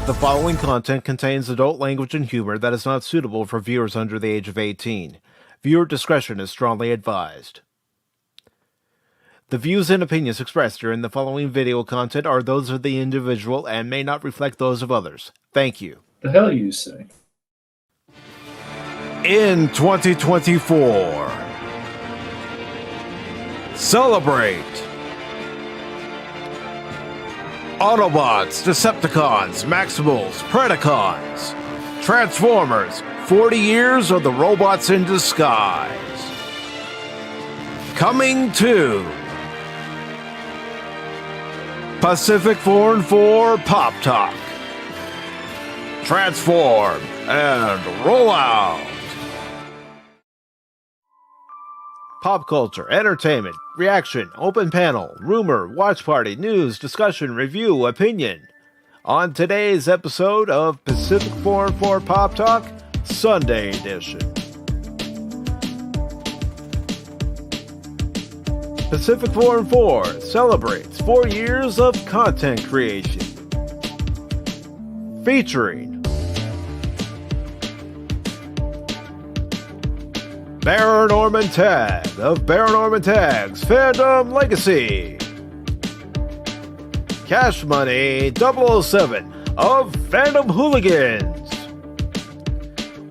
The following content contains adult language and humor that is not suitable for viewers under the age of 18. Viewer discretion is strongly advised. The views and opinions expressed during the following video content are those of the individual and may not reflect those of others. Thank you. The hell you say? In 2024, celebrate Autobots, Decepticons, Maximals, Predacons, Transformers, 40 years of the robots in disguise. Coming to PACIFIC414 Pop Talk. Transform and roll out. Pop culture, entertainment, reaction, open panel, rumor, watch party, news, discussion, review, opinion. On today's episode of PACIFIC414 Pop Talk, Sunday edition. PACIFIC414 celebrates 4 years of content creation. Featuring Baron Norman Tag of Baron Norman Tag's Fandom Legacy. Cash Money 007 of Fandom Hooligans.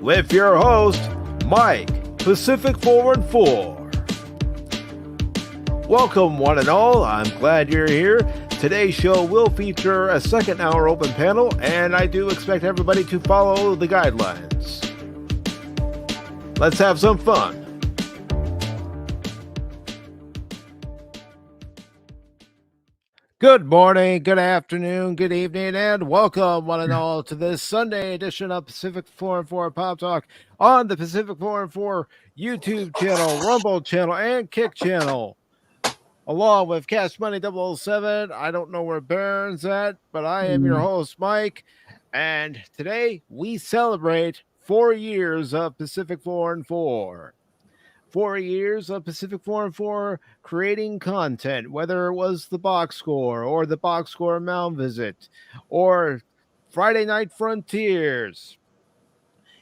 With your host, Mike, PACIFIC414. Welcome one and all, I'm glad you're here. Today's show will feature a second hour open panel, and I do expect everybody to follow the guidelines. Let's have some fun. Good morning, good afternoon, good evening, and welcome one and all to this Sunday edition of PACIFIC414 Pop Talk on the PACIFIC414 YouTube channel, Rumble channel, and Kick channel. Along with Cash Money 007. I don't know where Baron's at, but I am your host, Mike. And today we celebrate 4 years of PACIFIC414. 4 years of PACIFIC414 creating content, whether it was the box score or the box score Mound Visit or Friday Night Frontiers.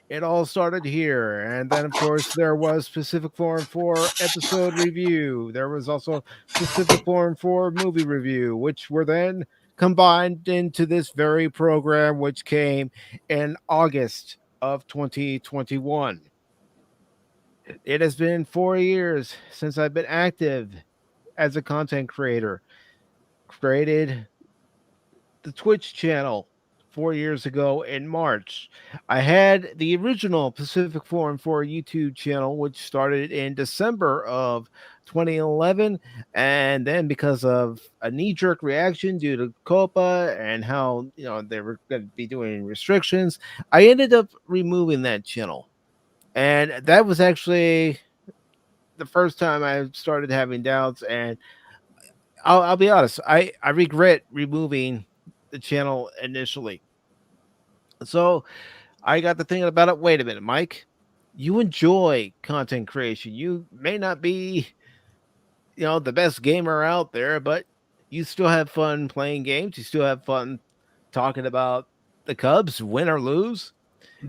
It all started here. And then, of course, there was PACIFIC414 episode review. There was also PACIFIC414 movie review, which were then combined into this very program, which came in August of 2021. It has been 4 years since I've been active as a content creator. Created the Twitch channel 4 years ago in March. I had the original PACIFIC414 YouTube channel, which started in December of 2011, and then because of a knee-jerk reaction due to COPA and how they were going to be doing restrictions, I ended up removing that channel. And that was actually the first time I started having doubts, and I'll be honest, I regret removing the channel initially. So I got to thinking about it. Wait a minute, Mike, you enjoy content creation. You may not be, the best gamer out there, but you still have fun playing games. You still have fun talking about the Cubs, win or lose.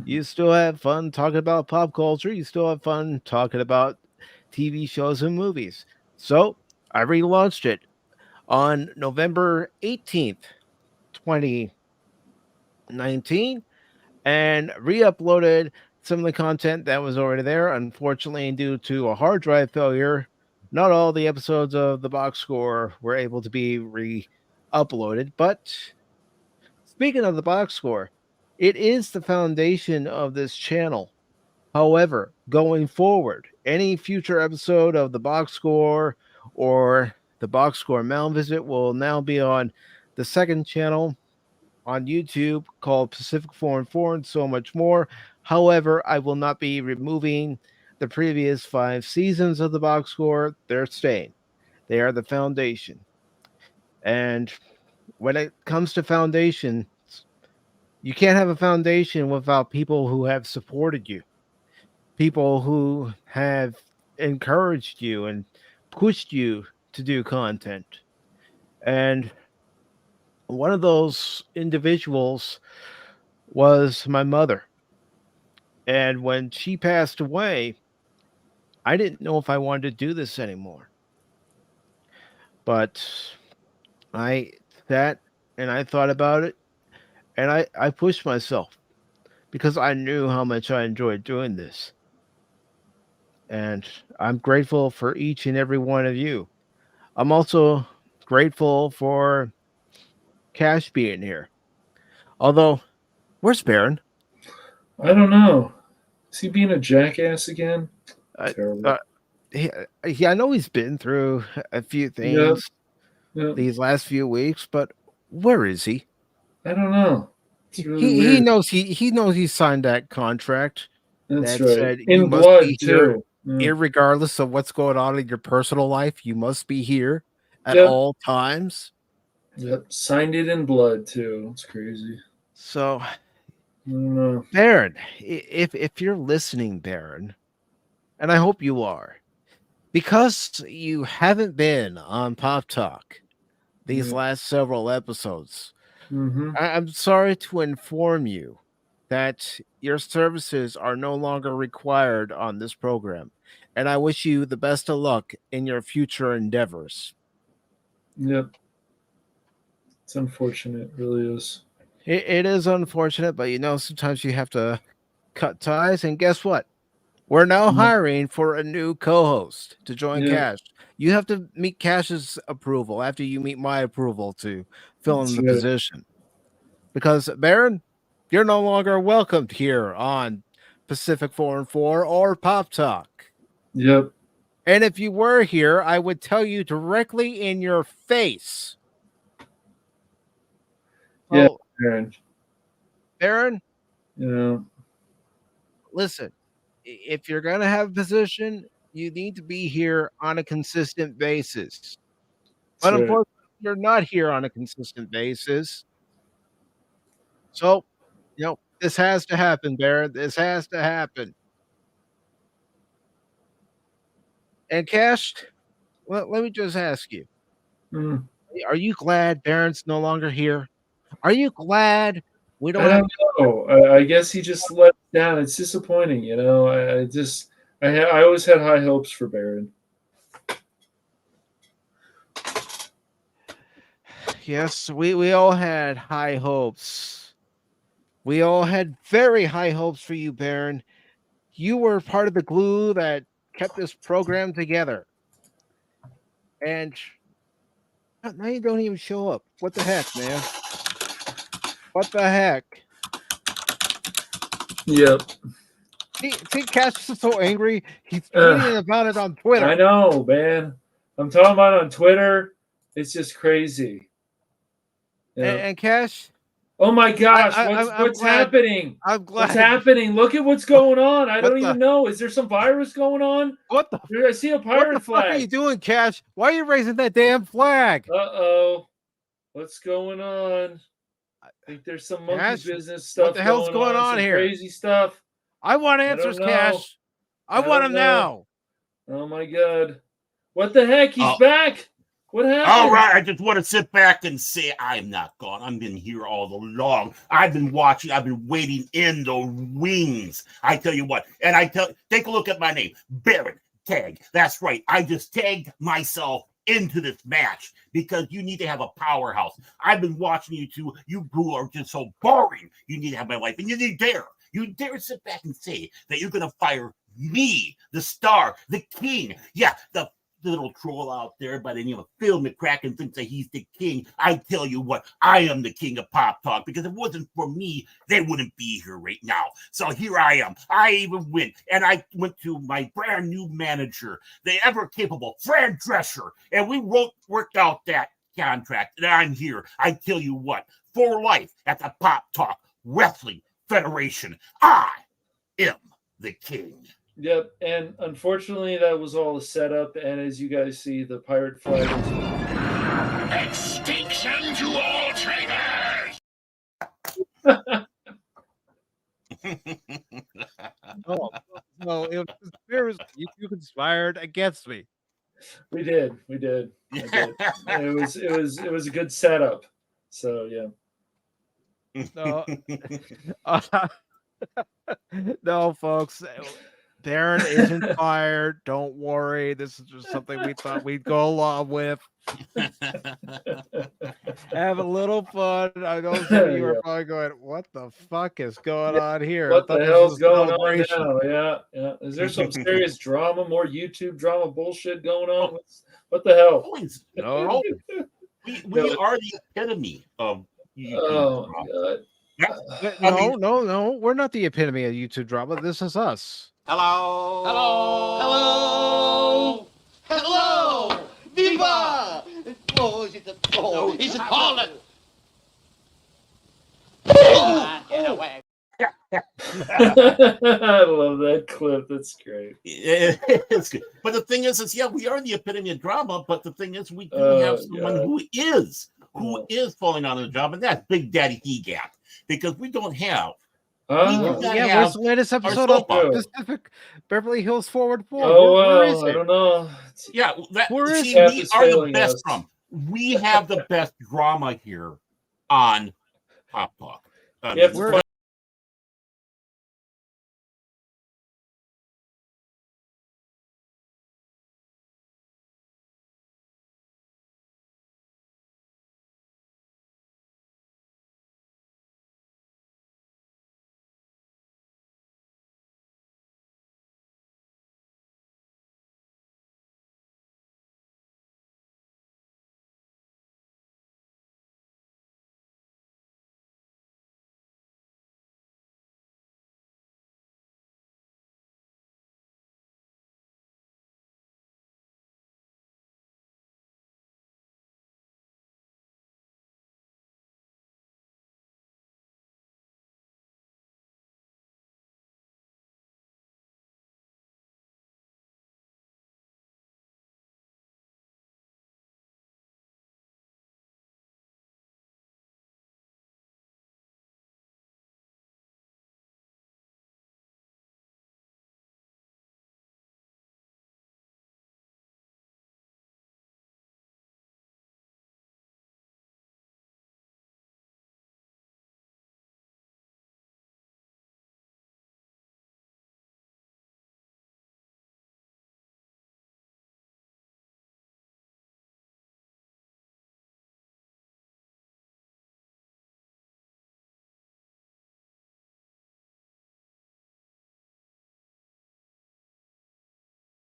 You still have fun talking about pop culture. You still have fun talking about TV shows and movies. So I relaunched it on November 18th, 2019, and re-uploaded some of the content that was already there. Unfortunately, due to a hard drive failure, not all the episodes of the box score were able to be re-uploaded. But speaking of the box score, it is the foundation of this channel. However, going forward, any future episode of the box score or the box score Mound Visit will now be on the second channel on YouTube called PACIFIC414 and so much more. However, I will not be removing the previous 5 seasons of the box score. They're staying. They are the foundation. And when it comes to foundation, you can't have a foundation without people who have supported you, people who have encouraged you and pushed you to do content. And One of those individuals was my mother. And when she passed away, I didn't know if I wanted to do this anymore. But I sat and I thought about it and I pushed myself because I knew how much I enjoyed doing this. And I'm grateful for each and every one of you. I'm also grateful for Cash being here. Although, where's Baron? I don't know. Is he being a jackass again? I, Terrible. uh, I know he's been through a few Yep. things Yep. these last few weeks, but where is he? I don't know. It's He really he weird. knows he knows he signed that contract That's that right. said you In must be blood here too. Yeah. irregardless of what's going on in your personal life. You must be here at Yep. all times. Yep. Signed it in blood too. It's crazy. So, I don't know. Baron, if you're listening, Baron, and I hope you are, because you haven't been on Pop Talk these Yeah. last several episodes, Mm-hmm. I'm sorry to inform you that your services are no longer required on this program, and I wish you the best of luck in your future endeavors. Yep. It's unfortunate. It really is. It is unfortunate, but sometimes you have to cut ties, and guess what? We're now Yep. hiring for a new co-host to join Yep. Cash. You have to meet Cash's approval after you meet my approval to fill in That's the right. position. Because Baron, you're no longer welcomed here on Pacific 414 or Pop Talk. Yep. And if you were here, I would tell you directly in your face. Yeah. Oh, Aaron. Baron, You know. listen, if you're going to have a position, you need to be here on a consistent basis. That's But right. unfortunately, you're not here on a consistent basis. So, this has to happen, Baron. This has to happen. And Cash, let me just ask you, Mm. are you glad Baron's no longer here? Are you glad we don't I have don't know. I guess he just let us down. It's disappointing. I just I always had high hopes for Baron. Yes, we all had high hopes. We all had very high hopes for you, Baron. You were part of the glue that kept this program together. And now you don't even show up. What the heck, man? What the heck? Yep. See, Cash is so angry. He's Ugh, tweeting about it on I Twitter. know, man. I'm talking about on Twitter. It's just crazy. Yeah. And Cash, Oh my gosh, I'm what's glad. happening? I'm What's glad. happening? Look at what's going on. I What don't the even know. Is there some virus going on? what the I see a what the pirate fuck are you flag. doing, Cash? Why are you raising that damn flag? Uh-oh. What's going on? I think there's some monkey Cash, business what the stuff hell's going going on, on some here? crazy stuff. I want I don't answers, know. Cash. I I want don't them know. now. Oh my god. What the heck? He's Oh, back. What all happened? right. I just want to sit back and say I'm not gone. I've been here all along. I've been watching. I've been waiting in the wings. I tell you what. And take a look at my name, Baron Tag. That's right. I just tagged myself into this match because you need to have a powerhouse. I've been watching you two. You who are just so boring. You need to have my life, and you dare sit back and say that you're going to fire me, the star, the king. Yeah, the little troll out there by the name of Phil McCracken thinks that he's the king. I tell you what, I am the king of Pop Talk because if it wasn't for me, they wouldn't be here right now. So here I am. I even win. And I went to my brand new manager, the ever capable Fran Drescher, and we worked out that contract. And I'm here. I tell you what, for life at the Pop Talk Wrestling Federation, I am the king. Yep, and unfortunately that was all a setup, and as you guys see, the pirate flag is Extinction to all traitors! Oh, no, it was conspiracy. You conspired against me. We did. I did. It was a good setup. So yeah. No, no, folks. Darren isn't fired. Don't worry. This is just something we thought we'd go along with. Have a little fun. I know some of you are Yeah. probably going, "What the fuck is going on here?" I What thought the this hell's was a going on celebration. now? Yeah, yeah. Is there some serious drama, more YouTube drama bullshit going on? What the hell? Always. No, We are the epitome of YouTube. Oh my god. I no, mean- no. We're not the epitome of YouTube drama. This is us. Hello. Hello. Hello. Hello. Viva. Oh, is it fallen? Get away. I love that clip. That's great. It's good. But the thing is yeah, we are the epitome of drama. But the thing is, we do have someone God. who is falling out of the job, and that's Big Daddy Gap, because we don't have. Oh, Yeah. Yeah, where's the latest episode of soap opera. Pacific Beverly Hills Forward 4? oh Where is well, I it? don't know. Yeah, Where is see, Cap we is are the failing best us. drama. We have the best drama here on Pop Talk. You have to Where- find-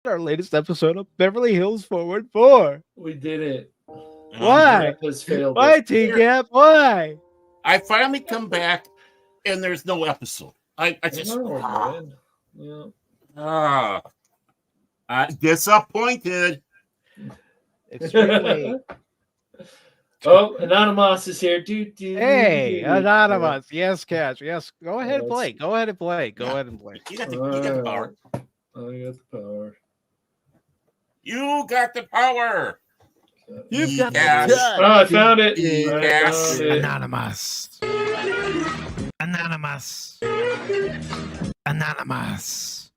our latest episode of Beverly Hills Forward 4? we did it. Why? Cap has failed Why, us. T-Gap? Why? I finally come back, and there's no episode. I just know, man. Yeah. Disappointed. Extremely. Oh, Anonymous is here. Hey, Anonymous. Yes, Cash. Yes. Go ahead and Yes. play. Go ahead and play. Go Yeah. ahead and play. You got the power. I got the power. You got the power. You've got the Cash. touch. Oh, I found it. Yeah. I found it. Anonymous. Anonymous. Anonymous.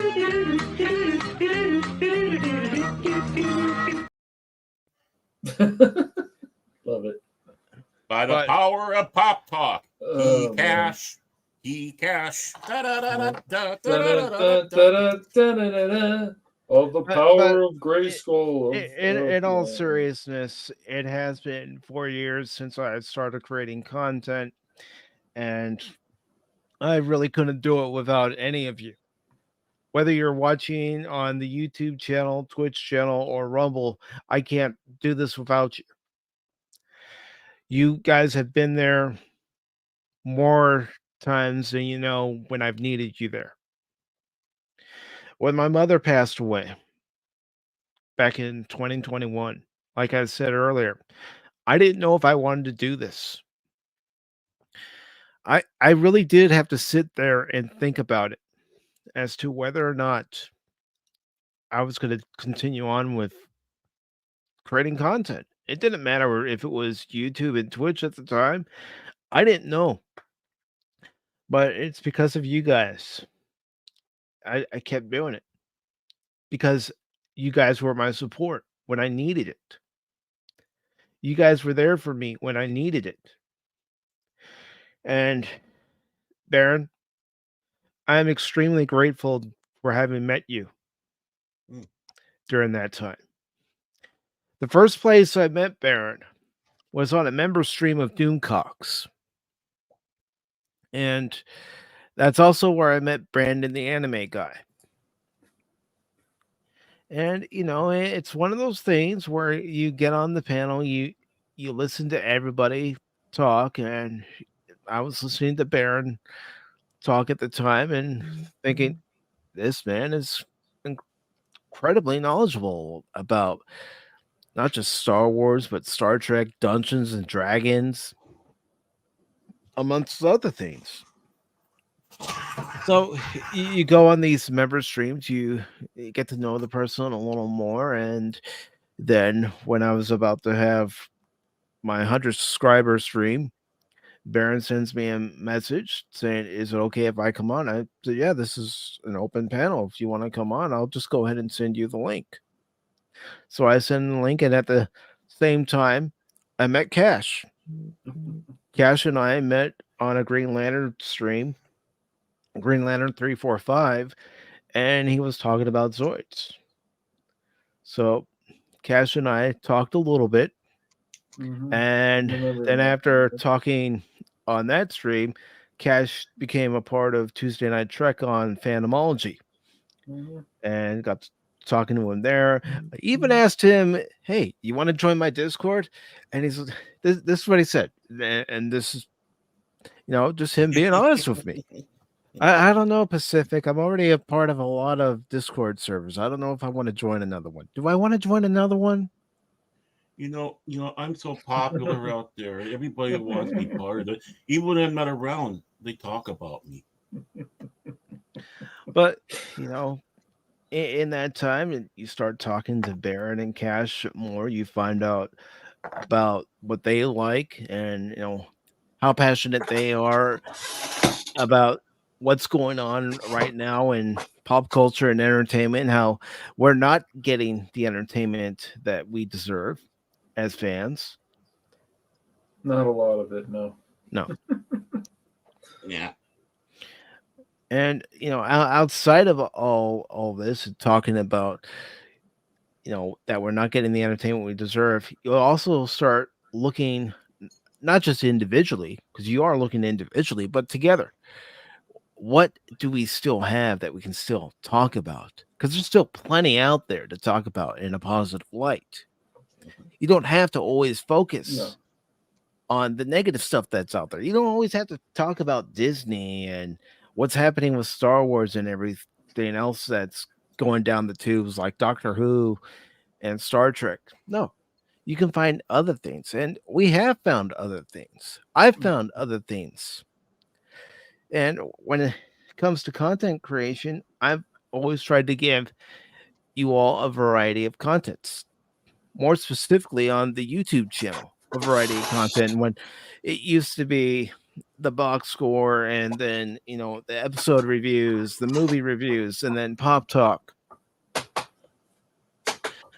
Love it. By the But- power of Pop Talk. Oh, Cash. Cash. Da-da-da-da-da-da-da-da-da. Of the But- power of Grayskull. In all yeah. seriousness, it has been 4 years since I started creating content, and I really couldn't do it without any of you. Whether you're watching on the YouTube channel, Twitch channel, or Rumble, I can't do this without you. You guys have been there more times than you know when I've needed you there. When my mother passed away back in 2021, like I said earlier, I didn't know if I wanted to do this. I really did have to sit there and think about it as to whether or not I was going to continue on with creating content. It didn't matter if it was YouTube and Twitch at the time. I didn't know. But it's because of you guys. I kept doing it because you guys were my support when I needed it. You guys were there for me when I needed it. And Baron, I am extremely grateful for having met you Mm. during that time. The first place I met Baron was on a member stream of Doomcocks. And that's also where I met Brandon, the anime guy. And it's one of those things where you get on the panel, you listen to everybody talk, and I was listening to Baron talk at the time and thinking, this man is incredibly knowledgeable about not just Star Wars, but Star Trek, Dungeons and Dragons, amongst other things. So you go on these member streams, you get to know the person a little more, and then when I was about to have my 100 subscriber stream, Baron sends me a message saying, "Is it okay if I come on?" I said, "Yeah, this is an open panel. If you want to come on, I'll just go ahead and send you the link." So I sent the link, and at the same time, I met Cash. Cash and I met on a Green Lantern stream, Green Lantern 345, and he was talking about Zoids. So Cash and I talked a little bit, and then after talking on that stream, Cash became a part of Tuesday Night Trek on Phantomology, and got talking to him there. I even asked him, "Hey, you want to join my Discord?" And he's this is what he said, and this is just him being honest with me. I don't know, Pacific. I'm already a part of a lot of Discord servers. I don't know if I want to join another one. Do I want to join another one? I'm so popular out there. Everybody wants me part of it. Even when I'm not around, they talk about me. But in that time, and you start talking to Baron and Cash more, you find out about what they like, and how passionate they are about what's going on right now in pop culture and entertainment, how we're not getting the entertainment that we deserve as fans. Not a lot of it, no. No. Yeah. And outside of all this, talking about that we're not getting the entertainment we deserve, you'll also start looking not just individually, because you are looking individually, but together. What do we still have that we can still talk about? Because there's still plenty out there to talk about in a positive light. You don't have to always focus on the negative stuff that's out there. You don't always have to talk about Disney and what's happening with Star Wars and everything else that's going down the tubes, like Doctor Who and Star Trek. No, you can find other things, and we have found other things. I've found other things. And when it comes to content creation, I've always tried to give you all a variety of contents, more specifically on the YouTube channel, a variety of content. When it used to be the box score, and then the episode reviews, the movie reviews, and then Pop Talk.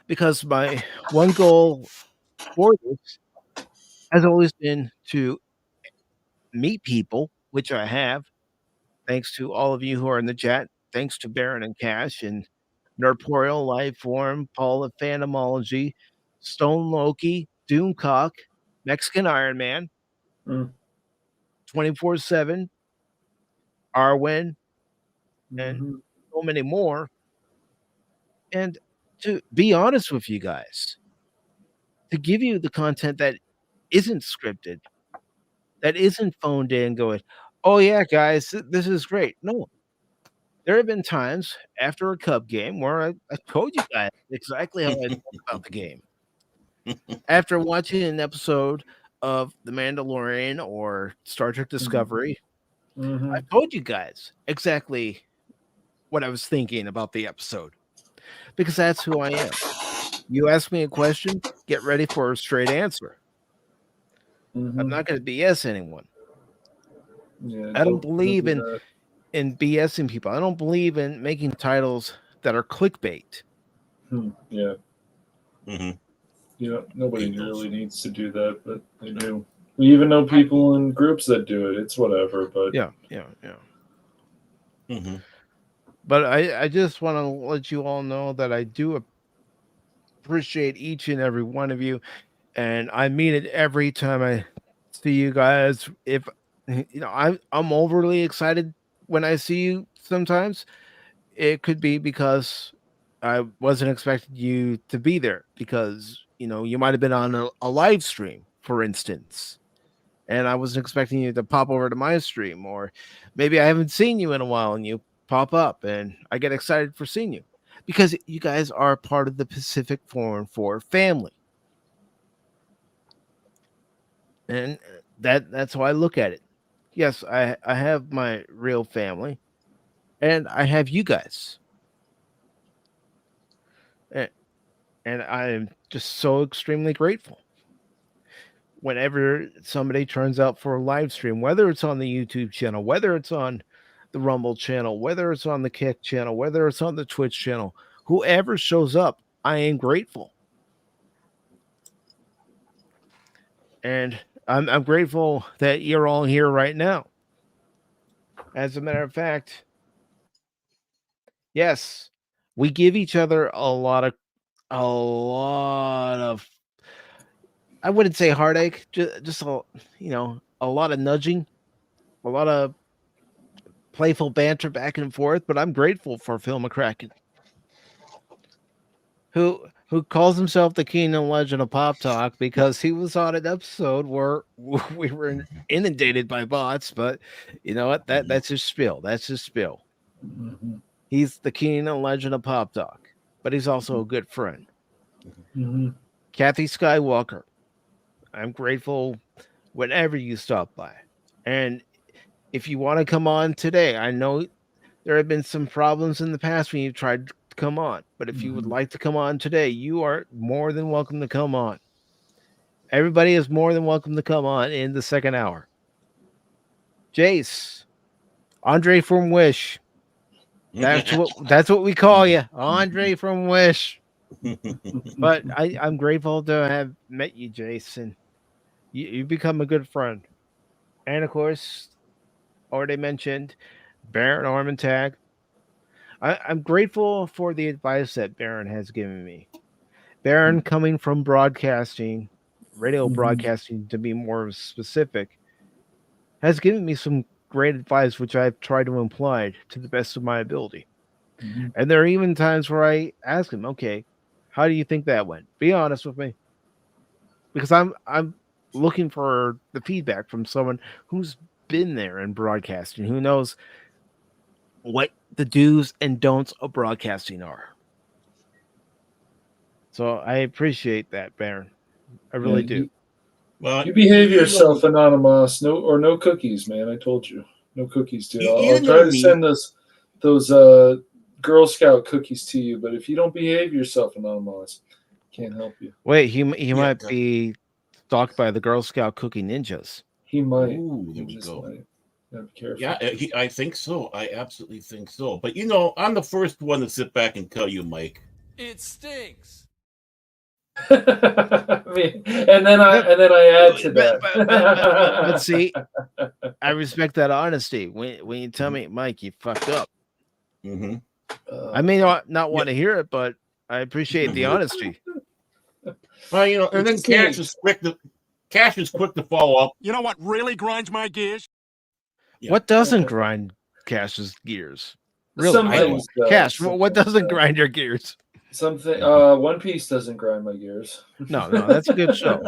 Because my one goal for this has always been to meet people, which I have, thanks to all of you who are in the chat, thanks to Baron and Cash and Nerdporial, Lifeform, Paul of Phantomology, Stone Loki, Doomcock, Mexican Iron Man, 24/7, Arwen, and so many more. And to be honest with you guys, to give you the content that isn't scripted, that isn't phoned in going, "Oh yeah, guys, this is great." No, there have been times after a Cub game where I told you guys exactly how I felt about the game. After watching an episode of The Mandalorian or Star Trek Discovery, I told you guys exactly what I was thinking about the episode, because that's who I am. You ask me a question, get ready for a straight answer. I'm not going to BS anyone. I don't believe in BSing people. I don't believe in making titles that are clickbait. Yeah. Nobody really needs to do that, but they do. We even know people in groups that do it. It's whatever, but Yeah. Mm-hmm. But I just want to let you all know that I do appreciate each and every one of you, and I mean it every time I see you guys. If I'm overly excited when I see you sometimes. It could be because I wasn't expecting you to be there because you might have been on a live stream, for instance, and I wasn't expecting you to pop over to my stream, or maybe I haven't seen you in a while and you pop up, and I get excited for seeing you because you guys are part of the Pacific 414 family, and that's how I look at it. Yes, I have my real family, and I have you guys. And I'm just so extremely grateful whenever somebody turns out for a live stream, whether it's on the YouTube channel, whether it's on the Rumble channel, whether it's on the Kick channel, whether it's on the Twitch channel, whoever shows up, I am grateful. And I'm grateful that you're all here right now. As a matter of fact, yes, we give each other a lot of I wouldn't say heartache, just a lot of nudging, a lot of playful banter back and forth. But I'm grateful for Phil McCracken, who calls himself the king and legend of Pop Talk because he was on an episode where we were inundated by bots. But you know what? That's his spiel. That's his spiel. mm-hmm. He's the king and legend of Pop Talk, but he's also a good friend. Mm-hmm. Kathy Skywalker, I'm grateful whenever you stop by. And if you want to come on today, I know there have been some problems in the past when you tried to come on, but if you would like to come on today, you are more than welcome to come on. Everybody is more than welcome to come on in the second hour. Jace, Andre from Wish. That's what we call you, Andre from Wish. But I'm grateful to have met you, Jason. You become a good friend. And of course, already mentioned, Baron Armentag. I'm grateful for the advice that Baron has given me. Baron, coming from broadcasting, radio broadcasting to be more specific, has given me some great advice, which I've tried to imply to the best of my ability. And there are even times where I ask him, okay, how do you think that went? Be honest with me. Because I'm looking for the feedback from someone who's been there in broadcasting, who knows what the do's and don'ts of broadcasting are. So I appreciate that, Baron. I really do. Well, You behave yourself, Anonymous. No cookies, man. I told you. No cookies, dude. I'll try to send those Girl Scout cookies to you, but if you don't behave yourself, Anonymous, can't help you. Wait, he might be stalked by the Girl Scout cookie ninjas. He might. Ooh, there we go. Might. Be careful. Yeah, I think so. I absolutely think so. But I'm the first one to sit back and tell you, Mike, it stinks. I mean, and then I add to that. But see, I respect that honesty. When you tell me, Mike, you fucked up. Mm-hmm. I may not want to hear it, but I appreciate the honesty. Well, and then Cash is quick to follow up. You know what really grinds my gears? Yeah. What doesn't grind Cash's gears? Really, Some things, Cash. What doesn't grind your gears? Something. One Piece doesn't grind my gears. No, that's a good show.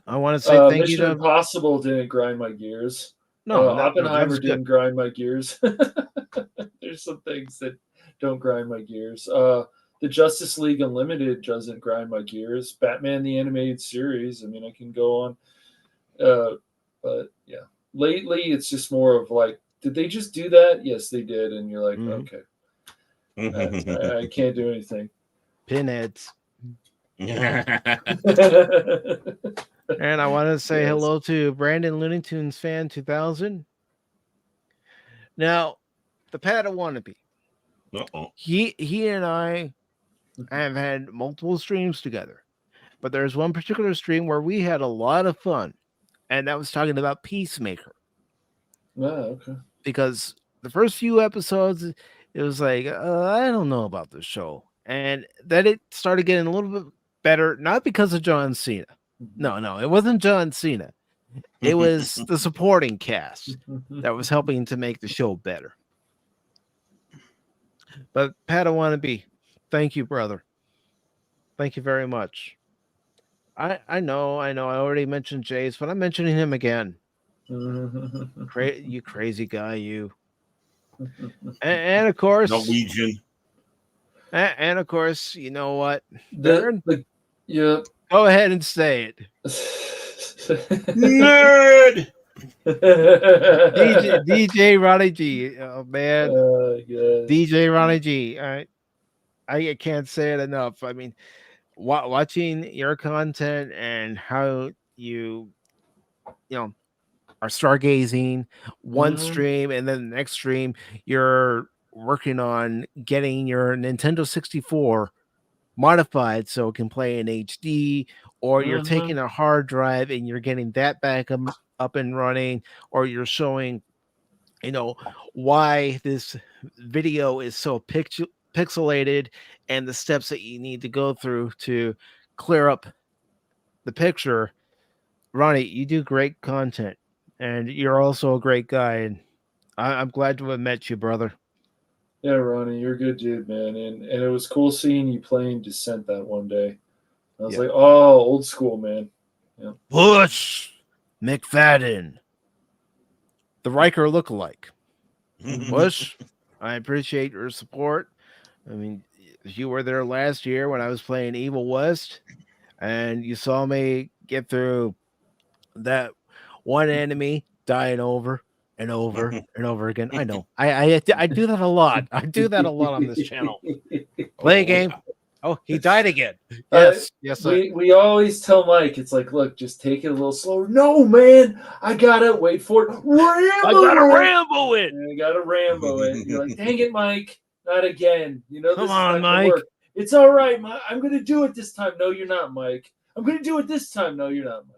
I want to say thank Mission you to Impossible didn't grind my gears. No, Oppenheimer didn't grind my gears. There's some things that don't grind my gears. The Justice League Unlimited doesn't grind my gears. Batman the Animated Series. I mean, I can go on. But yeah, lately it's just more of like, did they just do that? Yes, they did. And you're like, okay. I can't do anything. Pinheads. And I want to say hello to Brandon Looney Tunes fan 2000. Now, the Padawannabe. He and I have had multiple streams together, but there's one particular stream where we had a lot of fun, and that was talking about Peacemaker. Okay. Because the first few episodes, it was like, I don't know about this show. And then it started getting a little bit better, not because of John Cena. No, it wasn't John Cena. It was the supporting cast that was helping to make the show better. But Pat, I want to be. Thank you, brother. Thank you very much. I know. I already mentioned Jace, but I'm mentioning him again. You crazy guy, you. And of course, Norwegian. And of course, you know what? Yeah. Go ahead and say it. Nerd. DJ Ronnie G. Oh man. Yes. DJ Ronnie G. I can't say it enough. I mean, watching your content and how you are stargazing one stream, and then the next stream you're working on getting your Nintendo 64 modified so it can play in HD, or you're taking a hard drive and you're getting that back up and running, or you're showing why this video is so pixelated and the steps that you need to go through to clear up the picture. Ronnie, you do great content, and you're also a great guy, and I'm glad to have met you, brother. Yeah, Ronnie, you're a good dude, man. And it was cool seeing you playing Descent that one day. I was like, oh, old school, man. Yeah. Bush McFadden, the Riker lookalike. Bush, I appreciate your support. I mean, you were there last year when I was playing Evil West, and you saw me get through that one enemy dying over and over and over again. I know. I do that a lot. I do that a lot on this channel. Play a game. Oh, he died again. Yes. We always tell Mike, it's like, look, just take it a little slower. No, man, I gotta wait for it. I gotta Rambo it. I gotta Rambo it. You're like, dang it, Mike, not again. Come on, Mike. It's all right, Mike. I'm gonna do it this time. No, you're not, Mike. I'm gonna do it this time. No, you're not, Mike.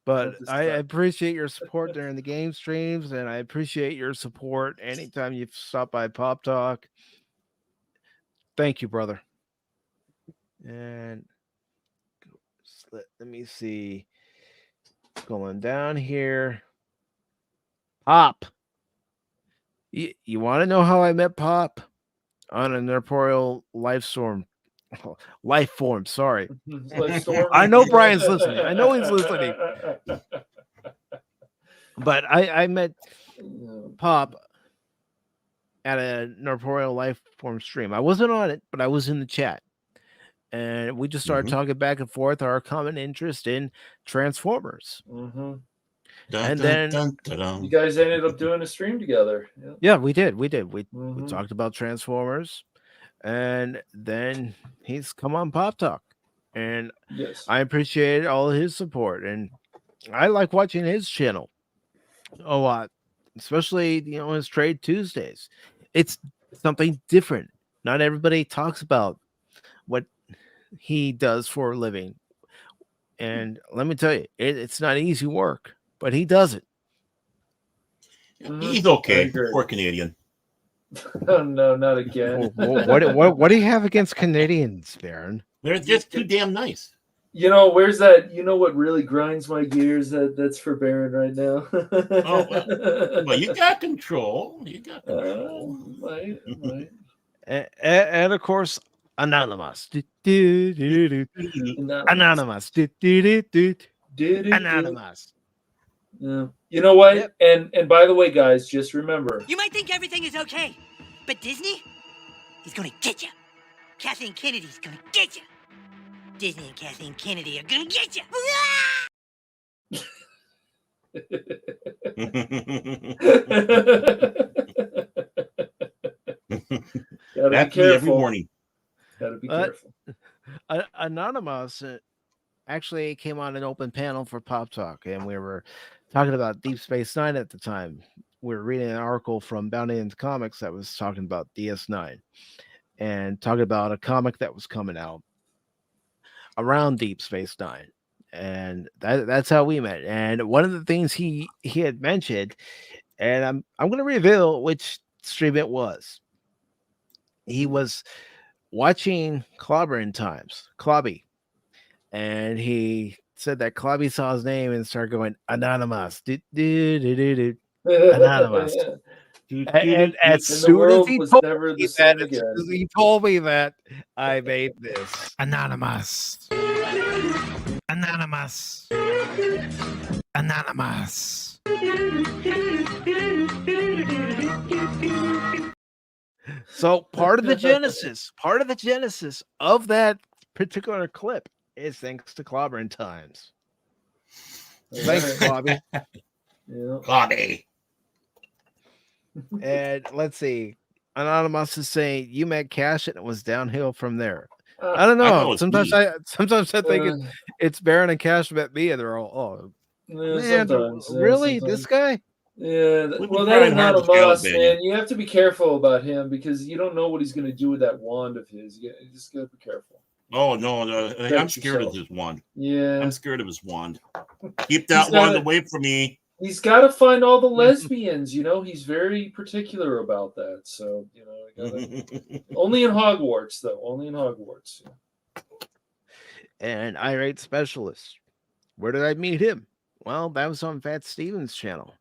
But I appreciate your support during the game streams, and I appreciate your support anytime you stop by Pop Talk. Thank you, brother. And let me see. Going down here. Pop. You want to know how I met Pop? On a Nerporial life form, sorry. I know Brian's listening. I know he's listening. But I met Pop at a Nerporial life form stream. I wasn't on it, but I was in the chat. And we just started talking back and forth our common interest in Transformers. Mm-hmm. And then you guys ended up doing a stream together. Yeah, we did. We talked about Transformers, and then he's come on Pop Talk, and I appreciate all his support, and I like watching his channel a lot, especially his Trade Tuesdays. It's something different. Not everybody talks about what he does for a living, and let me tell you, it's not easy work, but he does it. He's okay. Poor Canadian. Oh, no, not again. What do you have against Canadians, Baron? They're just too damn nice. Where's that? What really grinds my gears? That's for Baron right now. Well, you got control. You got control. Right. And of course, Anonymous. Anonymous. Anonymous. Yeah. You know what? Yep. And by the way, guys, just remember. You might think everything is okay, but Disney is gonna get you. Kathleen Kennedy's gonna get you. Disney and Kathleen Kennedy are gonna get you. Gotta be careful. Every morning. Gotta be careful. Anonymous actually came on an open panel for Pop Talk, and we were talking about Deep Space Nine at the time. We were reading an article from Bounty and Comics that was talking about DS9 and talking about a comic that was coming out. around Deep Space Nine, and that's how we met. And one of the things he had mentioned, and I'm going to reveal which stream it was. He was watching Clobbering Times, Clobby, and he said that Clobby saw his name and started going anonymous, anonymous. And as the soon as world he was told never the me same that, as soon again. as he told me that, I made this anonymous, anonymous, anonymous. So part of the genesis of that particular clip is thanks to Clobbering Times. Thanks, Clobby. Yeah. Clobby. And let's see. Anonymous is saying you met Cash and it was downhill from there. I don't I thought it know. was Sometimes I think Uh, it's Baron and Cash met me, and they're all, yeah, man, sometimes. really, sometimes. this guy? Yeah, We've been well, that trying hard to tell Anonymous, Benny. man, you have to be careful about him because you don't know what he's going to do with that wand of his. You just got to be careful. Oh no, I'm Protect scared yourself. of his wand. Yeah. I'm scared of his wand. Keep that wand away from me. He's got to find all the lesbians, you know. He's very particular about that. So, you know, only in Hogwarts, though. Only in Hogwarts. Yeah. And irate specialist. Where did I meet him? Well, that was on Fat Steven's channel.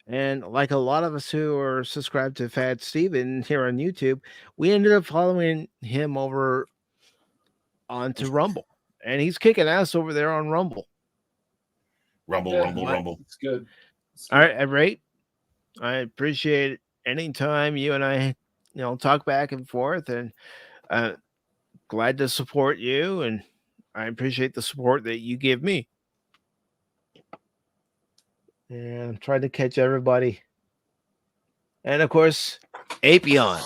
And like a lot of us who are subscribed to Fat Steven here on YouTube, we ended up following him over onto Rumble. And he's kicking ass over there on Rumble. Rumble. It's good. All right, Irate. I appreciate anytime you and I, talk back and forth, and glad to support you, and I appreciate the support that you give me. And I'm trying to catch everybody. And of course, Apion.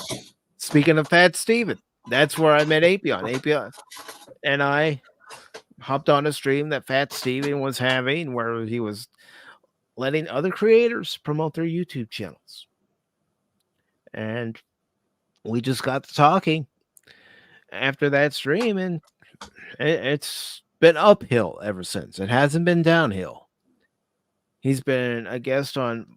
Speaking of Fat Steven, that's where I met Apion. Apion and I hopped on a stream that Fat Steven was having where he was letting other creators promote their YouTube channels. And we just got to talking after that stream, and it's been uphill ever since. It hasn't been downhill. He's been a guest on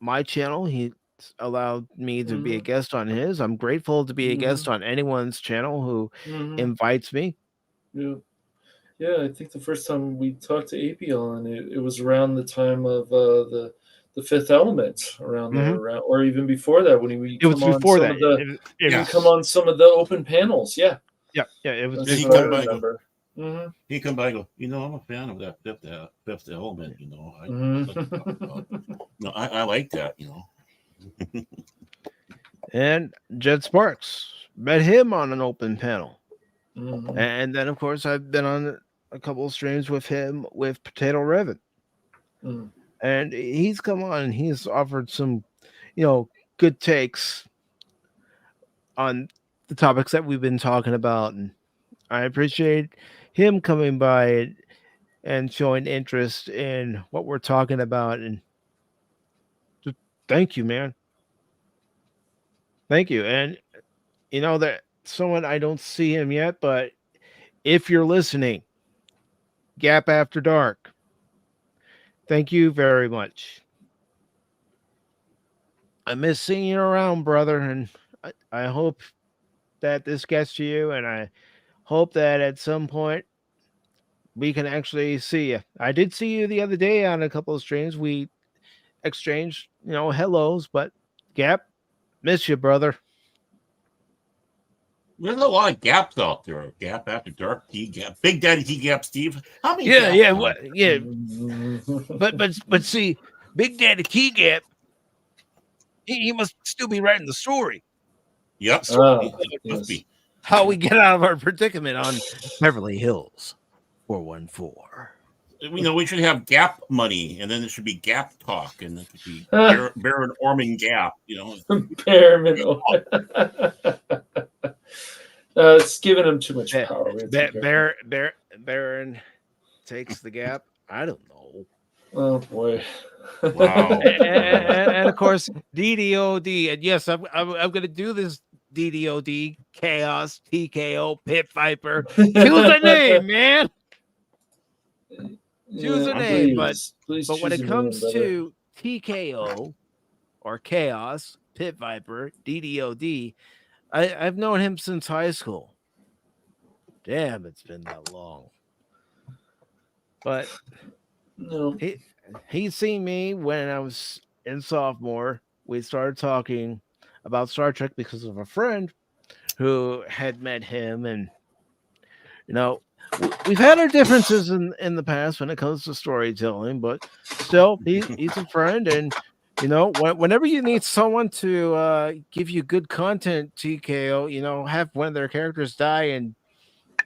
my channel. He allowed me to be a guest on his. I'm grateful to be a guest on anyone's channel who invites me. Yeah, I think the first time we talked to Apion, it was around the time of the Fifth Element, around there, or even before that when we come on some of the come on some of the open panels. Yeah, it was. He what I come by. remember. He come by and go, I'm a fan of that Fifth Element. I like that. And Jed Sparks, met him on an open panel. And then, of course, I've been on a couple of streams with him with Potato Revan. And he's come on and he's offered some, good takes on the topics that we've been talking about. And I appreciate him coming by and showing interest in what we're talking about. And just thank you, man. Thank you. And that someone, I don't see him yet, but if you're listening, Gap After Dark, thank you very much. I miss seeing you around, brother, and I hope that this gets to you, and I hope that at some point we can actually see you. I did see you the other day on a couple of streams. We exchanged, hellos, but Gap, miss you, brother. There's a lot of gaps out there. Gap After Dark, T-Gap, Big Daddy T-Gap, Steve. How many? But see, Big Daddy T-Gap, he must still be writing the story. Yep. Must be. How we get out of our predicament on Beverly Hills 414. We should have Gap money, and then it should be Gap talk, and it could be Baron Orman Gap. Baron. It's giving him too much power. Baron takes the Gap. I don't know. Oh boy! Wow. and of course, DDOD. And yes, I'm going to do this DDOD, Chaos, TKO, Pit Viper. Choose a name, man. Choose a name. Please But when choose it a comes name, brother. to TKO or Chaos, Pit Viper, DDOD, I've known him since high school. Damn, it's been that long. But No, he seen me when I was in sophomore. We started talking about Star Trek because of a friend who had met him, and you know, we've had our differences in the past when it comes to storytelling, but still, he's a friend, and you know, whenever you need someone to give you good content, TKO, you know, have one of their characters die in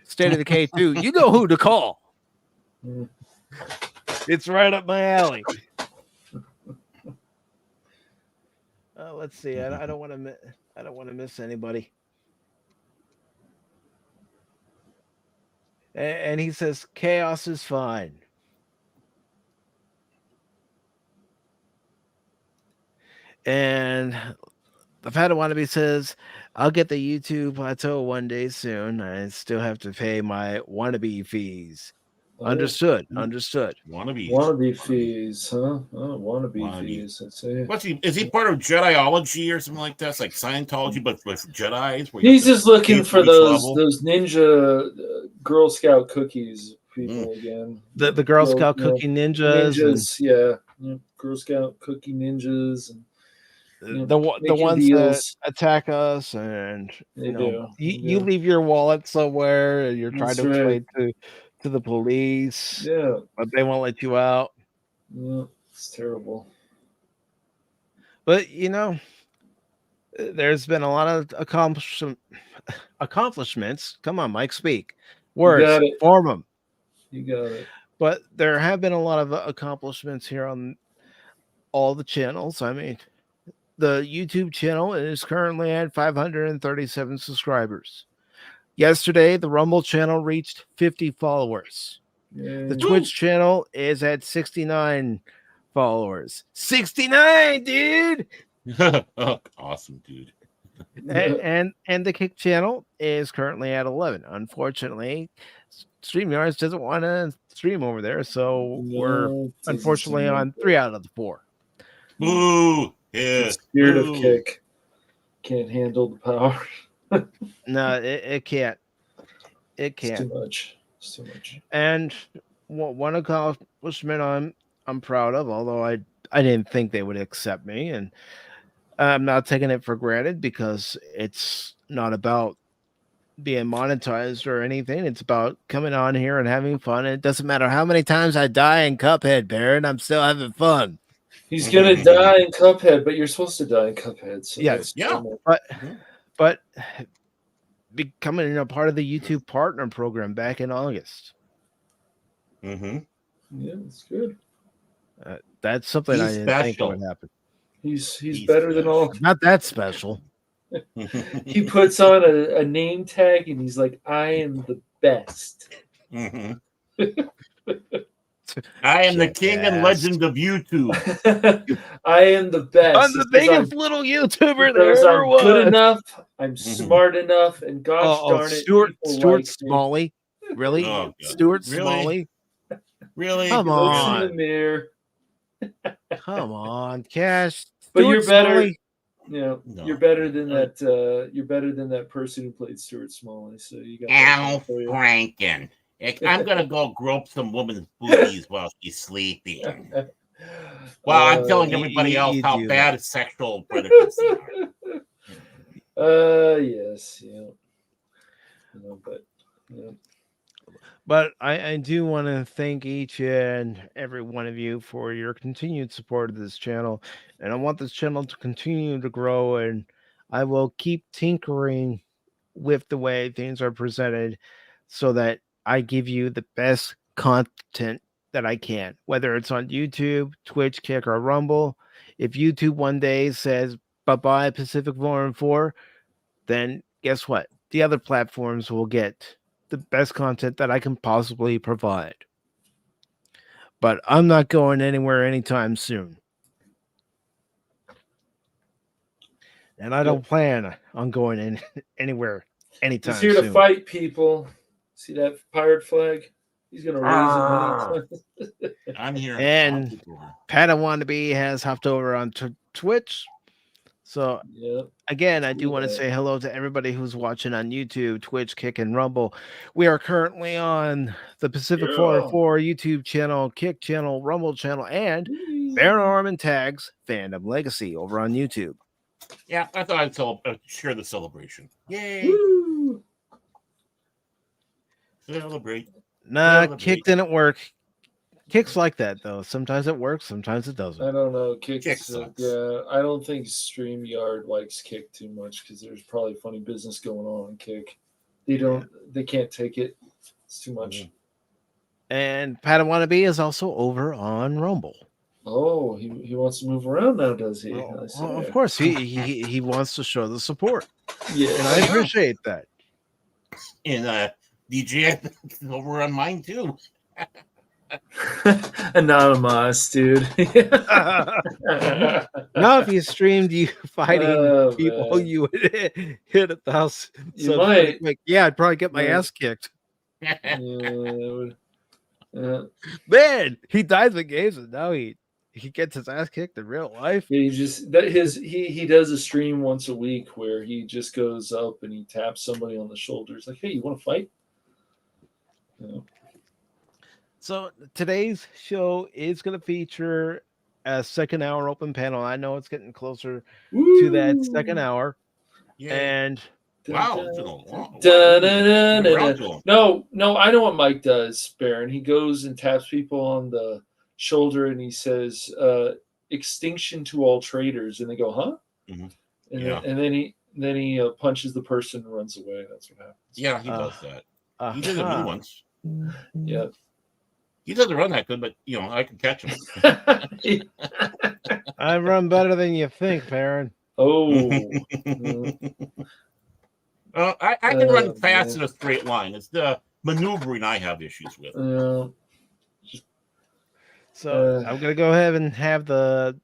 State of Decay 2, you know who to call. Mm. It's right up my alley. Let's see. I don't want to miss anybody. And he says chaos is fine. And the Fat Wannabe says, I'll get the YouTube plateau one day soon. I still have to pay my wannabe fees. Understood. Understood. Wannabe fees, huh? Oh, wannabe fees. Let's see. What's he? Is he part of Jediology or something like that? It's like Scientology, but with Jedi's. He's just looking for those ninja Girl Scout cookies people again. The Girl Scout cookie ninjas. Yeah. Girl Scout cookie ninjas. And, the ones that attack us, and you leave your wallet somewhere and you're trying to explain to the police, but they won't let you out. Yeah, it's terrible. But you know, there's been a lot of accomplishments. Come on, Mike, speak words, form them. You got it. But there have been a lot of accomplishments here on all the channels. I mean, the YouTube channel is currently at 537 subscribers. Yesterday, the Rumble channel reached 50 followers. The Twitch channel is at 69 followers. 69, dude! Awesome, dude. and the Kick channel is currently at 11. Unfortunately, StreamYards doesn't want to stream over there, so we're unfortunately on 3 out of the 4. Boo! Yeah. The spirit of Kick can't handle the power. No, it can't. It can't. It's too much. And one accomplishment I'm proud of, although I didn't think they would accept me, and I'm not taking it for granted because it's not about being monetized or anything. It's about coming on here and having fun. And it doesn't matter how many times I die in Cuphead, Baron. I'm still having fun. He's gonna die in Cuphead, but you're supposed to die in Cuphead. So yes, but becoming a part of the YouTube Partner Program back in August. Yeah, it's good. That's something I didn't think would happen. He's better than all. Not that special. He puts on a name tag and he's like, "I am the best." I am the king and legend of YouTube. I am the best. I'm the biggest little YouTuber there I'm ever was. Good enough. I'm smart enough, and gosh darn it, Stuart Smalley, really? Stuart Smalley, really? Come on, in the mirror. Come on, Cash. But Stuart you're better. Smalley. Yeah, you're better than that. You're better than that person who played Stuart Smalley. So you got Al Franken. I'm gonna go grope some woman's boobies while she's sleeping. Well, I'm telling everybody else how bad sexual predators are. Yes, yeah. But I do want to thank each and every one of you for your continued support of this channel, and I want this channel to continue to grow, and I will keep tinkering with the way things are presented so that I give you the best content that I can, whether it's on YouTube, Twitch, Kick, or Rumble. If YouTube one day says bye-bye PACIFIC414, then guess what? The other platforms will get the best content that I can possibly provide. But I'm not going anywhere anytime soon. and I don't plan on going anywhere anytime He's here soon. to fight people. See that pirate flag? He's gonna raise it anytime. I'm here. And I'll take over. Padawannabe has hopped over on Twitch. So Yep. again, I do want to Yeah. say hello to everybody who's watching on YouTube, Twitch, Kick, and Rumble. We are currently on the Pacific 414 YouTube channel, Kick channel, Rumble channel, and Baron Arm and Tags Fandom Legacy over on YouTube. Yeah, I thought I'd share the celebration. Yay! Woo! Celebrate. Nah, Celebrate. Kick didn't work. Kick's like that though. Sometimes it works, sometimes it doesn't. I don't know. Kick sucks. Yeah, I don't think StreamYard likes Kick too much because there's probably funny business going on in Kick. They can't take it. It's too much. And Padawannabe is also over on Rumble. Oh, he wants to move around now, does he? Well, of course, he wants to show the support, Yeah, and I appreciate that. And DJ over on mine too. Anonymous, dude. Now, if you streamed you fighting people, man. you would hit 1,000. You So might. like, yeah, I'd probably get my Yeah. ass kicked. Yeah. Man, he dies in games, and now he gets his ass kicked in real life. He just he does a stream once a week where he just goes up and he taps somebody on the shoulders like, "Hey, you want to fight?" Yeah. So today's show is going to feature a second hour open panel. I know it's getting closer to that second hour, and Wow. No, I know what Mike does, Baron. He goes and taps people on the shoulder and he says, "Extinction to all traitors," and they go, "Huh?" Mhm. And then he punches the person and runs away. That's what happens. Yeah, he does that. He did it me once. Yeah. He doesn't run that good, but I can catch him. I run better than you think, Baron. Oh. I can run fast in a straight line. It's the maneuvering I have issues with. So I'm going to go ahead and have the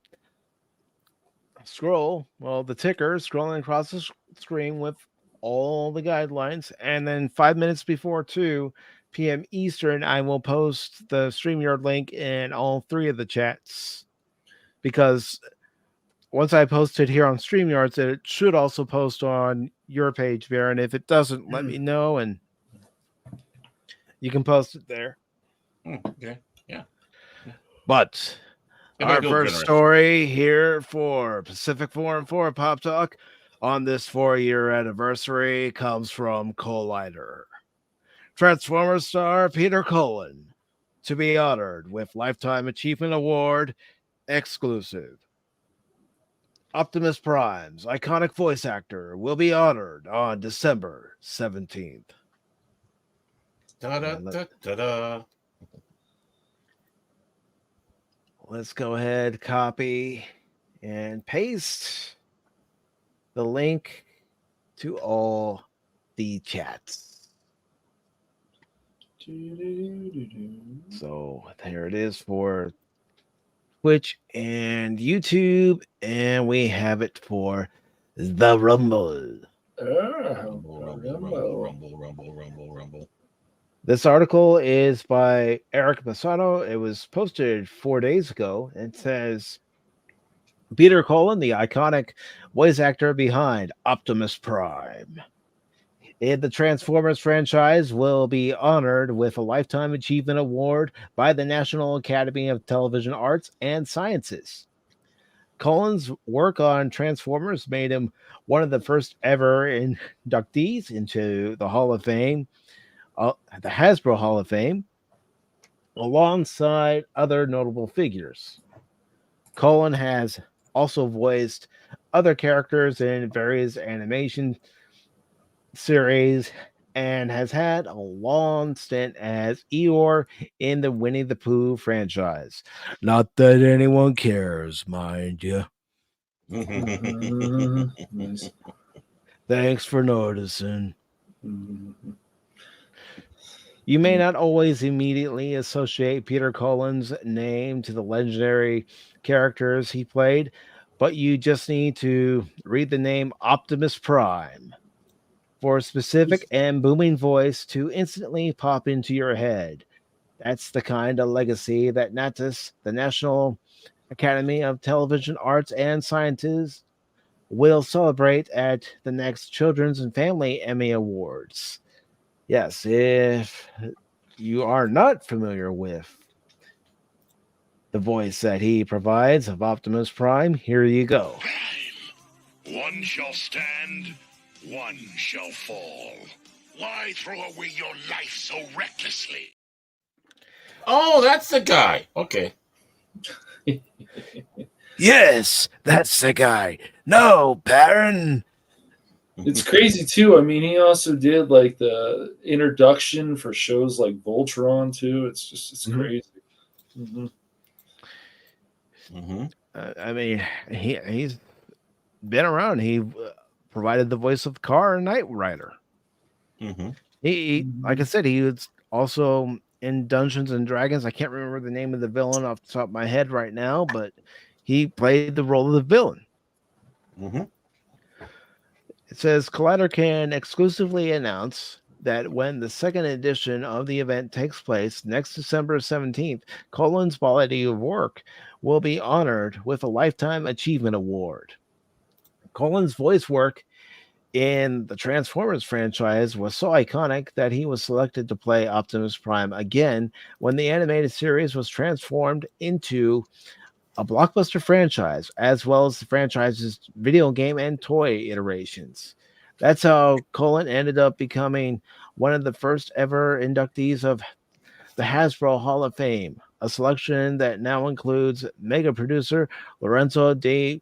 the ticker scrolling across the screen with all the guidelines. And then 5 minutes before 2 p.m. Eastern, I will post the StreamYard link in all 3 of the chats. Because once I post it here on StreamYard, it should also post on your page, Baron. If it doesn't, let me know, and you can post it there. Okay, yeah. But our first story here for PACIFIC414 Pop Talk on this 4-year anniversary comes from Collider. Transformers star Peter Cullen to be honored with Lifetime Achievement Award exclusive. Optimus Prime's iconic voice actor will be honored on December 17th. Da-da-da-da-da. Let's go ahead, copy, and paste the link to all the chats. So there it is for Twitch and YouTube, and we have it for the Rumble. Rumble. This article is by Eric Massano. It was posted 4 days ago. It says, Peter Cullen, the iconic voice actor behind Optimus Prime. The Transformers franchise will be honored with a Lifetime Achievement Award by the National Academy of Television Arts and Sciences. Cullen's work on Transformers made him one of the first ever inductees into the Hall of Fame, the Hasbro Hall of Fame, alongside other notable figures. Cullen has also voiced other characters in various animation series and has had a long stint as Eeyore in the Winnie the Pooh franchise. Not that anyone cares, mind you. Nice. Thanks for noticing. You may not always immediately associate Peter Cullen's name to the legendary characters he played, but you just need to read the name Optimus Prime for a specific and booming voice to instantly pop into your head. That's the kind of legacy that NATAS, the National Academy of Television Arts and Sciences, will celebrate at the next Children's and Family Emmy Awards. Yes, if you are not familiar with the voice that he provides of Optimus Prime, here you go. One shall stand, one shall fall. Why throw away your life so recklessly? Oh, that's the guy. Okay. Yes, that's the guy. No, Baron. It's crazy too. I mean, he also did like the introduction for shows like Voltron too. It's crazy. Mm-hmm. Mm-hmm. I mean, he's been around. He provided the voice of Car and Knight Rider. Mm-hmm. He, like I said, he was also in Dungeons and Dragons. I can't remember the name of the villain off the top of my head right now, but he played the role of the villain. Mm-hmm. It says Collider can exclusively announce that when the second edition of the event takes place next December 17th, Colin's body of work will be honored with a Lifetime Achievement Award. Colin's voice work in the Transformers franchise was so iconic that he was selected to play Optimus Prime again when the animated series was transformed into a blockbuster franchise, as well as the franchise's video game and toy iterations. That's how Colin ended up becoming one of the first ever inductees of the Hasbro Hall of Fame, a selection that now includes mega producer Lorenzo de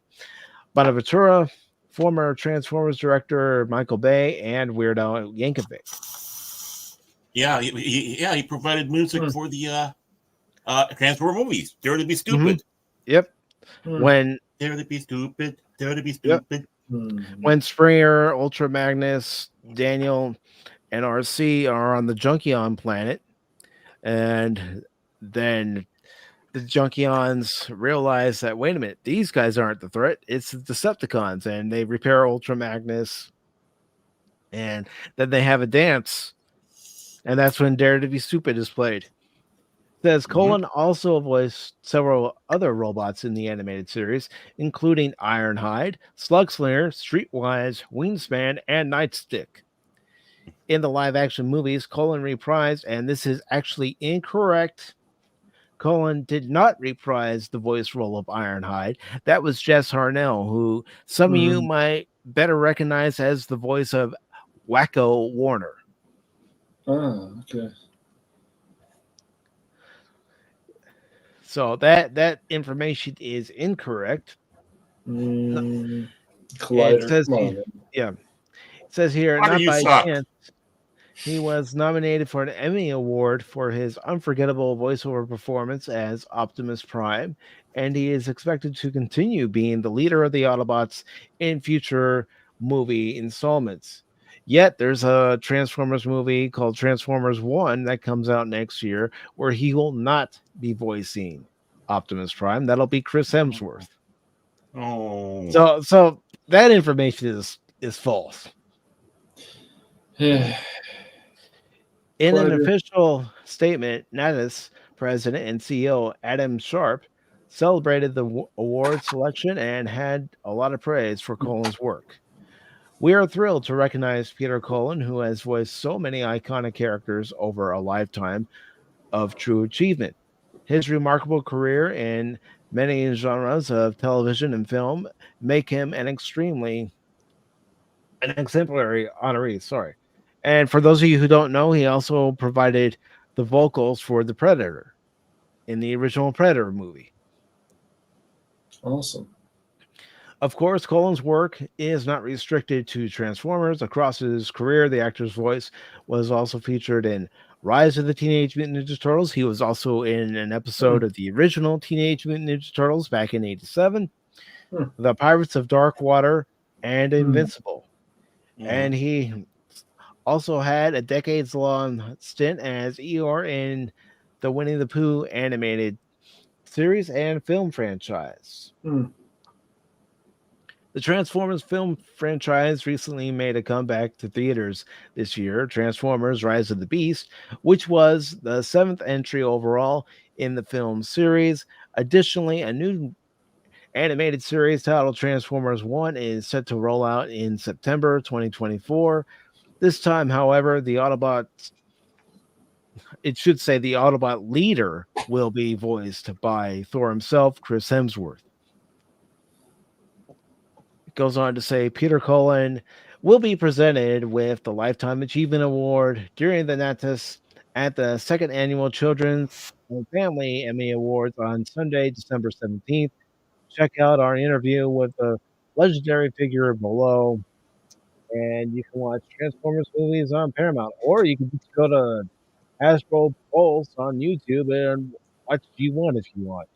Bonaventura, former Transformers director Michael Bay, and Weird Al Yankovic. Yeah, he provided music for the Transformer movies. Dare to be stupid. Yep. When Dare to be stupid. Dare to be stupid. When Springer, Ultra Magnus, Daniel, and RC are on the Junkion planet, and then the Junkions realize that, wait a minute, these guys aren't the threat, it's the Decepticons, and they repair Ultra Magnus, and then they have a dance, and that's when Dare to be Stupid is played. Says Colin also voiced several other robots in the animated series, including Ironhide, Slugslinger, Streetwise, Wingspan, and Nightstick. In the live-action movies, Colin reprised, and this is actually incorrect, Colin did not reprise the voice role of Ironhide. That was Jess Harnell, who some of you might better recognize as the voice of Wacko Warner. Oh, okay. So that information is incorrect. Collider. It says, it says here, not by chance, he was nominated for an Emmy Award for his unforgettable voiceover performance as Optimus Prime, and he is expected to continue being the leader of the Autobots in future movie installments. Yet there's a Transformers movie called Transformers 1 that comes out next year where he will not be voicing Optimus Prime. That'll be Chris Hemsworth. Oh. So that information is false. In an official statement, Natus president and CEO Adam Sharp celebrated the award selection and had a lot of praise for Colin's work. We are thrilled to recognize Peter Cullen, who has voiced so many iconic characters over a lifetime of true achievement. His remarkable career in many genres of television and film make him an exemplary honoree. Sorry. And for those of you who don't know, he also provided the vocals for the Predator in the original Predator movie. Awesome. Of course, Colin's work is not restricted to Transformers. Across his career, the actor's voice was also featured in Rise of the Teenage Mutant Ninja Turtles. He was also in an episode of the original Teenage Mutant Ninja Turtles back in '87, The Pirates of Dark Water, and Invincible. And he also had a decades-long stint as Eeyore in the Winnie the Pooh animated series and film franchise. The Transformers film franchise recently made a comeback to theaters this year, Transformers Rise of the Beast, which was the seventh entry overall in the film series. Additionally, a new animated series titled Transformers 1 is set to roll out in September 2024. This time, however, it should say the Autobot leader will be voiced by Thor himself, Chris Hemsworth. It goes on to say Peter Cullen will be presented with the Lifetime Achievement Award during the Natus at the second annual Children's and Family Emmy Awards on Sunday, December 17th. Check out our interview with the legendary figure below, and you can watch Transformers movies on Paramount, or you can just go to Astro Pulse on YouTube and watch G1 if you want.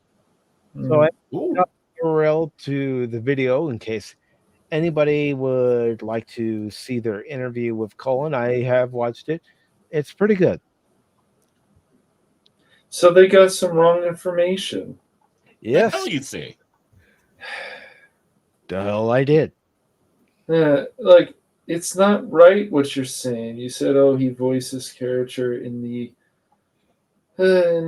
So I got the URL to the video in case anybody would like to see their interview with Colin. I have watched it. It's pretty good. So they got some wrong information. Yes. The hell you say? The hell I did. Like, it's not right what you're saying. You said, "Oh, he voiced this character in the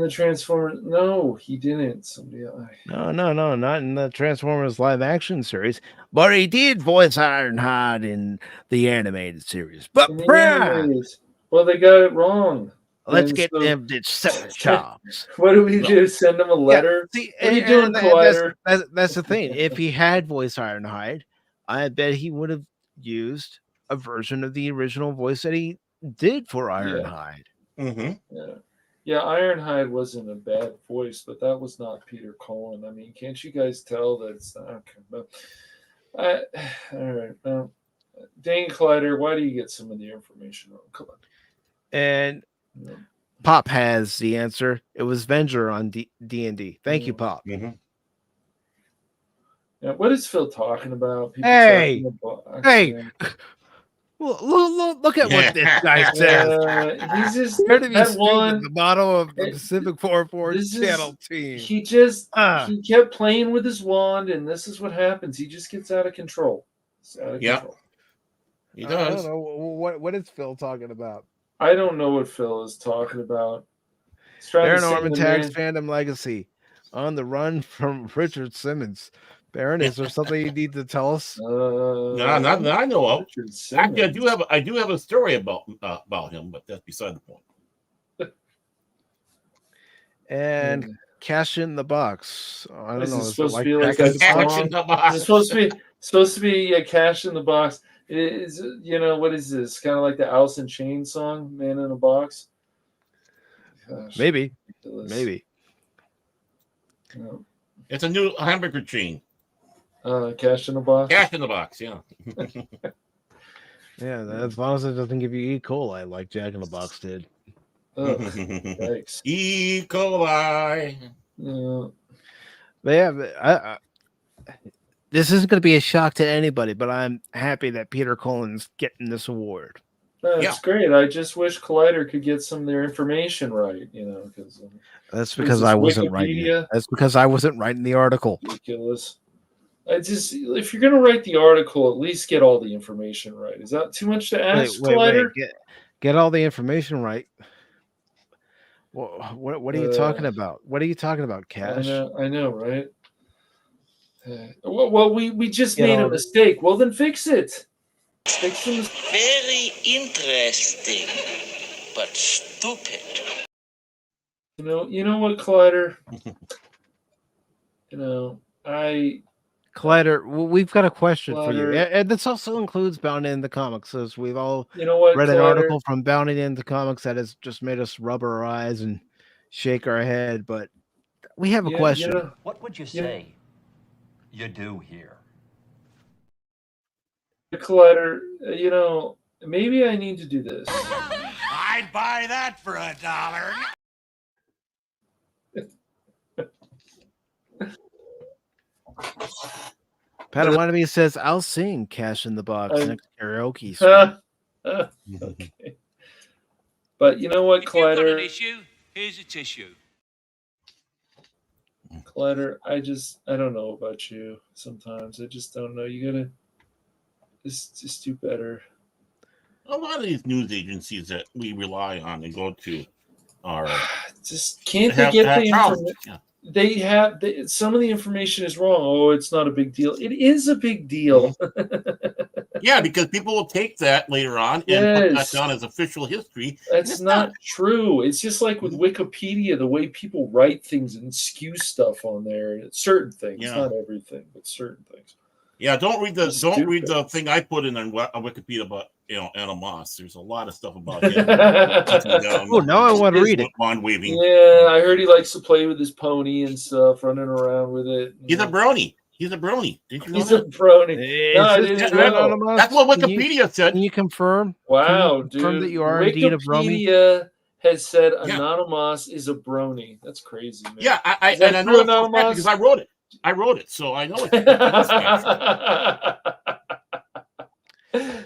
Transformers." No, he didn't. Somebody else. No, not in the Transformers live action series, but he did voice Ironhide in the animated series. But In the animated. Well, they got it wrong. let's And get so- them to separate jobs. What do we do? Send them a letter? See, What are you and- doing, and Collider? that's the thing. If he had voiced Ironhide, I bet he would have used a version of the original voice that he did for Ironhide. Mm-hmm. Yeah, Ironhide wasn't a bad voice, but that was not Peter Cullen. I mean, can't you guys tell that it's not? Okay, all right. Dane Collider, why do you get some of the information wrong? Come on. And Yeah. Pop has the answer. It was Venger on D&D. Thank you, Pop. Mm-hmm. Yeah, what is Phil talking about? People Hey! talking about- Hey! Yeah. Look at what this guy says. He's just Here to be that stupid, one. the motto of the it- Pacific 414 this is- channel team. He just Ah. he kept playing with his wand, and this is what happens. He just gets out of control. It's out of Yeah. control. He I don't does. know. What is Phil talking about? I don't know what Phil is talking about. He's trying Baron to sing Norman the tags man- fandom legacy on the run from Richard Simmons. Baron, is there something you need to tell us? No, not that I know of. Richard Actually, Simmons. I do have a story about him, but that's beside the point. And cash in the box. I don't Is know. it Is it supposed to like be like Jack a in the Box? Cash song? in the box. It's supposed to be a cash in the box. Is what is this? Kind of like the Alice in Chains song, "Man in a Box." Gosh, Maybe. ridiculous. Maybe. Yeah. It's a new hamburger chain. Cash in the box. Cash in the box, yeah. Yeah, as long as it doesn't give you E. coli like Jack in the Box did. Ugh, yikes. E. coli. Yeah. But yeah, this isn't going to be a shock to anybody, but I'm happy that Peter Cullen's getting this award. That's Yeah. great. I just wish Collider could get some of their information right, because That's Is because this I wasn't writing Wikipedia? it. That's because I wasn't writing the article. ridiculous. If you're gonna write the article, at least get all the information right. Is that too much to ask, Collider? Get all the information right. What are you talking about? What are you talking about, Cash? I know, right? Well, we just Get made all a the- mistake. Well, then fix it. Fix the mistake. Very interesting, but stupid. You know what, Collider? Collider, we've got a question for you. Collider. And this also includes Bound in the Comics, as we've all You know what, read an Collider? article from Bounding into Comics that has just made us rub our eyes and shake our head. But we have a Yeah, question. What would you Yeah. say you do here? Collider, maybe I need to do this. I'd buy that for $1. Patawanami says, I'll sing Cash in the Box I- next karaoke. stream." Okay. But you know what, If you've got an Collider? issue, here's a tissue. Collider, I don't know about you sometimes. I just don't know. You gotta just do better. A lot of these news agencies that we rely on and go to are just can't they get the information? Yeah. They have some of the information is wrong. Oh, it's not a big deal. It is a big deal. Yeah, because people will take that later on and put that down as official history. That's not true. It's just like with Wikipedia, the way people write things and skew stuff on there. Certain things, not everything, but certain things. Yeah, don't read the thing I put in on Wikipedia about Anna Moss. There's a lot of stuff about him. Oh, now I want to read it. Wand waving. Yeah, I heard he likes to play with his pony and stuff, running around with it. He's a brony. He's a brony. Did you know He's a brony. No, I didn't know. That's what Wikipedia said. Can you confirm? Wow, dude. Confirm that you are Wikipedia indeed a brony? Wikipedia has said Anonymous is a brony. That's crazy, man. Yeah, I know Anonymous because I wrote it. So I know it.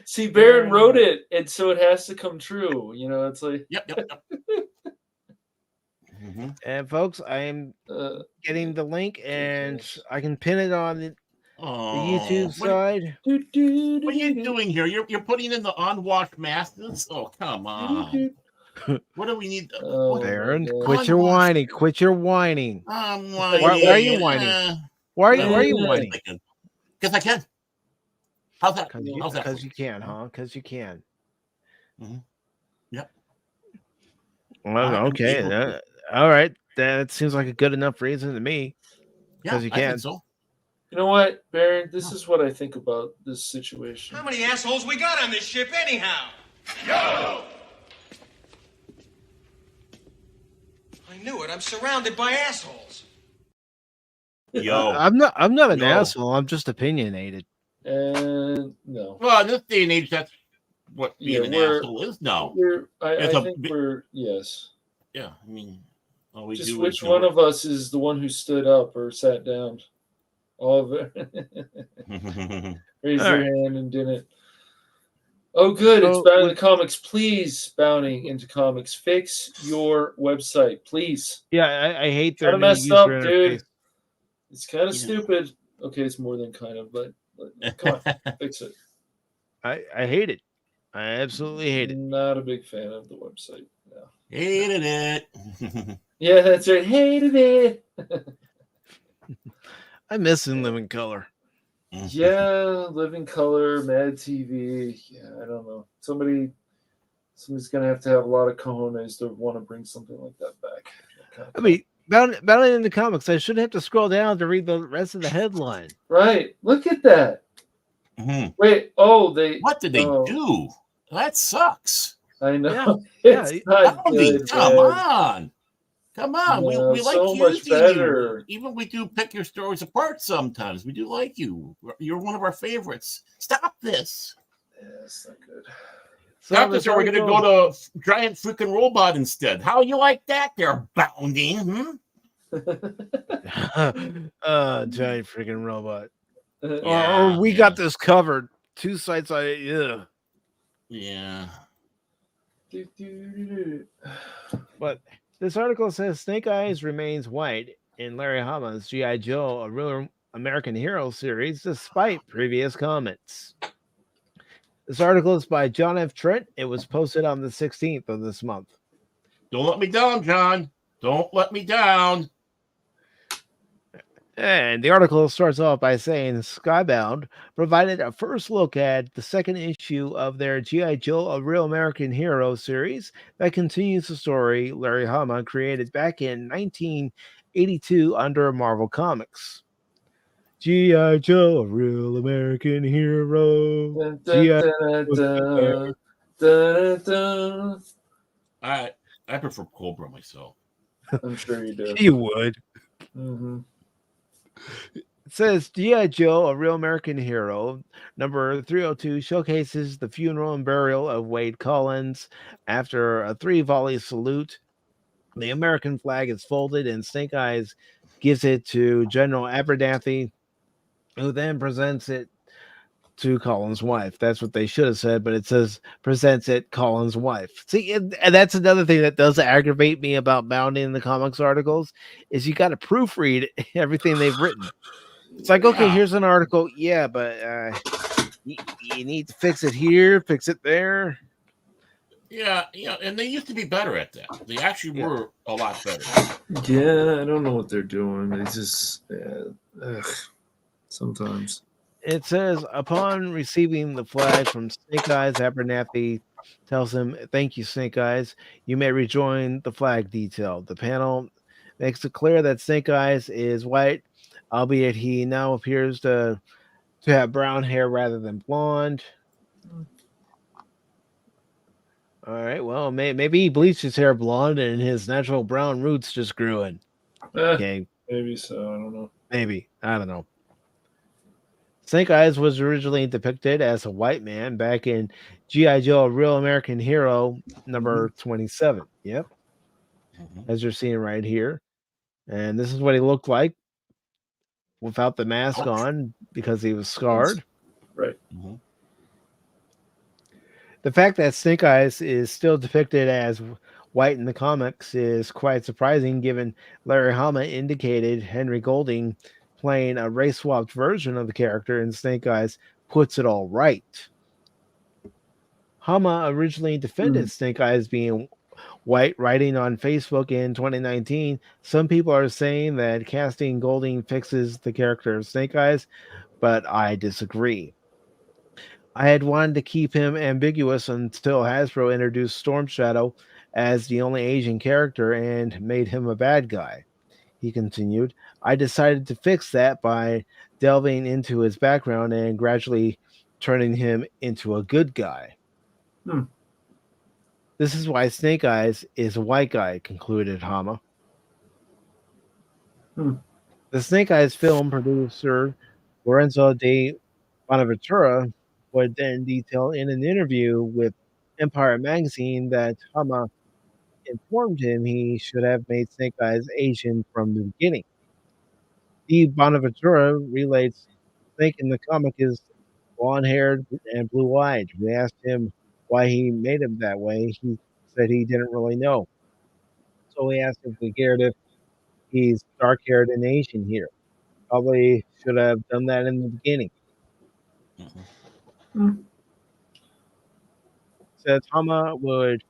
See, Baron wrote it, and so it has to come true. It's like yep. And folks, I am getting the link, and I can pin it on the YouTube side. What are you doing here? You're putting in the unwashed masters? Oh, come on. What do we need? Baron, quit your whining. Quit your whining. I'm whining. Why are you whining? Why are you whining? Because I can. How's that? Because you can, huh? Because you can. Yep. Well, okay. All right. That seems like a good enough reason to me. Because you can. I think so. You know what, Baron? This is what I think about this situation. How many assholes we got on this ship, anyhow? Yo! I knew it. I'm surrounded by assholes. Yo, I'm not an asshole. I'm just opinionated. No. Well, in this day and age, that's what being an asshole is now. I think we're yes. Yeah, I mean, just which one of us is the one who stood up or sat down? All of it. Raised their hand and didn't. Oh, good. It's Bound into Comics. Please, Bounding into Comics. Fix your website, please. Yeah, I hate their kind of messed up, dude. It's kind of stupid. Okay, it's more than kind of, but come on, fix it. I hate it. I absolutely hate it. Not a big fan of the website. No. Hated it. Yeah, that's right. Hated it. I miss In Living Color. Yeah, Living Color, Mad TV. Yeah, I don't know. Somebody's gonna have to have a lot of cojones to want to bring something like that back. I mean, Bounding into Comics, I shouldn't have to scroll down to read the rest of the headline. Right. Look at that. Mm-hmm. Wait. Oh, what did they do? That sucks. I know. Yeah. It's not good, Come on. No, we like so much better. You. Even we do pick your stories apart sometimes. We do like you. You're one of our favorites. Stop this. Yeah, it's not good. Stop this, or we're going to go to Giant Freaking Robot instead. How you like that there, Bounding? Giant Freaking Robot. Or we got this covered. 2 sites. Yeah. But this article says Snake Eyes remains white in Larry Hama's G.I. Joe, a Real American Hero series, despite previous comments. This article is by John F. Trent. It was posted on the 16th of this month. Don't let me down, John. Don't let me down. And the article starts off by saying Skybound provided a first look at the second issue of their G.I. Joe, a Real American Hero series that continues the story Larry Hama created back in 1982 under Marvel Comics. G.I. Joe, a Real American Hero. I prefer Cobra myself. I'm sure you do. You would. Mm-hmm. It says G.I. Joe, a Real American Hero, number 302, showcases the funeral and burial of Wade Collins. After a 3-volley salute, the American flag is folded and Snake Eyes gives it to General Abernathy, who then presents it to Colin's wife. That's what they should have said, but it says presents it Colin's wife. See, and that's another thing that does aggravate me about bounding in the comics articles is you got to proofread everything they've written. It's like, okay, Yeah. here's an article. Yeah, but you need to fix it here, fix it there. Yeah, and they used to be better at that. They actually were a lot better. Yeah, I don't know what they're doing. They just sometimes. It says, upon receiving the flag from Snake Eyes, Abernathy tells him, "Thank you, Snake Eyes. You may rejoin the flag detail." The panel makes it clear that Snake Eyes is white, albeit he now appears to have brown hair rather than blonde. All right, well, maybe he bleached his hair blonde and his natural brown roots just grew in. Okay, Maybe so. I don't know. maybe. I don't know. Snake Eyes was originally depicted as a white man back in G.I. Joe, A Real American Hero, number 27. Yep. As you're seeing right here. And this is what he looked like without the mask on because he was scarred. Right. The fact that Snake Eyes is still depicted as white in the comics is quite surprising given Larry Hama indicated Henry Golding playing a race-swapped version of the character in Snake Eyes puts it all right. Hama originally defended Snake Eyes being white, writing on Facebook in 2019. Some people are saying that casting Golding fixes the character of Snake Eyes, but I disagree. I had wanted to keep him ambiguous until Hasbro introduced Storm Shadow as the only Asian character and made him a bad guy. He continued, I decided to fix that by delving into his background and gradually turning him into a good guy. This is why Snake Eyes is a white guy, concluded Hama. The Snake Eyes film producer, Lorenzo de Bonaventura, would then detail in an interview with Empire magazine that Hama informed him he should have made Snake Eyes Asian from the beginning. De Bonaventura relates Snake in the comic is blonde-haired and blue-eyed. We asked him why he made him that way. He said he didn't really know. So we asked if we cared if he's dark-haired and Asian here. Probably should have done that in the beginning. Says Hama would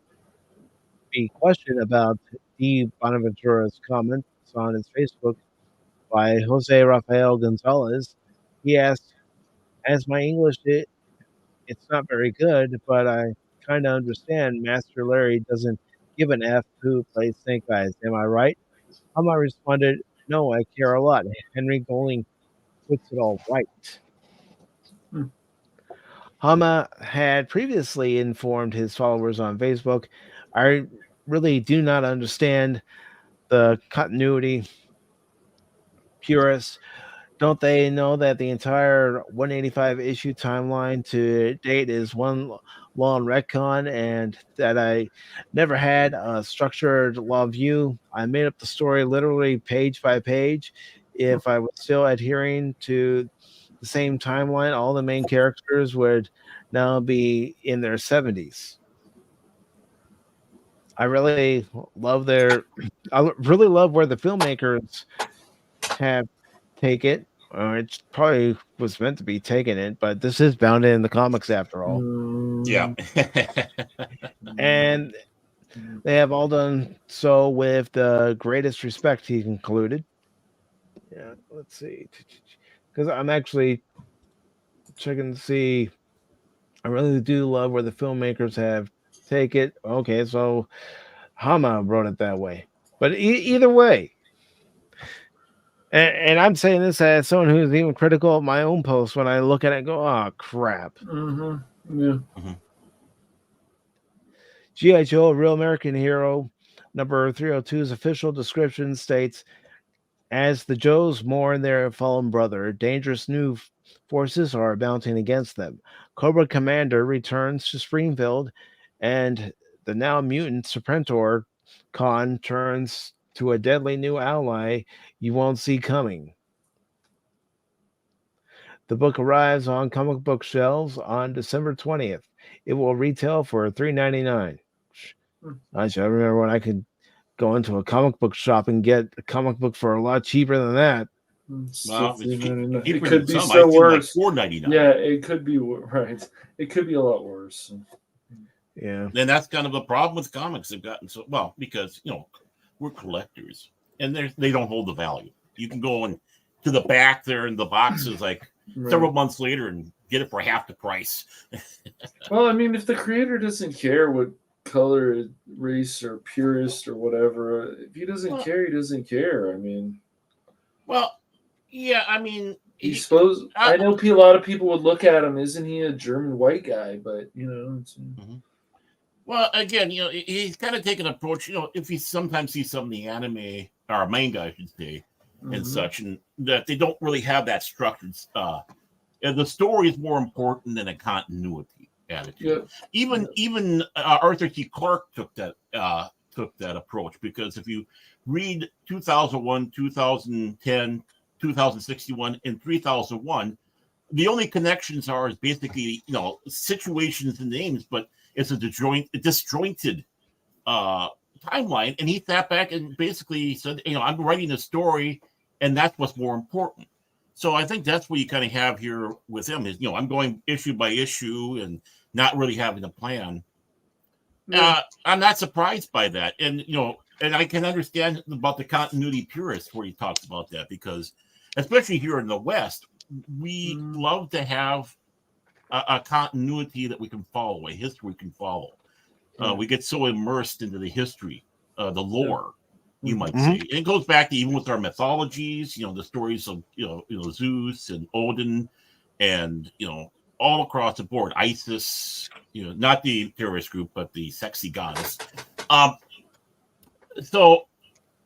be questioned about D. Bonaventura's comments on his Facebook by Jose Rafael Gonzalez. He asked, as my English, it's not very good, but I kind of understand Master Larry doesn't give an F who plays Snake Eyes. Am I right? Hama responded, no, I care a lot. Henry Golding puts it all right. Hama had previously informed his followers on Facebook, I really do not understand the continuity purists. Don't they know that the entire 185 issue timeline to date is one long retcon and that I never had a structured law view? I made up the story literally page by page. If I was still adhering to the same timeline, all the main characters would now be in their 70s. I really love I really love where the filmmakers have take it. It probably was meant to be taking it, but this is bounded in the comics after all. Yeah. And they have all done so with the greatest respect, he concluded. Yeah, let's see. Because I'm actually checking to see. I really do love where the filmmakers have take it. Okay, so Hama wrote it that way. But either way, and I'm saying this as someone who's even critical of my own post when I look at it and go, oh, crap. G.I. Joe, A Real American Hero, number 302's official description states, as the Joes mourn their fallen brother, dangerous new forces are mounting against them. Cobra Commander returns to Springfield, and the now mutant Serpentor Khan turns to a deadly new ally you won't see coming. The book arrives on comic book shelves on December 20th. It will retail for $3.99. I remember when I could go into a comic book shop and get a comic book for a lot cheaper than that. Well, It could be I so feel like worse. $4.99. Yeah, it could be right. It could be a lot worse. Yeah. And that's kind of the problem with comics. They've gotten so well because we're collectors, and they don't hold the value. You can go to the back there in the boxes like several months later and get it for half the price. Well, I mean, if the creator doesn't care what color, race, or purist or whatever, if he doesn't care, he doesn't care. I mean, well, yeah, I mean, I know a lot of people would look at him. Isn't he a German white guy? But it's, well, again, he's kind of taken an approach. If he sometimes sees some of the anime or manga, I should say, and such, and that they don't really have that structured. And the story is more important than a continuity attitude. Yeah. Even Arthur C. Clarke took that approach, because if you read 2001, 2010, 2061, and 3001, the only connections is basically situations and names, but it's a disjointed timeline. And he sat back and basically said, I'm writing a story, and that's what's more important. So I think that's what you kind of have here with him is, I'm going issue by issue and not really having a plan. Yeah. I'm not surprised by that. And, and I can understand about the continuity purists where he talks about that, because especially here in the West, we love to have a continuity that we can follow, a history we can follow. We get so immersed into the history, the lore, you might say. And it goes back to even with our mythologies, the stories of Zeus and Odin, and all across the board, Isis, not the terrorist group, but the sexy goddess. So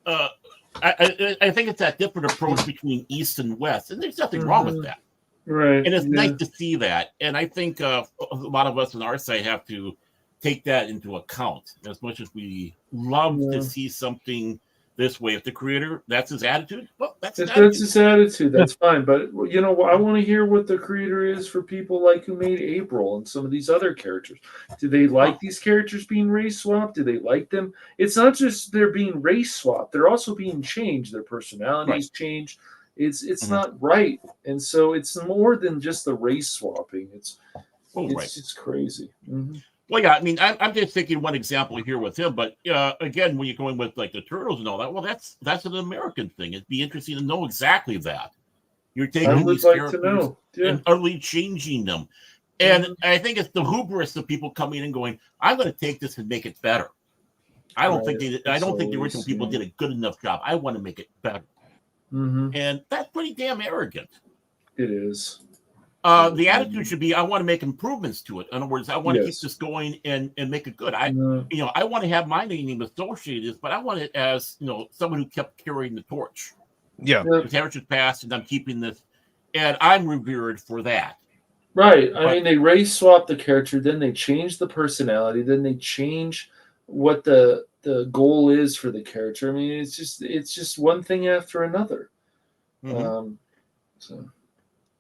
I think it's that different approach between East and West, and there's nothing wrong with that. Right. And it's nice to see that. And I think a lot of us on our side have to take that into account. As much as we love to see something this way, if the creator, that's his attitude, well, that's his attitude. That's fine. But I want to hear what the creator is for people like who made April and some of these other characters. Do they like these characters being race swapped? Do they like them? It's not just they're being race swapped; they're also being changed. Their personalities change. It's not right, and so it's more than just the race swapping. It's crazy. Well, yeah, I mean, I'm just thinking one example here with him, but again, when you're going with like the Turtles and all that, well, that's an American thing. It'd be interesting to know exactly that. You're taking these characters and utterly changing them. And I think it's the hubris of people coming in and going, I'm going to take this and make it better. I don't think the original people did a good enough job. I want to make it better. And that's pretty damn arrogant. It is. The attitude should be, I want to make improvements to it. In other words, I want to keep this going and make it good. I want to have my name associated, but I want it as, someone who kept carrying the torch. Yeah. The torch is passed, and I'm keeping this, and I'm revered for that. Right. I mean, they race swap the character, then they change the personality, then they change what the goal is for the character. I mean, it's just one thing after another.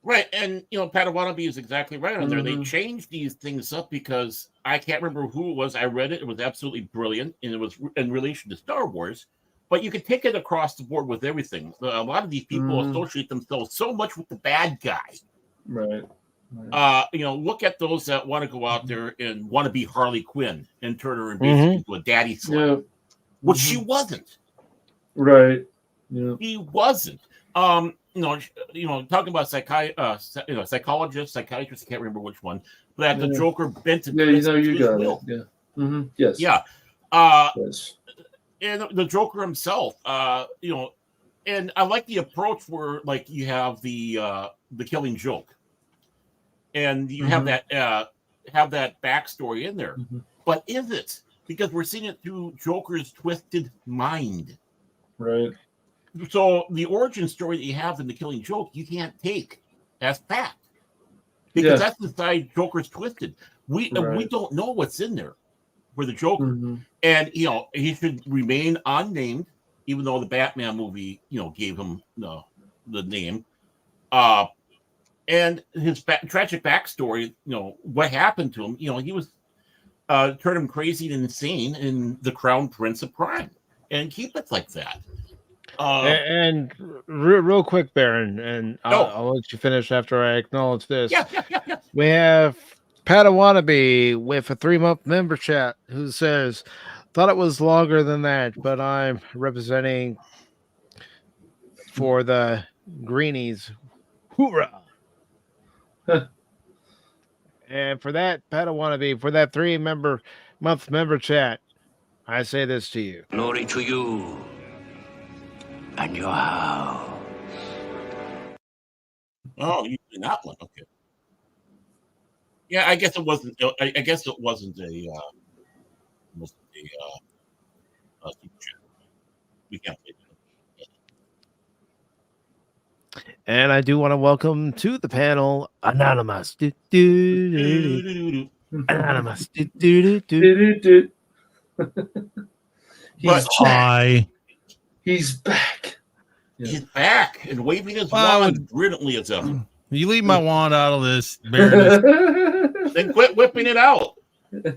Right, and Padawannabe is exactly right on there. They changed these things up because I can't remember who it was. I read it; it was absolutely brilliant, and it was in relation to Star Wars. But you could take it across the board with everything. A lot of these people associate themselves so much with the bad guy. Right. Look at those that want to go out there and want to be Harley Quinn and turn her into a daddy slut, which she wasn't. Right. Yeah. She wasn't. Talking about psychologists, psychiatrists, I can't remember which one, but the Joker bent it. You got it. Yeah. Yes. Yeah. Yes. And the Joker himself, and I like the approach where, like, you have the Killing Joke, and you have that backstory in there. But is it? Because we're seeing it through Joker's twisted mind. Right. So the origin story that you have in the Killing Joke, you can't take as fact, because that's the side Joker's twisted. We don't know what's in there for the Joker, and he should remain unnamed, even though the Batman movie gave him the name. and his tragic backstory, what happened to him, he was turned him crazy and insane in The Crown Prince of Crime, and keep it like that. And real quick, Baron, and I'll let you finish after I acknowledge this. Yeah. We have Padawannabe with a 3-month member chat who says, thought it was longer than that, but I'm representing for the Greenies. Hoorah! And for that, Padawannabe, for that 3-month member chat, I say this to you. Glory to you and your house. Oh, you did that one. Okay. Yeah, I guess it wasn't. I guess it wasn't a. We can't play that. And I do want to welcome to the panel Anonymous. Anonymous. He's Hi. He's back. He's back and waving his wand brilliantly as ever. You leave my wand out of this, Baron. Then quit whipping it out.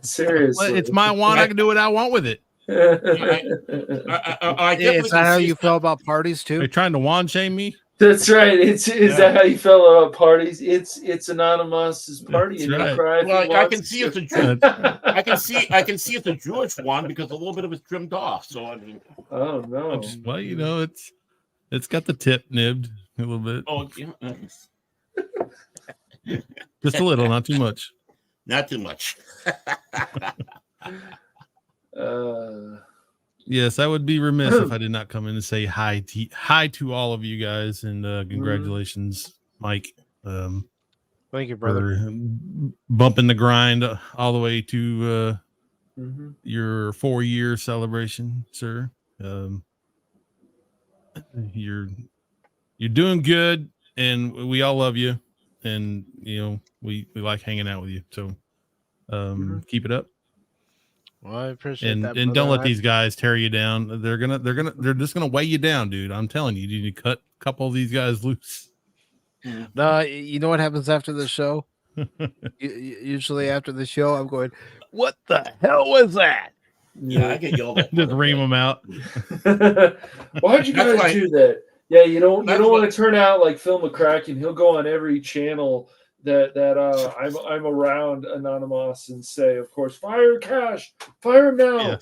Seriously. It's my wand. I can do what I want with it. Is that how you feel about parties too? Are you trying to wand shame me? That's right. Is that how you felt about parties? It's Anonymous's party. That's and right. cry if he Well, I wants can see to. it's a Jew. I can see it's a Jewish one because a little bit of it's trimmed off. So I mean, Oh no. Well, it's got the tip nibbed a little bit. oh yeah, Just a little, not too much. not too much. Yes, I would be remiss if I did not come in and say hi to all of you guys, and congratulations, Mike. Thank you, brother. For bumping the grind all the way to your 4-year celebration, sir. You're doing good, and we all love you, and we like hanging out with you. So keep it up. Well, I appreciate And that. and don't let these guys tear you down. They're just gonna weigh you down, dude. I'm telling you, you need to cut a couple of these guys loose. No, you know what happens after the show? Usually after the show, I'm going, what the hell was that? Yeah, I get yelled at. Just ream them out. Why'd you That's guys do that? Yeah, you don't want to turn out like Phil McCracken. He'll go on every channel that I'm around Anonymous and say, of course, fire Cash, fire him now, Yeah.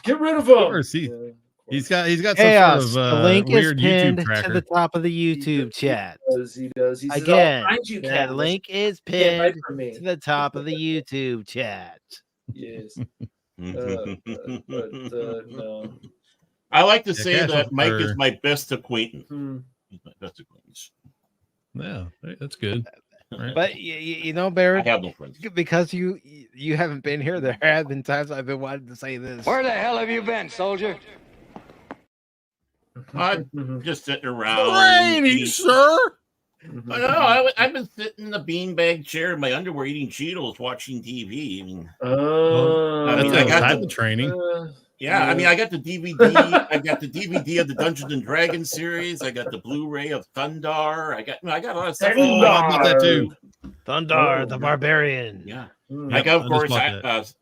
get rid of him. Of course, he's got Chaos. some sort of The link weird is pinned YouTube to tracker. the top of the YouTube chat. He does. He says, Again, I'll find you, that Cash. link is Can't hide pinned from me. to the top of the YouTube chat. Yes. No. I like to say Cash that Mike or- is my best acquaintance. He's my best acquaintance. Yeah, that's good. Right. But you know, I Barrett, have no friends. because you haven't been here, there have been times I've been wanting to say this. Where the hell have you been, soldier? I'm just sitting around. Training, sir. I know. I've been sitting in the beanbag chair in my underwear eating Cheetos, watching TV. I mean, That's I got outside the- the training. I mean, I got the DVD. I got the DVD of the Dungeons and Dragons series. I got the Blu-ray of Thundar. I got a lot of stuff. Oh, I bought that too. Thundar, the Barbarian. Yeah. Yep, I got, of I course, just bought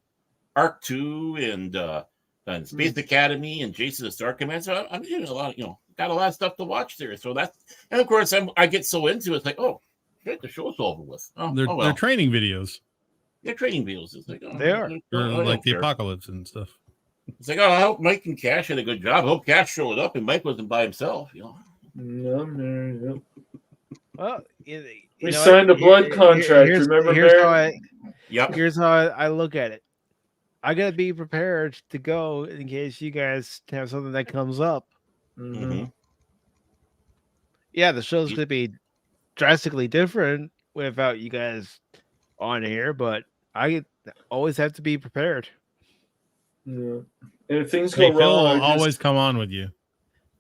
Arc 2 and Space Academy and Jason the Star Command. So I'm doing a lot, got a lot of stuff to watch there. So and of course, I get so into it, it's like, oh, shit, the show's over with. Oh, They're training videos. They're training videos. It's like, They are. For I like don't the care. apocalypse and stuff. It's like, oh, I hope Mike and Cash had a good job. I hope Cash showed up and Mike wasn't by himself. No. Well, We signed a blood contract. Remember, Here's how I look at it. I gotta be prepared to go in case you guys have something that comes up. Mm-hmm. Yeah, the show's gonna be drastically different without you guys on here, but I always have to be prepared. Yeah. And if things Hey, go Phil wrong, will always come on with you.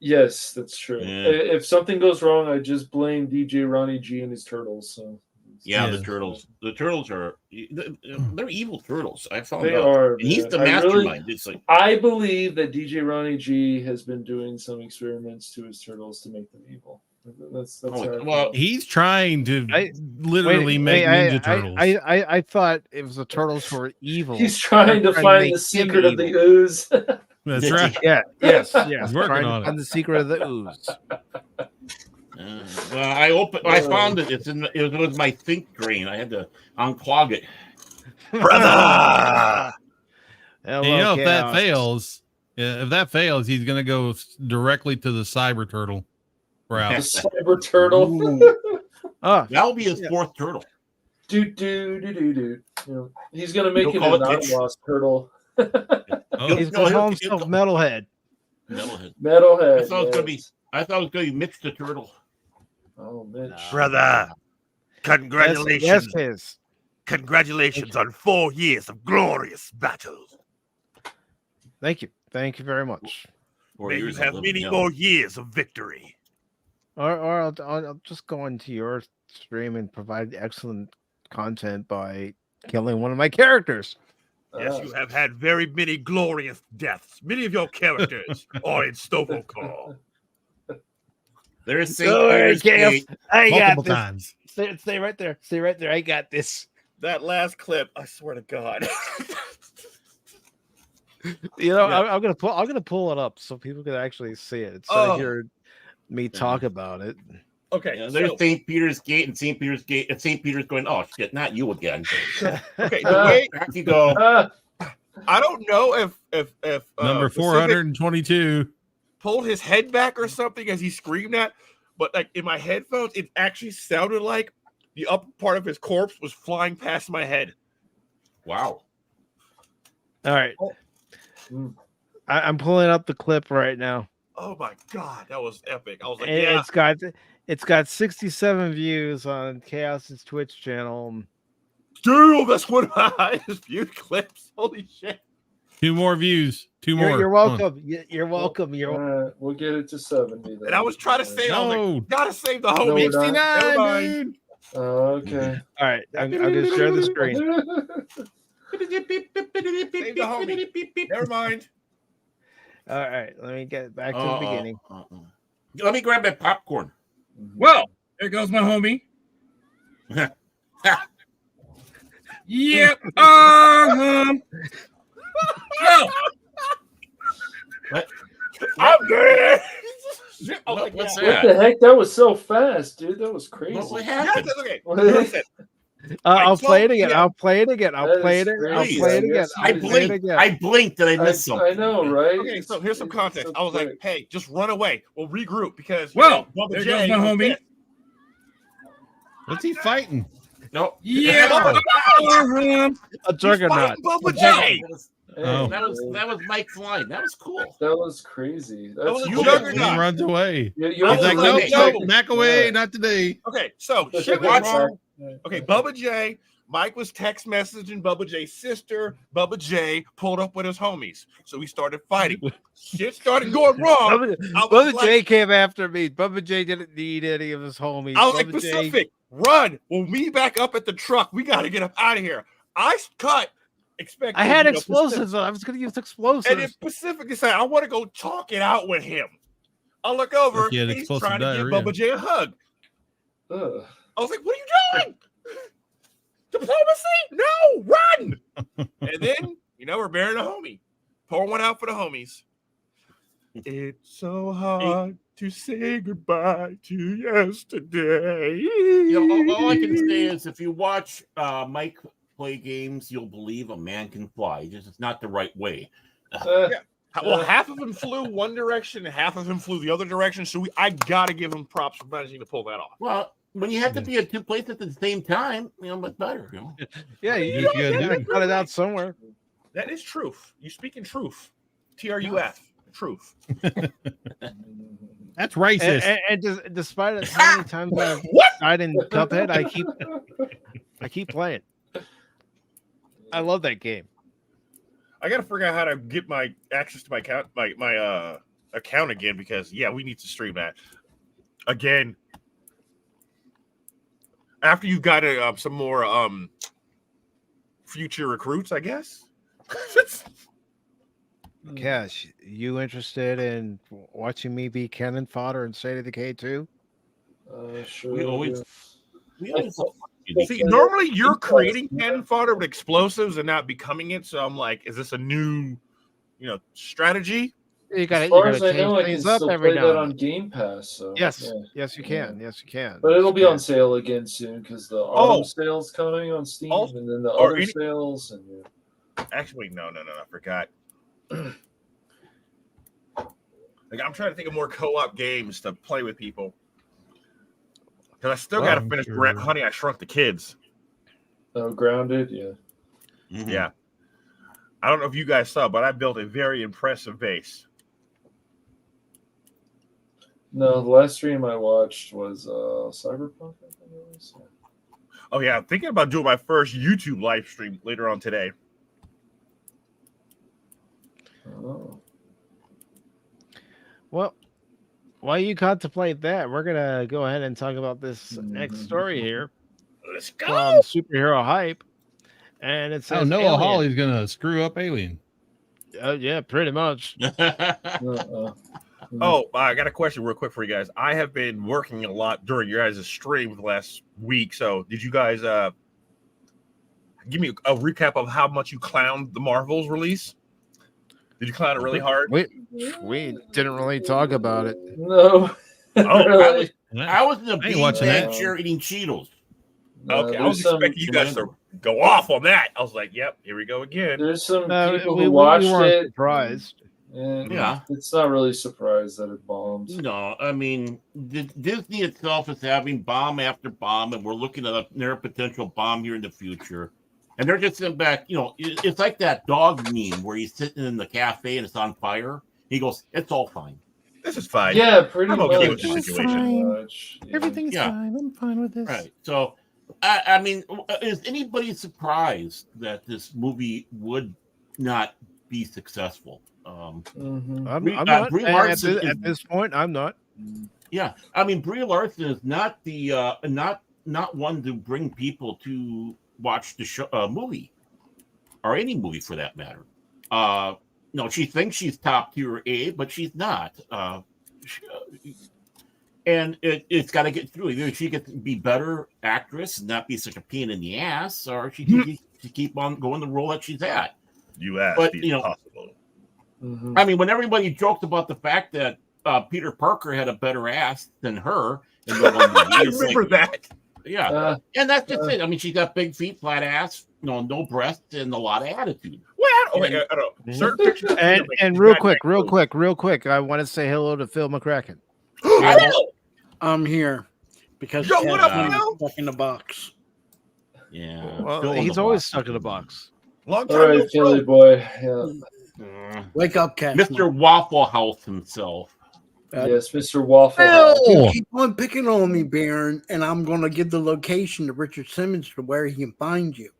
Yes, that's true. Yeah. If something goes wrong, I just blame DJ Ronnie G and his turtles. So Yeah, Yeah. the turtles. The turtles are they're evil turtles. I found they out. are. And he's man. the I really- mastermind. It's like I believe that DJ Ronnie G has been doing some experiments to his turtles to make them evil. That's Oh, how I well, feel. He's trying to I- literally make Ninja Turtles. I thought it was the turtles were evil. He's trying to They're find make the him secret of the evil. ooze. That's right. Yeah, yes. He's working Trying on to it. find the secret of the ooze. Well, I found it. It was my think drain. I had to unclog it. Brother! Hello, And you know, Chaos. if that fails, he's gonna go directly to the Cyber Turtle The route. cyber turtle. That'll be his fourth turtle. Do. You know, he's gonna make He'll it call a it Pitch. non-lost turtle. Oh, He's gonna call himself Metalhead. Metalhead. Metalhead. I thought it was yes. gonna be Mitch the Turtle. Oh, Mitch. Brother, congratulations. Yes. Congratulations on 4 years of glorious battles. Thank you very much. 4 May you years of have living many hell. more years of victory. Or I'll just go into your stream and provide excellent content by killing one of my characters. Yes, you have had very many glorious deaths. Many of your characters are in Stovokor. There's St. Don't worry, Peter's Chaos. Gate. I got multiple this. times. Stay right there. Stay right there. I got this. That last clip, I swear to God. You know, Yeah. I'm gonna pull it up so people can actually see it instead of hearing me talk about it. Okay, Yeah, there's so, St. Peter's Gate and St. Peter's Gate. And St. Peter's going, oh shit, not you again. okay, the way Back you go. I don't know if Number Pacific 422. pulled his head back or something as he screamed that, but like in my headphones, it actually sounded like the upper part of his corpse was flying past my head. Wow. All right. Mm. I'm pulling up the clip right now. Oh my God, that was epic. I was like, And yeah, it's got 67 views on Chaos's Twitch channel. dude, that's one of my highest viewed clips. Holy shit. 2 more views. 2 more. You're Come on. welcome. You're welcome. We'll get it to 70. Then. And I was trying to say, I was No. like, gotta save the No, homie. we're not. 69, Never mind. dude. Okay. All right. I'm gonna share the screen. Save the homie. Never mind. All right. Let me get back to the beginning. Let me grab my popcorn. Well, there goes my homie. Yep. Well, I'm dead. I was like, What's yeah. What the heck? That was so fast, dude. That was crazy. What Yeah, happened? that's okay. What? Listen, I'll play it again. yeah. I'll play it again. I'll That play is it. I'll crazy. play it again. Yes, I I'll play it blinked. again. I blinked and I missed something. I know, right? Okay, so here's some context. so I was like, quick. hey, just run away. We'll regroup because Well, Bubba there J goes my was homie. pissed. What's he fighting? No. yeah. A juggernaut. Fighting Bubba J. Hey, Oh. That was Mike's line. That was cool. that was crazy. That's was a cool. juggernaut. He runs away. You I He's was like, like, nope, no. nope, back away, Yeah. not today. Okay, so shit went wrong. Okay, Bubba J. Mike was text messaging Bubba J's sister. Bubba J pulled up with his homies. So we started fighting. Shit started going wrong. Bubba like- J came after me. Bubba J didn't need any of his homies. I was like, Bubba J- Pacific, run. We'll meet back up at the truck. We got to get up out of here. I cut. Expecting, I had you know, explosives. I was going to use explosives. And if Pacific decided, I want to go talk it out with him. I look over, Like he had he's explosive trying to give diarrhea. Bubba J a hug. Ugh. I was like, what are you doing? Diplomacy? No, run. And then, we're burying a homie. Pour one out for the homies. It's so hard to say goodbye to yesterday. All I can say is if you watch Mike play games, you'll believe a man can fly. Just it's not the right way. Well, half of him flew one direction and half of him flew the other direction. So I got to give him props for managing to pull that off. Well, when you have to be at two places at the same time, much better. yeah, you Yeah, gotta cut it out somewhere. That is truth. You speak in truth. TRUF. Truth. That's racist. And despite it, how many times I've died in Cuphead, I keep playing. I love that game. I got to figure out how to get my access to my account, my account again, because we need to stream that again. After you got some more future recruits, I guess. Cash, you interested in watching me be cannon fodder in State of Decay 2? Sure. We always See, normally you're creating cannon fodder with explosives and not becoming it. So I'm like, is this a new, strategy? You As gotta far as I change know, I can things up still every play now that and on then. Game Pass. So Yes, yeah. yes, you can. Yes, you can. But it'll Yes, be you on can. sale again soon because the autumn sale's coming on Steam, and then the or other any- sales. And Actually, no, I forgot. Like, I'm trying to think of more co-op games to play with people. Because I still got to finish Honey, I Shrunk the Kids. Oh, Grounded, yeah. Mm-hmm. Yeah. I don't know if you guys saw, but I built a very impressive base. No, the last stream I watched was Cyberpunk, I think it was. Oh, yeah. I'm thinking about doing my first YouTube live stream later on today. Oh. Well, while you contemplate that, we're gonna go ahead and talk about this next story here. Let's go. From Superhero Hype, and it says Noah Alien. Hawley's gonna screw up Alien. Yeah, pretty much. Oh, I got a question real quick for you guys. I have been working a lot during your guys' stream the last week. So did you guys give me a recap of how much you clowned the Marvels release? Did you clown it really hard? We didn't really talk about it. No. Oh, really? I was in the watching beanbag that. chair eating Cheetos. Okay, I was expecting you guys to go off on that. I was like, "Yep, here we go again." There's some people we who watched weren't it. surprised. And Yeah. It's not really surprised that it bombs. No, I mean, Disney itself is having bomb after bomb, and we're looking at a near potential bomb here in the future. And they're just sitting back, it's like that dog meme where he's sitting in the cafe and it's on fire. He goes, "It's all fine. This is fine." Yeah, pretty I'm much. okay with the situation. Everything's fine. I'm fine with this. Right. So, I mean, is anybody surprised that this movie would not be successful? Mm-hmm. I'm Brie not. Larson At this point, I'm not. Yeah, I mean, Brie Larson is not the not one to bring people to watch the show, movie, or any movie for that matter. No, she thinks she's top tier A, but she's not. And it's got to get through. Either she gets to be better actress and not be such a pain in the ass, or she can keep on going the role that she's at. You asked, but the impossible. Mm-hmm. I mean, when everybody joked about the fact that Peter Parker had a better ass than her, in the one movie, I remember that. Yeah, and that's just it. I mean, she's got big feet, flat ass, no breasts, and a lot of attitude. Well, I don't know. Certain pictures. And real quick, I want to say hello to Phil McCracken. I'm here because Yo, what up, Phil? Stuck in the box. Yeah, Well, he's always stuck in a box. Long All time. right, Philly boy. Yeah. Wake up, Cat. Mr. Waffle House himself. Yes, Mr. Waffle Phil, House. you keep on picking on me, Baron, and I'm going to give the location to Richard Simmons to where he can find you.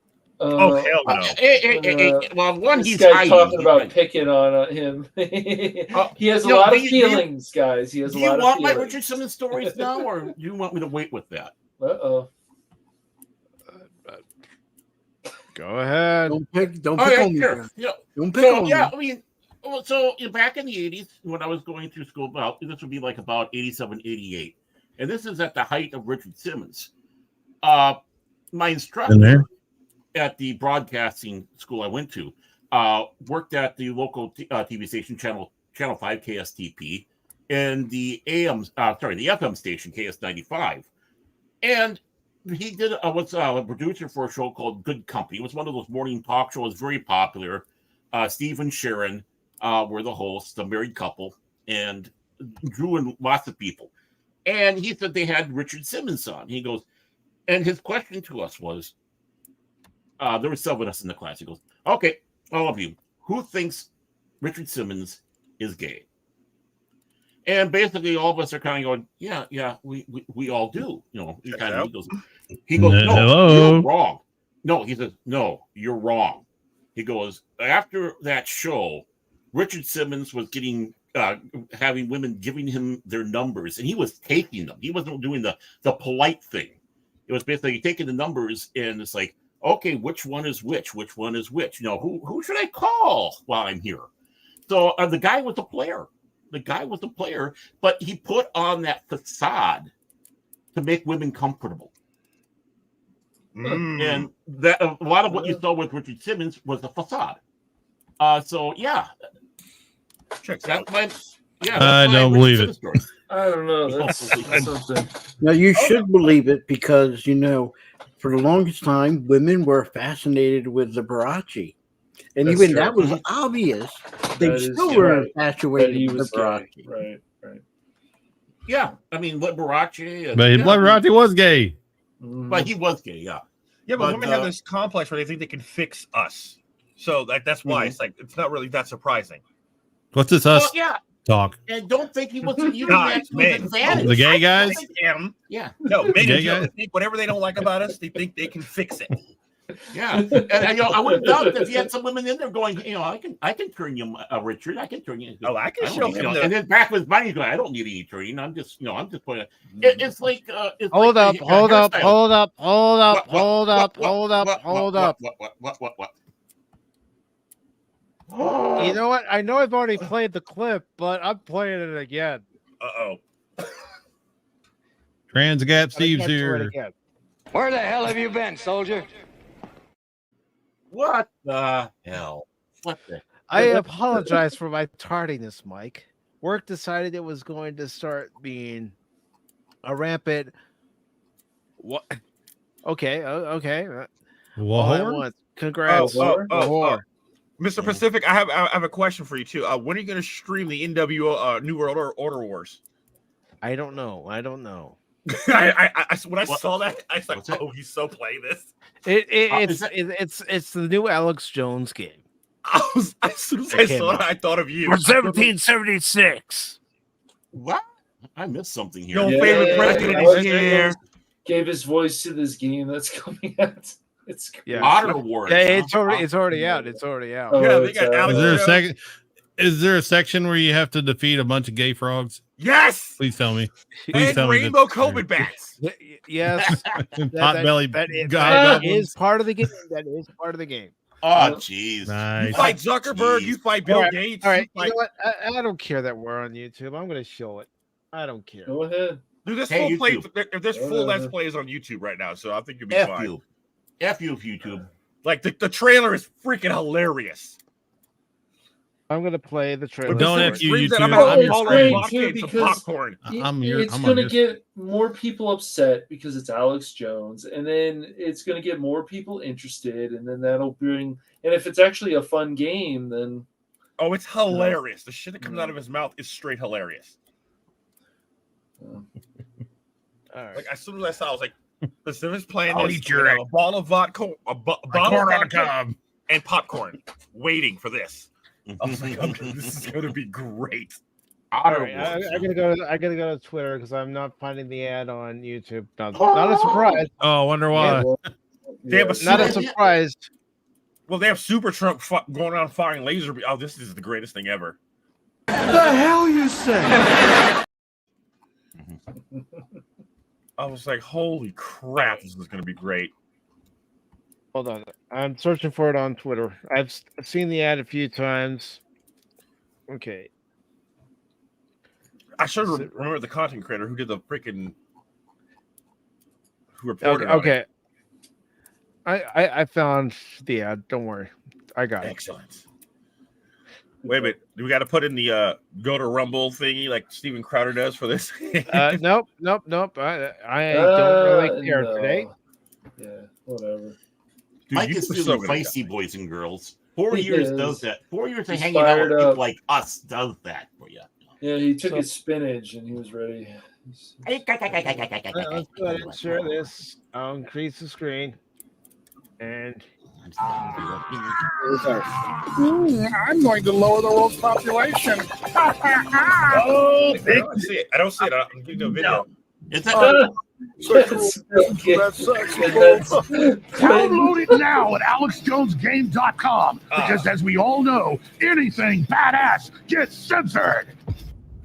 Oh, hell no. Well, one, This he's guy's hiding. talking about picking on him. He has a lot of feelings, guys. He has a lot of feelings. Do you want my Richard Simmons stories now, or do you want me to wait with that? Uh-oh. Go ahead. Don't pick Oh, on me, sure. Baron. Yeah. Don't pick on me. I mean, back in the 80s, when I was going through school, this would be like about 87, 88. And this is at the height of Richard Simmons. My instructor at the broadcasting school I went to worked at the local TV station, Channel 5 KSTP, and the FM station KS95. And he was a producer for a show called Good Company. It was one of those morning talk shows, very popular. Steve and Sharon were the hosts, a married couple, and drew in lots of people. And he said they had Richard Simmons on. He goes, and his question to us was, there were 7 of us in the class. He goes, "Okay, all of you, who thinks Richard Simmons is gay?" And basically, all of us are kind of going, "Yeah, we all do." He goes, "No, you're wrong." No, he says, "No, you're wrong." He goes, "After that show, Richard Simmons was having women giving him their numbers, and he was taking them. He wasn't doing the polite thing. It was basically taking the numbers, and it's like, okay, which one is which? Which one is which? Who should I call while I'm here?" So the guy was a player. But he put on that facade to make women comfortable. And that a lot of what you saw with Richard Simmons was the facade. So yeah, that's my I don't believe it. I don't know. That's something. Now you should believe it because for the longest time, women were fascinated with the Liberace, and That's even true. that was obvious. They That is still true. were That infatuated he with was Liberace. gay. Right. Yeah, I mean Liberace. But Liberace was gay. But he was gay. Yeah. Yeah, but women have this complex where they think they can fix us. So that's why it's like it's not really that surprising. What's this us talk? And don't think he wasn't using Guys, that to his men. advantage. The gay guys? Yeah. No, men Gay in general guys? think whatever they don't like about us, they think they can fix it. Yeah, and I wouldn't doubt it if you had some women in there going, I can turn you, Richard. I can turn you. Oh, I can don't show need- him. And then back with money, going, I don't need any turning. I'm just putting it. It's like it's Hold like up, the hold up, hairstyle. hold up, hold up, What, hold up, what, hold up, what, hold what, up. What? You know what? I know I've already played the clip, but I'm playing it again. Transgap I Steve's can't do it here. again. Where the hell have you been, soldier? What the hell? What the? I apologize for my tardiness, Mike. Work decided it was going to start being a rampant. What? Okay, okay. All at Whoa. once. Congrats. Mr. Pacific, I have a question for you too. When are you going to stream the NWO New World Order Wars? I don't know. When I saw that, I was like, "Oh, he's so playing this." It's the new Alex Jones game. As soon as I saw it, I thought of you. For 1776. What? I missed something here. Your favorite president Alex is here. Jones gave his voice to this game that's coming out. It's Yeah. Otter Wars. Yeah, it's already out. It's already out. Oh, Yeah, they got Alex Is there a section where you have to defeat a bunch of gay frogs? Yes. Please tell me. Please And tell me. rainbow COVID bats. Yes. Potbelly that goblins. is part of the game. That is part of the game. Oh, jeez. You Nice. fight Zuckerberg. You fight Bill Gates. All right. You fight... You know what? I don't care that we're on YouTube. I'm going to show it. I don't care. Go ahead. Dude, this Hey, full play. YouTube. There's full Let's Plays on YouTube right now, so I think you'll be F fine. you. F you, YouTube. Like the trailer is freaking hilarious. I'm going to play the trailer. Don't Pacific F you, screams that YouTube. I'm about I'm to your call screen. up Too, some because popcorn. It's I'm going to on get more people upset because it's Alex Jones, and then it's going to get more people interested, and then that'll bring. And if it's actually a fun game, then Oh, it's hilarious. The shit that comes out of his mouth is straight hilarious. All right. Like as soon as I saw, it, I was like, Pacific's playing I'll this. eat your we got a ball of vodka, a bottle of corn on a vodka, cob. and popcorn, waiting for this. I was like, okay, this is going to be great. All right, I gotta go to Twitter because I'm not finding the ad on YouTube. Not a surprise. Oh, I wonder why. They have a Not a super, surprise. well, they have Super Trump going around firing laser. Oh, this is the greatest thing ever. The hell you say? I was like, holy crap, this is going to be great. Hold on. I'm searching for it on Twitter. I've seen the ad a few times. Okay. I should remember the content creator who did the freaking who reported on it. Okay. I found the ad. Don't worry. I got it. Excellent. Wait a minute. Do we got to put in the go to Rumble thingy like Steven Crowder does for this? Nope. I don't really care today. Yeah, whatever. Dude, Mike you is were really so gonna feisty, die. boys and girls. 4 He years is. does that. 4 years of He's hanging out with fired people up. like us does that for you. Yeah, he took his spinach and he was ready. Let's go ahead and share this. I'll increase the screen. And I'm going to lower the world's population. Oh, I don't see it. I'm giving you a video. It's Download it now at AlexJonesGame.com because, as we all know, anything badass gets censored.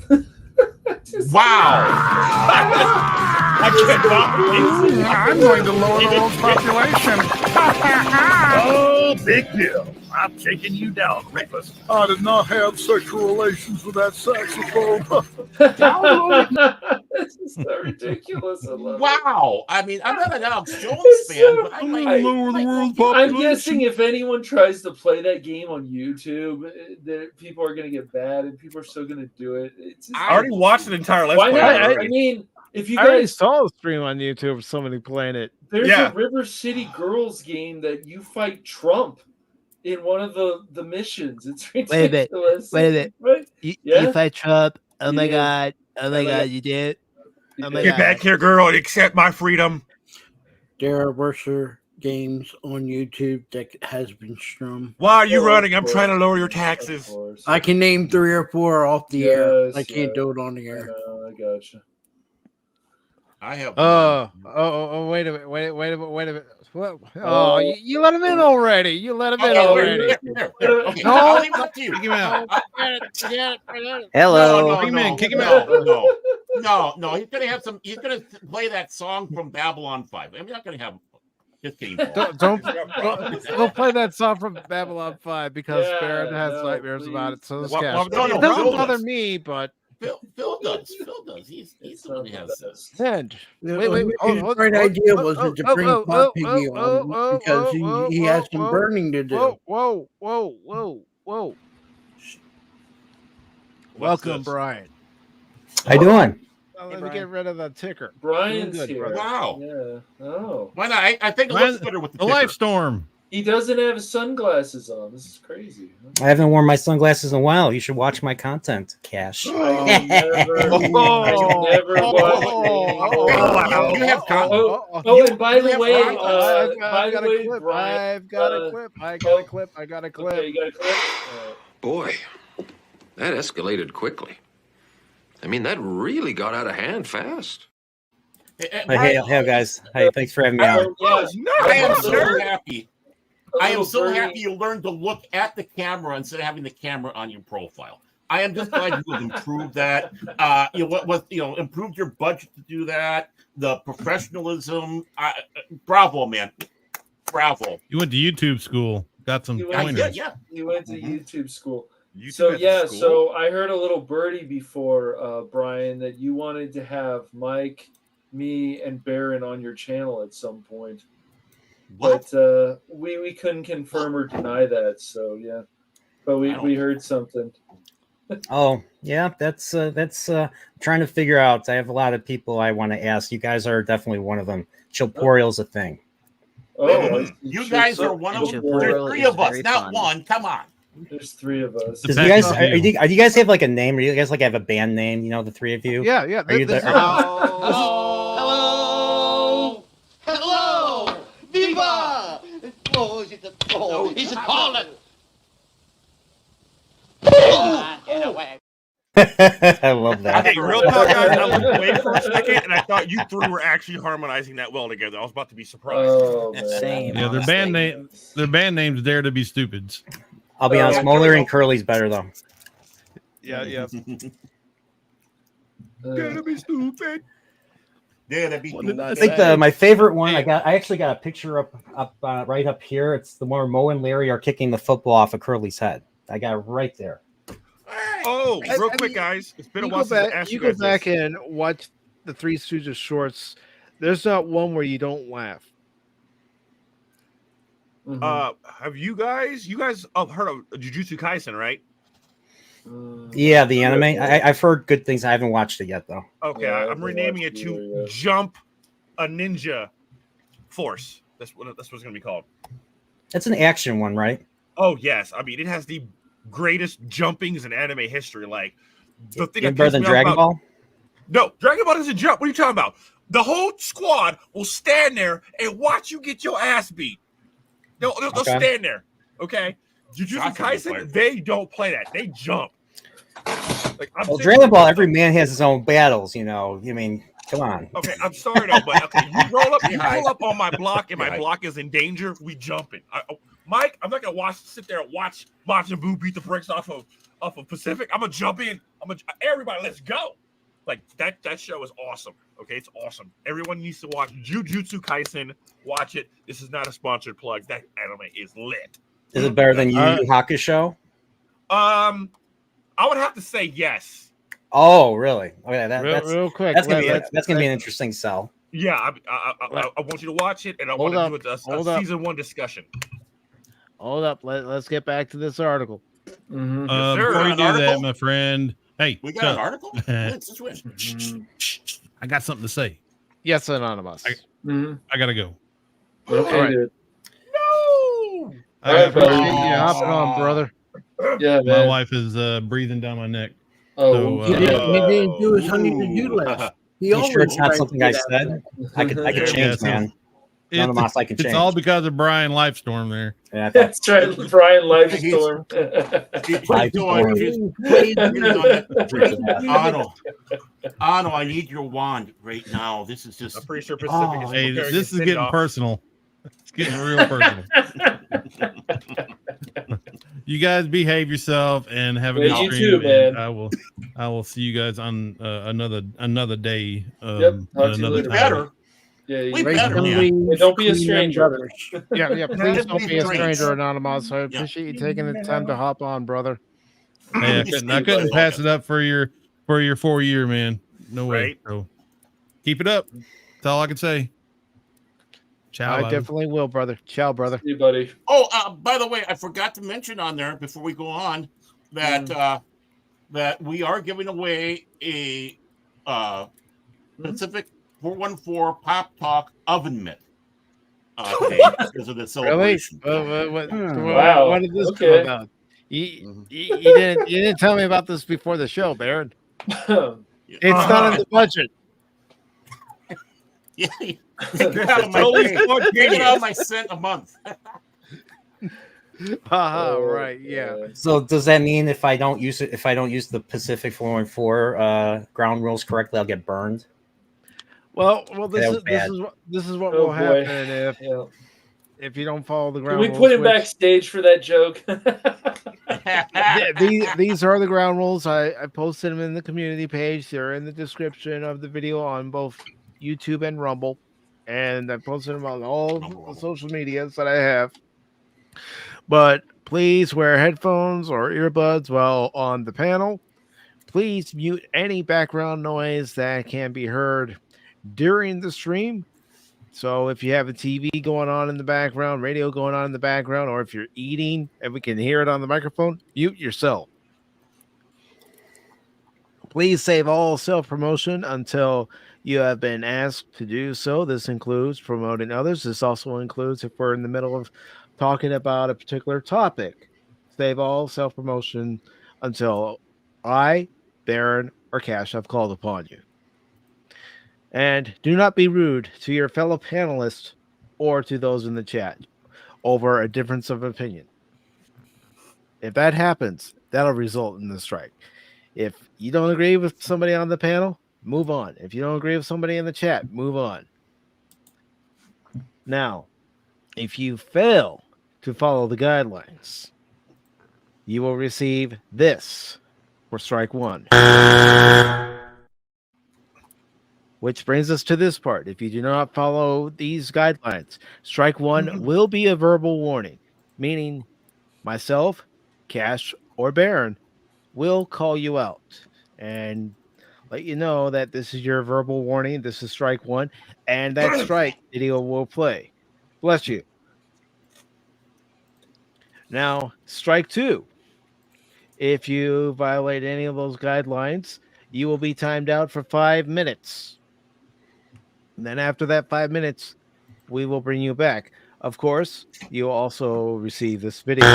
wow. I I'm going to lower the world's population. Oh, big deal. I'm taking you down, rapist. I did not have sexual relations with that saxophone. This is so ridiculous. I love it. Wow. I mean, I'm not an Alex Jones It's fan, so- but I I'm might going to lower the world's I'm population. guessing if anyone tries to play that game on YouTube, that people are going to get bad, and people are still going to do it. It's just, I already watched an entire Let's why Play. not? I already. mean, if you I already guys, saw a stream on YouTube of somebody playing it. there's Yeah. a River City Girls game that you fight Trump in one of the missions. It's Wait a minute. ridiculous. Wait a minute. Right? You Yeah? fight Trump. Oh my Yeah. god. Oh my my god, God. you did. Oh my Yeah. Get back here, girl, and accept my freedom. There are worse games on YouTube that has been streamed. Why are you Oh, running? of I'm trying to course. lower your Of taxes. course. I can name 3 or 4 off the air. Yes, I can't yeah. do it on the I air. know, I gotcha. I have. Wait a minute. Wait a minute. What? Oh, you let him in already. You let him in Okay, already. here. Okay, No. I'll leave it up to you. Kick him out. Hello. No, Kick him in, kick him no, no. He's gonna have some. He's gonna play that song from Babylon 5. I'm not gonna have. Just kidding. Paul. Don't play that song from Babylon 5 because Yeah, Barrett has no, nightmares please. about it. So does Well, Cash. well, no, It no, doesn't Phil bother does. me, but Phil does. Phil does. He's the one who has this. and The wait. his great idea wasn't to bring Pop Piggy on because he has some burning to do. Whoa. Welcome, this? Brian. How you doing? Let me get rid of the ticker. Brian's Doing good, here. brother. Wow. Yeah. Oh. Why not? I think it Brian, looks better with the The ticker. Life Storm. He doesn't have his sunglasses on. This is crazy. I haven't worn my sunglasses in a while. You should watch my content, Cash. I never watched You have Oh, and by you the have way, content. by the way, Brian, I've got a clip. I got a clip. Okay, you got a clip? All right. Boy, that escalated quickly. I mean, that really got out of hand fast. Hey, guys. Hey, thanks for having me on. Yeah, I am so happy. I am little so birdie. happy you learned to look at the camera instead of having the camera on your profile. I am just glad you have improved that. Improved your budget to do that. The professionalism. Bravo, man. Bravo. You went to YouTube school. Got some He went, pointers. he went to YouTube school. YouTube at school? So I heard a little birdie before, Brian, that you wanted to have Mike, me, and Baron on your channel at some point. What? But we couldn't confirm or deny that. So yeah, but we heard something. Oh, yeah, that's trying to figure out. I have a lot of people I want to ask. You guys are definitely one of them. Chilporial's a thing. Oh, You guys are one of them. There's 3 of us, not one. Come on. There's 3 of us. Do you guys do you guys have like a name? Or do you guys like have a band name? You know, the 3 of you. Yeah. Are you there? Hello! Viva! Oh, is it Holland? Get away. I love that. Hey, real talk, guys. I looked away for a second, and I thought you 3 were actually harmonizing that well together. I was about to be surprised. Oh, man. Same. Yeah, their band names Dare to Be Stupids. I'll be honest, Moeller and Curly's better though. Yeah. Dare to be stupid. Dare to be I think my favorite one I actually got a picture up right up here. It's the one where Mo and Larry are kicking the football off of Curly's head. I got it right there. Oh, real quick, guys. It's been a You while go since I back, asked you you go guys back this. and watch the Three Stooges shorts. There's not one where you don't laugh. Have you guys have heard of Jujutsu Kaisen, right? Yeah, the anime. I've heard good things. I haven't watched it yet though. Okay, I'm renaming it to Jump a Ninja Force. That's what it's going to be called. It's an action one, right? Oh yes, I mean it has the greatest jumpings in anime history. Like the thing that Better pissed than me off Dragon about- Ball? No, Dragon Ball doesn't jump. What are you talking about? The whole squad will stand there and watch you get your ass beat. They'll Okay. stand there. Okay, Jujutsu Kaisen, they don't play that. They jump. Like, I'm Well, sitting Dragon there- Ball, every man has his own battles. You know, I mean, come on. Okay, I'm sorry though, but okay, you roll up on my block, and my block is in danger. We jumping. Mike, I'm not gonna sit there and watch Majin Buu beat the brakes off of Pacific. I'm gonna jump in. Everybody, let's go. Like that show is awesome. Okay, it's awesome. Everyone needs to watch Jujutsu Kaisen. Watch it. This is not a sponsored plug. That anime is lit. Is it better than Yu Yu Hakusho? I would have to say yes. Oh, really? Okay, that's real quick. That's gonna be an interesting sell. Yeah, I want you to watch it, and I want to do a season 1 discussion. Hold up. Let's get back to this article. Mm-hmm. Before you do that, my friend. Hey, we got an article? I got something to say. Yes, Anonymous. I gotta go. Okay. All right. No. I appreciate you hopping on, brother. Yeah, my man. wife is breathing down my neck. Oh, so, he didn't do his honey to do list. You sure it's not something I said? I could change, man. Anonymous, I can change. It's all because of Brian Lifestorm there. Yeah, that's right, Brian Lifestorm. Otto, I need your wand right now. This is just. I'm pretty sure Pacific is Hey, preparing this to is send getting off. personal. It's getting real personal. You guys behave yourself and have a good you stream. too, man. I will see you guys on another day. Yep, talk to you later. Better. Yeah, We better, man. Hey, don't be a stranger. Yeah. Please don't be a stranger, Anonymous. I appreciate you taking the time to hop on, brother. Hey, I couldn't pass it up for your 4-year, man. No way. Right. So keep it up. That's all I can say. Ciao. I definitely will, brother. Ciao, brother. See you, buddy. Oh, by the way, I forgot to mention on there before we go on that that we are giving away a PACIFIC414 Pop Talk oven mitt today because of the celebration. Really? Wow. What did this come Okay. about? You didn't tell me about this before the show, Baron. It's not in the budget. Yeah, take it out of my cent a month. Right, yeah. So does that mean if I don't use the PACIFIC414 ground rules correctly, I'll get burned? Well, this is what will boy. happen if you don't follow the Can ground we rules. put him which- backstage for that joke? these are the ground rules. I posted them in the community page. They're in the description of the video on both YouTube and Rumble, and I posted them on all the social medias that I have. But please wear headphones or earbuds while on the panel. Please mute any background noise that can be heard during the stream. So if you have a TV going on in the background, radio going on in the background, or if you're eating and we can hear it on the microphone, mute yourself. Please save all self-promotion until you have been asked to do so. This includes promoting others. This also includes if we're in the middle of talking about a particular topic. Save all self-promotion until I, Baron, or Cash have called upon you. And do not be rude to your fellow panelists or to those in the chat over a difference of opinion. If that happens, that'll result in the strike. If you don't agree with somebody on the panel, move on. If you don't agree with somebody in the chat, move on. Now, if you fail to follow the guidelines, you will receive this for strike one. Which brings us to this part. If you do not follow these guidelines, strike one will be a verbal warning, meaning myself, Cash, or Baron will call you out and let you know that this is your verbal warning. This is strike one, and that strike video will play. Bless you. Now, strike two. If you violate any of those guidelines, you will be timed out for 5 minutes. And then after that 5 minutes, we will bring you back. Of course, you'll also receive this video.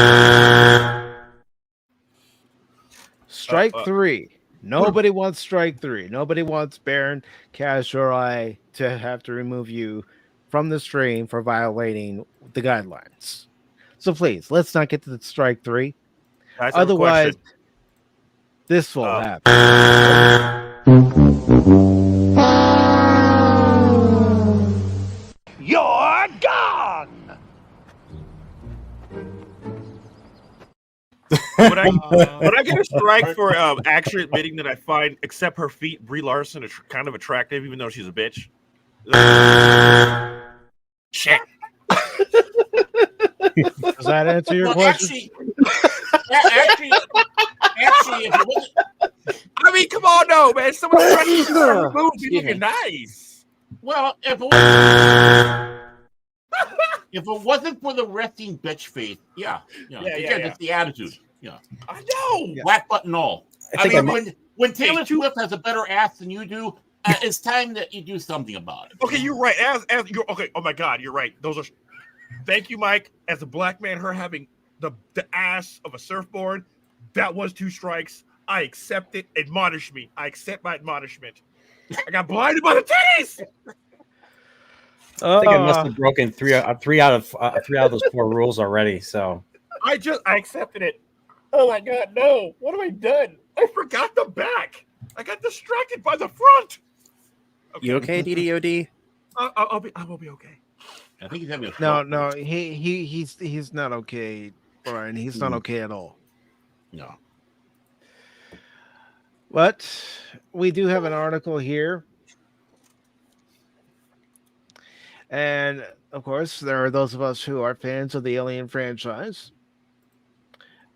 Strike three. Nobody wants strike three. Nobody wants Baron, Cash, or I to have to remove you from the stream for violating the guidelines. So please, let's not get to the strike three. Otherwise, this will happen. You're gone! Would I get a strike for actually admitting that I find, except her feet, Brie Larson kind of attractive, even though she's a bitch? Check. Does that answer your question? Actually, if it wasn't, I mean, come on, no, man. Someone's trying to move, be looking nice. well, if it wasn't for the resting bitch face, yeah. It's the attitude. Yeah, I know. Black button all. I I think mean, when Taylor Swift has a better ass than you do, it's time that you do something about it. Okay, you're right. As you're okay. Oh my God, you're right. Those are. Thank you, Mike. As a black man, her having the ass of a surfboard, that was 2 strikes. I accept it. Admonish me. I accept my admonishment. I got blinded by the titties. I think I must have broken three out of those 4 rules already. So I accepted it. Oh my God, no! What have I done? I forgot the back. I got distracted by the front. Okay. You okay, DDOD? I will be okay. I think he's having a No, he's not okay, Brian. He's not okay at all. No. But we do have an article here. And of course, there are those of us who are fans of the Alien franchise.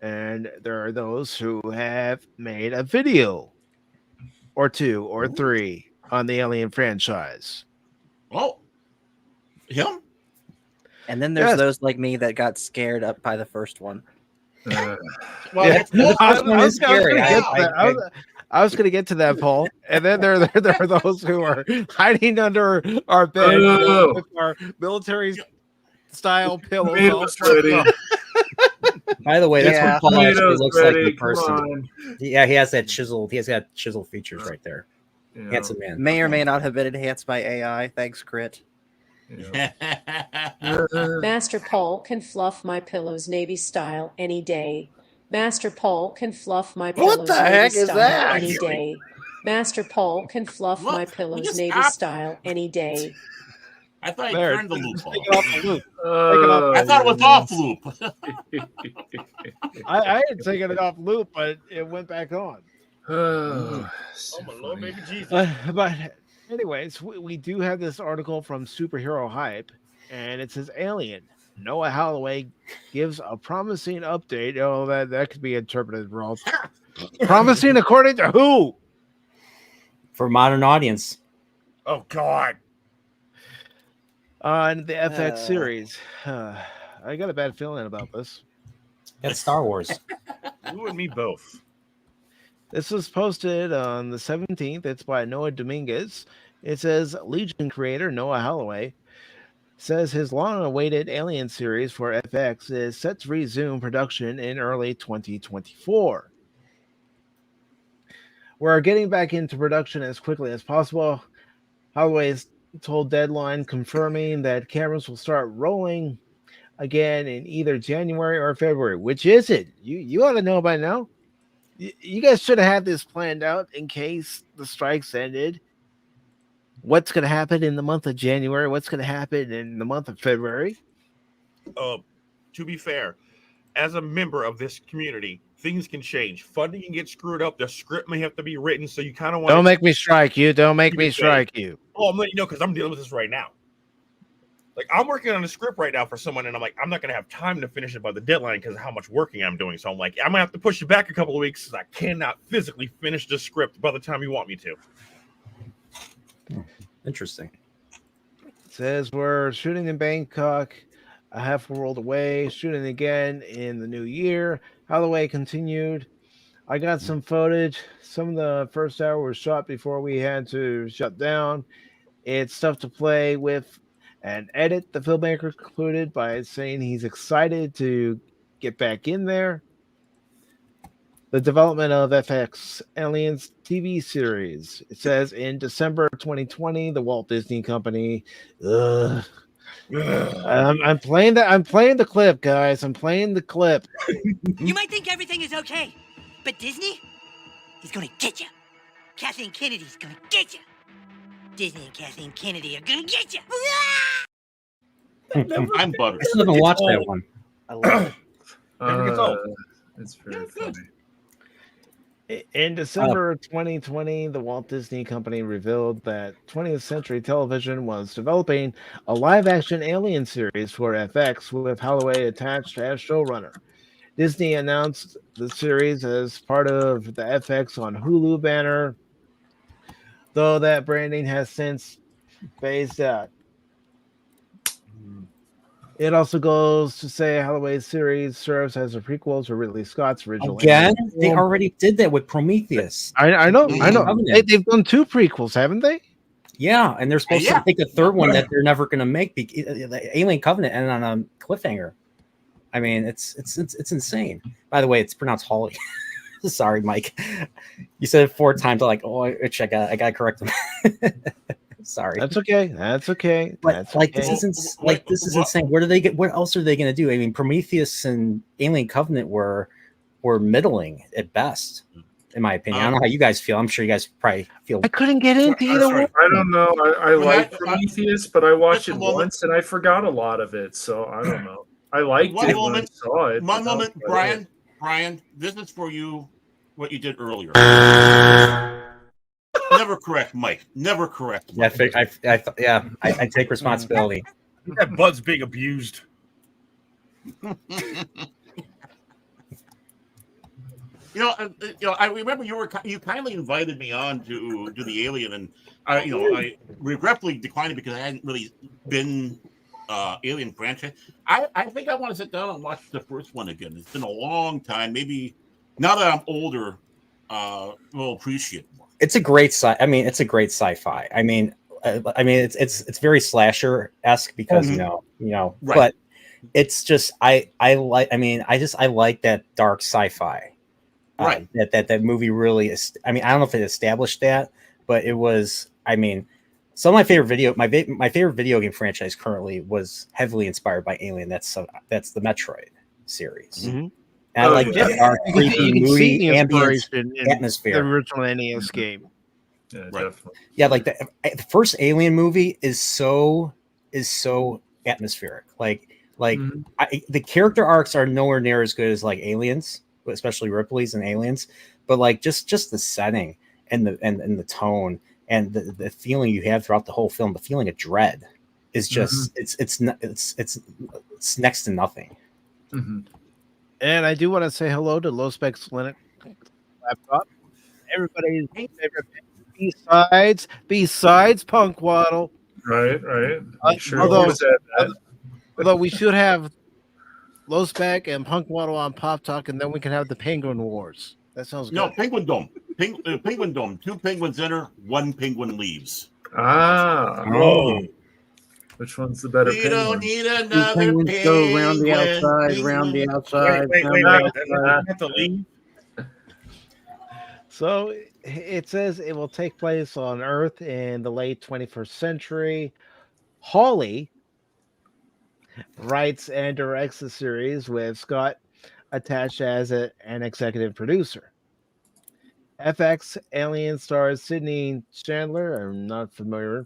And there are those who have made a video or 2 or 3 on the Alien franchise. Oh, him? And then there's those like me that got scared up by the first one. I was going to get to that, Paul. And then there are those who are hiding under our bed with our military style pillows. by the way, that's what Paul actually looks like in Come person. on. Yeah, he has that chiseled. He has got chiseled features right there. Yeah. Handsome man. May or may not have been enhanced by AI. Thanks, Crit. Master Paul can fluff my pillows Navy style any day. Master Paul can fluff my pillows What the heck Navy is style that? any day. Master Paul can fluff my pillows Navy style any day. I thought he There, turned the loop take off. it off the loop. Take it off. I thought it was off loop. I had taken it off loop, but it went back on. Oh my Lord, baby Jesus. But anyways, we do have this article from Superhero Hype, and it says Alien. Noah Holloway gives a promising update. Oh, that could be interpreted wrong. Promising according to who? For modern audience. Oh God. On the FX series. I got a bad feeling about this. That's Star Wars. You and me both. This was posted on the 17th. It's by Noah Dominguez. It says Legion creator Noah Holloway says his long-awaited Alien series for FX is set to resume production in early 2024. We're getting back into production as quickly as possible. Holloway's told Deadline, confirming that cameras will start rolling again in either January or February. Which is it? You ought to know by now. You guys should have had this planned out in case the strikes ended. What's going to happen in the month of January? What's going to happen in the month of February? To be fair, as a member of this community, things can change. Funding can get screwed up. The script may have to be written, so you kind of want. Don't make me strike you. Don't make me strike you. Oh, I'm letting you know because I'm dealing with this right now. Like I'm working on a script right now for someone, and I'm like, I'm not gonna have time to finish it by the deadline because of how much working I'm doing. So I'm like, I'm gonna have to push it back a couple of weeks because I cannot physically finish the script by the time you want me to. Interesting. It says we're shooting in Bangkok, a half world away, shooting again in the new year. Holloway continued. I got some footage. Some of the first hour was shot before we had to shut down. It's tough to play with and edit. The filmmaker concluded by saying he's excited to get back in there. The development of FX Aliens TV series. It says in December 2020, the Walt Disney Company. I'm playing the clip, guys. I'm playing the clip. You might think everything is okay, but Disney, he's gonna get you. Kathleen Kennedy's gonna get you. Disney and Kathleen Kennedy are gonna get you. I'm buttered. I still haven't watched that one. I love it. Never gets old. It's very funny. In December 2020, the Walt Disney Company revealed that 20th Century Television was developing a live-action Alien series for FX with Holloway attached as showrunner. Disney announced the series as part of the FX on Hulu banner, though that branding has since phased out. It also goes to say Holloway's series serves as a prequel to Ridley Scott's original. Again, they already did that with Prometheus. I know. They've done 2 prequels, haven't they? Yeah, and they're supposed to think a third one that they're never going to make. The Alien Covenant ended on a cliffhanger. I mean, it's insane. By the way, it's pronounced Holly. Sorry, Mike. You said it 4 times. I'm like, oh, I got to correct them. Sorry. That's okay. That's okay. But this is insane. Where do they get? What else are they going to do? I mean, Prometheus and Alien Covenant were middling at best, in my opinion. I don't know how you guys feel. I'm sure you guys probably feel. I couldn't get into either one. I don't know. I like Prometheus, but I watched it once and I forgot a lot of it. So I don't know. I liked it when I saw it. One moment, Brian. This is for you. What you did earlier. Never correct, Mike. Never correct. Mike. I take responsibility. That Bud's being abused. I remember you kindly invited me on to the Alien, and I regretfully declined it because I hadn't really been Alien franchise. I think I want to sit down and watch the first one again. It's been a long time. Maybe now that I'm older, we'll appreciate it more. It's a great it's a great sci-fi. I mean, it's very slasher-esque because right. But it's just I like that dark sci-fi. Right. That movie really is. I mean, I don't know if it established that, but it was. I mean, some of my favorite video game franchise currently was heavily inspired by Alien. That's the Metroid series. Mm-hmm. And I like that dark, creepy, moody, ambient atmosphere. The original NES game. Yeah, definitely. Yeah, like the first Alien movie is so atmospheric. Like the character arcs are nowhere near as good as like Aliens, especially Ripley's and Aliens. But like just the setting and the tone and the feeling you have throughout the whole film, the feeling of dread is just it's next to nothing. Mm-hmm. And I do want to say hello to Low Specs Linux Laptop. Everybody's favorite besides Punk Waddle. Right. Sure. Although we should have Low Spec and Punk Waddle on Pop Talk, and then we can have the Penguin Wars. That sounds good. No, Penguin Dome. Penguin Dome. 2 penguins enter, 1 penguin leaves. Which one's the better penguin? Don't need another penguins penguin. go around the outside. Wait. So it says it will take place on Earth in the late 21st century. Hawley writes and directs the series with Scott attached as an executive producer. FX Alien stars Sidney Chandler. I'm not familiar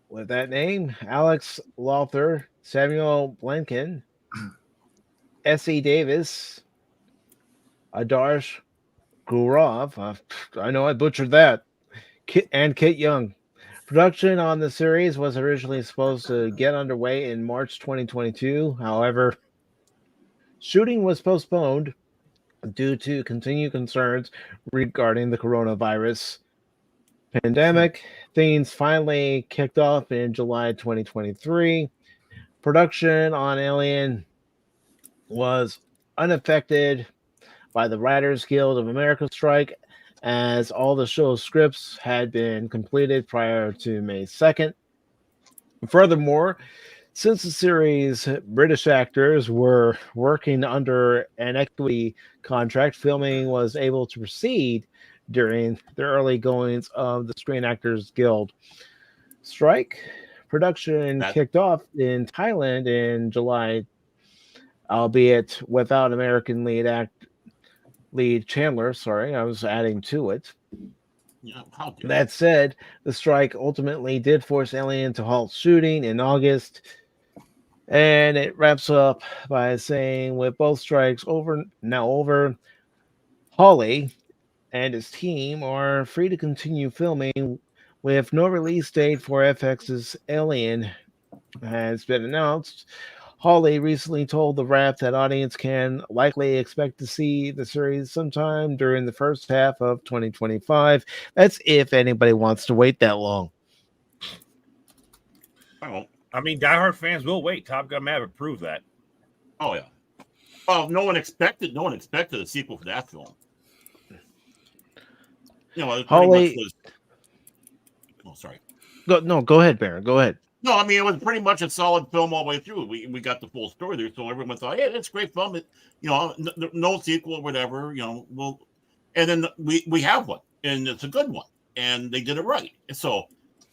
with that name. Alex Lawther, Samuel Blanken, S.E. Davis, Adarsh Gurov. I know I butchered that. And Kit Young. Production on the series was originally supposed to get underway in March 2022. However, shooting was postponed due to continued concerns regarding the coronavirus pandemic. Things finally kicked off in July 2023. Production on Alien was unaffected by the Writers Guild of America strike, as all the show's scripts had been completed prior to May 2nd. Furthermore, since the series' British actors were working under an equity contract, filming was able to proceed during the early goings of the Screen Actors Guild strike. Production kicked off in Thailand in July, albeit without American lead Chandler. Sorry, I was adding to it. That said, the strike ultimately did force Alien to halt shooting in August. And it wraps up by saying, with both strikes over, Hawley and his team are free to continue filming with no release date for FX's Alien has been announced. Hawley recently told The Wrap that audience can likely expect to see the series sometime during the first half of 2025. That's if anybody wants to wait that long. I mean, diehard fans will wait. Top Gun Maverick proved that. Oh yeah. Well, no one expected a sequel for that film. You know, it pretty much was. Oh, sorry. Go ahead, Baron. Go ahead. No, I mean it was pretty much a solid film all the way through. We got the full story there, so everyone thought, "Hey, that's a great film." No sequel or whatever. And then we have one, and it's a good one, and they did it right. So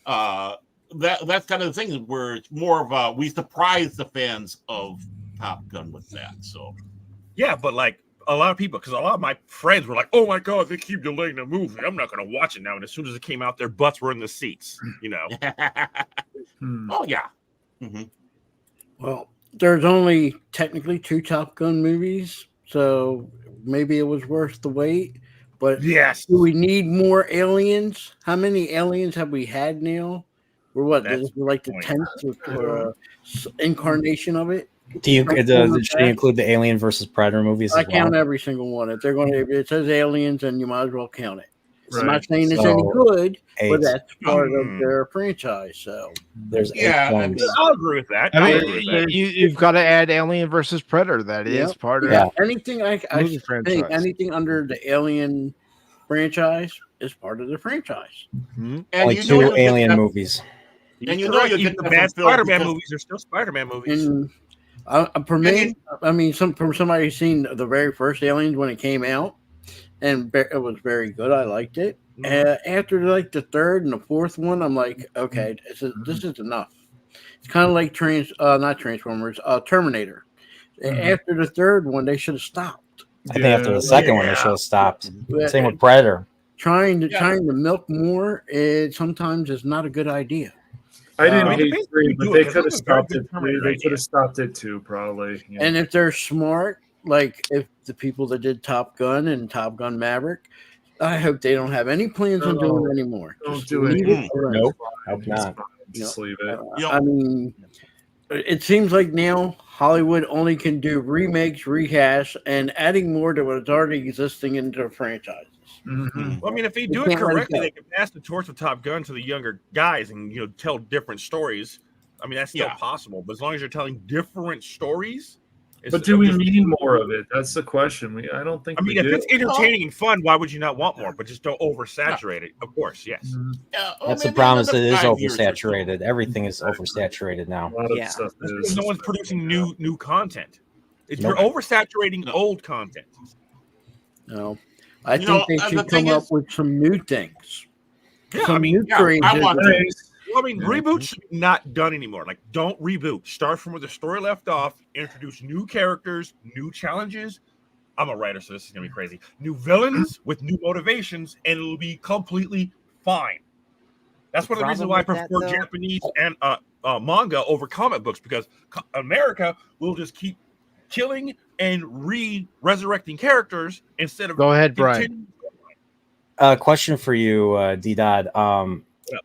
that's kind of the thing where it's more of we surprised the fans of Top Gun with that. So yeah, but like a lot of people, because a lot of my friends were like, "Oh my god, they keep delaying the movie. I'm not going to watch it now." And as soon as it came out, their butts were in the seats. Oh yeah. Mm-hmm. Well, there's only technically 2 Top Gun movies, so maybe it was worth the wait. But yes, do we need more aliens? How many aliens have we had now? We're what? This is like the 10th incarnation of it. Do you should you include the Alien versus Predator movies? I count every single one. If they're going to, if it says aliens, then you might as well count it. Right. I'm not saying it's any good, but that's part of their franchise. So there's I'll agree with that. You've got to add Alien versus Predator. That is part of anything I think anything under the Alien franchise is part of the franchise. Mm-hmm. And like 2 Alien movies. And you get the bad Spider-Man movies are still Spider-Man movies. And, for me, I mean, from somebody who's seen the very first Aliens when it came out, and it was very good. I liked it. After like the 3rd and the 4th one, I'm like, okay, this is enough. It's kind of like not Transformers, Terminator. After the 3rd one, they should have stopped. I think after the 2nd one, they should have stopped. Same with Predator. Trying to milk more, it sometimes is not a good idea. I didn't hate 3, but they could have stopped it. They could have stopped it too, probably. Yeah. And if they're smart, like if the people that did Top Gun and Top Gun Maverick, I hope they don't have any plans on doing it anymore. Don't do it. Nope, hope not. Just leave it. I mean, it seems like now Hollywood only can do remakes, rehash, and adding more to what's already existing into franchises. Mm-hmm. Well, I mean, if they do it correctly, they can pass the torch of Top Gun to the younger guys and tell different stories. I mean, that's still possible, but as long as you're telling different stories. But do we need more of it? That's the question. I don't think. I mean, if it's entertaining and fun, why would you not want more? But just don't oversaturate it. Of course, yes. That's the problem. Is it is oversaturated. Everything is oversaturated now. No one's producing new content. You're oversaturating old content. No, I think they should come up with some new things. Yeah, some new I mean, reboots should be not done anymore. Like, don't reboot. Start from where the story left off. Introduce new characters, new challenges. I'm a writer, so this is gonna be crazy. New villains with new motivations, and it'll be completely fine. That's one of the reasons why I prefer Japanese and manga over comic books, because America will just keep killing and resurrecting characters instead of. Go ahead, Brian. Question for you, D-Dod.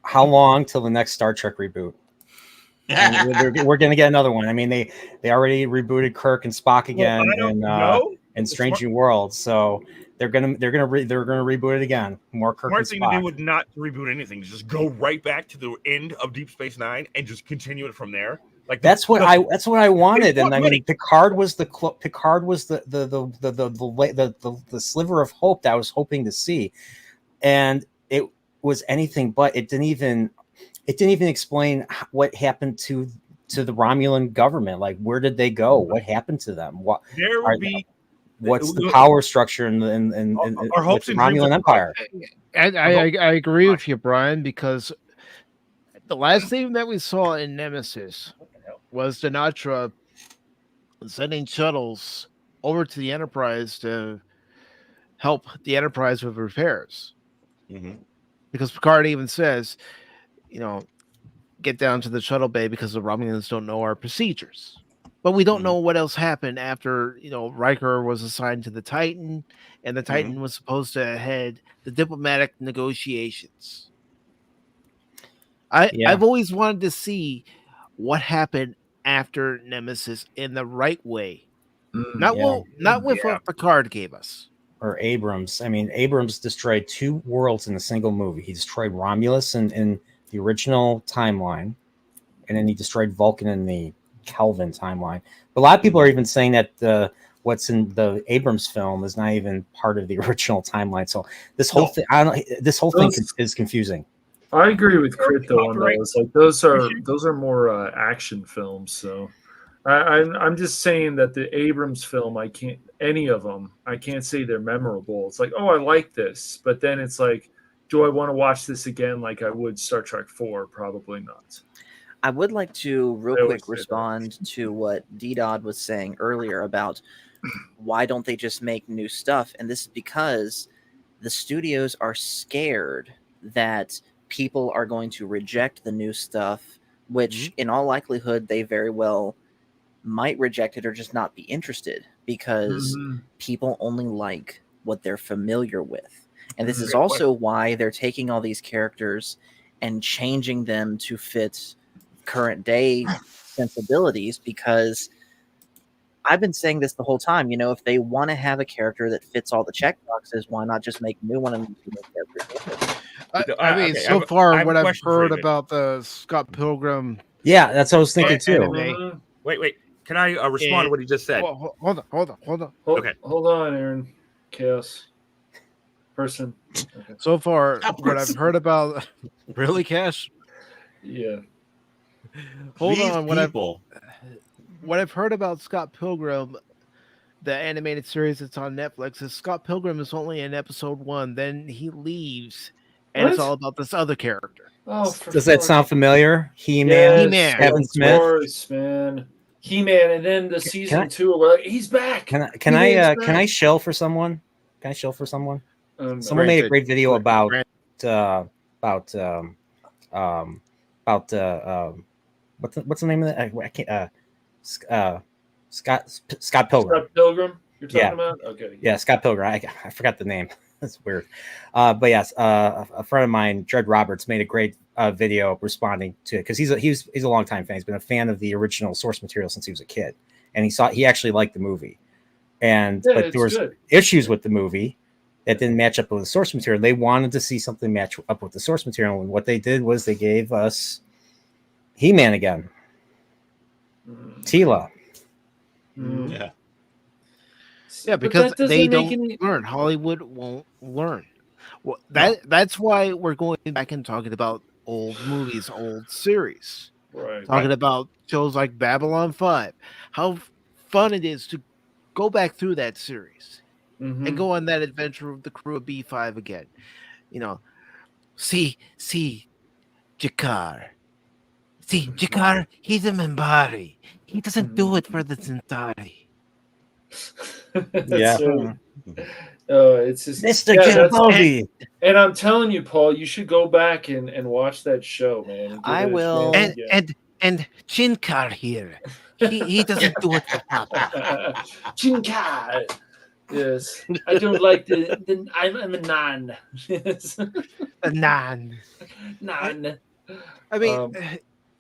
How long till the next Star Trek reboot? We're going to get another one. I mean, they already rebooted Kirk and Spock again in Strange New Worlds, so they're gonna reboot it again. More Kirk and Spock. Smart thing to do would not reboot anything. Just go right back to the end of Deep Space Nine and just continue it from there. Like that's what I wanted, and I mean, Picard was the sliver of hope that I was hoping to see, and it was anything but. It didn't even explain what happened to the Romulan government. Like, where did they go? What happened to them? What's the power structure in the Romulan Empire? I agree with you, Brian, because the last thing that we saw in Nemesis was Sinatra sending shuttles over to the Enterprise to help the Enterprise with repairs. Mm-hmm. Because Picard even says, get down to the shuttle bay because the Romulans don't know our procedures. But we don't know what else happened after, Riker was assigned to the Titan, and the Titan was supposed to head the diplomatic negotiations. I've always wanted to see what happened after Nemesis in the right way. Not what Picard gave us. Or Abrams. I mean, Abrams destroyed 2 worlds in a single movie. He destroyed Romulus in the original timeline, and then he destroyed Vulcan in the Kelvin timeline. But a lot of people are even saying that what's in the Abrams film is not even part of the original timeline. So this whole thing, is confusing. I agree with Crit though on those. Like those are more action films. So I'm just saying that the Abrams film, I can't say they're memorable. It's like, oh, I like this, but then it's like, do I want to watch this again like I would Star Trek 4? Probably not. I would like to real quick respond to what D-Dod was saying earlier about why don't they just make new stuff? And this is because the studios are scared that people are going to reject the new stuff, which in all likelihood they very well might reject it or just not be interested because people only like what they're familiar with. And this is also why they're taking all these characters and changing them to fit current day sensibilities, because I've been saying this the whole time. If they want to have a character that fits all the check boxes, why not just make a new one and make characters? So far, what I've heard about the Scott Pilgrim. Yeah, that's what I was thinking too. Wait. Can I respond to what he just said? Hold on. Okay. Hold on, Aaron. Chaos. Person. Okay. So far, what I've heard about. Really, Cash? Yeah. Hold on. What I've heard about Scott Pilgrim, the animated series that's on Netflix, is Scott Pilgrim is only in episode 1. Then he leaves, and it's all about this other character. Oh, does that sound familiar? He-Man, Kevin Smith, of course, man. He-Man, and then the season 2, we're like, he's back. Can I shell for someone? Can I shell for someone? Someone made a great video about what's the name of that? I can't. Scott Pilgrim. Scott Pilgrim. You're talking about? Okay. Yeah, Scott Pilgrim. I forgot the name. That's weird. But yes, a friend of mine, Dred Roberts, made a great video responding to it because he's a longtime fan. He's been a fan of the original source material since he was a kid, and he actually liked the movie. But there was issues with the movie that didn't match up with the source material. They wanted to see something match up with the source material, and what they did was they gave us He-Man again. Tila. Yeah, because they don't learn. Hollywood won't learn. Well, that's why we're going back and talking about old movies, old series. Right. Talking about shows like Babylon 5. How fun it is to go back through that series and go on that adventure with the crew of B5 again. See Jakar. See, Jakar, he's a Minbari. He doesn't do it for the Centauri. Yeah. It's just Mr. Garibaldi. And I'm telling you, Paul, you should go back and watch that show, man. I will. And Chinkar here. He doesn't do it for Papa. Chinkar. Yes. I don't like the I'm a nan. Yes. A nan. Nan. I mean,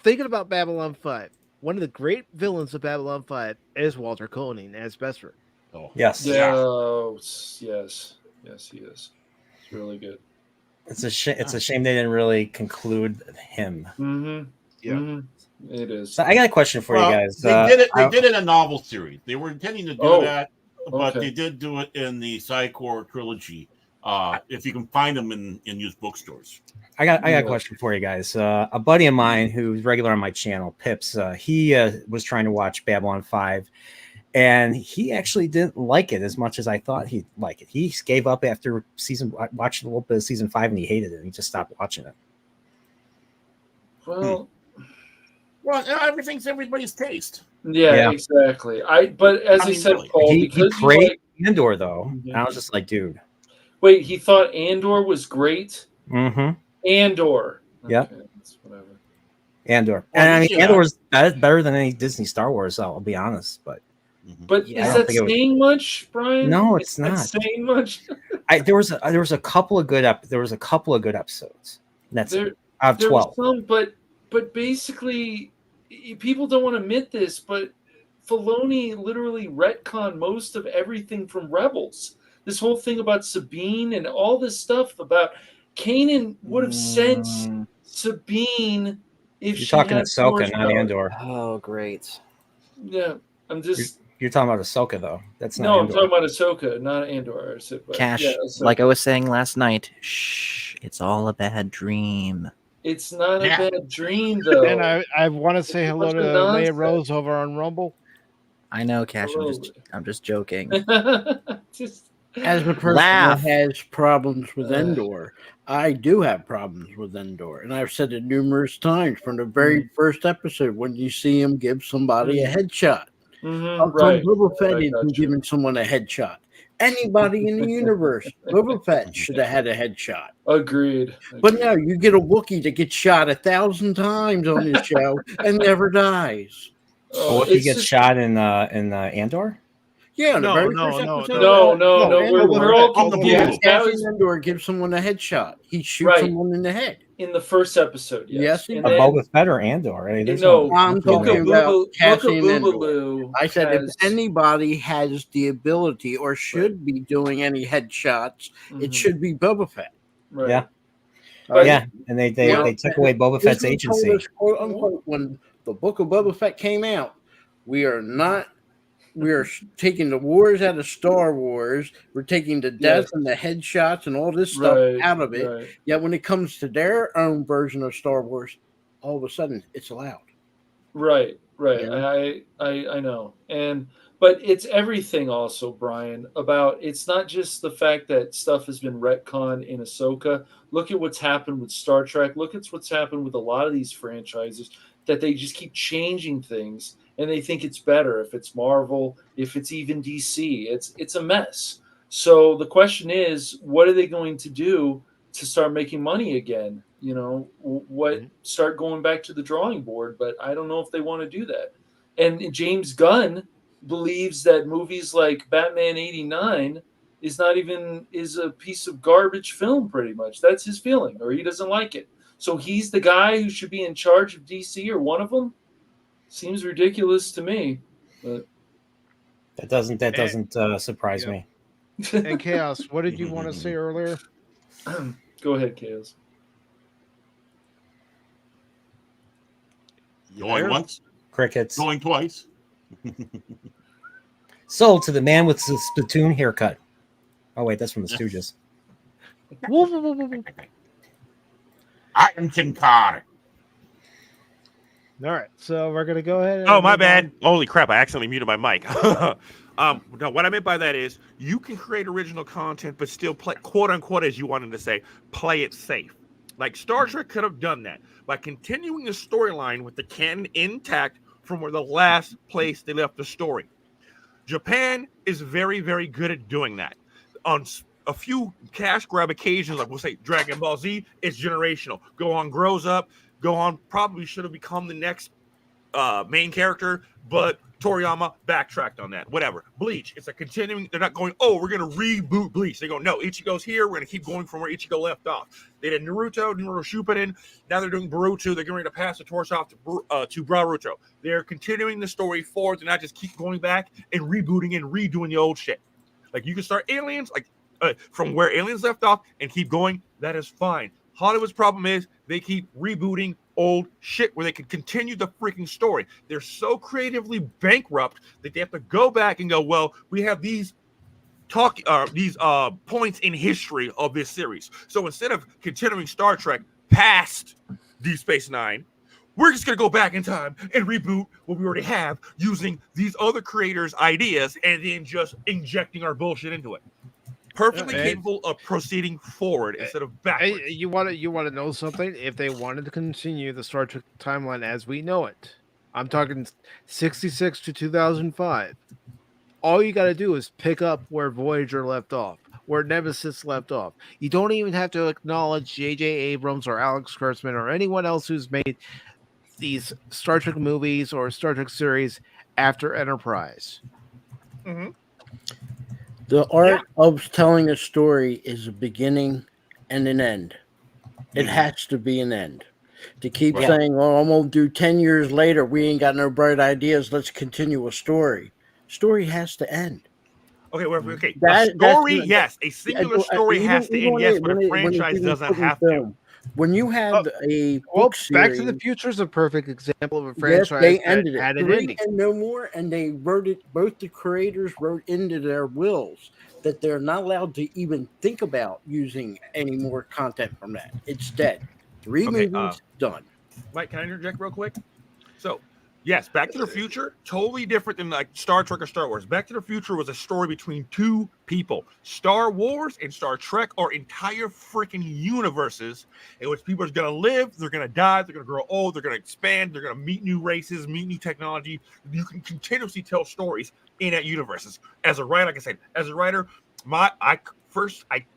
thinking about Babylon 5, one of the great villains of Babylon 5 is Walter Koenig as Bester. Oh. Yes. Yes, he is. It's really good. It's a shame they didn't really conclude him. Yeah. It is. So I got a question for you guys. They did it in a novel series. They were intending to do that, but they did do it in the Psychor trilogy. If you can find them in used bookstores. I got a question for you guys. A buddy of mine who's regular on my channel, Pips, he was trying to watch Babylon 5, and he actually didn't like it as much as I thought he'd like it. He gave up after watched a little bit of season 5, and he hated it. He just stopped watching it. Well, everything's everybody's taste. Yeah, exactly. But as I said, Paul, he praised Andor though, and I was just like, dude. Wait, he thought Andor was great? Mm-hmm. Andor. Yeah. Whatever. Andor. Well, And I mean, yeah. Andor's better than any Disney Star Wars. I'll be honest, but is that saying much, Brian? No, it's Is that not. saying much. There was a couple of good episodes. That's There, it. Out of there was 12. some, but basically, people don't want to admit this, but Filoni literally retconned most of everything from Rebels. This whole thing about Sabine and all this stuff about Kanan would have sent Sabine if You're she talking had Force Ahsoka, not power. Andor. Oh, great. Yeah, I'm just. You're talking about Ahsoka, though. That's not No, I'm Andor. talking about Ahsoka, not Andor. I said, but Cash, yeah, Ahsoka. like I was saying last night, shh, it's all a bad dream. It's not a bad dream, though. And I want to say hello to bunch of Leia nonsense. Rose over on Rumble. I know, Cash. I'm just joking. Just As a person Laugh. that has problems with Endor, I do have problems with Endor, and I've said it numerous times from the very first episode when you see him give somebody a headshot. How come right. Boba Fett I isn't got you. giving someone a headshot? Anybody in the universe, Boba Fett should have had a headshot. Agreed. But no, you get a Wookiee that gets shot 1,000 times on this show and never dies. Well, if he gets shot in Andor? Yeah, the No, very no, first no, episode. no. We're all Boba confused. That Fett was Endor gives someone a headshot. He shoots Right. someone in the head. in the first episode. Yes, he and A then, Boba Fett or Andor? Right? There's no, I'm talking Booka about Booba- Cassian Booka Endor. Boobaloo I said if has- anybody has the ability or should be doing any headshots, it should be Boba Fett. Right. Yeah. Right? Yeah, and they took away Boba Fett's Disney told agency. us, quote unquote, when the Book of Boba Fett came out, we are taking the wars out of Star Wars. We're taking the death and the headshots and all this stuff Right, out of it. right. Yet when it comes to their own version of Star Wars, all of a sudden it's allowed. Right. Yeah. I know. But it's everything also, Brian, about it's not just the fact that stuff has been retconned in Ahsoka. Look at what's happened with Star Trek. Look at what's happened with a lot of these franchises that they just keep changing things and they think it's better if it's Marvel, if it's even DC. It's a mess. So the question is, what are they going to do to start making money again? Start going back to the drawing board, but I don't know if they want to do that. And James Gunn believes that movies like Batman 89 is a piece of garbage film, pretty much. That's his feeling, or he doesn't like it. So he's the guy who should be in charge of DC, or one of them. Seems ridiculous to me. But That doesn't surprise me. And Chaos, what did you want to say earlier? Go ahead, Chaos. Going once, Crickets. going twice. Sold to the man with the Splatoon haircut. Oh wait, that's from the Stooges. I am Tim Carr. All right, so we're gonna go ahead. And Oh, my move bad. on. Holy crap! I accidentally muted my mic. No, what I meant by that is you can create original content, but still play, quote unquote, as you wanted to say, play it safe. Like Star Trek could have done that by continuing the storyline with the canon intact from where the last place they left the story. Japan is very, very good at doing that. On a few cash grab occasions, like we'll say Dragon Ball Z, it's generational. Gohan grows up. Gohan probably should have become the next main character, but Toriyama backtracked on that. Whatever. Bleach, it's a continuing. They're not going, oh, we're going to reboot Bleach. They go, no, Ichigo's here. We're going to keep going from where Ichigo left off. They did Naruto Shippuden. Now they're doing Boruto. They're getting ready to pass the torch off to Boruto. They're continuing the story forward and not just keep going back and rebooting and redoing the old shit. Like you can start Aliens, like from where Aliens left off and keep going. That is fine. Hollywood's problem is they keep rebooting old shit where they can continue the freaking story. They're so creatively bankrupt that they have to go back and go, well, we have these points in history of this series. So instead of continuing Star Trek past Deep Space Nine, we're just going to go back in time and reboot what we already have using these other creators' ideas and then just injecting our bullshit into it. Perfectly capable of proceeding forward instead of backwards. You want to know something? If they wanted to continue the Star Trek timeline as we know it, I'm talking 66 to 2005. All you got to do is pick up where Voyager left off, where Nemesis left off. You don't even have to acknowledge J.J. Abrams or Alex Kurtzman or anyone else who's made these Star Trek movies or Star Trek series after Enterprise. Mm-hmm. The art of telling a story is a beginning and an end. It has to be an end. To keep saying, "Oh, I'm gonna do 10 years later. We ain't got no bright ideas. Let's continue a story." Story has to end. Okay, well, okay. That- A story, that's- yes, a singular story has to end. Yes, but a franchise doesn't have to. When you have a Well, book series, Back to the Future is a perfect example of a yes, franchise they that ended had it. an 3 ending. and no more, and they wrote it. Both the creators wrote into their wills that they're not allowed to even think about using any more content from that. It's dead. 3 Okay, movies done. Mike, can I interject real quick? So, yes, Back to the Future, totally different than like Star Trek or Star Wars. Back to the Future was a story between two people. Star Wars and Star Trek are entire freaking universes in which people are going to live, they're going to die, they're going to grow old, they're going to expand, they're going to meet new races, meet new technology. You can continuously tell stories in that universes. As a writer, like I said, as a writer, I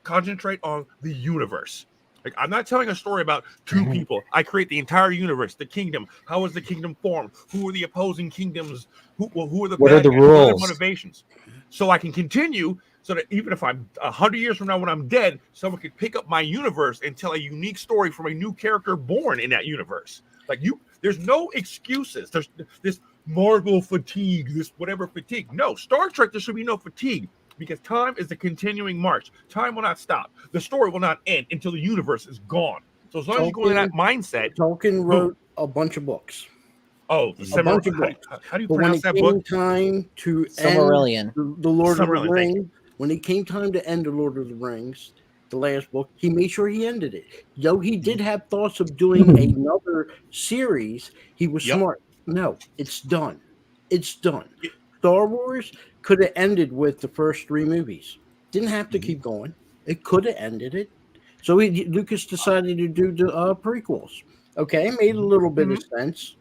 concentrate on the universe. Like, I'm not telling a story about two people. I create the entire universe, the kingdom. How was the kingdom formed? Who are the opposing kingdoms? Who are the What are the bad guys? What are the rules? motivations? So I can continue, so that even if I'm 100 years from now when I'm dead, someone could pick up my universe and tell a unique story from a new character born in that universe. Like, there's no excuses. There's this Marvel fatigue, this whatever fatigue. No, Star Trek, there should be no fatigue. Because time is a continuing march. Time will not stop. The story will not end until the universe is gone. So as long as you go into that mindset, Tolkien wrote a bunch of books. Oh, a bunch of books. How do you But when pronounce it that came book? time to Silmarillion. end the Lord of the Silmarillion, thank you. Rings, when it came time to end the Lord of the Rings, the last book, he made sure he ended it. Though he did have thoughts of doing another series, he was smart. No, it's done. It's done. Star Wars could have ended with the first 3 movies. Didn't have to keep going. It could have ended it. So Lucas decided to do the prequels. Okay, made a little bit of sense.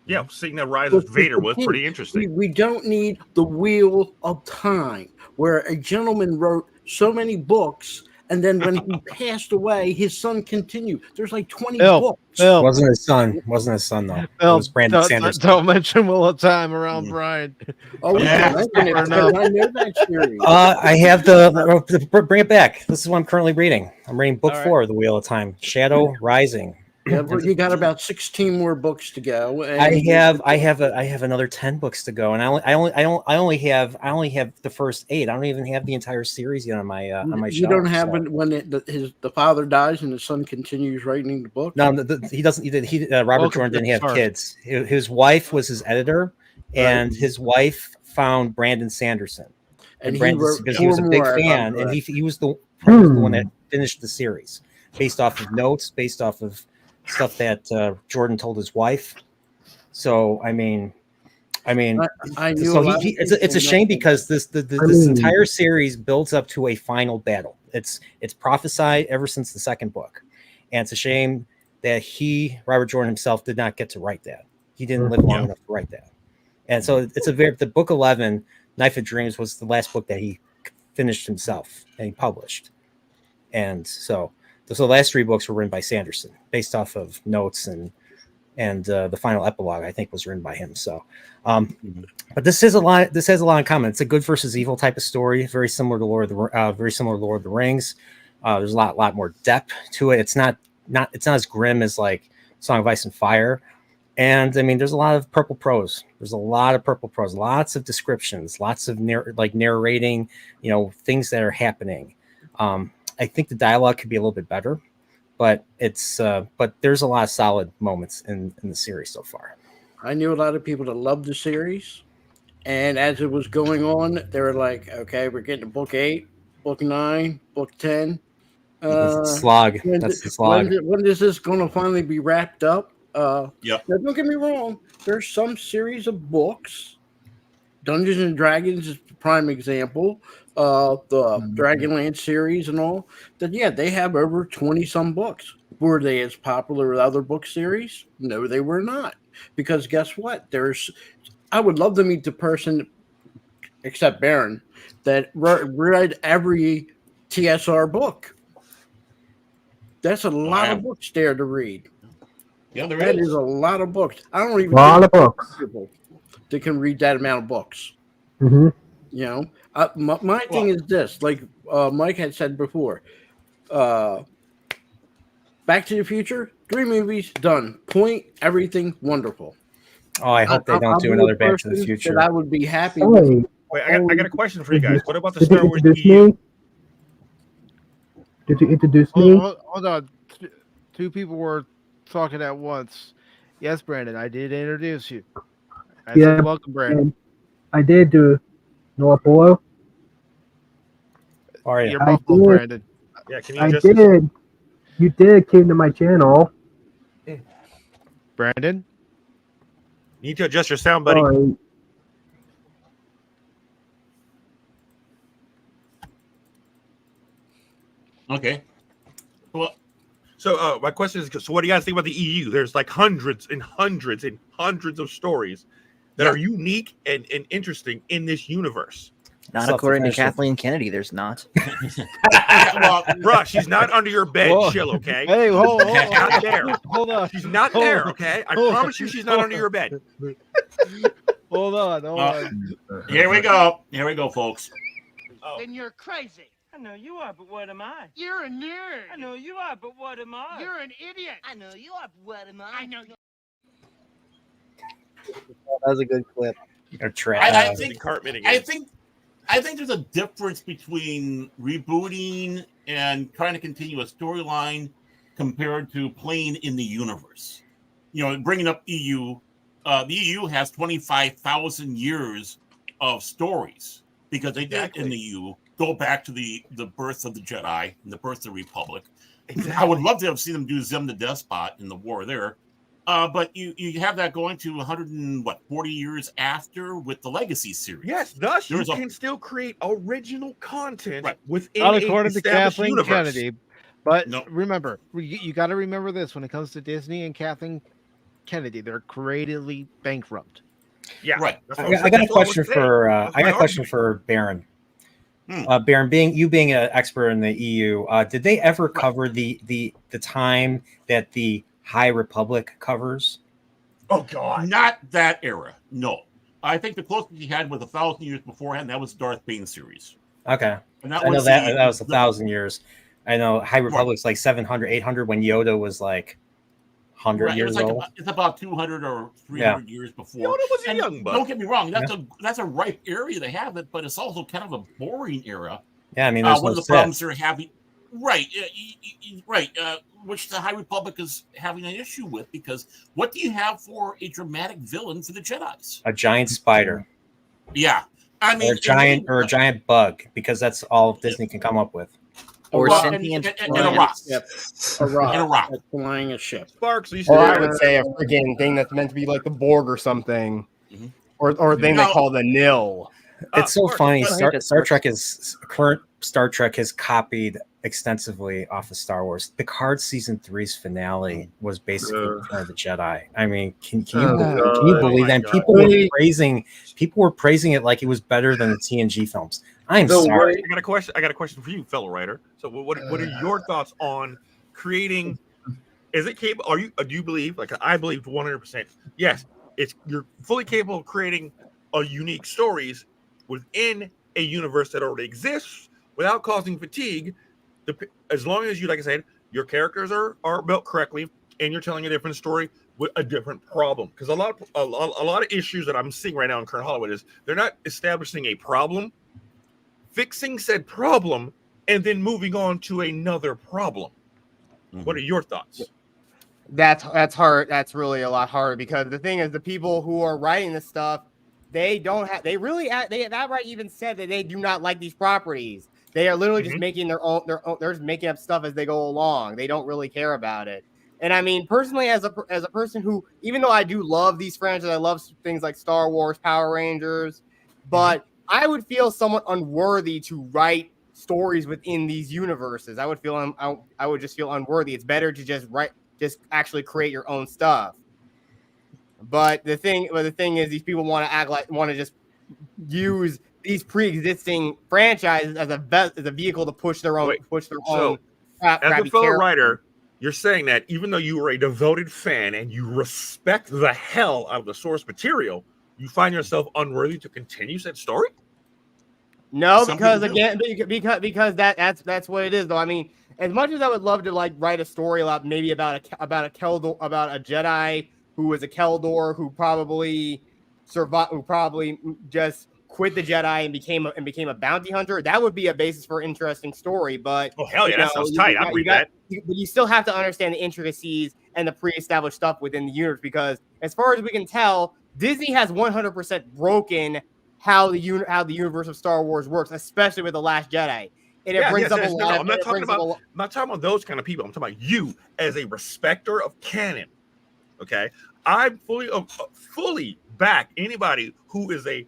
Yeah, seeing that Rise of Vader was pretty interesting. We don't need the Wheel of Time, where a gentleman wrote so many books, and then when he passed away, his son continued. There's like 20 books. Wasn't his son though. It was Brandon Sanderson. Don't mention Wheel of Time around Brian. Oh, Yeah. I know that series. I have bring it back. This is what I'm currently reading. I'm reading book 4 of the Wheel of Time, Shadow Rising. Yeah, but you got about 16 more books to go. And I have another 10 books to go, and I only have the first 8. I don't even have the entire series yet on my You shelf. don't have it when the father dies and the son continues writing the book. No, he doesn't. Robert Jordan didn't have kids. His wife was his editor, and his wife found Brandon Sanderson, And Brandon, he wrote because he was a 4 big more, fan, if I'm and correct. he was the one that finished the series based off of notes, based off of stuff that Jordan told his wife. So I mean, I knew so a lot of it's a people shame that- because this entire series builds up to a final battle. It's prophesied ever since the second book, and it's a shame that Robert Jordan himself did not get to write that. He didn't live long enough to write that. And so the book 11, Knife of Dreams, was the last book that he finished himself and he published. And so the last 3 books were written by Sanderson based off of notes, and the final epilogue, I think, was written by him. So, but this has a lot in common. It's a good versus evil type of story, very similar to Lord of the Rings. There's a lot more depth to it. It's not as grim as like Song of Ice and Fire. And I mean, there's a lot of purple prose. Lots of descriptions, lots of narrating, things that are happening. I think the dialogue could be a little bit better, but but there's a lot of solid moments in the series so far. I knew a lot of people that loved the series, and as it was going on, they were like, "Okay, we're getting to book 8, book 9, book 10." That's the slog. That's the slog. When is this going to finally be wrapped up? Now, Yep. don't get me wrong. There's some series of books. Dungeons and Dragons is the prime example. The Dragonlance series and all that. Yeah, they have over 20 some books. Were they as popular as other book series? No, they were not. Because guess what? I would love to meet the person, except Baron, that read every TSR book. That's a lot of books there to read. Yeah, there That is is a lot of books. I don't even Lot think of books. people that can read that amount of books. Mm-hmm. You know, my thing is this: like Mike had said before, Back to the Future, 3 movies done. Point, everything wonderful. Oh, I hope they don't do another Back to the Future. That I would be happy with. Wait, I got a question for you guys. What about the Did you Star Wars introduce EU? me? Did you introduce me? Hold on. Two people were talking at once. Yes, Brandon, I did introduce you. I said, welcome, Brandon. And I did do Noah Polo. You're muffled, Brandon. Yeah, can you I adjust did. this? You did came to my channel. Brandon? You need to adjust your sound, buddy. Sorry. Okay. Well, so my question is: so what do you guys think about the EU? There's like hundreds and hundreds and hundreds of stories that are unique and interesting in this universe. Not according to Kathleen Kennedy. There's not. Well, bruh, she's not under your bed. Whoa. Chill, okay? Hey, hold on. She's not there. Hold on. She's not Hold there, on. okay? I Hold promise on. you she's not under your bed. Hold on. Here we go. Here we go, folks. Then you're crazy. I know you are, but what am I? You're a nerd. I know you are, but what am I? You're an idiot. I know you are, but what am I? I know. That was a good clip. I think there's a difference between rebooting and trying to continue a storyline compared to playing in the universe. You know, bringing up EU, the EU has 25,000 years of stories because they did in the EU go back to the birth of the Jedi and the birth of the Republic. Exactly. I would love to have seen them do Zem the Despot in the war there. But you have that going to 140 years after with the Legacy series. Yes, thus you can still create original content within Not according to Kathleen universe. Kennedy. But remember, you got to remember this when it comes to Disney and Kathleen Kennedy, they're creatively bankrupt. Yeah, right. I got a question for Baron. Baron, being an expert in the EU, did they ever cover the time that the High Republic covers? Oh God, not that era. No, I think the closest he had was 1,000 years beforehand. That was Darth Bane series. Okay, and I know that was 1,000 years. I know High Republic's like 700, 800 when Yoda was like 100 years old. It's about 200 or 300 years before. Yoda was a young buck. Don't get me wrong. That's a ripe area to have it, but it's also kind of a boring era. Yeah, I mean, there's one no of the problems they're having. Right. Which the High Republic is having an issue with, because what do you have for a dramatic villain for the Jedis? A giant spider. Yeah, I mean, or a giant bug, because that's all Disney can come up with. Or sentient and a rock. Yep. A rock. And a rock. That's flying a ship. Sparks. Or I would say a friggin' thing that's meant to be like the Borg or something, or a thing they call the nil. It's so funny. Star Trek current Star Trek has copied extensively off of Star Wars. Picard season 3's finale was basically Return of the Jedi. I mean, can you believe that? People were praising it like it was better than the TNG films. I'm sorry. I got a question for you, fellow writer. So, what are your thoughts on creating? Is it capable? Do you believe? Like I believe 100%. Yes, you're fully capable of creating a unique stories within a universe that already exists without causing fatigue. As long as you, like I said, your characters are built correctly and you're telling a different story with a different problem. Because a lot of issues that I'm seeing right now in current Hollywood is they're not establishing a problem, fixing said problem, and then moving on to another problem. What are your thoughts? That's hard. That's really a lot harder, because the thing is, the people who are writing this stuff, they outright even said that they do not like these properties. They are literally just making their own. They're just making up stuff as they go along. They don't really care about it. And I mean, personally, as a person who, even though I do love these franchises, I love things like Star Wars, Power Rangers, but I would feel somewhat unworthy to write stories within these universes. I would feel I would just feel unworthy. It's better to just actually create your own stuff. But the thing is, these people want to just use these pre-existing franchises as a vehicle to push their own. As a fellow writer, you're saying that even though you were a devoted fan and you respect the hell out of the source material, you find yourself unworthy to continue said story? No, Some because people do. again, because that's what it is, though. I mean, as much as I would love to like write a story about maybe about a Jedi who was a Keldor who probably survived, who probably just quit the Jedi and became a bounty hunter, that would be a basis for an interesting story. But oh hell yeah, that sounds tight. I'd read that. But you still have to understand the intricacies and the pre-established stuff within the universe, because as far as we can tell, Disney has 100% broken how the universe of Star Wars works, especially with The Last Jedi. And it brings up a lot. I'm not talking about those kind of people. I'm talking about you as a respecter of canon. Okay, I fully back anybody who has a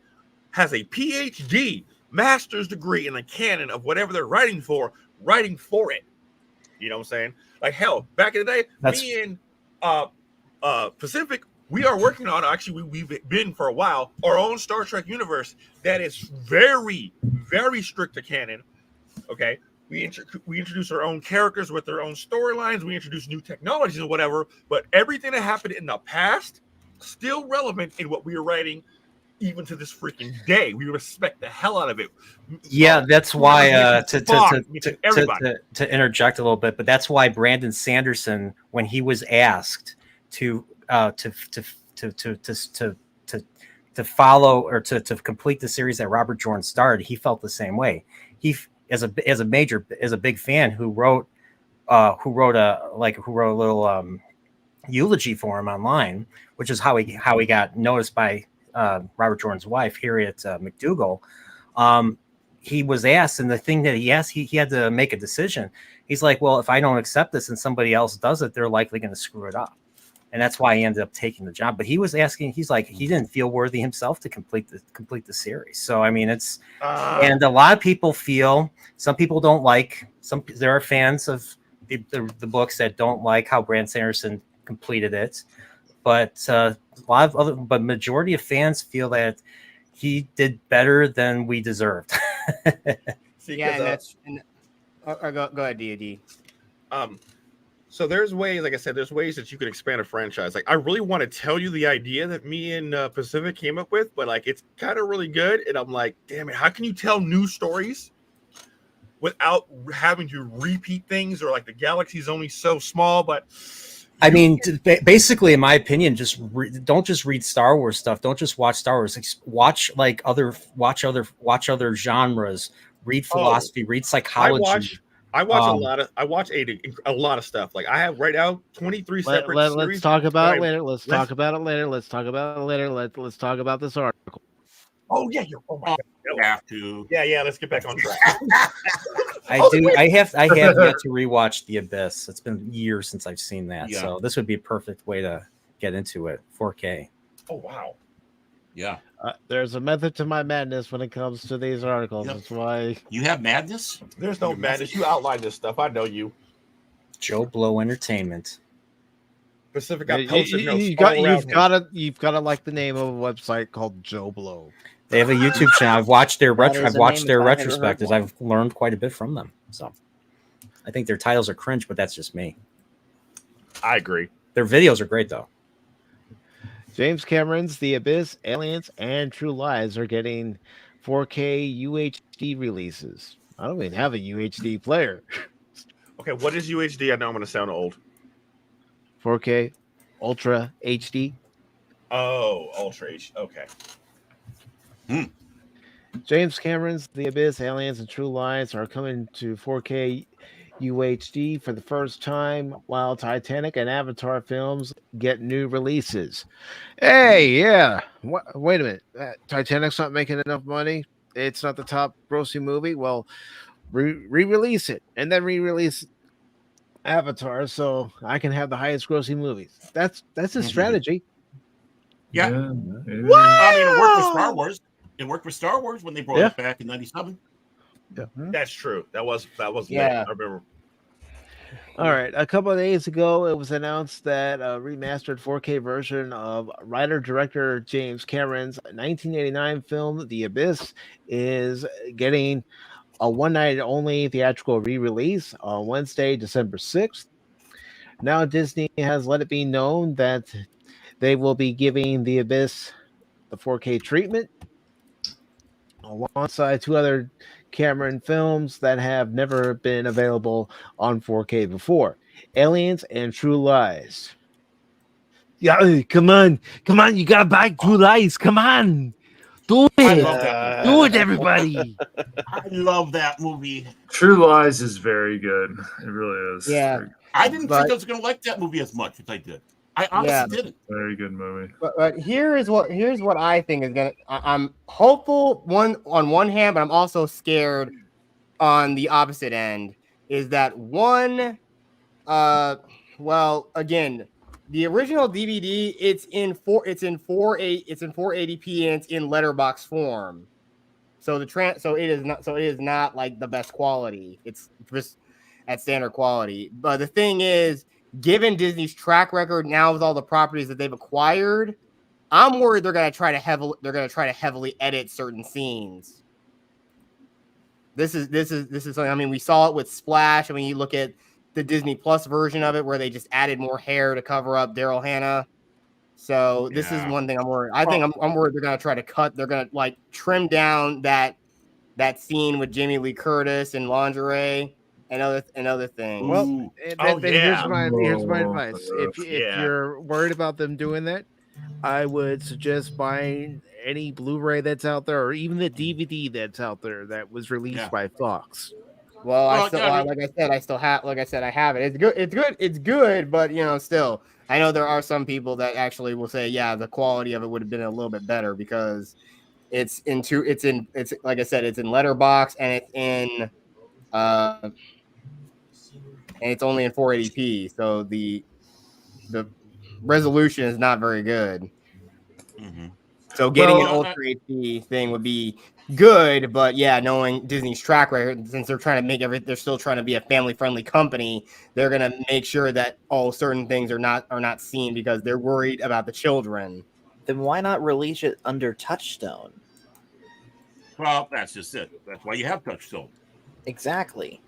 PhD, master's degree in the canon of whatever they're writing for it. You know what I'm saying? Like hell, back in the day, me and Pacific, we are working on, actually we've been for a while, our own Star Trek universe that is very, very strict to canon. Okay, we introduce our own characters with their own storylines. We introduce new technologies and whatever, but everything that happened in the past still relevant in what we are writing, even to this freaking day. We respect the hell out of it. Yeah, that's why to interject a little bit, but that's why Brandon Sanderson, when he was asked to follow or to complete the series that Robert Jordan started, he felt the same way. He as a big fan who wrote a little eulogy for him online, which is how he got noticed by Robert Jordan's wife, Harriet McDougal. He was asked, and the thing that he asked, he had to make a decision. He's like, well, if I don't accept this and somebody else does it, they're likely going to screw it up. And that's why he ended up taking the job. But he was asking, he's like, he didn't feel worthy himself to complete the series. So I mean, it's and a lot of people feel, some people don't like, there are fans of the books that don't like how Brandon Sanderson completed it. But but majority of fans feel that he did better than we deserved. Yeah, and that's go ahead, D. So there's ways, like I said, there's ways that you can expand a franchise. Like I really want to tell you the idea that me and Pacific came up with, but like it's kind of really good, and I'm like, damn it, how can you tell new stories without having to repeat things, or like the galaxy is only so small? But I mean, basically, in my opinion, don't just read Star Wars stuff. Don't just watch Star Wars. Watch other genres. Read philosophy. Read psychology. I watch a lot of stuff. Like I have right now 23 separate series. Let's talk about it later. Let's talk about this article. Oh yeah, oh my God. You have to. Yeah. Let's get back on track. I have yet to rewatch The Abyss. It's been years since I've seen that, so this would be a perfect way to get into it. 4K. Oh wow. Yeah. There's a method to my madness when it comes to these articles. Yep. That's why you have madness. There's no madness. You outline this stuff. I know you. Joe Blow Entertainment. Pacific got posted notes. You've got to like the name of a website called Joe Blow. They have a YouTube channel. I've watched their retrospectives. I've learned quite a bit from them. So I think their titles are cringe, but that's just me. I agree. Their videos are great though. James Cameron's The Abyss, Aliens, and True Lies are getting 4K UHD releases. I don't even have a UHD player. Okay, what is UHD? I know I'm going to sound old. 4K Ultra HD. Oh, Ultra HD. Okay. James Cameron's The Abyss, Aliens, and True Lies are coming to 4K UHD for the first time, while Titanic and Avatar films get new releases. Hey, yeah. Wait a minute. Titanic's not making enough money. It's not the top grossing movie. Well, re-release it and then re-release Avatar so I can have the highest grossing movies. That's a strategy. Yeah. I mean, it worked with Star Wars. It worked with Star Wars when they brought it back in '97. Yeah, that's true. That was yeah. I remember. All right. A couple of days ago, it was announced that a remastered 4K version of writer-director James Cameron's 1989 film, The Abyss, is getting a one-night-only theatrical re-release on Wednesday, December 6th. Now Disney has let it be known that they will be giving The Abyss the 4K treatment alongside two other Cameron films that have never been available on 4K before, Aliens and True Lies. Yeah, come on, you gotta buy True Lies. Come on, do it. I love that movie. Do it, everybody. I love that movie. True Lies is very good. It really is. Yeah. I didn't think I was going to like that movie as much as I did. I honestly didn't. Very good movie. But here's what I think is gonna. I'm hopeful on one hand, but I'm also scared on the opposite end. Is that one? Well, again, the original DVD it's in 480p and it's in letterbox form. So it is not like the best quality. It's just at standard quality. But the thing is, given Disney's track record now with all the properties that they've acquired, I'm worried they're gonna try to heavily edit certain scenes. This is something. I mean, we saw it with Splash. I mean, you look at the Disney Plus version of it where they just added more hair to cover up Daryl Hannah. So this is one thing I'm worried. I think I'm worried they're gonna try to cut. They're gonna like trim down that scene with Jamie Lee Curtis and lingerie and other things. Well, here's my advice. If you're worried about them doing that, I would suggest buying any Blu-ray that's out there, or even the DVD that's out there that was released by Fox. Well, I have it. It's good, but still, I know there are some people that actually will say, yeah, the quality of it would have been a little bit better because it's like I said, it's in letterbox and it's only in 480p, so the resolution is not very good. Mm-hmm. So getting an Ultra HD thing would be good, but yeah, knowing Disney's track record, since they're trying to make they're still trying to be a family-friendly company, they're gonna make sure that certain things are not seen because they're worried about the children. Then why not release it under Touchstone? Well, that's just it. That's why you have Touchstone. Exactly.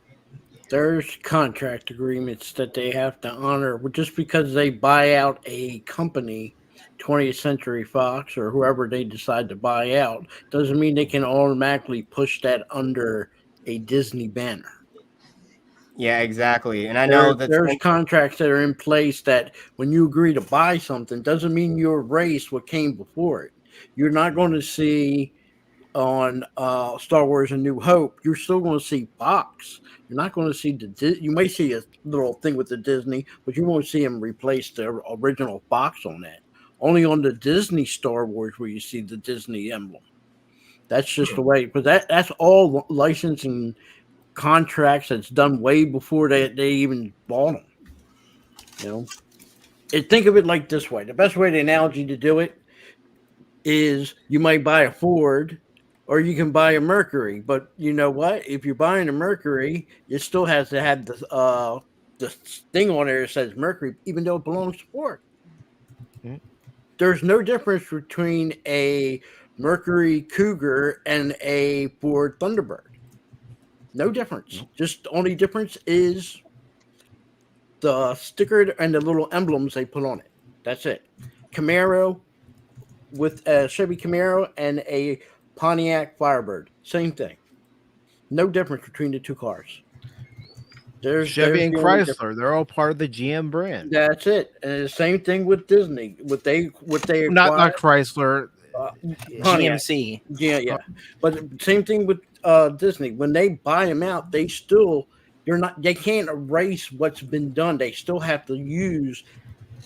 There's contract agreements that they have to honor. Just because they buy out a company, 20th Century Fox or whoever they decide to buy out, doesn't mean they can automatically push that under a Disney banner. Yeah, exactly. And I know that there's contracts that are in place that when you agree to buy something, doesn't mean you erase what came before it. You're not going to see on Star Wars: A New Hope, you're still going to see Fox. You're not going to see you may see a little thing with the Disney, but you won't see them replace the original Fox on that. Only on the Disney Star Wars where you see the Disney emblem. That's just the way, but that's all licensing contracts that's done way before they even bought them. Think of it like this way. The best way, the analogy to do it is you might buy a Ford or you can buy a Mercury, but you know what? If you're buying a Mercury, it still has to have the thing on there that says Mercury, even though it belongs to Ford. Mm-hmm. There's no difference between a Mercury Cougar and a Ford Thunderbird. No difference. Just the only difference is the sticker and the little emblems they put on it. That's it. Camaro with a Chevy Camaro and a Pontiac Firebird. Same thing. No difference between the two cars. Chevy and Chrysler, they're all part of the GM brand. That's it. And the same thing with Disney. What they not Chrysler, GMC. Yeah. But same thing with Disney. When they buy them out, they can't erase what's been done. They still have to use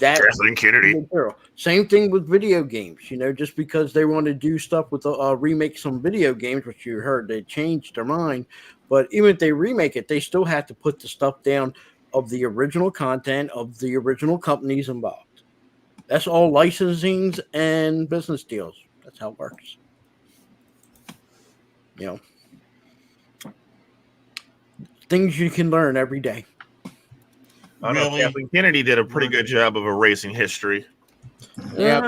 that. Kathleen Kennedy. Material. Same thing with video games. Just because they want to do stuff with remake some video games, which you heard they changed their mind. But even if they remake it, they still have to put the stuff down of the original content of the original companies involved. That's all licensings and business deals. That's how it works. Things you can learn every day. I know Kathleen Kennedy did a pretty good job of erasing history. Yeah,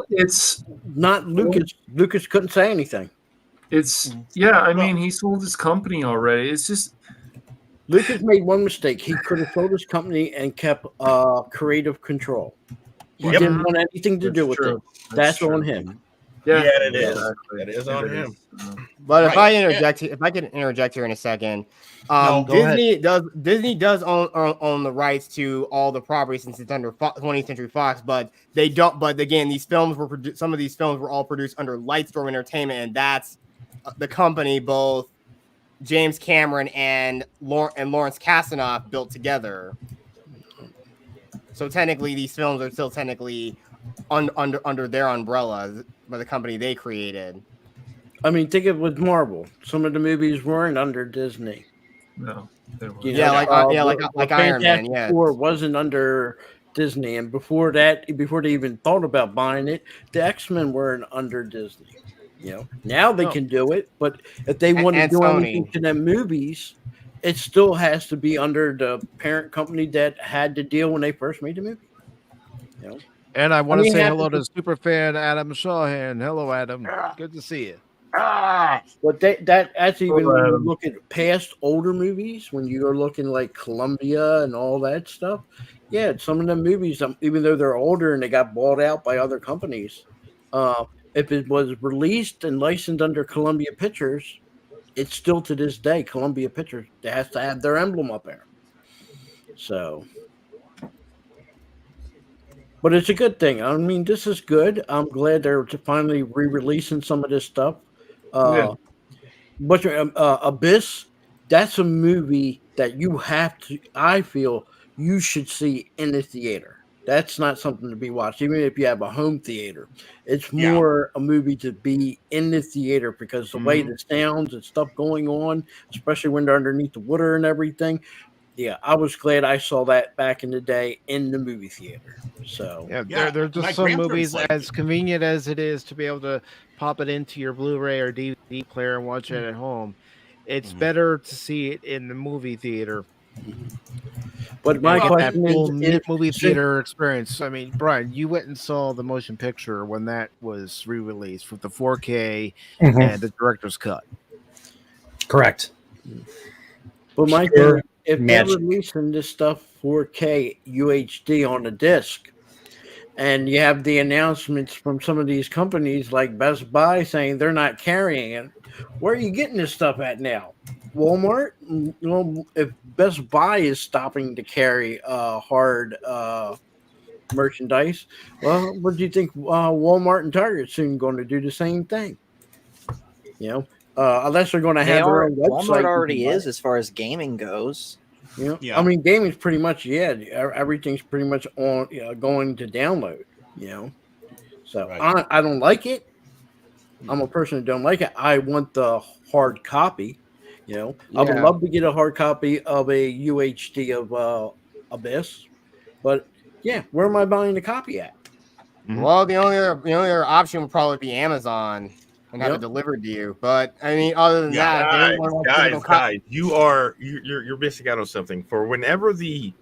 it's not Lucas. Lucas couldn't say anything. I mean, he sold his company already. It's just Lucas made one mistake. He could have sold his company and kept creative control. He Yep. didn't want anything to do with true. it. That's on him. Yeah, it is. exactly. That is on him. But if Right. if I can interject here in a second, No, go Disney does own the rights to all the properties since it's under 20th Century Fox, but they don't. But again, these films were some of these films were all produced under Lightstorm Entertainment, and that's the company both James Cameron and Lawrence Kasanoff built together. So technically, these films are still technically under their umbrella by the company they created. I mean, think of it with Marvel. Some of the movies weren't under Disney. No. They weren't. Yeah, like Iron Man. Fantastic Yeah, Four wasn't under Disney, and before that, before they even thought about buying it, the X-Men weren't under Disney. You know, now they can do it, but if they want to and do Sony. anything to them movies, it still has to be under the parent company that had the deal when they first made the movie. You know? And I want to mean, say half hello the- to superfan Adam Shawhan. Hello, Adam. Good to see you. But that actually, when you Adam. look at past older movies, when you're looking like Columbia and all that stuff, yeah, some of the movies, even though they're older and they got bought out by other companies, if it was released and licensed under Columbia Pictures, it's still to this day Columbia Pictures. They has to have their emblem up there. So, but it's a good thing. I mean, this is good. I'm glad they're finally re-releasing some of this stuff. But Abyss, that's a movie that you have to. I feel you should see in the theater. That's not something to be watched, even if you have a home theater. It's more a movie to be in the theater because the way the sounds and stuff going on, especially when they're underneath the water and everything. Yeah, I was glad I saw that back in the day in the movie theater. So Yeah, there are my just some grandparents movies, liked as convenient as it is to be able to pop it into your Blu-ray or DVD player and watch it at home. It's better to see it in the movie theater. But my Get that question full is, movie theater experience. I mean, Brian, you went and saw the motion picture when that was re-released with the 4K and the director's cut. Correct. But my Pure thing, if magic. they're releasing this stuff 4K UHD on a disc, and you have the announcements from some of these companies like Best Buy saying they're not carrying it, where are you getting this stuff at now? Walmart? Well, if Best Buy is stopping to carry hard merchandise, well, what do you think Walmart and Target soon going to do the same thing? You know, unless they're going to have their own website. Walmart already is as far as gaming goes. You know? I mean, gaming's pretty much everything's pretty much on going to download. You know, so I don't like it. I'm a person who don't like it. I want the hard copy. You know, I would love to get a hard copy of a UHD of Abyss, but yeah, where am I buying the copy at? Well, the only other option would probably be Amazon and have it delivered to you. But I mean, other than that, if anyone wants physical guys, you're missing out on something. For whenever the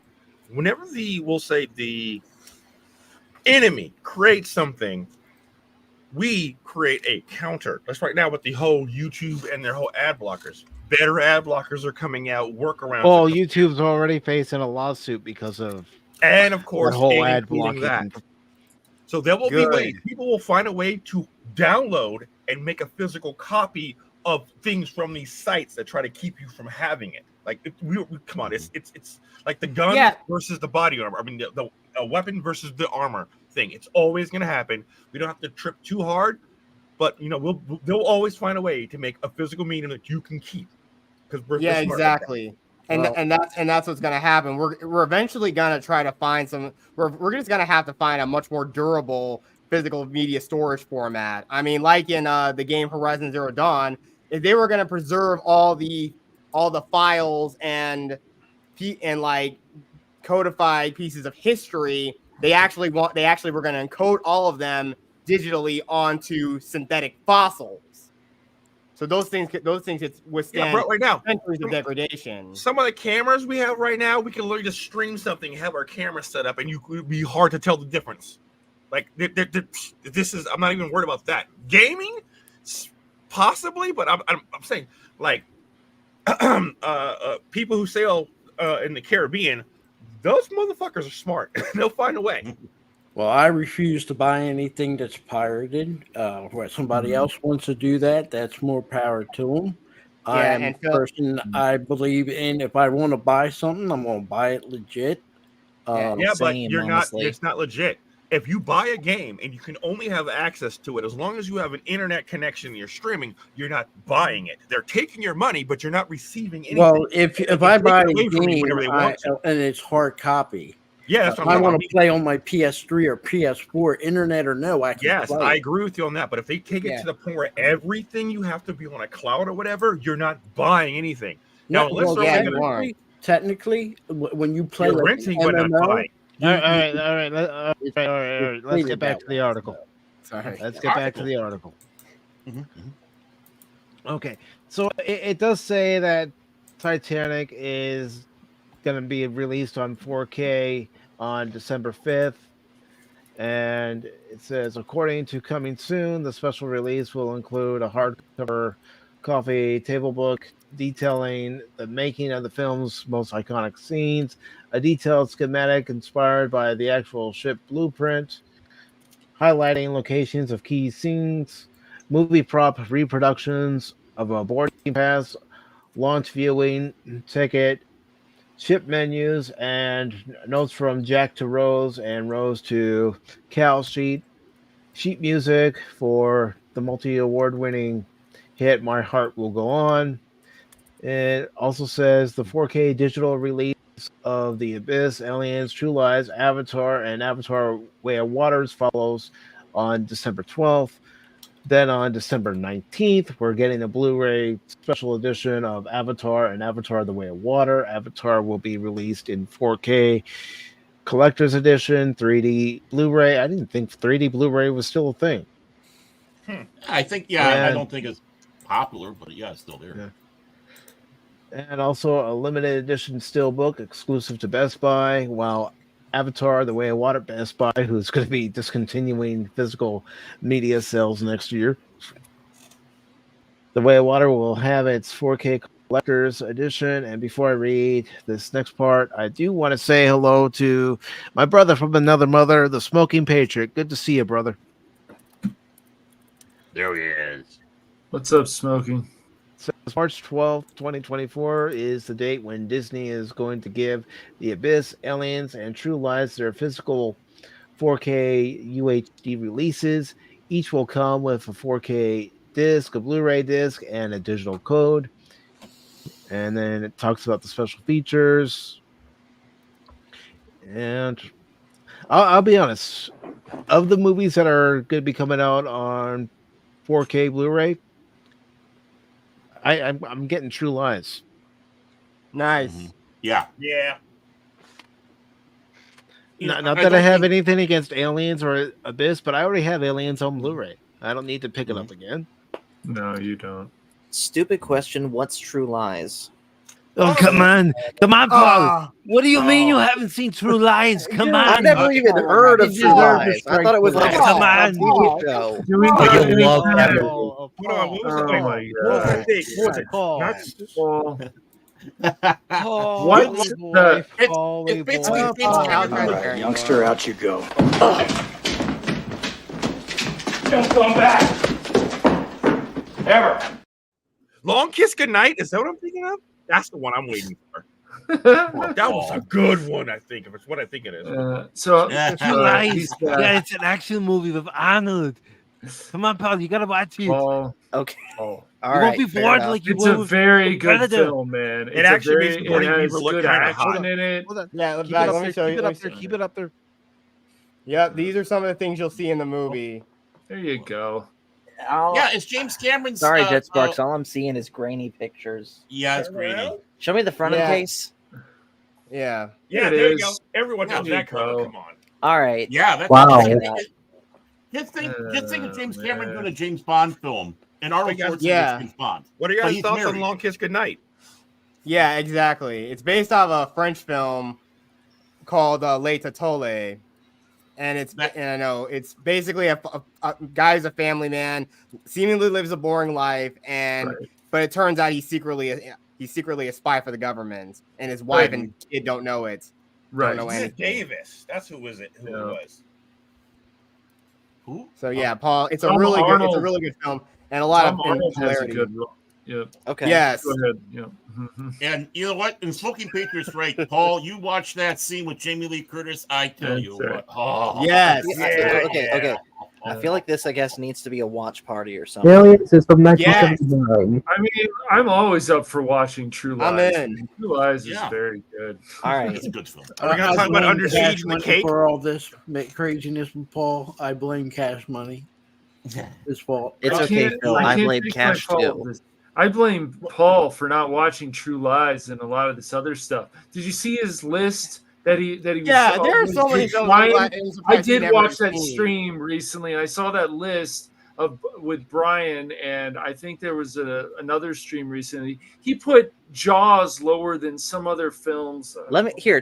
we'll say the enemy creates something, we create a counter. That's right now with the whole YouTube and their whole ad blockers. Better ad blockers are coming out, workarounds. Well, YouTube's already facing a lawsuit because of and of course the whole Alien ad including blocking. that. So there will be ways. People will find a way to download and make a physical copy of things from these sites that try to keep you from having it. Like, come on, it's like the gun versus the body armor. I mean, the weapon versus the armor thing. It's always going to happen. We don't have to trip too hard, but they'll always find a way to make a physical medium that you can keep. Because we're smart exactly. Like that. And that's what's going to happen. We're eventually going to try to find some. We're just going to have to find a much more durable physical media storage format. I mean, like in the game Horizon Zero Dawn, if they were going to preserve all the files and like codified pieces of history, they actually were going to encode all of them digitally onto synthetic fossils. So those things could withstand right now centuries of degradation. Some of the cameras we have right now, we can literally just stream something, have our camera set up, and it would be hard to tell the difference. Like this is, I'm not even worried about that. Gaming, possibly, but I'm saying, like, people who sail in the Caribbean, those motherfuckers are smart. They'll find a way. Well, I refuse to buy anything that's pirated. Where somebody else wants to do that, that's more power to them. I am and a person I believe in. If I want to buy something, I'm going to buy it legit. But you're not. It's not legit. If you buy a game and you can only have access to it as long as you have an internet connection and you're streaming, you're not buying it. They're taking your money, but you're not receiving anything. Well, if I buy a away from you game whenever they want to. and it's hard copy, Yeah, that's what I I'm want talking to play on my PS3 or PS4, internet or no, I can Yes, play I it. agree with you on that. But if they take it Yeah. to the point where everything you have to be on a cloud or whatever, you're not buying anything. Now, unless Well, they're only gonna- technically, when you play You're like renting, an but not MMO, buying. All right. Let's get back to the article. Sorry. Let's get back to the article. Okay, so it does say that Titanic is going to be released on 4K on December 5th. And it says, according to Coming Soon, the special release will include a hardcover coffee table book detailing the making of the film's most iconic scenes, a detailed schematic inspired by the actual ship blueprint, highlighting locations of key scenes, movie prop reproductions of a boarding pass, launch viewing ticket, ship menus, and notes from Jack to Rose and Rose to Cal sheet music for the multi-award winning hit My Heart Will Go On. It also says the 4K digital release of The Abyss, Aliens, True Lies, Avatar, and Avatar Way of Waters follows on December 12th. Then on December 19th, we're getting a Blu-ray special edition of Avatar and Avatar The Way of Water. Avatar will be released in 4K Collector's Edition, 3D Blu-ray. I didn't think 3D Blu-ray was still a thing. I think, I don't think it's popular, but yeah, it's still there. Yeah. And also a limited edition steelbook exclusive to Best Buy, while Avatar The Way of Water, Best Buy, who's going to be discontinuing physical media sales next year. The Way of Water will have its 4K Collector's Edition. And before I read this next part, I do want to say hello to my brother from another mother, the Smoking Patriot. Good to see you, brother. There he is. What's up, Smoking? So March 12th, 2024 is the date when Disney is going to give The Abyss, Aliens, and True Lies their physical 4K UHD releases. Each will come with a 4K disc, a Blu-ray disc, and a digital code. And then it talks about the special features. And I'll be honest, of the movies that are going to be coming out on 4K Blu-ray, I'm getting True Lies. Nice. Yeah. Not that I have anything against Aliens or Abyss, but I already have Aliens on Blu-ray. I don't need to pick it up again. No, you don't. Stupid question. What's True Lies? Oh, come on, Paul. What do you mean you haven't seen True Lies? Come on. I've never even heard of True Lies. I thought it was like come a on. TV show. You'll love that. Hold on, what was the thing? What was it? Paul. What's the... It fits with Alright, youngster, out you go. Don't come back. Ever. Long Kiss Goodnight? Is that what I'm thinking of? That's the one I'm waiting for. That was a good one, I think, if it's what I think it is. So, True Lies. Yeah, it's an action movie with Arnold. Come on, Paul, you gotta watch it. Okay. Oh. You won't be bored like you It's were a with very good Predator. film, man. It actually makes Sigourney has Weaver look good kinda action hot. in it. Hold on. Yeah, Keep it let up me there. show you. Keep it up there. Keep it up there. Yep, these are some of the things you'll see in the movie. There you go. Yeah, it's James Cameron's. Sorry, Jet Sparks. All I'm seeing is grainy pictures. Yeah, it's grainy. Show me the front of the case. Yeah. Yeah, It there you is. go. Everyone knows that cover. Come on. All right. Yeah, that's Wow. His thing of James Cameron doing a James Bond film, and Arnold Schwarzenegger Yeah. James Bond. What are your But guys' he's thoughts on married. Long Kiss Goodnight? Yeah, exactly. It's based off a French film called L'État Tolle. And it's it's basically a guy's a family man, seemingly lives a boring life, but it turns out he's secretly he's secretly a spy for the government, and his wife and kid don't know it. Right. Don't know anything. Davis. That's who it was. Who? So yeah, Paul, it's a Tom really Arnold. good. It's a really good film, and a lot Tom of Arnold has a hilarity. good role. Yeah. Okay. Yes. Go ahead. Yeah. And you know what? And Smoking Patriots, right? Paul, you watch that scene with Jamie Lee Curtis. I tell you what. Oh, Yes. Okay. I feel like this, I guess, needs to be a watch party or something. Aliens is from 1979. I mean, I'm always up for watching True Lies. I'm in. True Lies is very good. All right. It's a good film. Are we gonna talk about Under Siege and the Cake? For all this craziness with Paul, I blame Cash Money. His fault. It's okay, Phil. I blame take Cash my fault too. for this. I blame Paul for not watching True Lies and a lot of this other stuff. Did you see his list that he Yeah, there are so many films I did watch that stream recently. I saw that list with Brian, and I think there was another stream recently. He put Jaws lower than some other films.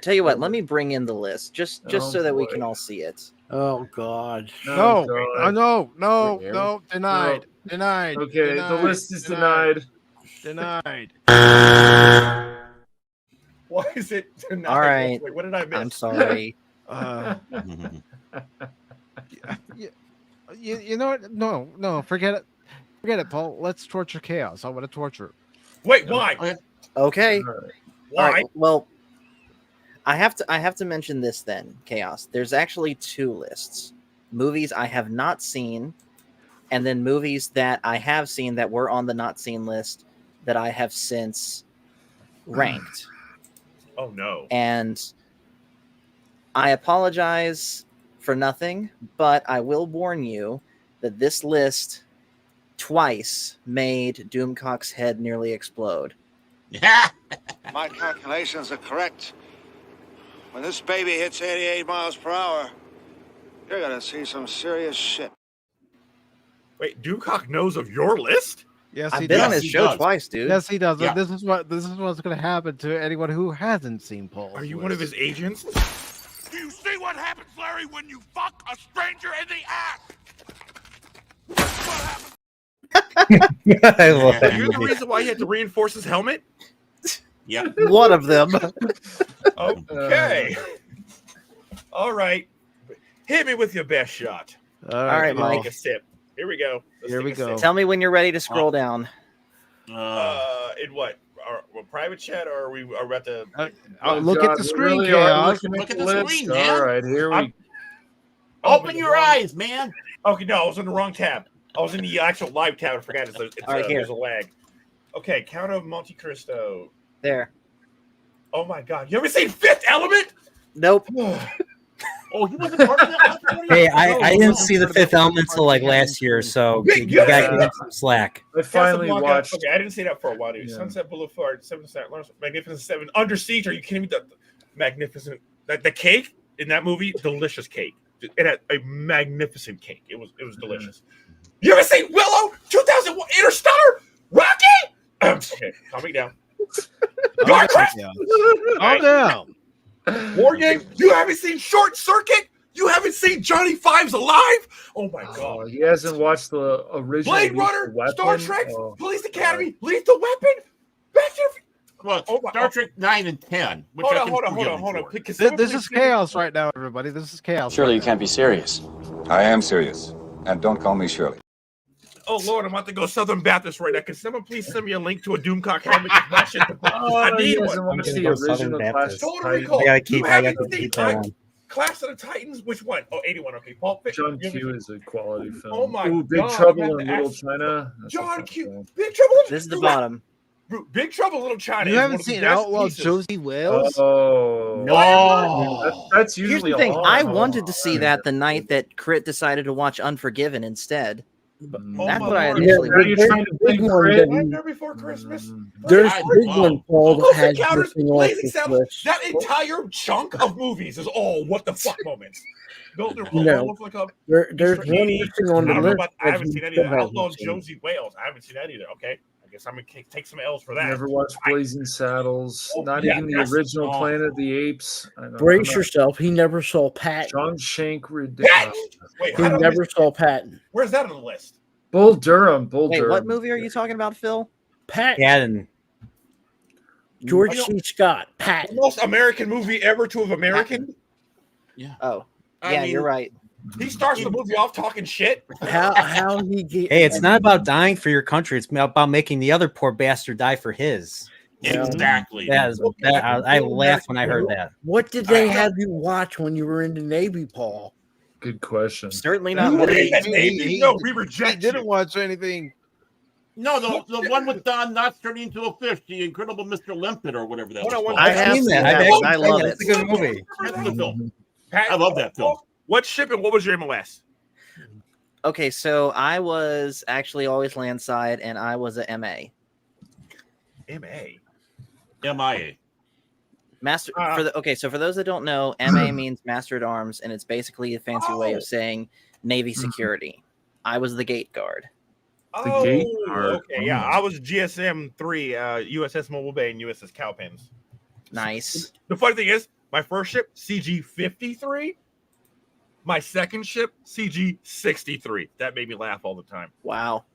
Tell you what. Let me bring in the list just so that we can all see it. Oh God! No, denied. Denied. Okay, the list is denied. Denied. Why is it denied? All right. Wait, what did I miss? I'm sorry. You know what? No, forget it. Forget it, Paul. Let's torture chaos. I want to torture. Wait, why? Okay. Why? All right. Well, I have to mention this then, Chaos. There's actually two lists. Movies I have not seen, and then movies that I have seen that were on the not seen list that I have since ranked. Oh no. And I apologize for nothing, but I will warn you that this list twice made Doomcock's head nearly explode. My calculations are correct. When this baby hits 88 miles per hour, you're gonna see some serious shit. Wait, Doomcock knows of your list? Yes, I've been on his show twice, dude. Yes, he does. Yeah. This is what's going to happen to anyone who hasn't seen Paul. Are you one of his agents? Do you see what happens, Larry, when you fuck a stranger in the ass? I love that You're the movie. reason why he had to reinforce his helmet? Yeah. One of them. Okay. All right. Hit me with your best shot. All right, Let's Mike. take a sip. Here we go. Let's Here we take a go. sip. Tell me when you're ready to scroll down. In what? Our private chat, or are we about to look at the screen, really are Chaos. looking Look at the the list. screen, man. All right, here we Open your eyes, man. Okay, no, I was on the wrong tab. I was in the actual live tab. I forgot. All right, here. There's a lag. Okay, Count of Monte Cristo. There. Oh my God! You ever seen Fifth Element? Nope. Oh, he wasn't part of that. Hey, I didn't see the Fifth Element until like last year, so you gotta give him some slack. I finally watched. Okay, I didn't see that for a while, dude. Yeah. Sunset Boulevard, Magnificent Seven, Under Siege. Are you kidding me? The Magnificent, the cake in that movie, delicious cake. It had a magnificent cake. It was delicious. You ever seen Willow? 2001, Interstellar, Rocky? Okay, calm me down. Warcraft. Calm down. War Game. You haven't seen Short Circuit. You haven't seen Johnny Five's Alive. Oh my God. Oh, he hasn't watched the original Blade Lethal Runner, Weapon? Star Trek, Oh, Police Academy, Lethal Weapon, Back to the Well, Star Trek 9 and 10. Which Hold I on, can hold on. forgive him for. Because This is chaos right now, everybody. This is chaos. Surely you can't be serious. I am serious. And don't call me Shirley. Oh Lord, I'm about to go Southern Baptist right now. Can someone please send me a link to a Doomcock helmet? I need one. I'm gonna go Southern Baptist. Total I Recall. gotta keep You keep haven't that seen one. Clash of the Titans. Which one? Oh, 81. Okay, Paul. John Q is a quality film. Oh my Ooh, Big God, Trouble you have in to Little ask- China. That's a John fun Q. film. Big Trouble. This is the bottom. Big Trouble in Little China. You is haven't one of the seen best Outlaw pieces. Josie Wales? Oh No. That's Here's usually the thing. a I horror. wanted to see that the night that Crit decided to watch Unforgiven instead. Oh That's my what I Lord. initially Now you're trying to big blame one Crit? that Nightmare Before Christmas. there's I- a big one, Paul, that Close has Encounters, missing off Blazing this Saddles. list. That entire chunk of movies is all what the fuck moments. Don't No. look like a. There's one missing on the I don't know list. about. I that haven't he seen any still of that. hasn't Outlaw seen. Josie Wales. I haven't seen that either. Okay, I guess I'm gonna take some L's for that. Never watched Blazing Saddles. Oh, Not yeah, even the that's- original oh. Planet of the Apes. Brace yourself. He never saw Patton. Shawshank Patton? Redemption. Wait, He how do I never miss- saw Patton. Where's that on the list? Bull Durham. Bull Wait, Durham. what movie are you talking about, Phil? Patton. Patton. George C. Scott, Pat. The most American movie ever to have American. Yeah. Oh, I yeah, mean, you're right. He starts the movie off talking shit. How he get? Hey, it's not about dying for your country. It's about making the other poor bastard die for his. Exactly. I laughed when I heard that. What did they have you watch when you were in the Navy, Paul? Good question. Certainly not. No, He we reject didn't watch anything. No, the one with Don Knotts turning into a fish, the Incredible Mr. Limpet or whatever that was called. I have seen that. I love it. It's a good movie. That's a good film. Pat, I love that film. What ship and what was your MOS? Okay, so I was actually always landside, and I was a MA. MA. MIA. Master so for those that don't know, MA means Master at Arms, and it's basically a fancy way of saying Navy security. I was the gate guard. Okay, yeah, I was GSM 3, USS Mobile Bay and USS Cowpens. Nice. The funny thing is, my first ship, CG 53. My second ship, CG 63. That made me laugh all the time. Wow.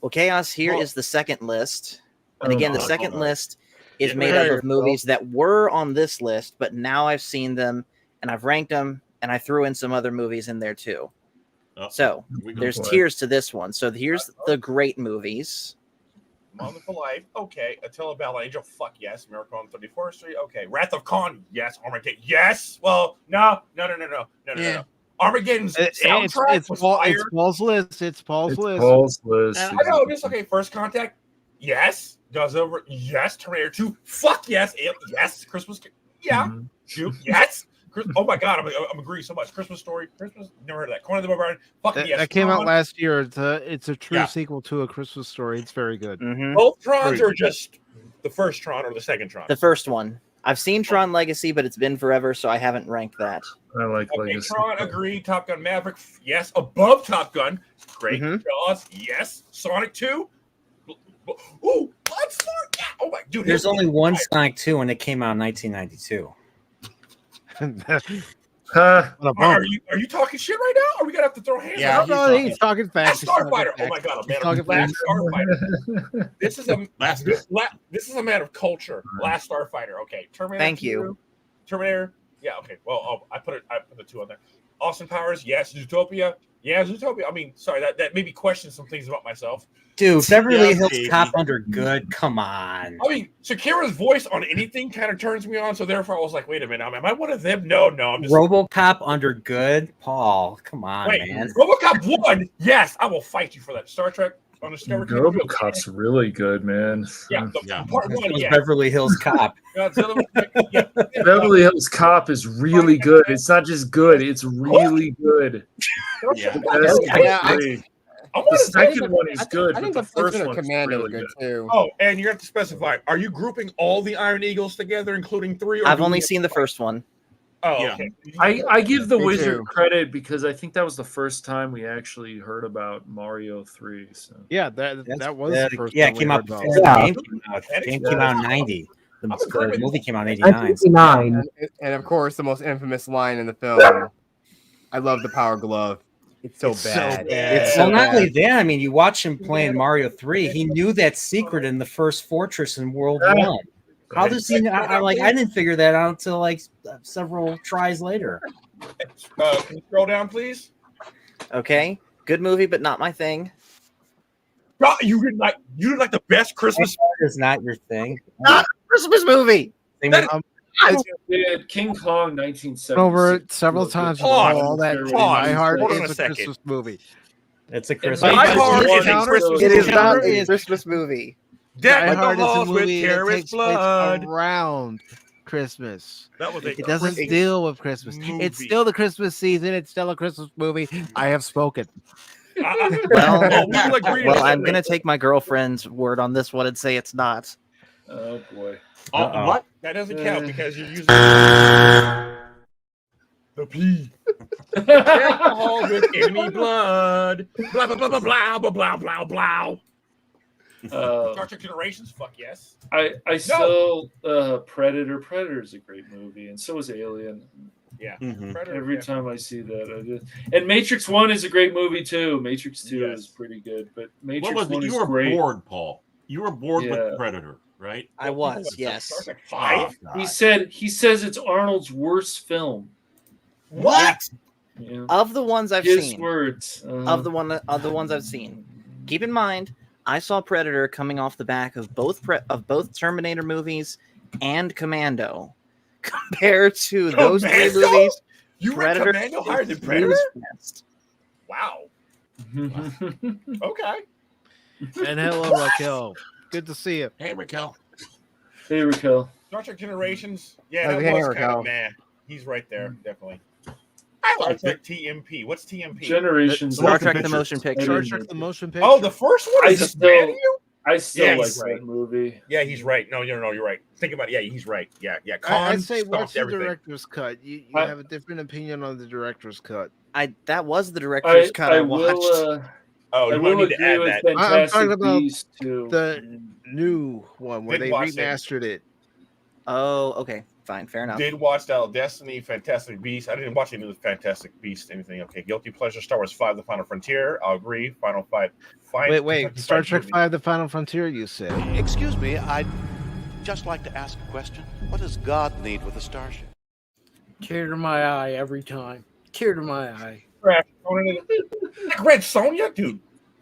Well, Chaos, here is the second list. And again, the second list is made up of movies that were on this list, but now I've seen them and I've ranked them, and I threw in some other movies in there too. So there's tiers to this one. So here's the great movies. Wonderful Life, okay. Attila Battle Angel, fuck yes. Miracle on 34th Street, okay. Wrath of Khan, yes. Armageddon, yes. Well, no. Armageddon's soundtrack It's Paul's list. It's Paul's list. Paul's list. I know this. Okay, First Contact, yes. Goes over, yes. Terminator 2, fuck yes. Yes. Christmas, yeah. Yes. Oh my god, I'm agreeing so much. Christmas Story, never heard of that. Conan the Barbarian, fucking yes. That came out last year. It's a true sequel to A Christmas Story. It's very good. Both Trons are just the first Tron or the second Tron? The first one. I've seen Tron Legacy, but it's been forever, so I haven't ranked that. I like Legacy. Tron, agree. Top Gun Maverick, yes. Above Top Gun, great. Jaws, yes. Sonic 2. Ooh, Bloodsport, yeah. Oh my dude. There's only one Sonic 2, and it came out in 1992. Are you talking shit right now? Are we gonna have to throw hands? Yeah, no, he's talking facts. Starfighter. Oh my god, Last Starfighter. This is a man of culture. Last Starfighter. Okay, Terminator. Thank you. Terminator. Yeah. Okay. Well, I put the two on there. Austin Powers. Yes. Zootopia. Yeah. Zootopia. I mean, sorry, that made me question some things about myself. Dude, Beverly Hills Cop under good. Come on. I mean, Shakira's voice on anything kind of turns me on, so therefore I was like, wait a minute, am I one of them? No, I'm just RoboCop under good. Paul, come on, man. RoboCop 1, yes, I will fight you for that. Star Trek on Discovery. RoboCop's really good, man. Yeah, part one, yeah. Beverly Hills Cop. Beverly Hills Cop is really good. It's not just good; it's really good. The second one is good, but the first one is really good too. Oh, and you have to specify: are you grouping all the Iron Eagles together, including 3? Or I've only seen the first one. Oh, yeah. Okay. I give the Wizard credit because I think that was the first time we actually heard about Mario 3. So yeah, that was the first. Yeah, it came out before the game came out. The game came out in 90. The movie came out in 89. And of course, the most infamous line in the film. I love the Power Glove. It's so bad. Well, not only that, I mean, you watch him playing Mario 3. He knew that secret in the first fortress in World 1. How does he know? I didn't figure that out until like several tries later. Can you scroll down, please? Okay. Good movie, but not my thing. God, you didn't like the best Christmas. Is not your thing. Not Christmas movie. I did King Kong 1970. Over it several times. All that My Heart is a Christmas movie. It's a Christmas. My Heart is a Christmas. It is not a Christmas movie. Die Hard is a movie that takes place around Christmas. It doesn't deal with Christmas. It's still the Christmas season. It's still a Christmas movie. I have spoken. Well, I'm going to take my girlfriend's word on this one and say it's not. Oh, boy. What? That doesn't count because you're using the P. Alcohol with enemy blood. Blah, blah, blah, blah, blah, blah, blah, blah. Star Trek Generations, fuck yes. I still Predator. Predator's a great movie, and so is Alien. Yeah. Predator, every time I see that, and Matrix 1 is a great movie too. Matrix 2 is pretty good, but Matrix 1 is great. You were bored, Paul. You were bored with Predator. right? I was, yes. Star Trek Oh, 5. He says it's Arnold's worst film. What? Yeah. Of the ones I've His seen, words. of the ones I've seen, keep in mind, I saw Predator coming off the back of both Terminator movies and Commando. Compared to those three Commando? movies, You Predator rate Commando higher than is Predator? best. Wow. Okay. And hello, Raquel. Good to see you. Hey, Raquel. Hey, Raquel. Star Trek Generations. Yeah, Okay, that was kind Raquel. of meh. He's right there, definitely. I like Star Trek TMP. What's TMP? Generations. Star Trek the Motion Picture. Star Trek the Motion Picture. Oh, the first one is just bad to you? I still Yeah, like he's that right. movie. Yeah, he's right. No, you're right. Think about it. Yeah, he's right. Yeah. I Khan say watch stopped the everything. director's cut. You have a different opinion on the director's cut. That was the director's cut I watched. Oh, I you might will need to agree add with that. I'm Fantastic talking about Beasts too. the new one where Didn't they watch it. remastered it. Oh, okay, fine, fair enough. Did watch Destiny, Fantastic Beasts. I didn't watch any of the Fantastic Beasts, anything. Okay, Guilty Pleasure, Star Wars 5, The Final Frontier. I'll agree. Final Fight. Wait. Star Trek 5, The Final Frontier, you say? Excuse me, I'd just like to ask a question. What does God need with a starship? Tear to my eye every time. Tear to my eye. Like Red Sonja, dude.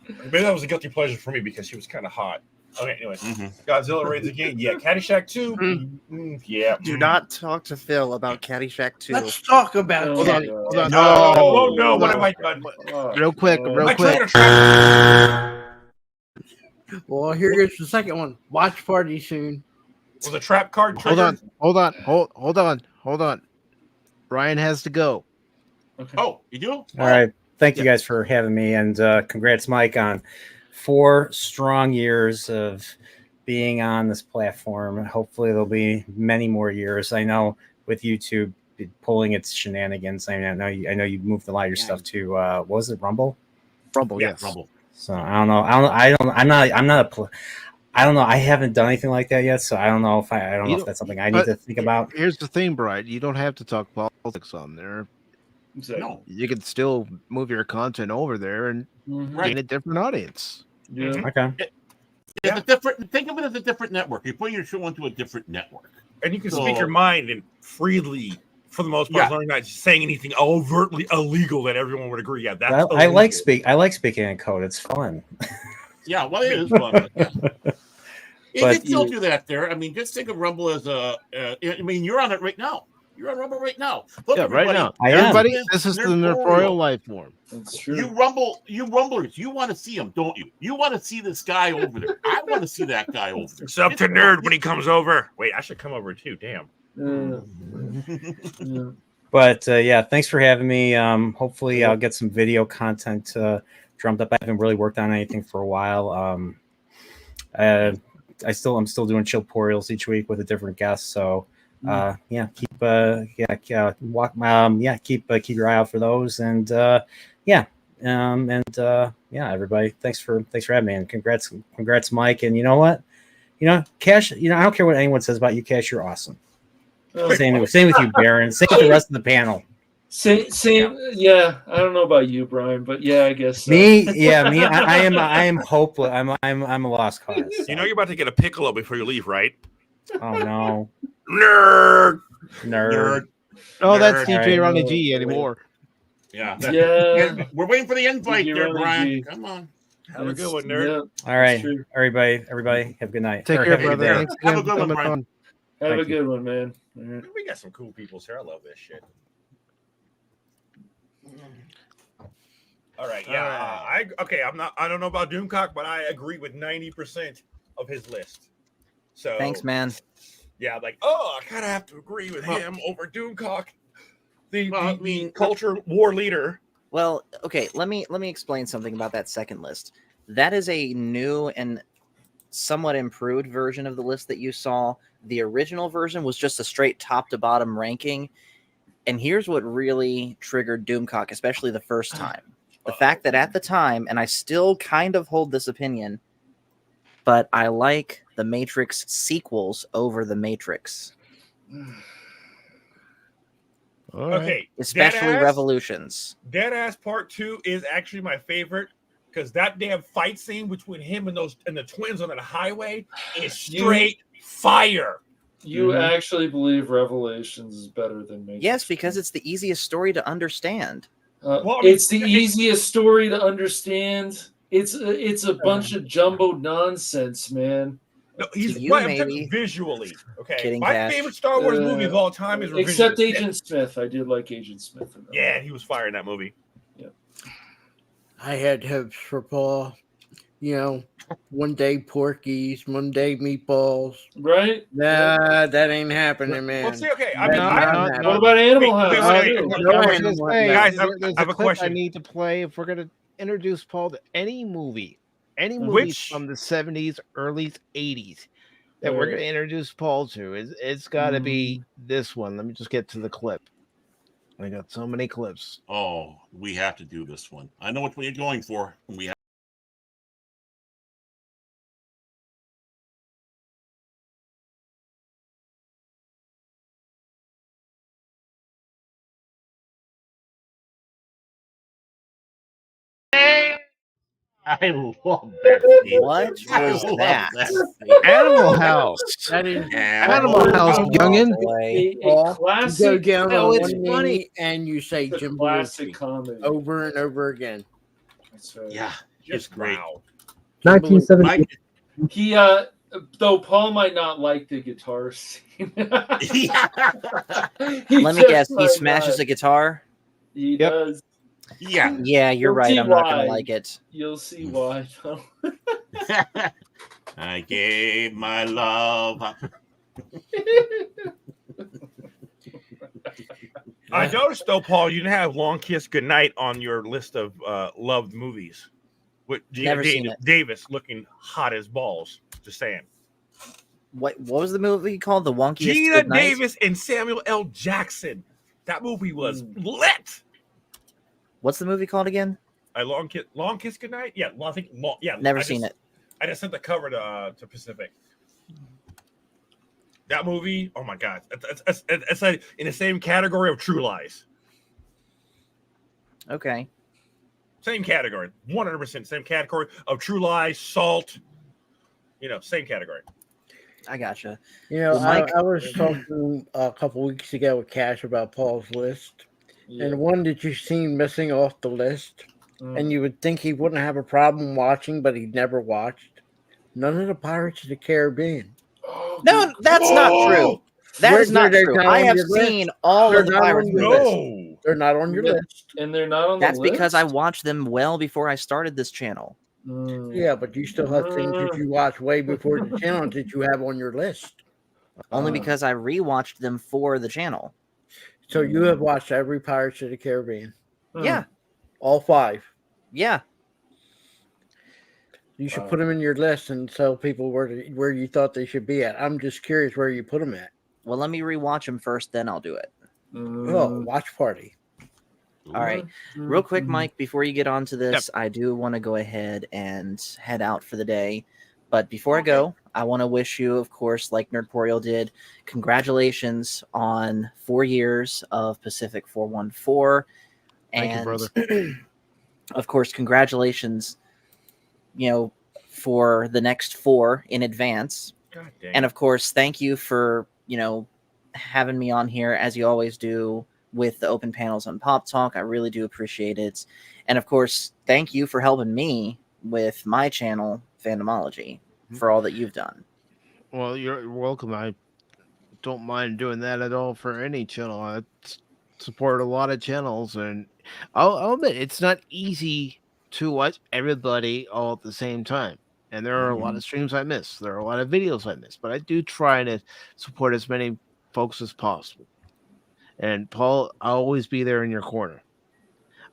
Maybe that was a guilty pleasure for me because she was kind of hot. Okay, anyways, Godzilla raids again. Yeah, Caddyshack 2. Yeah. Do not talk to Phil about Caddyshack 2. Let's talk about Hold on. No. What have I done? Real quick. Well, here goes the second one. Watch party soon. Was a trap card Hold triggered? on. Brian has to go. Okay. Oh, you do? All right. Thank you guys for having me, and congrats, Mike, on 4 strong years of being on this platform. Hopefully, there'll be many more years. I know with YouTube pulling its shenanigans. I know you moved a lot of your stuff to what was it, Rumble? Rumble, Yeah, yes. Rumble. So I don't know. I haven't done anything like that yet, so I don't know if if that's something I need to think about. Here's the thing, Brian. You don't have to talk politics on there. No. You can still move your content over there and gain a different audience. Yeah. Okay. It's a different. Think of it as a different network. You put your show onto a different network, And you can speak your mind and freely, for the most part, as long as you're not saying anything overtly illegal that everyone would agree. Yeah, that's I like speaking in code. It's fun. Yeah, well, it is fun. You But can still do that there. I mean, just think of Rumble as I mean, you're on it right now. You're on Rumble right now. Look, Yeah, right now. I am. Everybody, this is the Nerforial life form. That's true. You Rumblers, you want to see him, don't you? You want to see this guy over there. I want to see that guy over there. It's up to Nerd when he comes over. Wait, I should come over too. Damn. But yeah, thanks for having me. Hopefully, I'll get some video content drummed up. I haven't really worked on anything for a while. I'm still doing chillporials each week with a different guest. So keep your eye out for those. And everybody, thanks for having me, and congrats, Mike. And you know what? Cash. I don't care what anyone says about you, Cash. You're awesome. Same with you, Baron. Same with the rest of the panel. Same. Yeah, I don't know about you, Brian, but yeah, I guess so. Me. I am hopeless. I'm a lost cause. You know you're about to get a piccolo before you leave, right? Oh no, Nerd. Oh, that's DJ Ronnie G anymore. Yeah. We're waiting for the invite there, Brian. Come on. Have a good one, Nerd. All right, everybody, have a good night. Take care, brother. Thanks Have a again good one, for Brian. coming on. Have a good one, man. We got some cool people here. I love this shit. All right, yeah. I don't know about Doomcock, but I agree with 90% of his list. So Thanks, man. Yeah, I kind of have to agree with him over Doomcock, the culture war leader. Well, okay, let me explain something about that second list. That is a new and somewhat improved version of the list that you saw. The original version was just a straight top to bottom ranking. And here's what really triggered Doomcock, especially the first time. The fact that at the time, and I still kind of hold this opinion, but I like the Matrix sequels over the Matrix. Okay. Especially Deadass, Revolutions. Deadass Part 2 is actually my favorite because that damn fight scene between him and the twins on that highway is straight fire. You actually believe Revelations is better than Matrix? Yes, because it's the easiest story to understand. It's the easiest story to understand. It's a bunch of jumbo nonsense, man. No, he's you, right, maybe. Visually. Okay. Kidding, My Cash. favorite Star Wars movie of all time is Except Revenge of the Agent Smith. I did like Agent Smith. Yeah, he was fire in that movie. Yeah. I had hopes for Paul. You know, one day Porky's, one day meatballs. Right? Nah, that ain't happening, man. Well, see, okay. I That mean, ain't happening. What about Animal House? Guys, I have a question. I need to play if we're gonna introduce Paul to any movie from the 70s, early 80s that we're gonna introduce Paul to. It's got to be this one. Let me just get to the clip. I got so many clips. Oh, we have to do this one. I know what you're going for. We have. I love that scene. What was that? Animal House. That is Animal House, youngin. A classic. You go down on it's one funny. knee and you say It's a Jim classic Belushi comedy. over and over again. That's right. Yeah, it's great. Wow. 1970. He though Paul might not like the guitar scene. Let me guess. He smashes a guitar. He does. Yeah. Yeah, you're You'll right. see I'm not gonna why. like it. You'll see why. Though. I gave my love. I noticed though, Paul, you didn't have Long Kiss Goodnight on your list of loved movies. With Never seen it. Davis looking hot as balls. Just saying. What was the movie called? The Wonkiest Gina Goodnight? Davis and Samuel L. Jackson. That movie was lit. What's the movie called again? Long Kiss Goodnight. Yeah, I think. Yeah, Never seen it. I just sent the cover to Pacific. That movie, oh my god, it's like in the same category of True Lies. Okay. Same category, 100% same category of True Lies, Salt. Same category. I gotcha. You know, I was talking a couple weeks ago with Cash about Paul's list, and one that you've seen missing off the list, and you would think he wouldn't have a problem watching, but he never watched. None of the Pirates of the Caribbean. No, that's not true. That is not true. I have seen all of the Pirates movies. They're not on your list. And they're not on the That's list? because I watched them well before I started this channel. Yeah, but you still have things that you watched way before the channel that you have on your list. Only because I rewatched them for the channel. So you have watched every Pirates of the Caribbean. Yeah. All 5. Yeah. You should put them in your list and tell people where you thought they should be at. I'm just curious where you put them at. Well, let me rewatch them first, then I'll do it. Oh, watch party. All right. Real quick, Mike, before you get on to this, I do want to go ahead and head out for the day. But before I go, I want to wish you, of course, like Nerdporial did, congratulations on 4 years of PACIFIC414. Thank you, brother. Of course, congratulations, for the next 4 in advance. God dang. And of course, thank you for, having me on here as you always do with the open panels on Pop Talk. I really do appreciate it. And of course, thank you for helping me with my channel, Fandomology, for all that you've done. Well, you're welcome. I don't mind doing that at all for any channel. I support a lot of channels, and I'll admit it's not easy to watch everybody all at the same time. And there are a lot of streams I miss. There are a lot of videos I miss, but I do try to support as many folks as possible. And Paul, I'll always be there in your corner.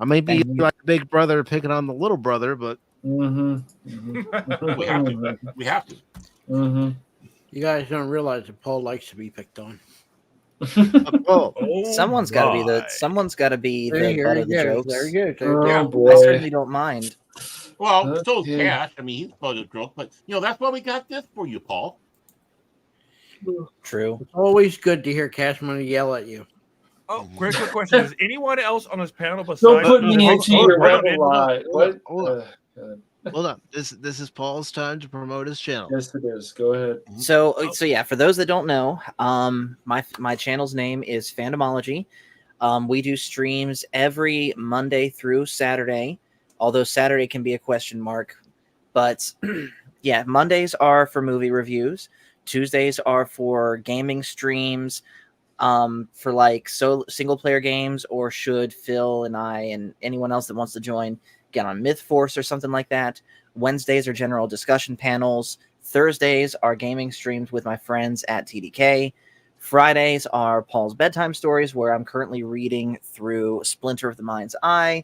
I may be like a big brother picking on the little brother, but we have to. We have to. You guys don't realize that Paul likes to be picked on. Someone's got to be the butt of the jokes. There you I certainly don't mind. Well, so Cash. I mean, he's part of the joke, but that's why we got this for you, Paul. True. It's always good to hear Cash Money yell at you. Oh, quick question. Is anyone else on this panel besides... Don't put me into your rebel lie. What? God. Hold on. This is Paul's time to promote his channel. Yes, it is. Go ahead. So yeah, for those that don't know, my channel's name is Fandomology. We do streams every Monday through Saturday, although Saturday can be a question mark. But yeah, Mondays are for movie reviews. Tuesdays are for gaming streams, for like single player games, or should Phil and I and anyone else that wants to join get on Myth Force or something like that. Wednesdays are general discussion panels. Thursdays are gaming streams with my friends at TDK. Fridays are Paul's bedtime stories, where I'm currently reading through Splinter of the Mind's Eye.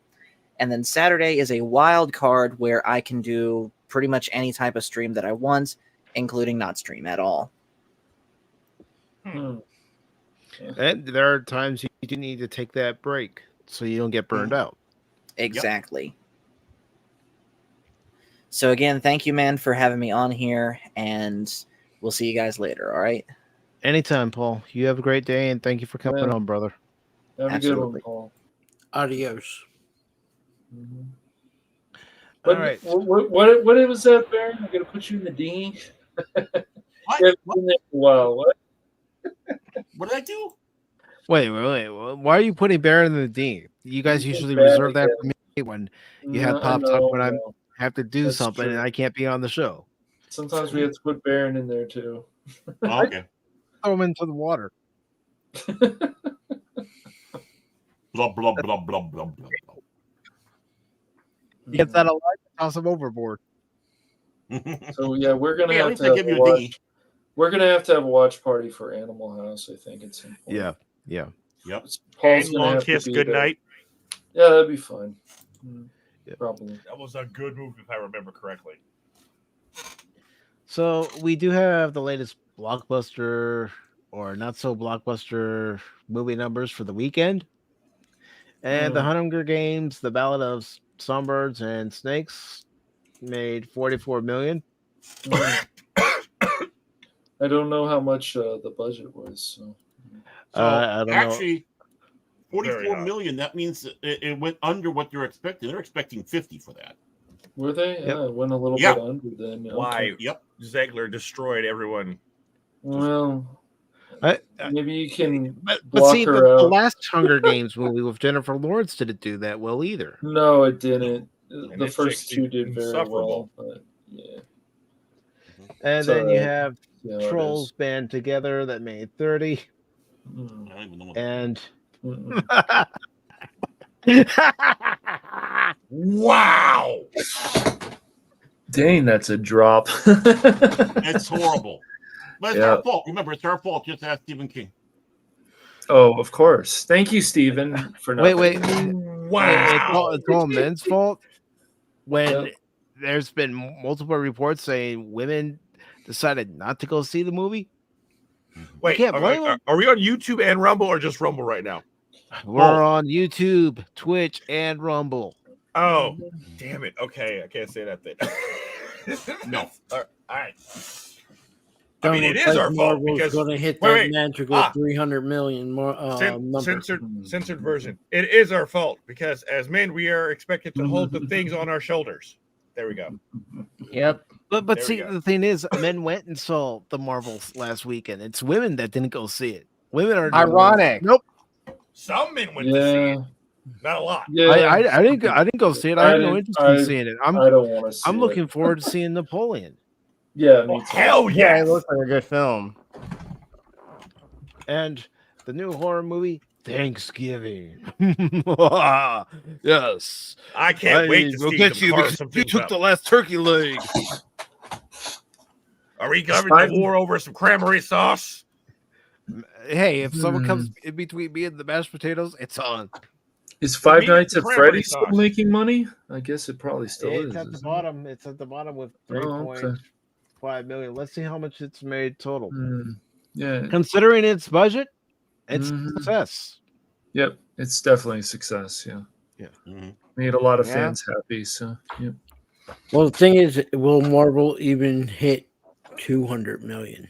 And then Saturday is a wild card where I can do pretty much any type of stream that I want, including not stream at all. And there are times you do need to take that break so you don't get burned out. Exactly. Yep. So again, thank you, man, for having me on here, and we'll see you guys later, all right? Anytime, Paul. You have a great day, and thank you for coming on, brother. Have a good one, Paul. Adios. Mm-hmm. All right. What was that, Baron? I'm gonna put you in the D. What? Been there for a while. What? What did I do? Wait. Why are you putting Baron in the D? You guys usually reserve that for me when you have Pop Talk when I have to do something and I can't be on the show. Sometimes we have to put Baron in there too. Okay. Throw him into the water. Blah blah blah blah blah blah. He gets that alive, toss him overboard. So yeah, we're gonna Yeah, have to have a watch. We're gonna have to have a watch party for Animal House. I think it's important. Yeah. Yep. Paul's gonna have Kiss to be Goodnight. Yeah, that'd be fun. Probably. That was a good movie if I remember correctly. So we do have the latest blockbuster or not so blockbuster movie numbers for the weekend. And the Hunger Games, The Ballad of Songbirds and Snakes made $44 million. I don't know how much the budget was. So. I don't actually, 44 million. That means it went under what they're expecting. They're expecting 50 for that. Were they? Yep. Yeah, it went a little bit under then. Why? Yep. Zegler destroyed everyone. Well, maybe you can but block see, her the out. last Hunger Games movie with Jennifer Lawrence didn't do that well either. No, it didn't. And The this first chick's two did very insufferable. well, but yeah. And It's then you alright. have Yeah, it Trolls is. Band Together that made 30. I don't even know what And Wow. Dang, that's a drop. It's horrible. But it's Yeah. our fault. Remember, it's our fault. Just ask Stephen King. Oh, of course. Thank you, Stephen, for not. wait. Wow. It's all men's fault when there's been multiple reports saying women decided not to go see the movie. Wait, can't blame them. are we on YouTube and Rumble or just Rumble right now? We're on YouTube, Twitch, and Rumble. Oh, damn it. Okay, I can't say that then. No. All right. I mean, it is our fault Marvel's because going to hit wait, that wait. magical 300 million more number. Censored version. It is our fault because as men, we are expected to hold the things on our shoulders. There we go. Yep. But There we see, go. the thing is, men went and saw the Marvels last weekend. It's women that didn't go see it. Women are Ironic. Nope. Some men went to see it. Not a lot. Yeah. I didn't go see it. I have no interest in seeing it. I don't want to see I'm it. looking forward to seeing Napoleon. Yeah, me too. Hell Yeah, yeah. it looks like a good film. And the new horror movie, Thanksgiving. Yes. I can't wait to will see get them you carve because some you things took up. the last turkey leg. Are we having the war over some cranberry sauce? Hey, if someone comes in between me and the mashed potatoes, it's on. Is Five Me, Nights at cranberry Freddy's still sauce. making money? I guess it probably still is. It's at the isn't it? bottom. It's at the bottom with Oh, okay. 3.5 million. Let's see how much it's made total. Yeah. Considering its budget, it's a Mhm. success. Yep. It's definitely a success. Yeah. Yeah. Made a lot of Yeah. fans happy. So, yeah. Well, the thing is, will Marvel even hit 200 million?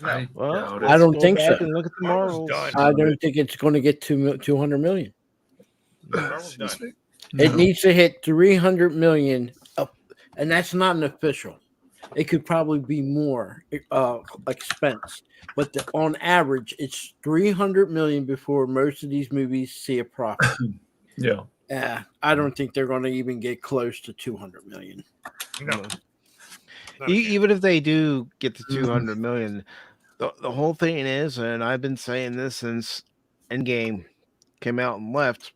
I Well, doubt I it. don't Go think back so. and look at the Marvel's Marvels. done. I don't think it's going to get 200 million. Marvel's done. It needs to hit 300 million and that's not an official. It could probably be more expense, but on average, it's $300 million before most of these movies see a profit. Yeah. I don't think they're going to even get close to $200 million. No. Even if they do get to 200 million, the whole thing is, and I've been saying this since Endgame came out and left,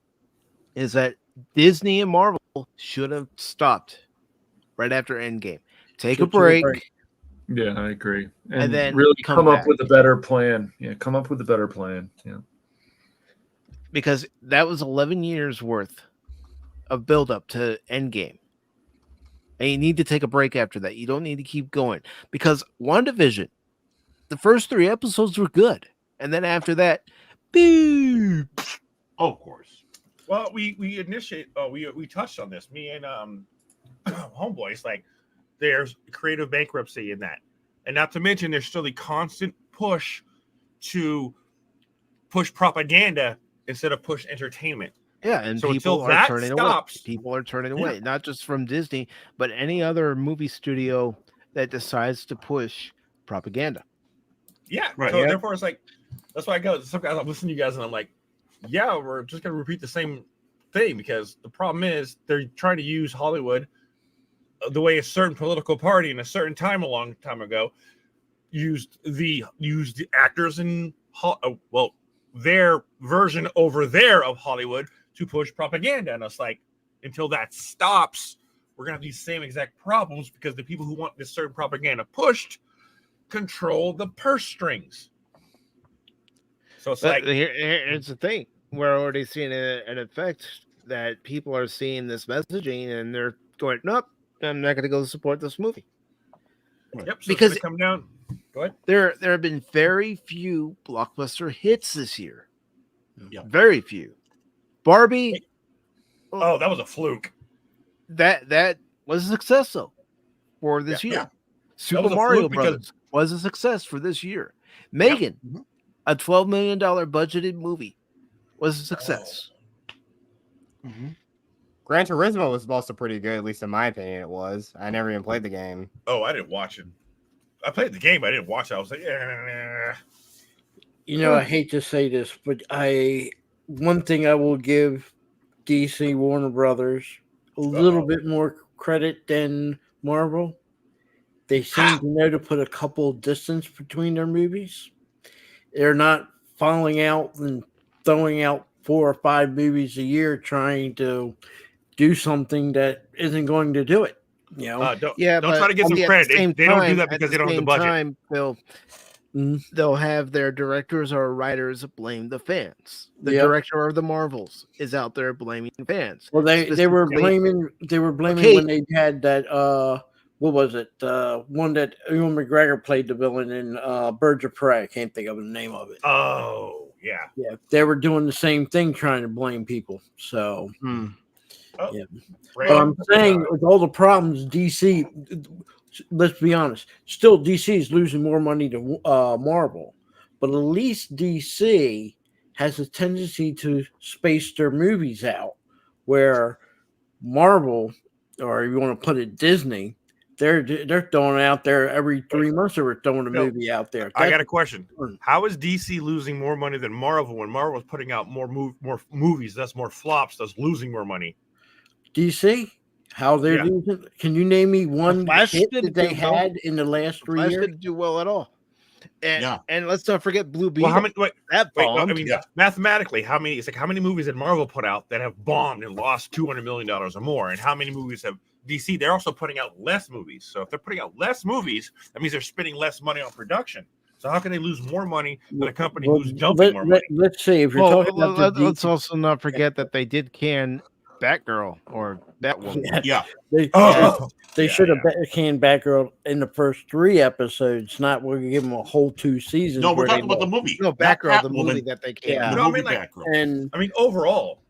is that Disney and Marvel should have stopped right after Endgame. Take a break. Yeah, I agree. And then really come come up back. with a better plan. Yeah, come up with a better plan. Yeah. Because that was 11 years worth of buildup to Endgame. And you need to take a break after that. You don't need to keep going. Because WandaVision, the first 3 episodes were good. And then after that, boo. Oh, of course. Well, we touched on this. Me and homeboys, like, there's creative bankruptcy in that. And not to mention there's still the constant push to push propaganda instead of push entertainment. Yeah, and so people until are that turning stops, away. People are turning away, not just from Disney, but any other movie studio that decides to push propaganda. Yeah. Right, So yeah. therefore, it's like that's why I go. Some guys, I'm listening to you guys, and I'm like, yeah, we're just gonna repeat the same thing because the problem is they're trying to use Hollywood the way a certain political party in a certain time a long time ago used the actors in their version over there of Hollywood to push propaganda, and it's like until that stops, we're gonna have these same exact problems because the people who want this certain propaganda pushed control the purse strings. So it's like here's the thing: we're already seeing an effect that people are seeing this messaging and they're going, "Nope, I'm not going to go support this movie." Yep. So because it's gonna come down. Go ahead. There have been very few blockbuster hits this year. Yeah. Very few. Barbie. Oh, that was a fluke. That was a success though for this year. Yeah. Super was a Mario fluke because- Brothers was a success for this year. Megan, a $12 million budgeted movie, was a success. Gran Turismo was also pretty good, at least in my opinion. It was. I never even played the game. Oh, I didn't watch it. I played the game, but I didn't watch it. I was like, yeah. You know, I hate to say this, but one thing I will give DC Warner Brothers a little bit more credit than Marvel. They seem to know to put a couple distance between their movies. They're not falling out and throwing out 4 or 5 movies a year trying to do something that isn't going to do it. You know, don't try to get some credit. They don't do that because they don't have the budget. They'll have their directors or writers blame the fans. The Yep. director of the Marvels is out there blaming fans. Well, they were blaming when they had that what was it? One that Ewan McGregor played the villain in Birds of Prey. I can't think of the name of it. Oh, yeah. Yeah, they were doing the same thing, trying to blame people. So, yeah. But I'm saying with all the problems, DC, let's be honest, still DC is losing more money to Marvel, but at least DC has a tendency to space their movies out, where Marvel, or you want to put it Disney, they're throwing out there every 3 months. They were throwing a movie out there. I got a question. How is DC losing more money than Marvel when Marvel is putting out more movies? That's more flops. That's losing more money. DC, how they're losing? Can you name me one Flash hit didn't that they do well. had in the last 3 Flash years? didn't do well at all. And let's not forget Blue Beetle. Well, how many? That bombed. I mean, mathematically, how many? It's like how many movies did Marvel put out that have bombed and lost $200 million or more, and how many movies have DC? They're also putting out less movies. So if they're putting out less movies, that means they're spending less money on production. So how can they lose more money than a company who's dumping more money? Let's see if you're talking about let's also not forget that they did can Batgirl or Batwoman. They should have canned Batgirl in the first 3 episodes. Not we're gonna give them a whole 2 seasons. No, we're where talking they about the lost. movie. No, Not Batgirl, the Batwoman. movie that they can. Yeah. You know what I mean? Like, And I mean, overall,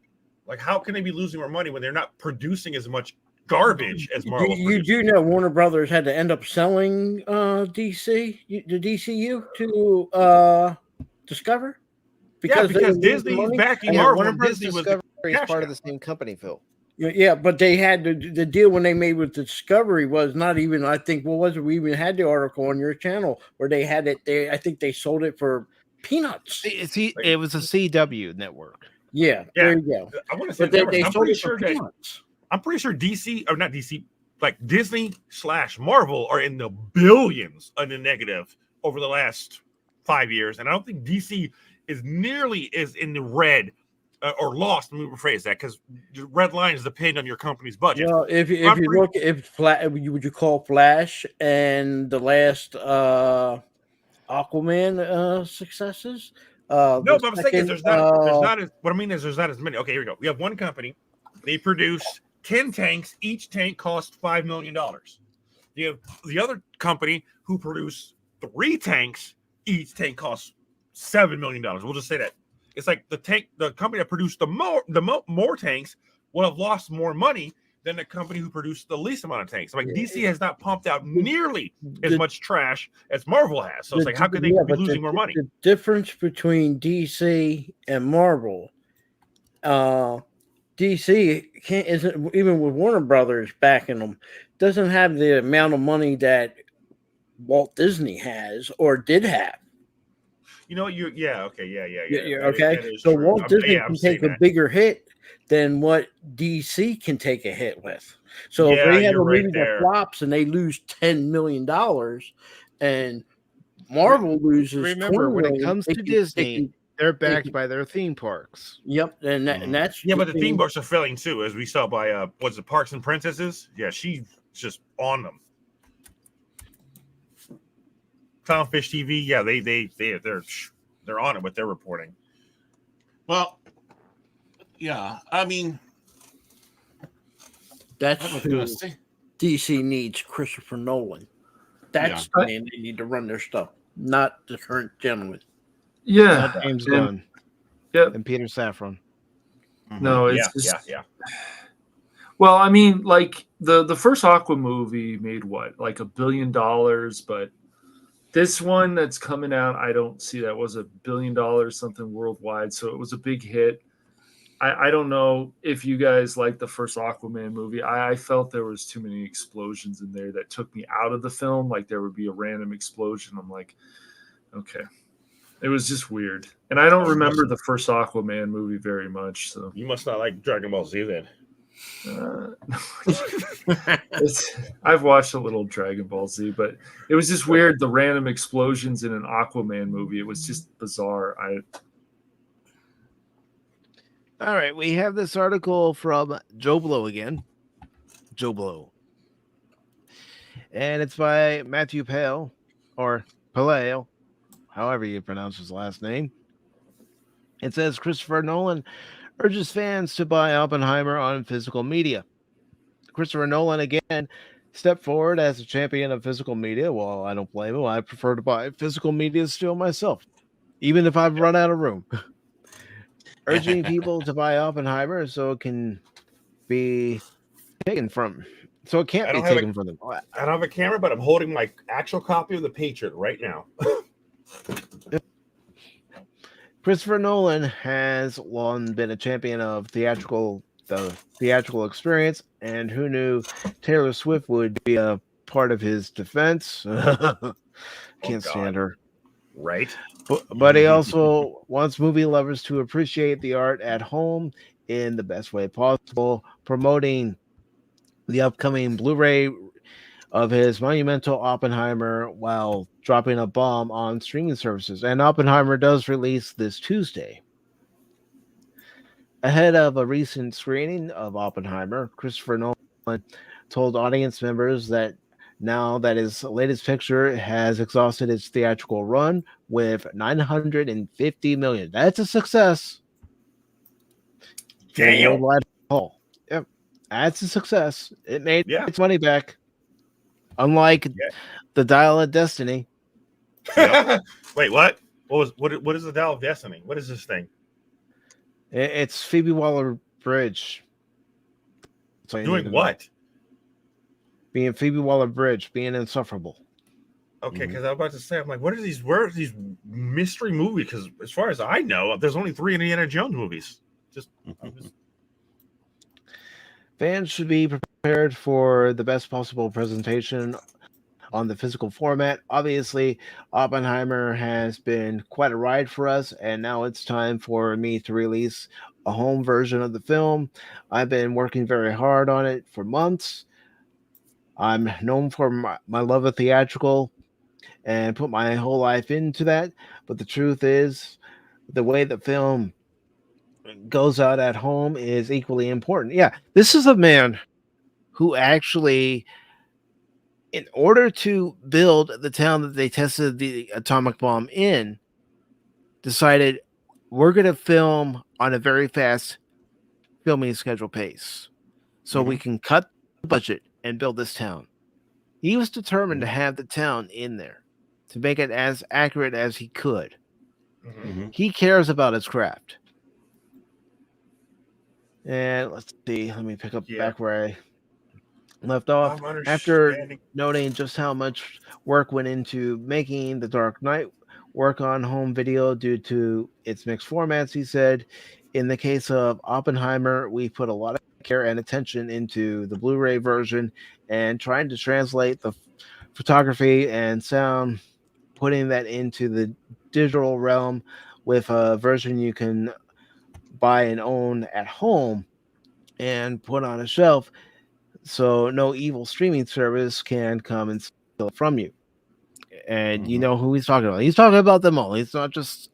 like, how can they be losing more money when they're not producing as much garbage as Marvel? you do know Warner Brothers had to end up selling the DCU to Discover Because they were losing Disney's money? backing Yeah, Marvel. Warner And Bros. Disney was Discovery the is cash part cow. of the same company, Phil. Yeah, but they had the deal when they made with Discovery was not even. I think what was it? We even had the article on your channel where they had it. I think they sold it for peanuts. It was a CW network. Yeah, there you go. I want to say But they I'm sold pretty it for sure that peanuts. I'm pretty sure DC or not DC, like Disney/Marvel are in the billions in the negative over the last 5 years, and I don't think DC is nearly as in the red or lost. Let me rephrase that because the red lines depend on your company's budget. Well, if you look, would you call Flash and the last Aquaman successes? No, but I'm saying is there's not as what I mean is there's not as many. Okay, here we go. We have one company. They produce 10 tanks. Each tank costs $5 million. You have the other company who produce 3 tanks. Each tank costs $7 million. We'll just say that. It's like the company that produced the more tanks will have lost more money than the company who produced the least amount of tanks. Like DC has not pumped out nearly as much trash as Marvel has. So it's like, how could they be losing more money? The difference between DC and Marvel, DC isn't even with Warner Brothers backing them, doesn't have the amount of money that Walt Disney has or did have. You know, okay. Okay, so Walt Disney can take a bigger hit than what DC can take a hit with. So if they have a movie that flops and they lose $10 million, and Marvel loses, remember when it comes to Disney, they're backed can, by their theme parks. Yep, and that's but the theme parks are failing too, as we saw by what's it, Parks and Princesses? Yeah, she's just on them. Clownfish TV, yeah, they're on it with their reporting. Well, yeah, I mean, that's who DC needs. Christopher Nolan. That's the man they need to run their stuff, not the current gentleman. Yeah, not James Gunn. Yep, and Peter Safran. No, it's yeah. Well, I mean, like the first Aqua movie made what, like $1 billion, but this one that's coming out, I don't see that was $1 billion something worldwide. So it was a big hit. I don't know if you guys like the first Aquaman movie. I felt there was too many explosions in there that took me out of the film. Like there would be a random explosion. I'm like, okay. It was just weird. And I don't remember the first Aquaman movie very much. So you must not like Dragon Ball Z then. I've watched a little Dragon Ball Z, but it was just weird. The random explosions in an Aquaman movie. It was just bizarre. All right, we have this article from Joe Blow again. Joe Blow. And it's by Matthew Pale, or Paleo, however you pronounce his last name. It says Christopher Nolan urges fans to buy Oppenheimer on physical media. Christopher Nolan again stepped forward as a champion of physical media. Well, I don't blame him. I prefer to buy physical media still myself, even if I've run out of room. Urging people to buy Oppenheimer so it can be taken from. So it can't be taken from them. I don't have a camera, but I'm holding my actual copy of The Patriot right now. Christopher Nolan has long been a champion of the theatrical experience, and who knew Taylor Swift would be a part of his defense? Can't stand her. Right. But he also wants movie lovers to appreciate the art at home in the best way possible, promoting the upcoming Blu-ray of his monumental Oppenheimer while dropping a bomb on streaming services. And Oppenheimer does release this Tuesday. Ahead of a recent screening of Oppenheimer, Christopher Nolan told audience members that now that his latest picture has exhausted its theatrical run with $950 million. That's a success. Damn. Yep. That's a success. It made its money back. Unlike the Dial of Destiny. Wait, what? What is the Dial of Destiny? What is this thing? It's Phoebe Waller-Bridge. Doing what? Being Phoebe Waller-Bridge, being insufferable. Okay, because I was about to say, I'm like, where are these mystery movies? Because as far as I know, there's only 3 Indiana Jones movies. Fans should be prepared for the best possible presentation on the physical format. Obviously, Oppenheimer has been quite a ride for us, and now it's time for me to release a home version of the film. I've been working very hard on it for months. I'm known for my love of theatrical and put my whole life into that, but the truth is, the way the film goes out at home is equally important. Yeah, this is a man who actually, in order to build the town that they tested the atomic bomb in, decided we're going to film on a very fast filming schedule pace so we can cut the budget and build this town. He was determined to have the town in there to make it as accurate as he could. He cares about his craft. And let's see, let me pick up back where I left off. After noting just how much work went into making The Dark Knight work on home video due to its mixed formats, he said, in the case of Oppenheimer, we put a lot of care and attention into the Blu-ray version and trying to translate the photography and sound, putting that into the digital realm with a version you can buy and own at home and put on a shelf so no evil streaming service can come and steal it from you. And you know who he's talking about. He's talking about them all. He's not just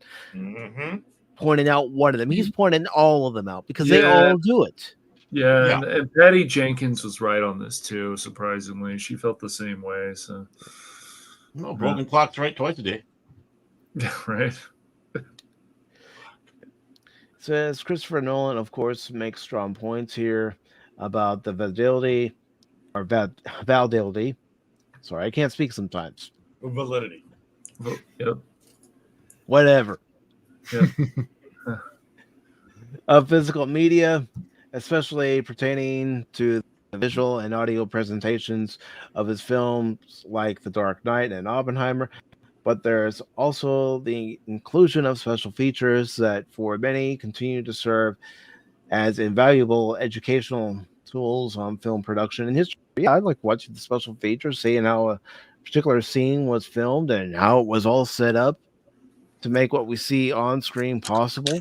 pointing out one of them. He's pointing all of them out because they all do it. Yeah, and Patty Jenkins was right on this too, surprisingly. She felt the same way. So no, broken clock's right twice a day. Right. Says Christopher Nolan, of course, makes strong points here about the validity or validity. Sorry, I can't speak sometimes. Validity. Yep. Whatever. Yep. Of physical media, especially pertaining to the visual and audio presentations of his films like The Dark Knight and Oppenheimer. But there's also the inclusion of special features that for many continue to serve as invaluable educational tools on film production and history. Yeah, I like watching the special features, seeing how a particular scene was filmed and how it was all set up to make what we see on screen possible.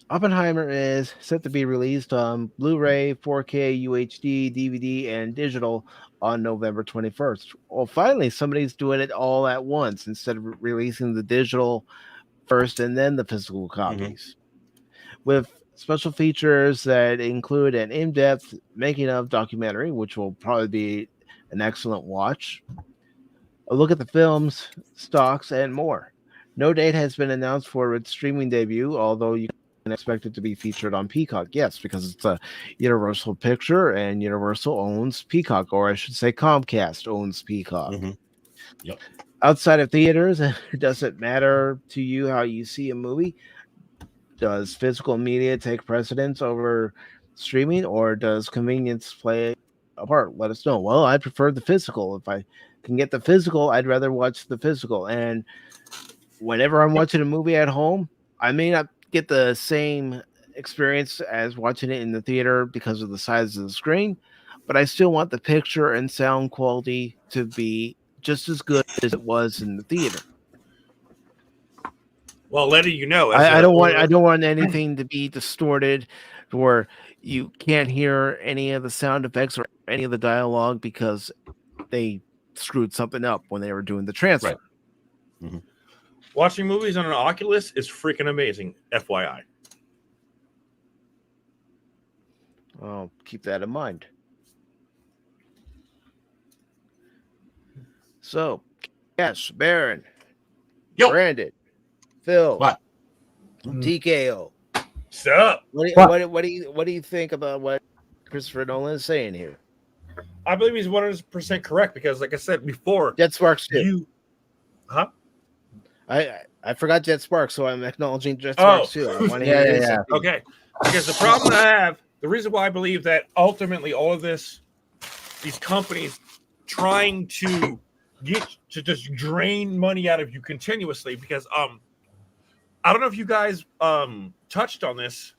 Oppenheimer is set to be released on Blu-ray, 4K, UHD, DVD, and digital on November 21st. Well, finally, somebody's doing it all at once instead of releasing the digital first and then the physical copies. With special features that include an in-depth making-of documentary, which will probably be an excellent watch, a look at the film's stocks, and more. No date has been announced for its streaming debut, although you can expect it to be featured on Peacock. Yes, because it's a Universal picture, and Universal owns Peacock, or I should say Comcast owns Peacock. Yep. Outside of theaters, it doesn't matter to you how you see a movie. Does physical media take precedence over streaming, or does convenience play a part? Let us know. Well, I prefer the physical. If I can get the physical, I'd rather watch the physical. And whenever I'm watching a movie at home, I may not get the same experience as watching it in the theater because of the size of the screen, but I still want the picture and sound quality to be just as good as it was in the theater. Well, letting you know, I don't want anything to be distorted where you can't hear any of the sound effects or any of the dialogue because they screwed something up when they were doing the transfer. Right. Watching movies on an Oculus is freaking amazing, FYI. I'll keep that in mind. So, yes, Baron, Brandon, Phil, TKO. What's up? What do you think about what Christopher Nolan is saying here? I believe he's 100% correct because, like I said before, Jet Sparks too. Huh? I forgot Jet Sparks, so I'm acknowledging Jet Sparks too. I want to hear his opinion. Okay, because the problem that I have, the reason why I believe that ultimately all of this, these companies trying to get to just drain money out of you continuously, because I don't know if you guys touched on this,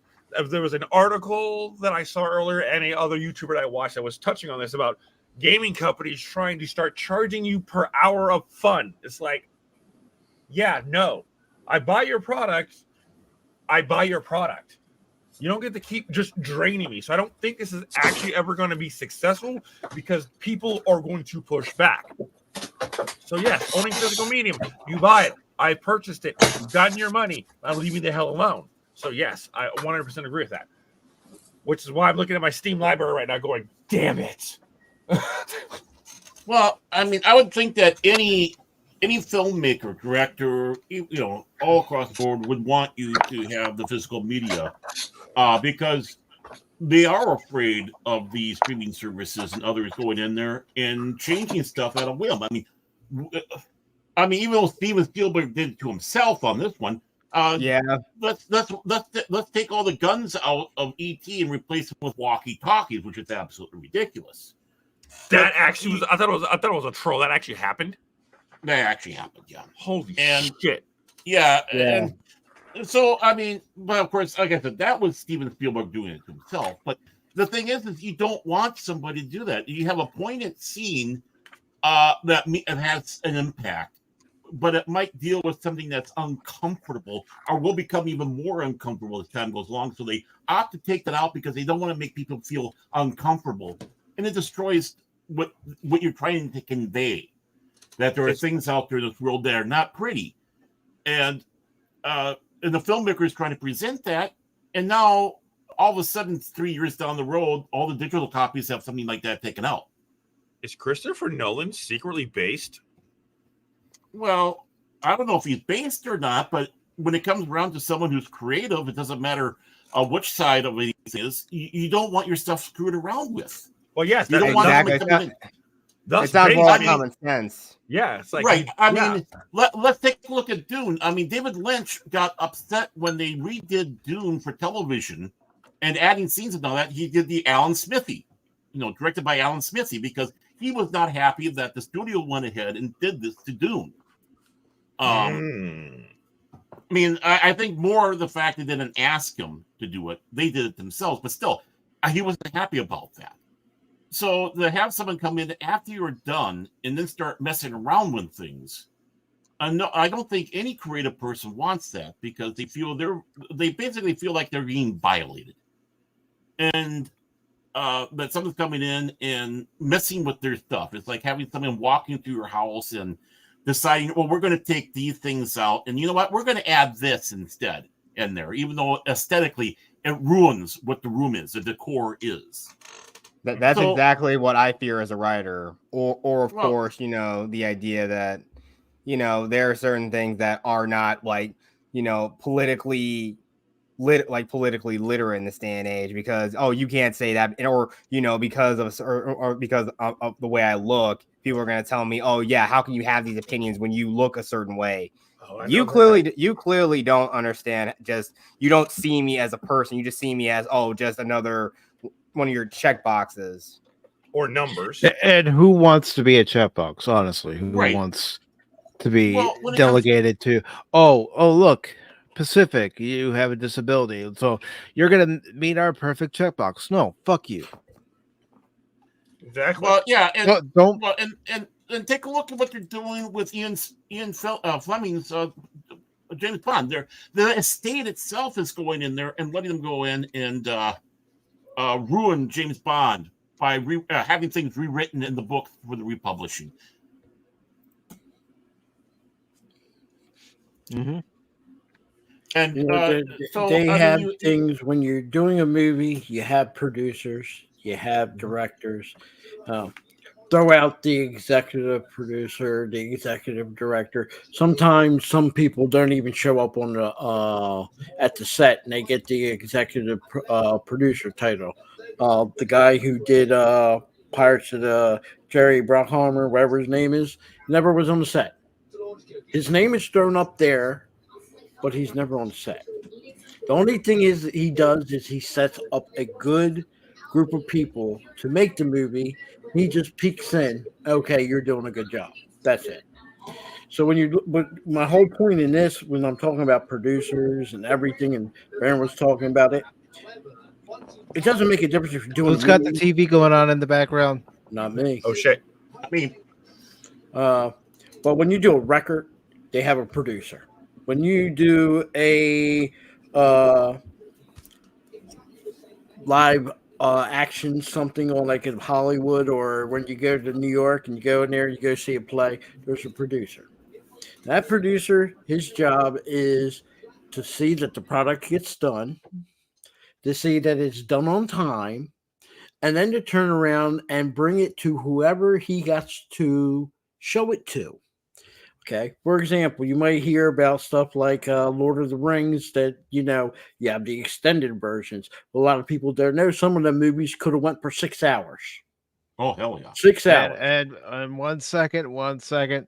there was an article that I saw earlier, and a other YouTuber that I watched that was touching on this about gaming companies trying to start charging you per hour of fun. It's like, yeah, no, I buy your product. You don't get to keep just draining me. So I don't think this is actually ever going to be successful because people are going to push back. So yes, owning physical medium, you buy it. I purchased it. You've gotten your money. Now leave me the hell alone. So yes, I 100% agree with that. Which is why I'm looking at my Steam library right now going, damn it. Well, I mean, I would think that any filmmaker, director, all across the board would want you to have the physical media because they are afraid of the streaming services and others going in there and changing stuff at a whim. I mean, even though Steven Spielberg did it to himself on this one, let's take all the guns out of E.T. and replace them with walkie-talkies, which is absolutely ridiculous. That actually was. I thought it was a troll. That actually happened. That actually happened. Yeah. Holy shit. Yeah. And so I mean, but of course, like I said, that was Steven Spielberg doing it to himself. But the thing is you don't want somebody to do that. You have a poignant scene that has an impact, but it might deal with something that's uncomfortable or will become even more uncomfortable as time goes along. So they opt to take that out because they don't want to make people feel uncomfortable, and it destroys what you're trying to convey. That there are things out there in this world that are not pretty, and the filmmaker is trying to present that, and now all of a sudden, 3 years down the road, all the digital copies have something like that taken out. Is Christopher Nolan secretly based? Well, I don't know if he's based or not, but when it comes around to someone who's creative, it doesn't matter which side of it is. You don't want your stuff screwed around with. Well, yes, you don't want it sounds more like common sense. Yeah, it's like right. I mean, let's take a look at Dune. I mean, David Lynch got upset when they redid Dune for television and adding scenes and all that. He did the Alan Smithy, directed by Alan Smithy, because he was not happy that the studio went ahead and did this to Dune. I mean, I think more the fact they didn't ask him to do it, they did it themselves, but still, he wasn't happy about that. So to have someone come in after you're done and then start messing around with things, I don't think any creative person wants that because they basically feel like they're being violated, and that someone's coming in and messing with their stuff. It's like having someone walking through your house and deciding, well, we're going to take these things out, and you know what, we're going to add this instead in there, even though aesthetically it ruins what the room is, the decor is. That's exactly what I fear as a writer, or of course, the idea that, there are certain things that are not like, politically literate in this day and age because, you can't say that, or, because of the way I look, people are going to tell me, how can you have these opinions when you look a certain way? You clearly don't understand. You don't see me as a person. You just see me as, just another one of your check boxes or numbers. And who wants to be a checkbox? Honestly, who wants to be delegated to? Look, Pacific, you have a disability, so you're gonna meet our perfect checkbox. No, fuck you. Exactly. Well, yeah, and don't. Well, and take a look at what they're doing with Ian Fleming's James Bond. The estate itself is going in there and letting them go in and ruin James Bond by having things rewritten in the book for the republishing. Mm-hmm. And they have things when you're doing a movie. You have producers, you have directors. Throw out the executive producer, the executive director. Sometimes some people don't even show up on the at the set, and they get the executive producer title. The guy who did Pirates of the Jerry Bruckheimer, whatever his name is, never was on the set. His name is thrown up there, but he's never on the set. The only thing he does is he sets up a good group of people to make the movie. He just peeks in. Okay, you're doing a good job. That's it. So but my whole point in this, when I'm talking about producers and everything, and Baron was talking about it, It doesn't make a difference if you're doing. Who's got the TV going on in the background? Not me. Oh shit. I mean, but when you do a record, they have a producer. When you do a live action something on like in Hollywood, or when you go to New York and you go in there, you go see a play, there's a producer. That producer, his job is to see that the product gets done, to see that it's done on time, and then to turn around and bring it to whoever he got to show it to. Okay. For example, you might hear about stuff like Lord of the Rings that, you have the extended versions. A lot of people don't know some of the movies could have went for 6 hours. Oh, hell yeah. 6 hours. And 1 second.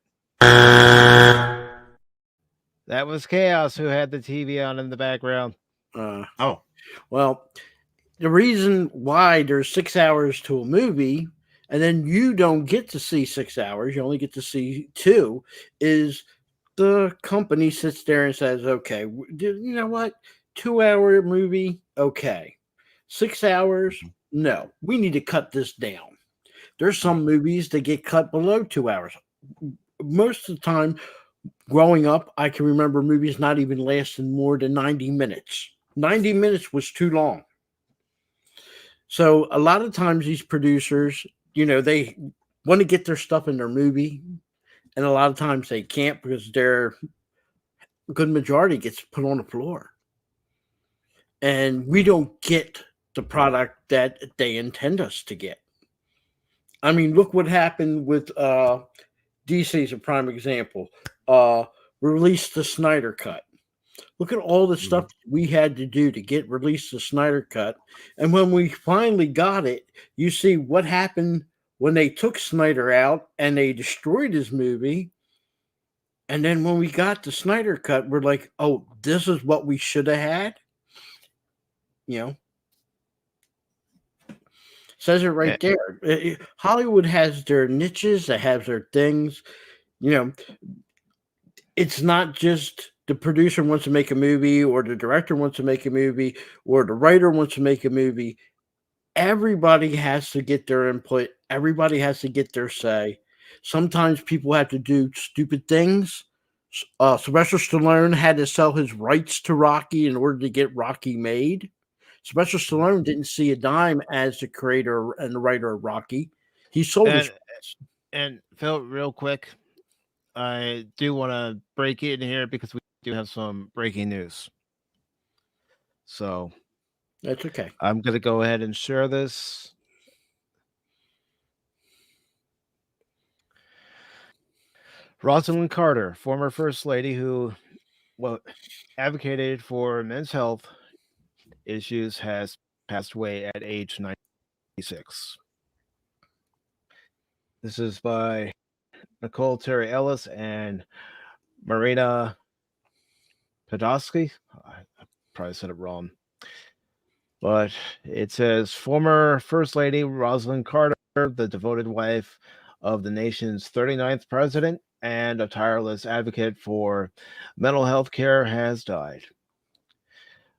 That was Chaos who had the TV on in the background. Well, the reason why there's 6 hours to a movie and then you don't get to see 6 hours, you only get to see 2, is the company sits there and says, okay, you know what? 2-hour movie, okay. 6 hours, no. We need to cut this down. There's some movies that get cut below 2 hours. Most of the time, growing up, I can remember movies not even lasting more than 90 minutes. 90 minutes was too long. So a lot of times these producers, they want to get their stuff in their movie, and a lot of times they can't because their good majority gets put on the floor. And we don't get the product that they intend us to get. I mean, look what happened with DC is a prime example. Released the Snyder Cut. Look at all the stuff we had to do to get released the Snyder Cut. And when we finally got it, you see what happened when they took Snyder out and they destroyed his movie. And then when we got the Snyder Cut, we're like, oh, this is what we should have had. Says it right there. Hollywood has their niches, they have their things. It's not just the producer wants to make a movie or the director wants to make a movie or the writer wants to make a movie. Everybody has to get their input. Everybody has to get their say. Sometimes people have to do stupid things. Sylvester Stallone had to sell his rights to Rocky in order to get Rocky made. Sylvester Stallone didn't see a dime as the creator and the writer of Rocky. He sold his rights. And Phil, real quick, I do want to break in here because we do have some breaking news. So that's okay. I'm going to go ahead and share this. Rosalind Carter, former First Lady who advocated for men's health issues, has passed away at age 96. This is by Nicole Terry Ellis and Marina Podolsky. I probably said it wrong. But it says, former First Lady Rosalind Carter, the devoted wife of the nation's 39th president and a tireless advocate for mental health care, has died.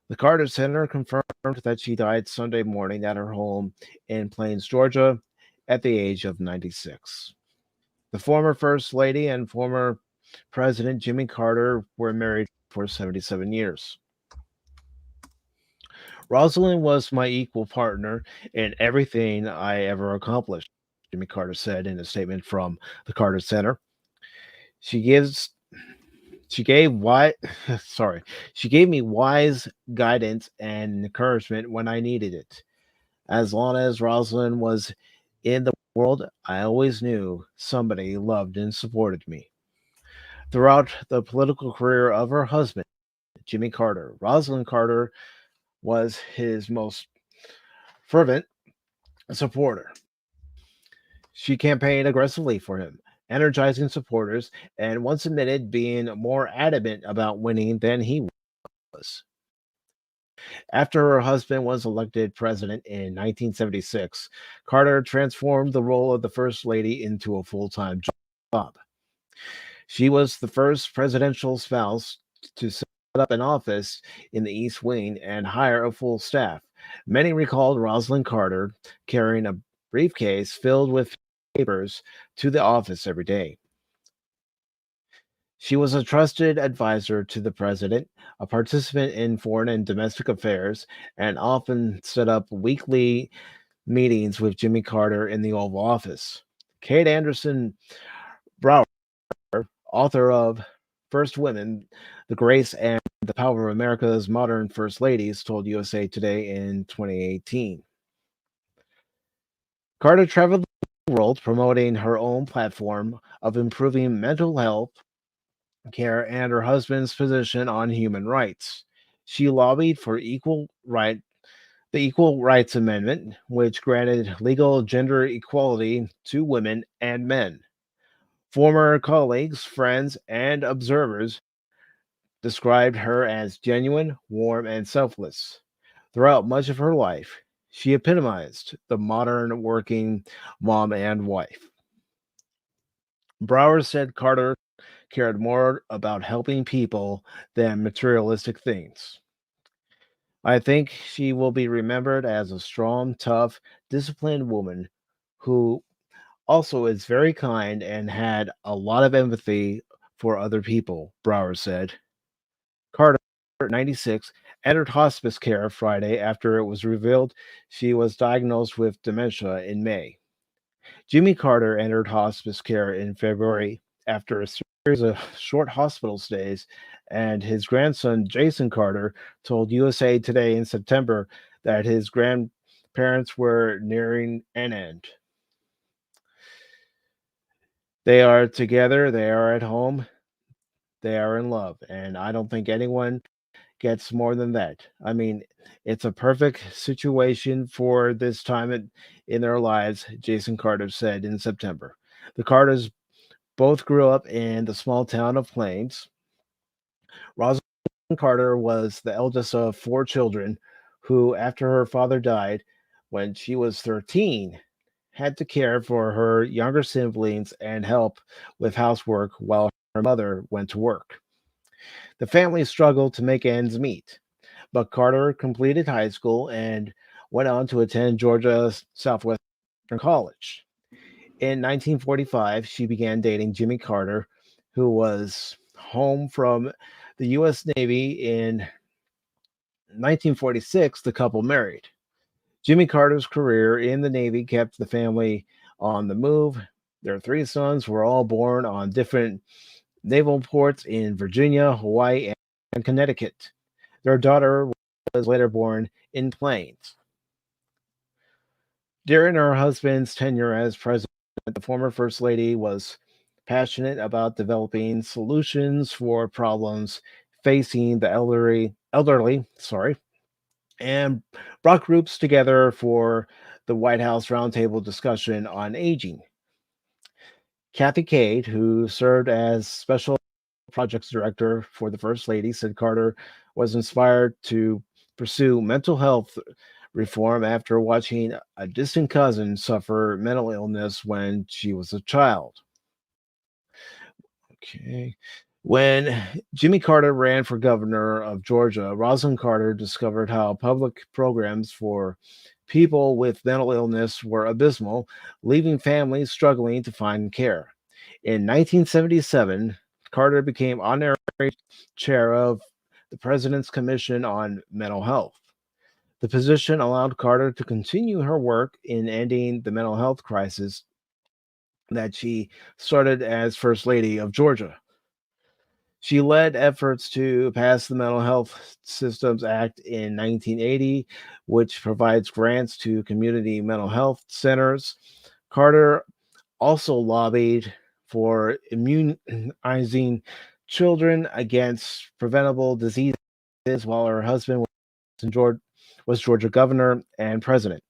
The Carter Center confirmed that she died Sunday morning at her home in Plains, Georgia, at the age of 96. The former First Lady and former President Jimmy Carter were married for 77 years. Rosalind was my equal partner in everything I ever accomplished, Jimmy Carter said in a statement from the Carter Center. She gave me wise guidance and encouragement when I needed it. As long as Rosalind was in the world, I always knew somebody loved and supported me. Throughout the political career of her husband, Jimmy Carter, Rosalind Carter was his most fervent supporter. She campaigned aggressively for him, energizing supporters, and once admitted being more adamant about winning than he was. After her husband was elected president in 1976, Carter transformed the role of the First Lady into a full-time job. She was the first presidential spouse to up an office in the East Wing and hire a full staff. Many recalled Rosalind Carter carrying a briefcase filled with papers to the office every day. She was a trusted advisor to the president, a participant in foreign and domestic affairs, and often set up weekly meetings with Jimmy Carter in the Oval Office. Kate Anderson Brower, author of First Women, The Grace and the Power of America's Modern First Ladies, told USA Today in 2018. Carter traveled the world promoting her own platform of improving mental health care and her husband's position on human rights. She lobbied for the Equal Rights Amendment, which granted legal gender equality to women and men. Former colleagues, friends, and observers described her as genuine, warm, and selfless. Throughout much of her life, she epitomized the modern working mom and wife. Brower said Carter cared more about helping people than materialistic things. I think she will be remembered as a strong, tough, disciplined woman who also is very kind and had a lot of empathy for other people, Brower said. Carter, 96, entered hospice care Friday after it was revealed she was diagnosed with dementia in May. Jimmy Carter entered hospice care in February after a series of short hospital stays, and his grandson, Jason Carter, told USA Today in September that his grandparents were nearing an end. They are together, they are at home, they are in love, and I don't think anyone gets more than that. I mean, it's a perfect situation for this time in their lives, Jason Carter said in September. The Carters both grew up in the small town of Plains. Rosalind Carter was the eldest of four children who, after her father died when she was 13, had to care for her younger siblings and help with housework while her mother went to work. The family struggled to make ends meet, but Carter completed high school and went on to attend Georgia Southwestern College. In 1945, she began dating Jimmy Carter, who was home from the U.S. Navy. In 1946, the couple married. Jimmy Carter's career in the Navy kept the family on the move. Their three sons were all born on different naval ports in Virginia, Hawaii, and Connecticut. Their daughter was later born in Plains. During her husband's tenure as president, the former First Lady was passionate about developing solutions for problems facing the elderly, and brought groups together for the White House roundtable discussion on aging. Kathy Cade, who served as special projects director for the First Lady, said Carter was inspired to pursue mental health reform after watching a distant cousin suffer mental illness when she was a child. Okay. When Jimmy Carter ran for governor of Georgia, Rosalind Carter discovered how public programs for people with mental illness were abysmal, leaving families struggling to find care. In 1977, Carter became honorary chair of the President's Commission on Mental Health. The position allowed Carter to continue her work in ending the mental health crisis that she started as First Lady of Georgia. She led efforts to pass the Mental Health Systems Act in 1980, which provides grants to community mental health centers. Carter also lobbied for immunizing children against preventable diseases while her husband was Georgia governor and president.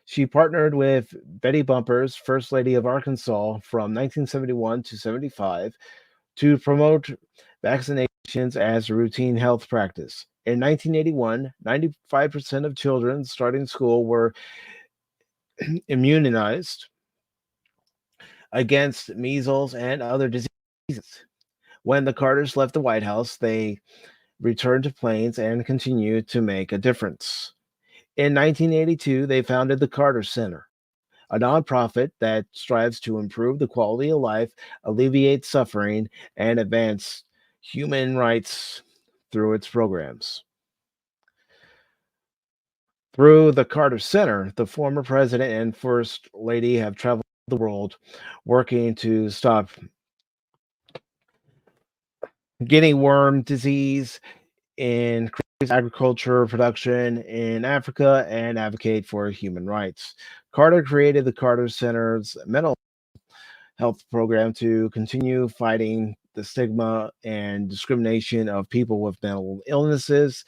She partnered with Betty Bumpers, First Lady of Arkansas, from 1971 to 75 to promote vaccinations as a routine health practice. In 1981, 95% of children starting school were immunized against measles and other diseases. When the Carters left the White House, they returned to Plains and continued to make a difference. In 1982, they founded the Carter Center, a nonprofit that strives to improve the quality of life, alleviate suffering, and advance human rights through its programs. Through the Carter Center, the former president and first lady have traveled the world working to stop guinea worm disease, increase agriculture production in Africa, and advocate for human rights. Carter created the Carter Center's mental health program to continue fighting the stigma and discrimination of people with mental illnesses.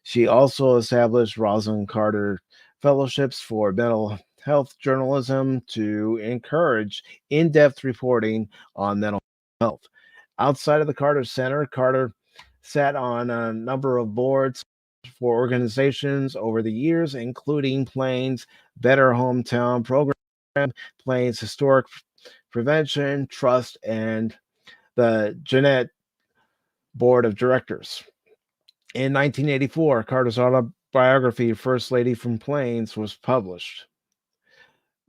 She also established Rosalind Carter Fellowships for mental health journalism to encourage in depth reporting on mental health. Outside of the Carter Center, Carter sat on a number of boards for organizations over the years, including Plains Better Hometown Program, Plains Historic Prevention Trust, and the Jeanette Board of Directors. In 1984, Carter's autobiography, First Lady from Plains, was published.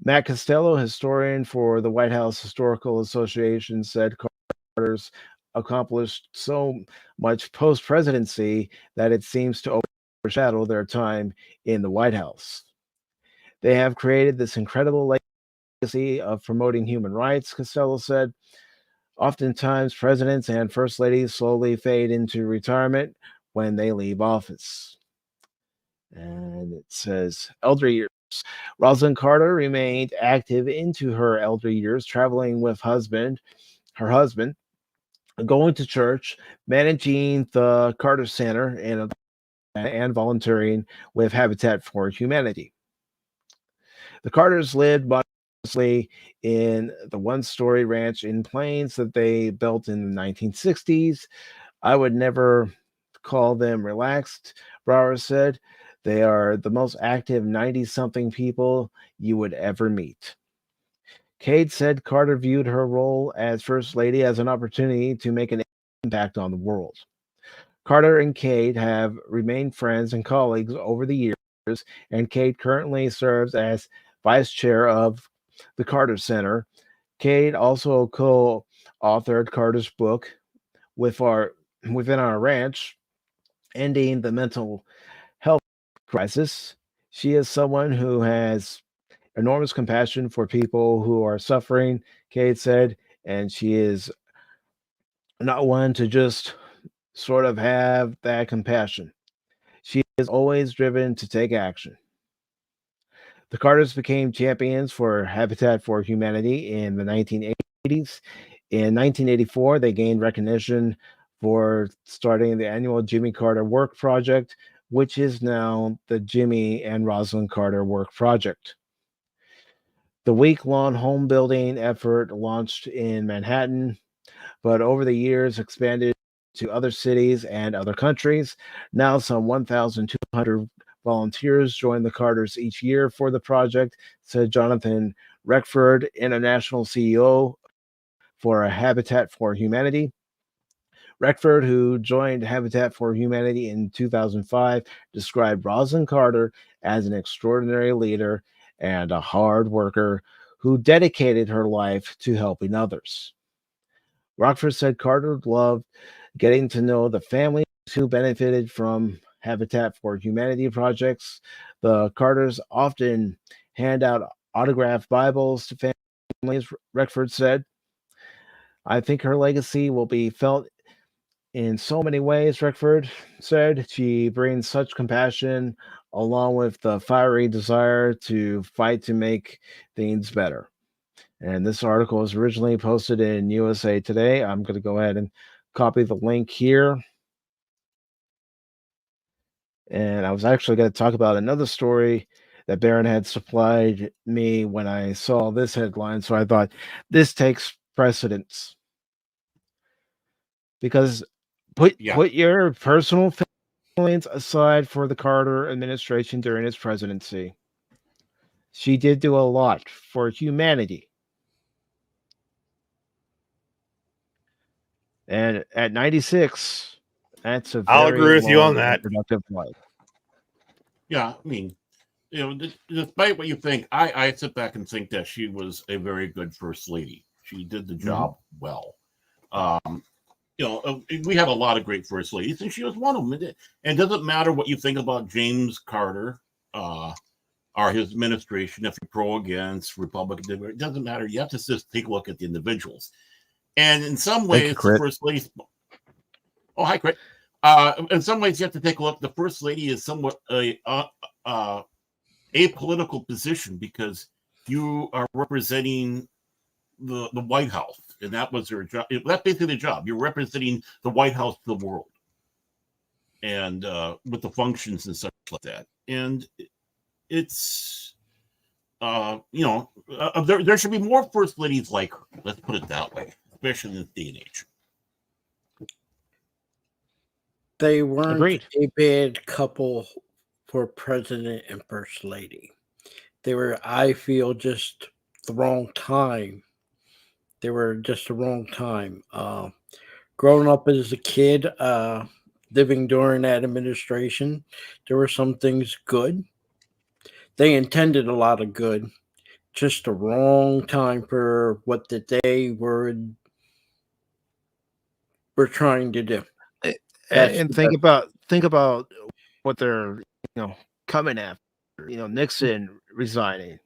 Matt Costello, historian for the White House Historical Association, said Carter's accomplished so much post-presidency that it seems to overshadow their time in the White House. They have created this incredible legacy of promoting human rights, Costello said. Oftentimes, presidents and first ladies slowly fade into retirement when they leave office. And it says, elder years. Rosalind Carter remained active into her elder years, traveling with her husband, going to church, managing the Carter Center, and volunteering with Habitat for Humanity. The Carters lived mostly in the one-story ranch in Plains that they built in the 1960s. I would never call them relaxed, Brower said. They are the most active 90-something people you would ever meet. Cade said Carter viewed her role as First Lady as an opportunity to make an impact on the world. Carter and Cade have remained friends and colleagues over the years, and Cade currently serves as vice chair of the Carter Center. Cade also co-authored Carter's book, Within Our Ranch, Ending the Mental Health Crisis. She is someone who has enormous compassion for people who are suffering, Cade said, and she is not one to just sort of have that compassion. She is always driven to take action. The Carters became champions for Habitat for Humanity in the 1980s. In 1984, they gained recognition for starting the annual Jimmy Carter Work Project, which is now the Jimmy and Rosalind Carter Work Project. The week-long home building effort launched in Manhattan, but over the years expanded to other cities and other countries. Now some 1,200 volunteers join the Carters each year for the project, said Jonathan Reckford, International CEO for Habitat for Humanity. Reckford, who joined Habitat for Humanity in 2005, described Rosalind Carter as an extraordinary leader and a hard worker who dedicated her life to helping others. Rockford said Carter loved getting to know the families who benefited from Habitat for Humanity projects. The Carters often hand out autographed Bibles to families, Reckford said. I think her legacy will be felt in so many ways, Reckford said. She brings such compassion along with the fiery desire to fight to make things better. And this article was originally posted in USA Today. I'm going to go ahead and copy the link here. And I was actually going to talk about another story that Barron had supplied me when I saw this headline. So I thought this takes precedence. Because put your personal feelings aside for the Carter administration during its presidency. She did do a lot for humanity. And at 96, That's a I'll very agree with you on long that. and productive life. Yeah, I mean, despite what you think, I sit back and think that she was a very good first lady. She did the job well. We have a lot of great first ladies, and she was one of them. And it doesn't matter what you think about James Carter or his administration, if you're pro, against, Republican, it doesn't matter. You have to just take a look at the individuals. And in some ways, the first lady. Oh, hi, Craig. In some ways, you have to take a look. The first lady is somewhat a apolitical position because you are representing the White House, and that was their job. That's basically the job. You're representing the White House to the world, and with the functions and such like that. And it's there should be more first ladies like her. Let's put it that way, especially in this day and age. They weren't Agreed. a bad couple for president and first lady. They were, I feel, just the wrong time. They were just the wrong time. Growing up as a kid, living during that administration, there were some things good. They intended a lot of good. Just the wrong time for what that they were trying to do. And think about what they're coming after. Nixon resigning,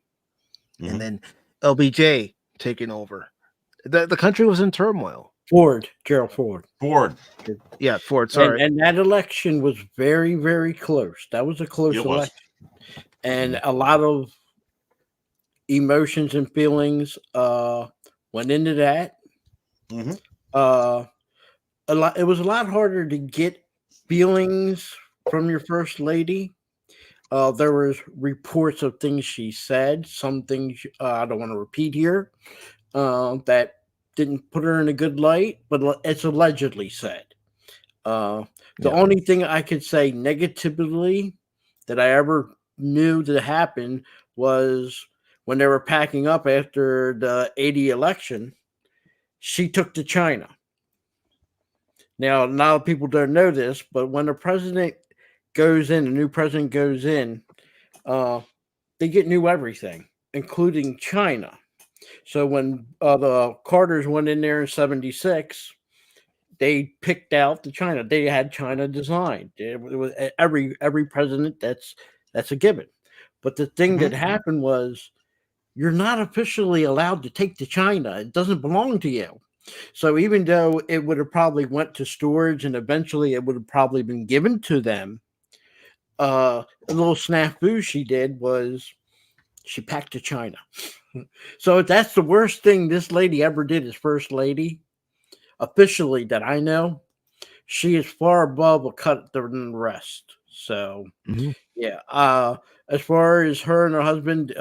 and then LBJ taking over. The country was in turmoil. Gerald Ford. Yeah, Ford. Sorry. And that election was very, very close. That was a close election. And a lot of emotions and feelings went into that. It was a lot harder to get feelings from your first lady. There was reports of things she said, some things I don't want to repeat here, that didn't put her in a good light, but it's allegedly said. The only thing I could say negatively that I ever knew that happened was when they were packing up after the 80 election, she took to China. Now, a lot of people don't know this, but when a president goes in, a new president goes in, they get new everything, including China. So when the Carters went in there in 76, they picked out the China. They had China designed. It was every president. That's a given. But the thing that happened was you're not officially allowed to take to China. It doesn't belong to you. So even though it would have probably went to storage and eventually it would have probably been given to them, a little snafu she did was she packed to China. So that's the worst thing this lady ever did as first lady. Officially that I know, she is far above a cut than the rest. So yeah. As far as her and her husband,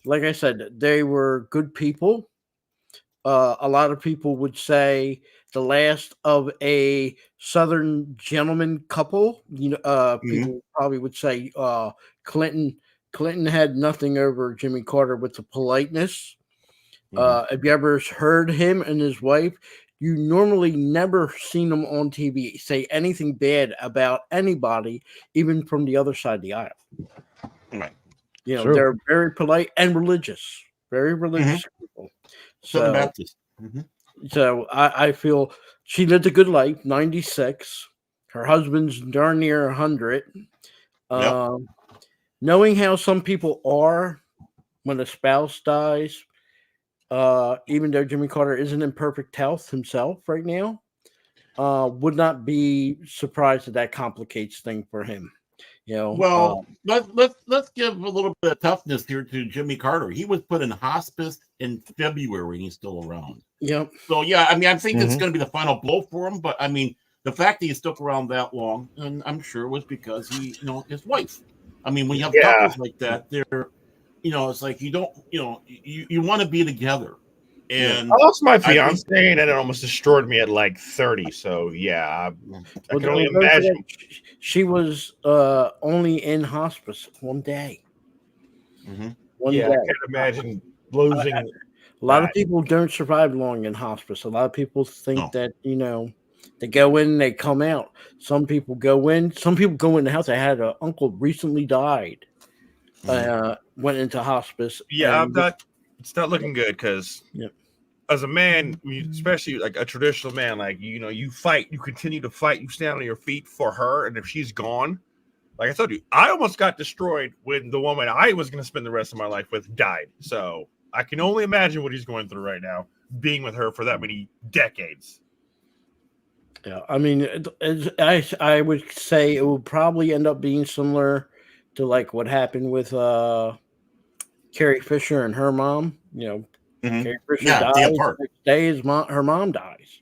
like I said, they were good people. A lot of people would say the last of a Southern gentleman couple. People probably would say Clinton had nothing over Jimmy Carter with the politeness. Have you ever heard him and his wife? You normally never seen them on TV say anything bad about anybody, even from the other side of the aisle. Right. They're very polite and religious, very religious people. Southern Baptist. So I feel she lived a good life, 96. Her husband's darn near 100. Knowing how some people are when a spouse dies, even though Jimmy Carter isn't in perfect health himself right now, would not be surprised that complicates things for him. Well, let's give a little bit of toughness here to Jimmy Carter. He was put in hospice in February and he's still around. Yep. So yeah, I mean, I think it's going to be the final blow for him. But I mean, the fact that he stuck around that long, and I'm sure it was because he, his wife. I mean, when you have couples like that, they're, it's like you don't, you want to be together. And I lost my fiance, and it almost destroyed me at like 30. So yeah, I can only imagine. She was only in hospice one day. One day. I can't imagine losing. A lot of people don't survive long in hospice. A lot of people think that They go in, they come out. Some people go in the house. I had an uncle recently died. Went into hospice. Yeah, and it's not looking good because as a man, especially like a traditional man, like you fight, you continue to fight, you stand on your feet for her, and if she's gone, like I told you, I almost got destroyed when the woman I was going to spend the rest of my life with died. So I can only imagine what he's going through right now, being with her for that many decades. Yeah, I mean, I would say it will probably end up being similar to like what happened with Carrie Fisher and her mom. Carrie Fisher dies. The next day, her mom dies.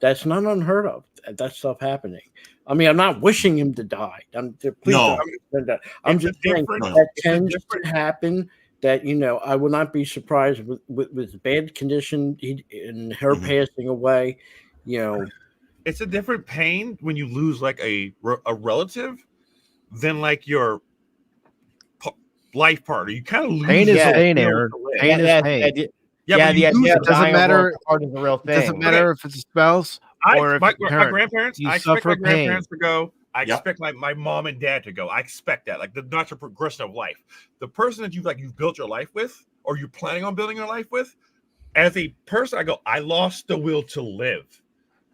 That's not unheard of. That stuff happening. I mean, I'm not wishing him to die. I'm just saying that tends to happen. That I would not be surprised with bad condition and her passing away. It's a different pain when you lose like a relative than like your life partner. You kind of lose. Pain is pain, Aaron. Pain is pain. It doesn't matter. Is a real thing. It doesn't matter if it's a spouse or if my parent. grandparents. You I expect suffer my pain. grandparents to go. I expect my mom and dad to go. I expect that, like the natural progression of life. The person that you've built your life with, or you're planning on building your life with, as a person, I go. I lost the will to live.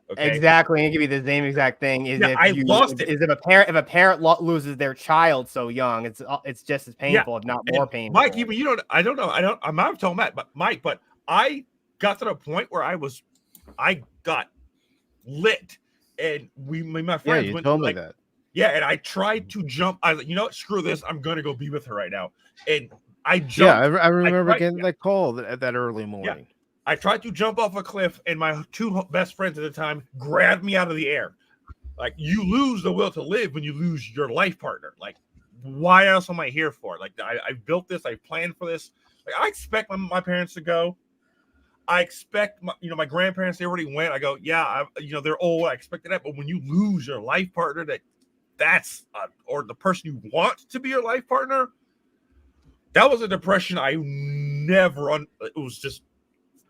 Okay? Exactly, and it could be the same exact thing. If a parent loses their child so young, it's just as painful, if not more painful. Mike, even I don't know. I'm not telling Matt, but Mike, but I got to the point where I got lit, and my friends went told to, me that. Yeah, and I tried to jump. I was like, screw this. I'm gonna go be with her right now, and I jumped. Yeah, I remember getting that call at that early morning. Yeah. I tried to jump off a cliff, and my two best friends at the time grabbed me out of the air. Like, you lose the will to live when you lose your life partner. Like, why else am I here for? Like, I built this, I planned for this. Like, I expect my parents to go. I expect my grandparents, they already went. I go, they're old. I expected that. But when you lose your life partner, or the person you want to be your life partner, that was a depression I never. It was just.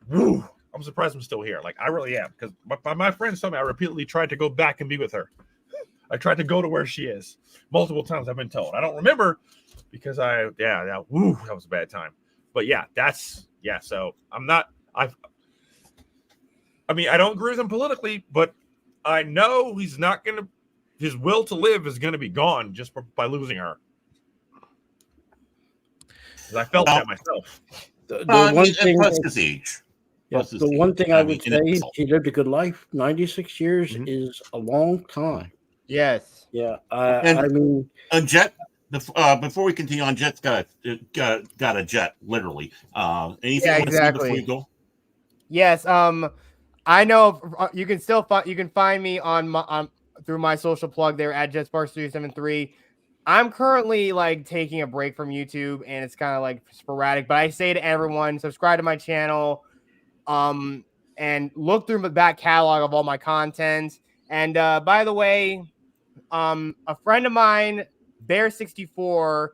Woo, I'm surprised I'm still here. Like, I really am, because my friends told me I repeatedly tried to go back and be with her. I tried to go to where she is multiple times. I've been told. I don't remember because that was a bad time. But so I'm not. I don't agree with him politically, but I know he's not gonna. His will to live is gonna be gone just by losing her. I felt that myself. The one thing. Plus his age. The one thing I would say, he lived a good life. 96 years is a long time. Yes. Yeah. And Jet, before we continue on, Jet's got a jet, literally. Anything you want to say before you go? Yes. I know you can find me on through my social plug there at JetSparks373. I'm currently taking a break from YouTube, and it's kind of sporadic. But I say to everyone, subscribe to my channel. And look through the back catalog of all my content. And by the way, a friend of mine, Bear64,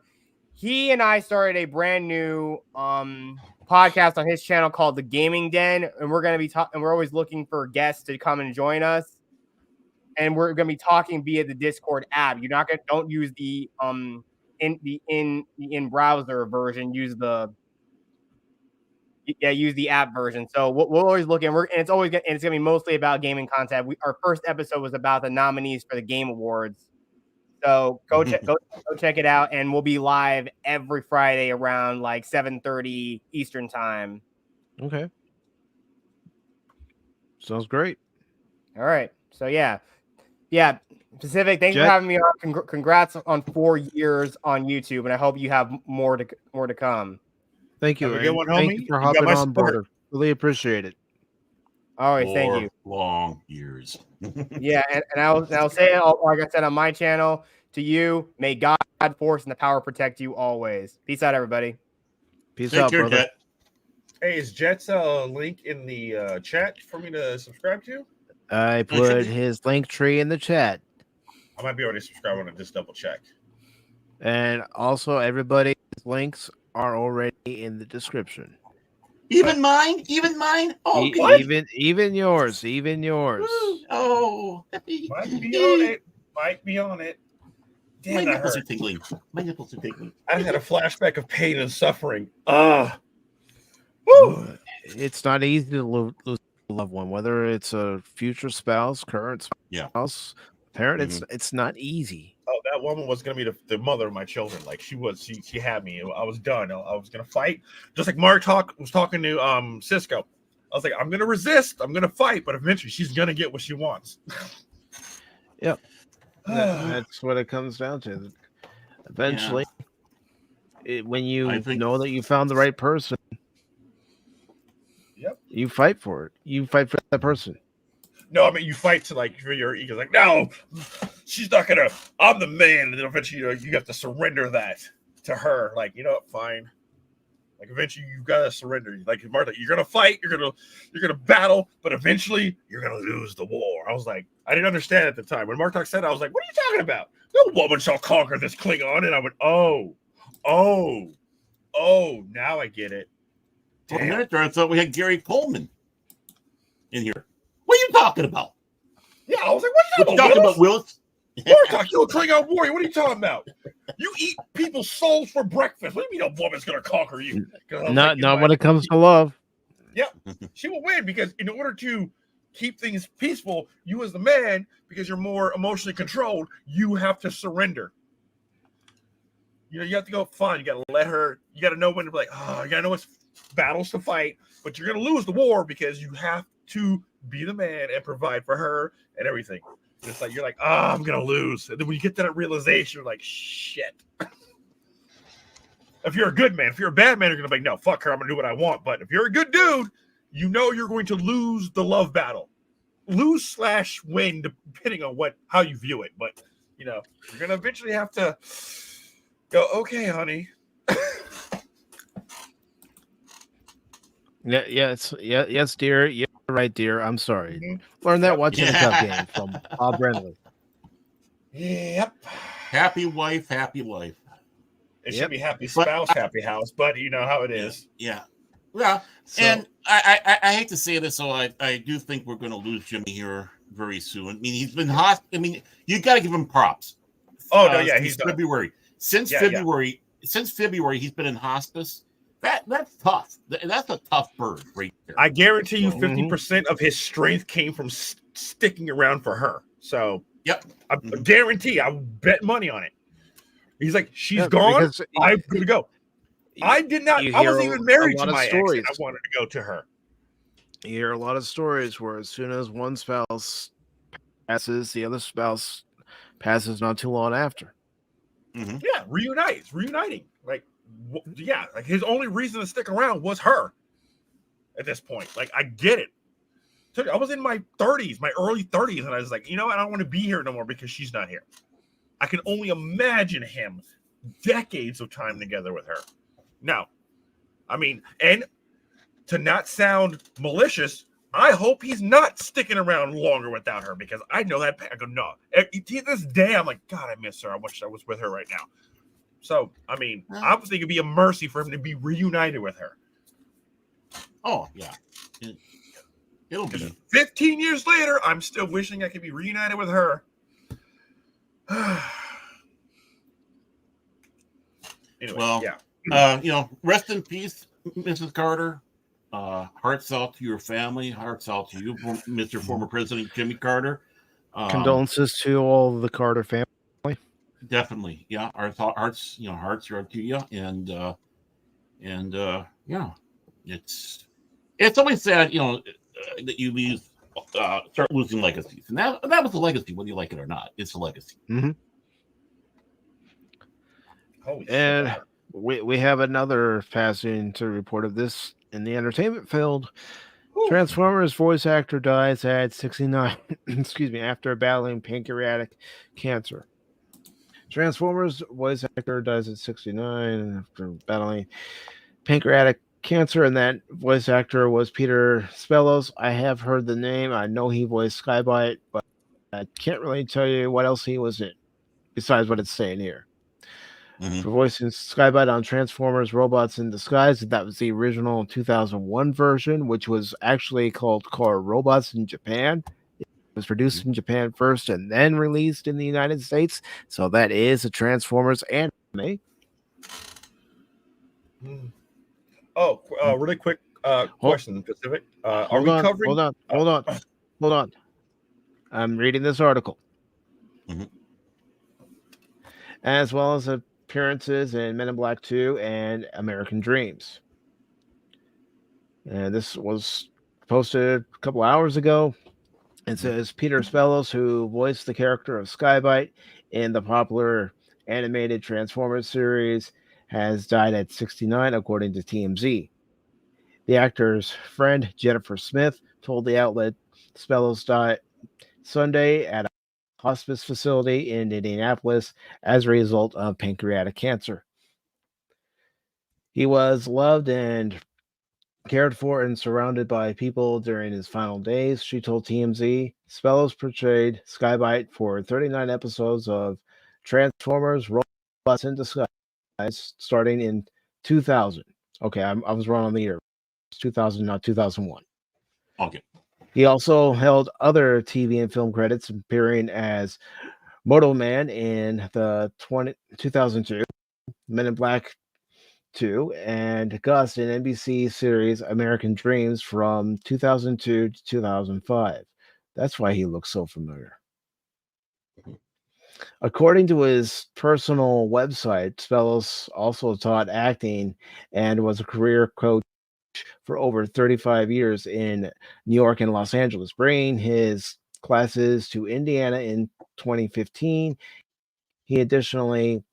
he and I started a brand new podcast on his channel called The Gaming Den, and we're going to be and we're always looking for guests to come and join us. And we're going to be talking via the Discord app. Don't use the in browser version. Use the app version. So we'll always look and it's gonna be mostly about gaming content. Our first episode was about the nominees for the Game Awards. So go check it out, and we'll be live every Friday around 7:30 Eastern time. Okay. Sounds great. All right. So yeah. Pacific, thanks for having me on. Congrats on 4 years on YouTube, and I hope you have more to come. Thank you. Thank you for hopping on board. Really appreciate it. All right, thank you. Long years. Yeah, and I'll say it like I said on my channel to you. May God, force, and the power protect you always. Peace out, everybody. Peace out, brother. Jet. Hey, is Jet's link in the chat for me to subscribe to? I put his link tree in the chat. I might be already subscribed. I want to just double check. And also, everybody's links are already in the description. Even mine? Even mine? Oh, even yours. Oh, Might be on it. Might be on it. Damn, my that nipples are hurt. tingling. My nipples are tingling. I had a flashback of pain and suffering. Woo! It's not easy to lose a loved one, whether it's a future spouse, current spouse, parent. It's not easy. Oh, that woman was gonna be the mother of my children. Like she had me. I was done. I was gonna fight, just like Mark was talking to Cisco. I was like, I'm gonna resist. I'm gonna fight, but eventually she's gonna get what she wants. Yep, that's what it comes down to. Eventually, when you know that you found the right person, you fight for it. You fight for that person. No, I mean you fight to like for your ego. Like, no, she's not gonna. I'm the man, and then eventually you have to surrender that to her. Like, you know what? Fine. Like eventually you gotta surrender. Like Martha, you're gonna fight. You're gonna battle, but eventually you're gonna lose the war. I was like, I didn't understand at the time when Martok said it, I was like, what are you talking about? No woman shall conquer this Klingon. And I went, oh, now I get it. For a minute there, I thought we had Gary Coleman in here. What are you talking about? Yeah, I was like, what are you talking about, Willis? Martok, you're a Klingon warrior. What are you talking about? You eat people's souls for breakfast. What do you mean a woman's gonna conquer you? Not when it comes to love. Yep, she will win because in order to keep things peaceful, you as the man, because you're more emotionally controlled, you have to surrender. You know, you have to go, fine, you got to let her, you got to know when to be like, you got to know it's battles to fight, but you're going to lose the war because you have to be the man and provide for her and everything. And it's like, you're like, I'm going to lose. And then when you get to that realization, you're like, shit. If you're a good man, if you're a bad man, you're going to be like, no, fuck her, I'm going to do what I want. But if you're a good dude, you know you're going to lose the love battle. Lose/win, depending on how you view it. But, you know, you're going to eventually have to go, okay, honey. Yes, dear. You're right, dear. I'm sorry. Learn that watching the Cup game from Bob Brenly. Yep. Happy wife, happy life. It should be happy spouse, happy house, but you know how it is. Yeah. Well, and I hate to say this, so I do think we're going to lose Jimmy here very soon. I mean, he's been I mean, you got to give him props. Oh no, yeah, he's February. Since February, he's been in hospice. That's tough. That's a tough bird right there. I guarantee you, 50% of his strength came from sticking around for her. So, yep, I guarantee. I bet money on it. He's like, she's gone. I'm going to go. I did not. I wasn't even married to my ex. And I wanted to go to her. You hear a lot of stories where as soon as one spouse passes, the other spouse passes not too long after. Mm-hmm. Yeah, reuniting. Like, like his only reason to stick around was her. At this point, like, I get it. I was in my 30s, my early 30s, and I was like, you know, I don't want to be here no more because she's not here. I can only imagine him decades of time together with her. Now, I mean, and to not sound malicious, I hope he's not sticking around longer without her because I know that. I go, no. To this day, I'm like, God, I miss her. I wish I was with her right now. So, I mean, I would think it'd be a mercy for him to be reunited with her. Oh, yeah. It'll be 15 years later. I'm still wishing I could be reunited with her. Anyway, well, yeah. You know, rest in peace, Mrs. Carter. Hearts out to your family. Hearts out to you, Mr. Former President Jimmy Carter. Condolences to all the Carter family. Definitely, yeah. Our hearts, hearts are out to you, and yeah, it's always sad, that you start losing legacies, and that was a legacy, whether you like it or not. It's a legacy. Mm-hmm. And we have another passing to report of this in the entertainment field. Ooh. Transformers voice actor dies at 69. Excuse me, after battling pancreatic cancer. Transformers voice actor dies at 69 after battling pancreatic cancer, and that voice actor was Peter Spellos. I have heard the name. I know he voiced Skybite, but I can't really tell you what else he was in besides what it's saying here. for voicing Skybite on Transformers Robots in Disguise. That was the original 2001 version, which was actually called Car Robots in Japan. It was produced in Japan first and then released in the United States. So that is a Transformers anime. Oh, really quick question, Pacific. Are we covering? Hold on. I'm reading this article. As well as appearances in Men in Black 2 and American Dreams. And this was posted a couple hours ago. It says Peter Spellos, who voiced the character of Skybite in the popular animated Transformers series, has died at 69, according to TMZ. The actor's friend, Jennifer Smith, told the outlet Spellos died Sunday at a hospice facility in Indianapolis as a result of pancreatic cancer. He was loved and cared for and surrounded by people during his final days, she told TMZ. Spellos portrayed Skybite for 39 episodes of Transformers Robots in Disguise, starting in 2000. Okay, I was wrong on the year. It's 2000, not 2001. Okay. He also held other TV and film credits, appearing as Moto Man in the 2002 Men in Black 2 and Gus in NBC series American Dreams from 2002 to 2005. That's why he looks so familiar. According to his personal website, Spellos also taught acting and was a career coach for over 35 years in New York and Los Angeles, bringing his classes to Indiana in 2015. He additionally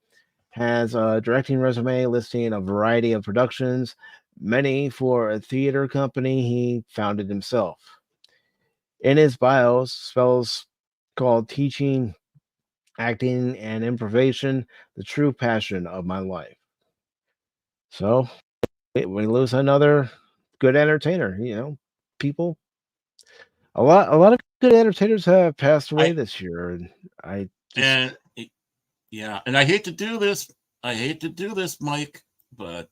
has a directing resume listing a variety of productions, many for a theater company he founded himself. In his bio, Spells called teaching, acting, and improvisation the true passion of my life. So we lose another good entertainer. You know, people. A lot of good entertainers have passed away this year, and and I hate to do this. Mike, but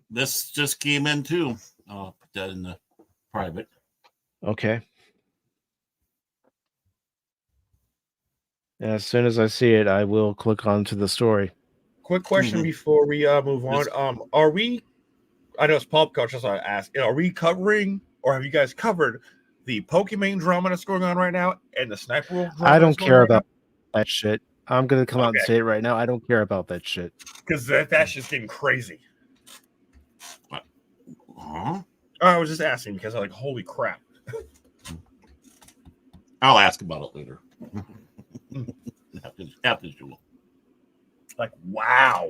this just came in too. I'll put that in the private. Okay. As soon as I see it, I will click onto the story. Quick question before we move on. Are we? I know it's pop culture, so I ask. Are we covering, or have you guys covered the Pokemon drama that's going on right now and the Sniper Wolf drama? I don't care about that shit. I'm gonna come out and say it right now. I don't care about that shit because that's just getting crazy. What? Huh? I was just asking because I'm like, holy crap. I'll ask about it later. After Jewel. Like, wow.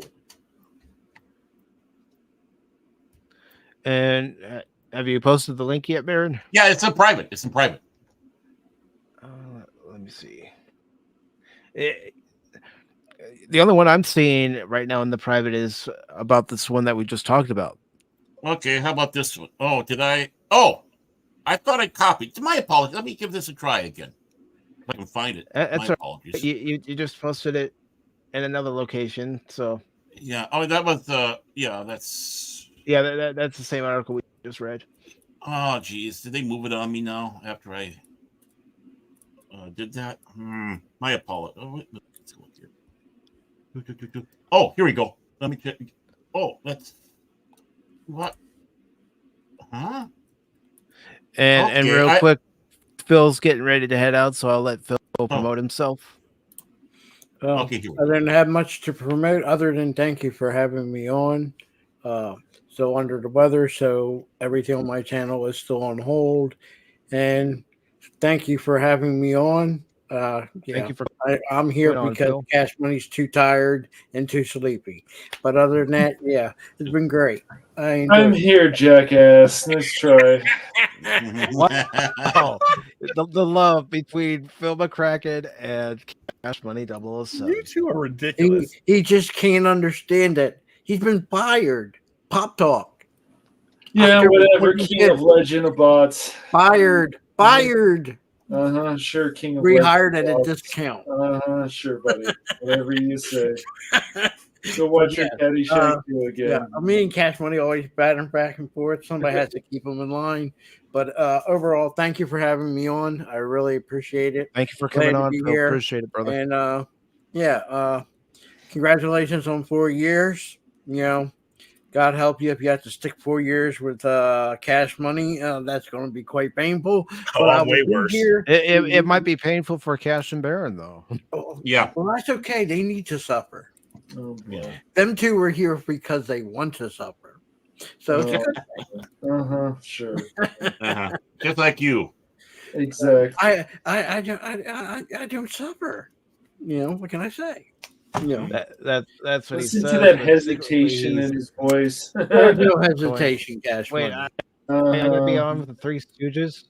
And have you posted the link yet, Baron? Yeah, it's in private. Let me see. The only one I'm seeing right now in the private is about this one that we just talked about. Okay, how about this one? Oh, did I? Oh, I thought I copied. My apologies. Let me give this a try again. If I can find it. That's My apologies. You just posted it in another location, so yeah. Oh, that was that's that's the same article we just read. Oh, geez, did they move it on me now after I did that? My apologies. Oh, let's go here. Oh, here we go. Let me check. Oh, that's what? Huh? And real quick, Phil's getting ready to head out, so I'll let Phil promote himself. I didn't have much to promote other than thank you for having me on. So under the weather, so everything on my channel is still on hold. And thank you for having me on. Thank you for I'm here because Cash Money's too tired and too sleepy. But other than that, yeah, it's been great. I'm here, jackass. Nice try. Wow. The love between Phil McCracken and Cash Money 007. You two are ridiculous. He just can't understand it. He's been fired. Pop Talk. Yeah, whatever. King of Legend of Bots. Fired. Sure, King of Rehired Legend at a bots. discount. Sure, buddy. Whatever you say. Go watch But your Caddyshack 2 again. Yeah, me and Cash Money always battering back and forth. Somebody has to keep them in line. But overall, thank you for having me on. I really appreciate it. Thank you for Glad coming to on. be Phil. here. Appreciate it, brother. And congratulations on 4 years. You know, God help you if you have to stick 4 years with Cash Money. That's going to be quite painful. But I will be here. It might be painful for Cash and Baron, though. Yeah. Well, that's okay. They need to suffer. Oh, boy. Them two were here because they want to suffer. So it's good. Sure. Just like you. Exactly. I don't suffer. You know, what can I say? You know, that's what Listen he says. to that but hesitation secretly in his voice. There's no hesitation, Cash Wait, Money. I'm gonna be on with the Three Stooges.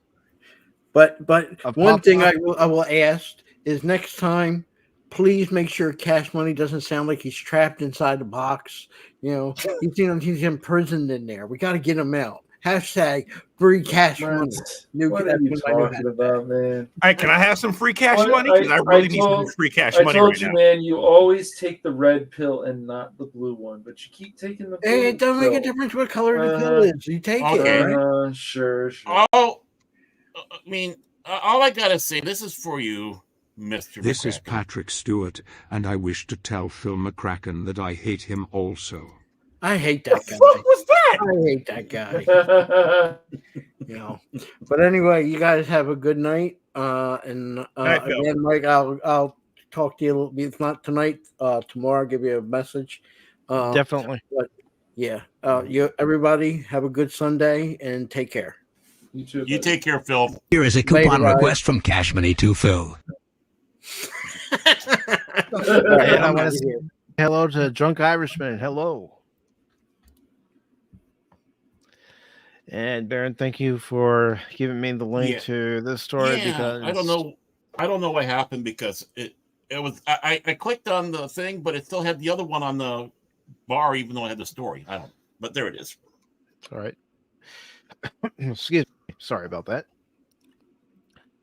But one Pop thing Talk? I will ask is next time, please make sure Cash Money doesn't sound like he's trapped inside the box. You know, he's imprisoned in there. We got to get him out. Hashtag free Cash Money. What are you talking about, man? Hey, can I have some free cash Well, money? Because I really need some free cash money I told right you, now. man, you always take the red pill and not the blue one, but you keep taking the blue Hey, it doesn't make a pill. difference what color the pill is. You take Okay. it, right? Sure. Oh, I mean, all I gotta say, this is for you, Mr. This is McCracken. Patrick Stewart, and I wish to tell Phil McCracken that I hate him also. I hate that guy. What was that? I hate that guy. You know. But anyway, you guys have a good night. And Night, Phil. again, Mike, I'll talk to you a little bit. If not tonight, tomorrow, I'll give you a message. Definitely. But yeah, everybody have a good Sunday and take care. You too. You take care, Phil. Here is a Later, coupon guys. request from Cash Money to Phil. And I want to say hello to Drunk Irishman. Hello. And Baron, thank you for giving me the link Yeah. to this story because I don't know what happened because it was I clicked on the thing, but it still had the other one on the bar, even though I had the story. I don't, but there it is. All right. Excuse me. Sorry about that.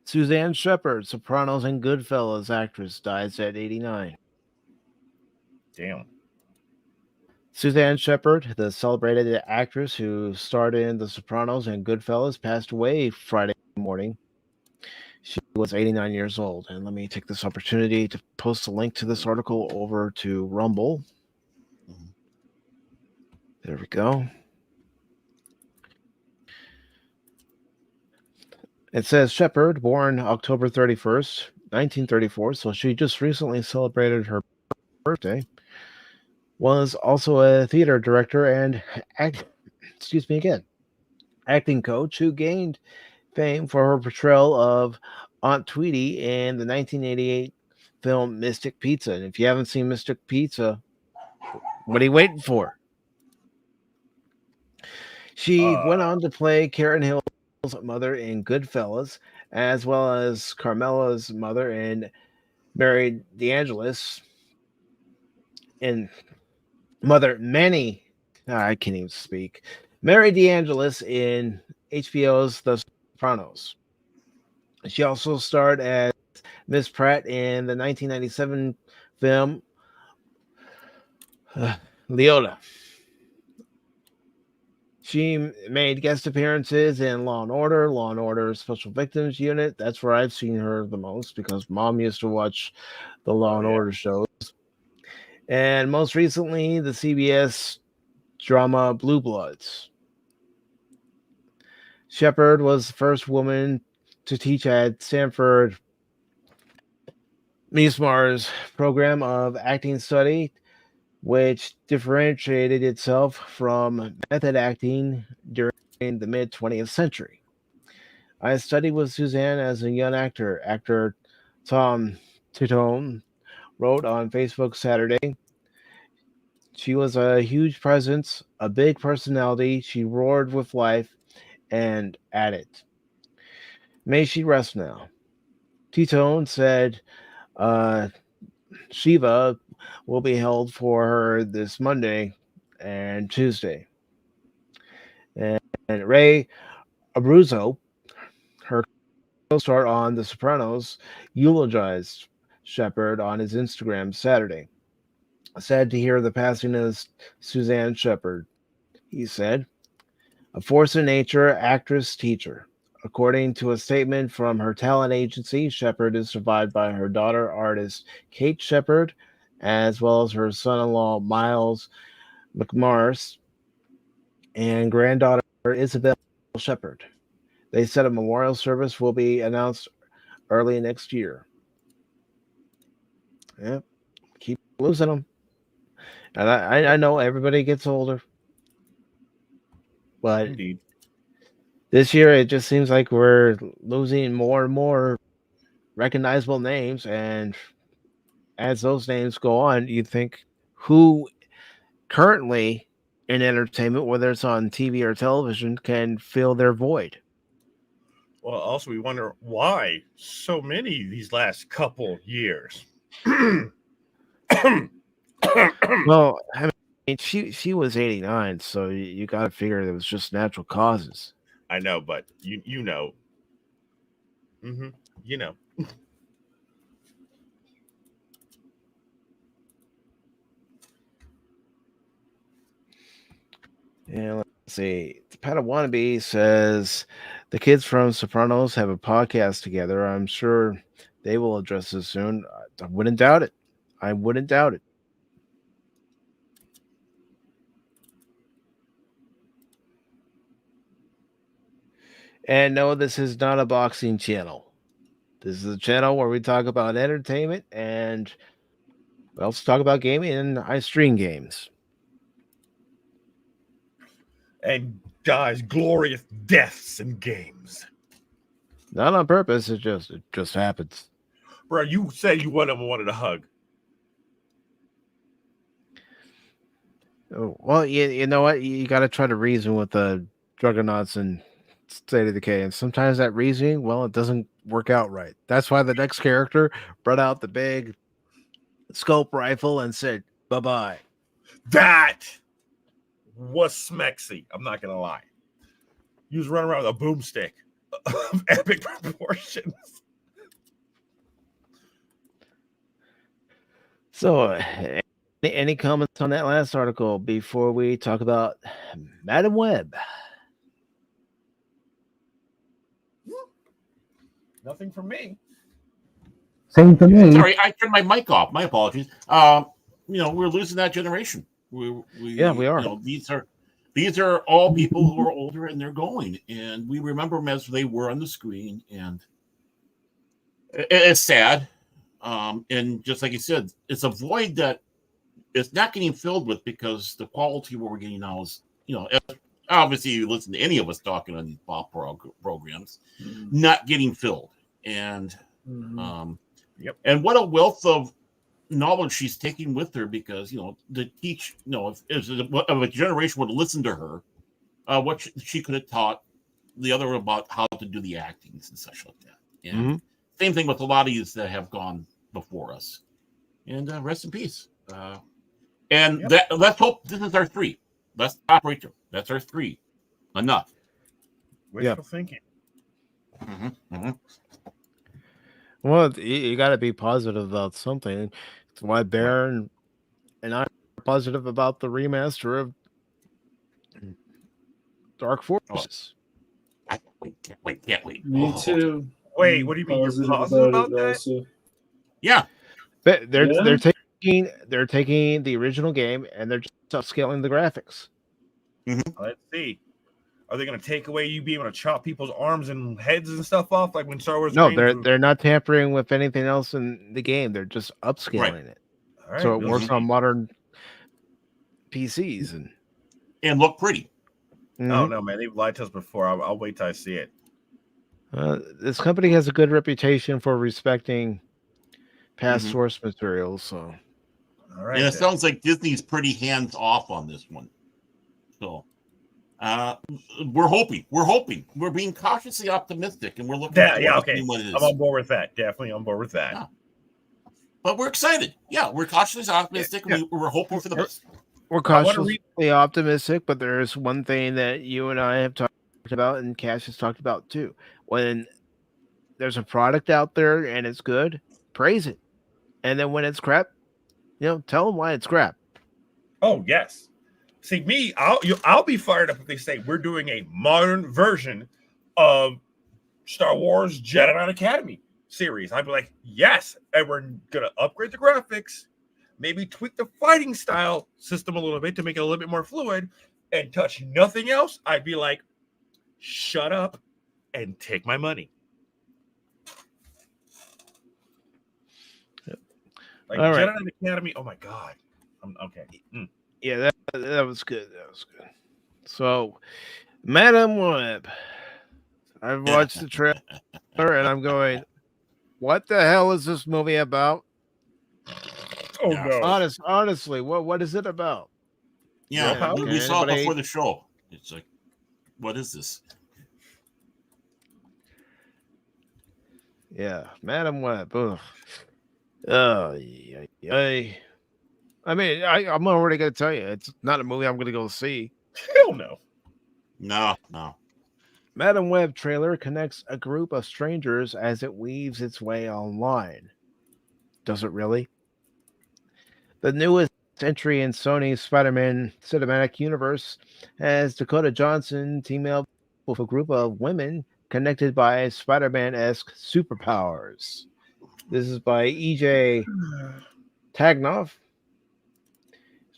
Suzanne Shepard, Sopranos and Goodfellas actress, dies at 89. Damn. Suzanne Shepard, the celebrated actress who starred in The Sopranos and Goodfellas, passed away Friday morning. She was 89 years old. And let me take this opportunity to post a link to this article over to Rumble. There we go. It says Shepard, born October 31st, 1934, so she just recently celebrated her birthday, was also a theater director and acting coach who gained fame for her portrayal of Aunt Tweety in the 1988 film Mystic Pizza. And if you haven't seen Mystic Pizza, what are you waiting for? She went on to play Karen Hill's mother in Goodfellas, as well as Carmela's mother in Mary DeAngelis, and Mother Manny. I can't even speak. Mary DeAngelis in HBO's The Sopranos. She also starred as Miss Pratt in the 1997 film Leota. She made guest appearances in Law & Order Special Victims Unit. That's where I've seen her the most because Mom used to watch the Law & Order shows. And most recently, the CBS drama Blue Bloods. Shepard was the first woman to teach at Stanford Meismar's program of acting study, which differentiated itself from method acting during the mid-20th century. I studied with Suzanne as a young actor. Actor Tom Titone wrote on Facebook Saturday, "She was a huge presence, a big personality. She roared with life and added, may she rest now." Titone said Shiva will be held for her this Monday and Tuesday. And Ray Abruzzo, her co-star on The Sopranos, eulogized Shepard on his Instagram Saturday. sad to hear the passing of Suzanne Shepard. He said, a force of nature, actress, teacher. According to a statement from her talent agency, Shepard is survived by her daughter, artist Kate Shepard, as well as her son-in-law, Miles McMarris, and granddaughter, Isabel Shepard. They said a memorial service will be announced early next year. Yep, keep losing them. And I know everybody gets older, but Indeed. This year it just seems like we're losing more and more recognizable names, and as those names go on, you think who currently in entertainment, whether it's on TV or television, can fill their void. Well, also we wonder why so many these last couple years. Well, I mean, she was 89, so you got to figure it was just natural causes. I know, but you know. Mm-hmm. You know. Yeah, let's see. Padawannabe says the kids from Sopranos have a podcast together. I'm sure they will address this soon. I wouldn't doubt it. I wouldn't doubt it. And no, this is not a boxing channel. This is a channel where we talk about entertainment and we also talk about gaming, and I stream games. And dies glorious deaths in games. Not on purpose, it just happens. Bro, you said you wanted a hug. Oh, well, you know what? You got to try to reason with the Juggernauts and State of Decay, and sometimes that reasoning, well, it doesn't work out right. That's why the next character brought out the big scope rifle and said, bye-bye. That was smexy. I'm not going to lie. He was running around with a boomstick of epic proportions. So, any comments on that last article before we talk about Madam Web? Nothing from me. Same for me. Sorry, I turned my mic off. My apologies. We're losing that generation. We are. You know, these are all people who are older and they're going, and we remember them as they were on the screen, and it's sad. And just like you said, it's a void that it's not getting filled with because the quality what we're getting now is, obviously you listen to any of us talking on these pop programs, not getting filled. And and what a wealth of knowledge she's taking with her, because to teach, if a generation would listen to her, what she could have taught the other about how to do the actings and such like that. And same thing with a lot of these that have gone before us. And rest in peace. Let's hope this is our 3. Let's stop right there. That's our 3. Enough. Wishful thinking. Well, you got to be positive about something. It's why Baron and I are positive about the remaster of Dark Forces. Can't wait. Me too. Wait, what do you mean? You're positive about that? Also. Yeah. They're taking the original game and they're just upscaling the graphics. Let's see. Are they going to take away you being able to chop people's arms and heads and stuff off like when Star Wars? No, they're not tampering with anything else in the game. They're just upscaling it, right, so it works on modern PCs and look pretty. Oh no, man! They've lied to us before. I'll wait till I see it. This company has a good reputation for respecting past source materials. So, all right. And it sounds like Disney's pretty hands off on this one. So. We're hoping. We're being cautiously optimistic, and we're looking. Okay. What it is. I'm on board with that. Definitely on board with that. Yeah. But we're excited. Yeah, we're cautiously optimistic. And we're hoping for the best. We're cautiously optimistic, but there's one thing that you and I have talked about, and Cash has talked about too. When there's a product out there and it's good, praise it, and then when it's crap, tell them why it's crap. Oh yes. See me, I'll be fired up if they say we're doing a modern version of Star Wars Jedi Knight Academy series. I'd be like, yes, and we're gonna upgrade the graphics, maybe tweak the fighting style system a little bit to make it a little bit more fluid, and touch nothing else. I'd be like, shut up and take my money. Like All right. Jedi Knight Academy. Oh my god. Okay. Yeah, that was good. That was good. So, Madam Web. I've watched the trailer and I'm going, what the hell is this movie about? Oh no. Honestly, what is it about? Yeah, we saw it Anybody? before the show. It's like, what is this? Yeah, Madam Web. Ugh. Oh, yeah. I mean, I'm already going to tell you, it's not a movie I'm going to go see. Hell no. No. Madam Web trailer connects a group of strangers as it weaves its way online. Does it really? The newest entry in Sony's Spider-Man cinematic universe has Dakota Johnson team up with a group of women connected by Spider-Man-esque superpowers. This is by EJ Tagnoff.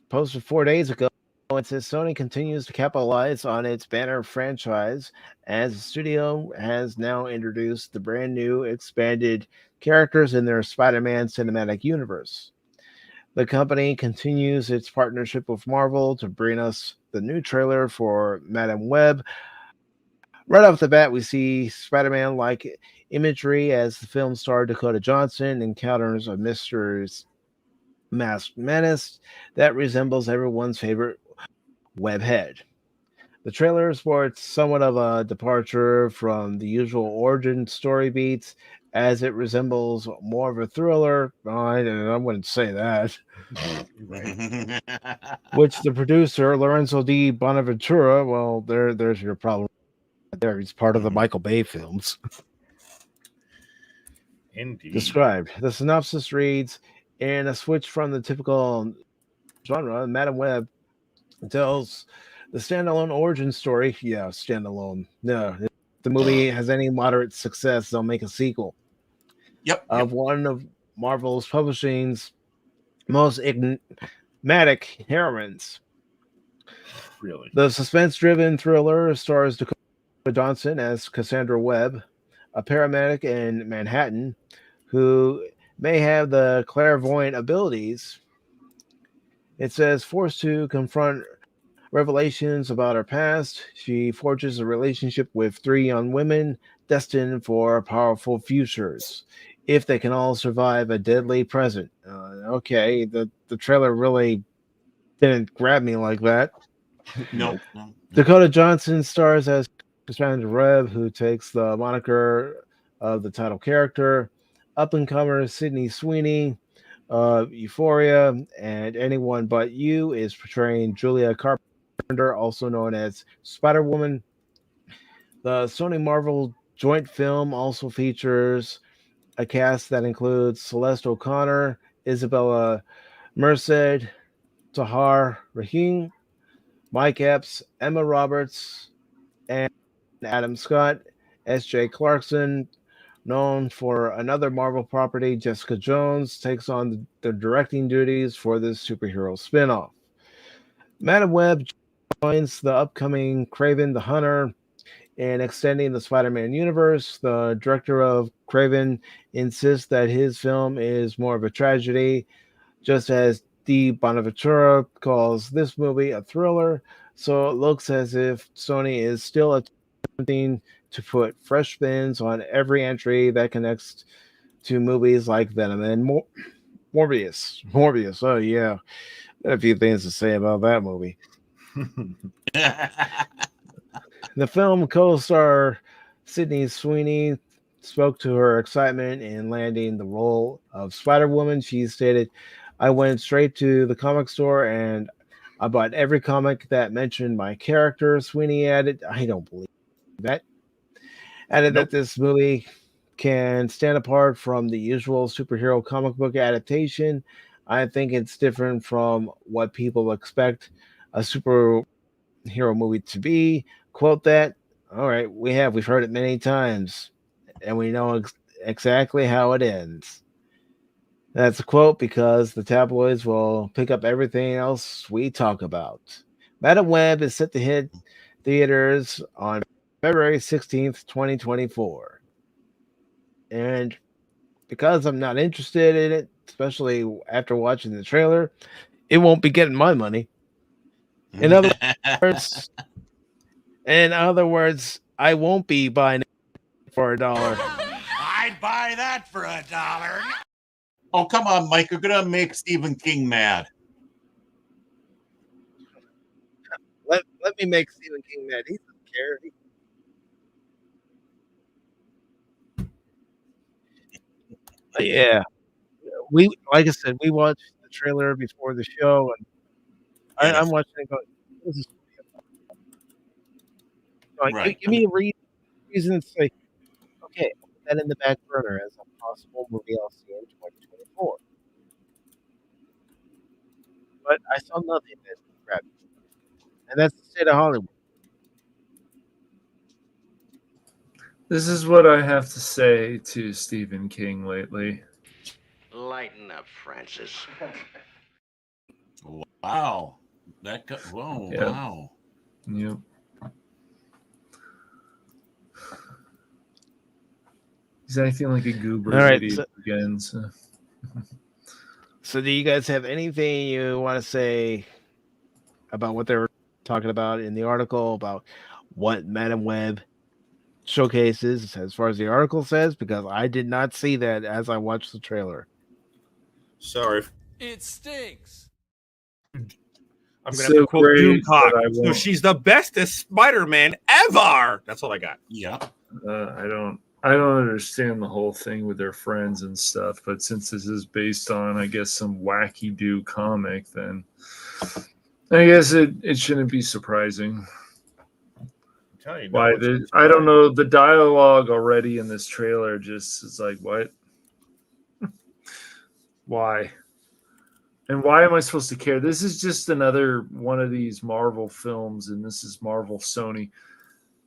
Posted 4 days ago. It says Sony continues to capitalize on its banner franchise as the studio has now introduced the brand new expanded characters in their Spider-Man cinematic universe. The company continues its partnership with Marvel to bring us the new trailer for Madam Web. Right off the bat, we see Spider-Man-like imagery as the film star Dakota Johnson encounters a mysterious masked menace that resembles everyone's favorite Webhead. The trailer sports somewhat of a departure from the usual origin story beats, as it resembles more of a thriller. I wouldn't say that. Which the producer, Lorenzo Di Bonaventura, well, there's your problem. There, he's part of the Michael Bay films. Indeed. Described. The synopsis reads, in a switch from the typical genre, Madam Web tells the standalone origin story. Yeah, standalone. No, if the movie has any moderate success, they'll make a sequel. Of one of Marvel's publishing's most enigmatic heroines. Really? The suspense-driven thriller stars Dakota Johnson as Cassandra Webb, a paramedic in Manhattan who may have the clairvoyant abilities. It says, forced to confront revelations about her past, she forges a relationship with 3 young women destined for powerful futures, if they can all survive a deadly present. Okay, the trailer really didn't grab me like that. No. Dakota Johnson stars as Cassandra Webb, who takes the moniker of the title character. Up-and-comer Sydney Sweeney, Euphoria, and Anyone But You is portraying Julia Carpenter, also known as Spider-Woman. The Sony Marvel joint film also features a cast that includes Celeste O'Connor, Isabella Merced, Tahar Rahim, Mike Epps, Emma Roberts, and Adam Scott. S.J. Clarkson, known for another Marvel property, Jessica Jones, takes on the directing duties for this superhero spinoff. Madam Web joins the upcoming Kraven the Hunter in extending the Spider-Man universe. The director of Kraven insists that his film is more of a tragedy, just as Di Bonaventura calls this movie a thriller. So it looks as if Sony is still attempting to put fresh spins on every entry that connects to movies like Venom and Morbius. Oh yeah, got a few things to say about that movie. The film co-star Sydney Sweeney spoke to her excitement in landing the role of Spider-Woman. She stated, I went straight to the comic store and I bought every comic that mentioned my character. Sweeney added, I don't believe that. Added that this movie can stand apart from the usual superhero comic book adaptation. I think it's different from what people expect a superhero movie to be. Quote that. All right, we've heard it many times, and we know exactly how it ends. That's a quote because the tabloids will pick up everything else we talk about. Madam Web is set to hit theaters on February 16th, 2024. And because I'm not interested in it, especially after watching the trailer, it won't be getting my money. In other words, I won't be buying it for $1. I'd buy that for $1. Oh, come on, Mike. You're going to make Stephen King mad. Let me make Stephen King mad. He doesn't care. Yeah. Like I said, we watched the trailer before the show, and I'm watching it going, this is like, Right. give me a reason to say, okay, I'll put that in the back burner as a possible movie I'll see in 2024. But I saw nothing that grabbed me. And that's the state of Hollywood. This is what I have to say to Stephen King lately. Lighten up, Francis. Wow. Whoa, Yeah. wow. Yep. He's acting like a goober All right, idiot again. So do you guys have anything you want to say about what they were talking about in the article, about what Madam Web showcases as far as the article says? Because I did not see that as I watched the trailer. Sorry. It stinks. I'm gonna So have to quote great, Doomcock. but I So won't. she's the bestest Spider-Man ever. That's all I got. Yeah. I don't understand the whole thing with their friends and stuff, but since this is based on, I guess, some wacky do comic, then I guess it shouldn't be surprising. I'm telling you, Why I don't know, the dialogue already in this trailer just is like, what? Why? And why am I supposed to care? This is just another one of these Marvel films, and this is Marvel Sony,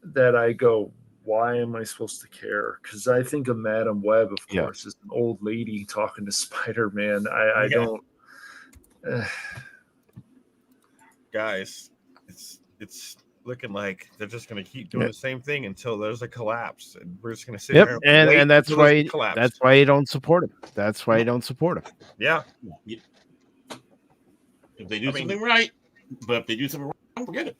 that I go, why am I supposed to care? Because I think of Madam Web, of course, as an old lady talking to Spider-Man. I don't. Guys, it's looking like they're just going to keep doing the same thing until there's a collapse, and we're just going to sit there And wait that's until there's why a collapse. that's why you don't support him. That's why you don't support him. Yeah. If they do something right, but if they do something wrong, forget it.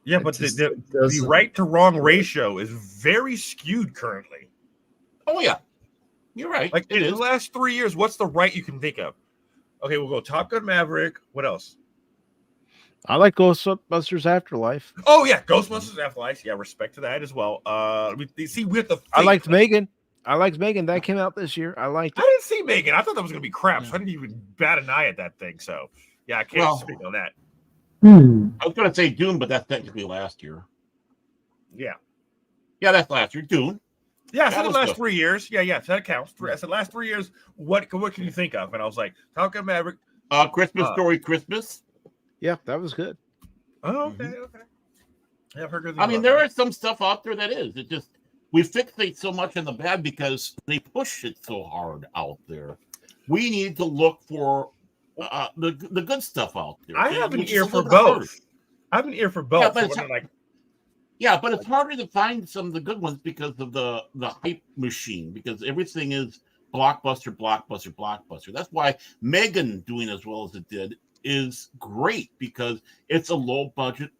Yeah, but the right to wrong ratio is very skewed currently. Oh yeah, you're right. Like in the last 3 years, what's the right you can think of? Okay, we'll go Top Gun Maverick. What else? I like Ghostbusters Afterlife. Oh yeah, Ghostbusters Afterlife. Yeah, respect to that as well. See, we have to. I liked Megan. That came out this year. I liked it. I didn't see Megan. I thought that was going to be crap. So I didn't even bat an eye at that thing. So yeah, I can't speak on that. I was going to say Dune, but that's technically last year. Yeah. Yeah, that's last year. Dune. Yeah, I That said the was last good. 3 years. Yeah, so that counts. I said last 3 years. What can you think of? And I was like, Top Gun Maverick. Christmas Story, Christmas. Yeah, that was good. Oh, okay. Yeah, I've heard good things I mean, about there that. is some stuff out there that is. It just we fixate so much on the bad because they push it so hard out there. We need to look for the good stuff out there. I have an which is ear a for little bit harder. both. I have an ear for both. Yeah, but So it's, when they're like, yeah, but it's harder to find some of the good ones because of the hype machine, because everything is blockbuster. That's why Megan doing as well as it did is great, because it's a low budget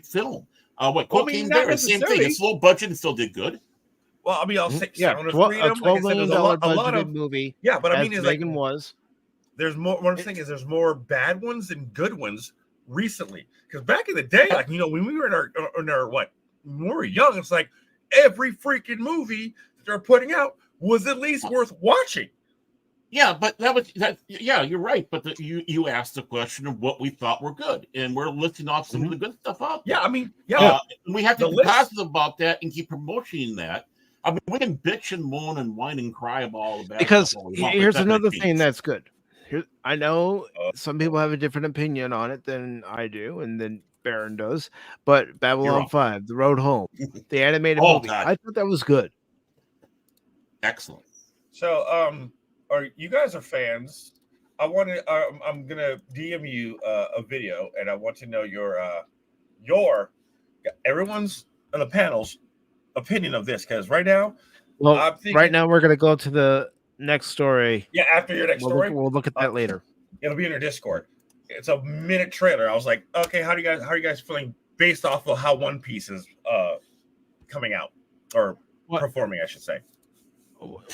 film. Cocaine Bear, same thing. It's low budget and still did good. well, I mean, I'll say Yeah, Sound of $12 Freedom. Like I said, million there's a lot budgeted of movie. Yeah, but I as mean, it's like Megan was. there's more. What I'm saying is there's more bad ones than good ones recently. Because back in the day, like when we were in our when we were young, it's like every freaking movie that they're putting out was at least worth watching. Yeah, but yeah, you're right. But you asked the question of what we thought were good, and we're listing off some of the good stuff out there. Yeah, I mean, yeah, we have to the be list. positive about that and keep promoting that. I mean, we can bitch and moan and whine and cry about all the bad Because stuff all we want, but here's it's not gonna another change. thing that's good. I know some people have a different opinion on it than I do, and then Baron does. But Babylon wrong. 5, The Road Home, the animated Oh, movie, God. I thought that was good. Excellent. So, are you guys are fans? I'm gonna DM you a video, and I want to know your everyone's on the panel's opinion of this, because right now, Well, I'm thinking, right now we're gonna go to the next story. yeah, after your next story, we'll look at that later. It'll be in your Discord. It's a minute trailer. I was like, okay, how are you guys feeling based off of how One Piece is coming out or performing, I should say.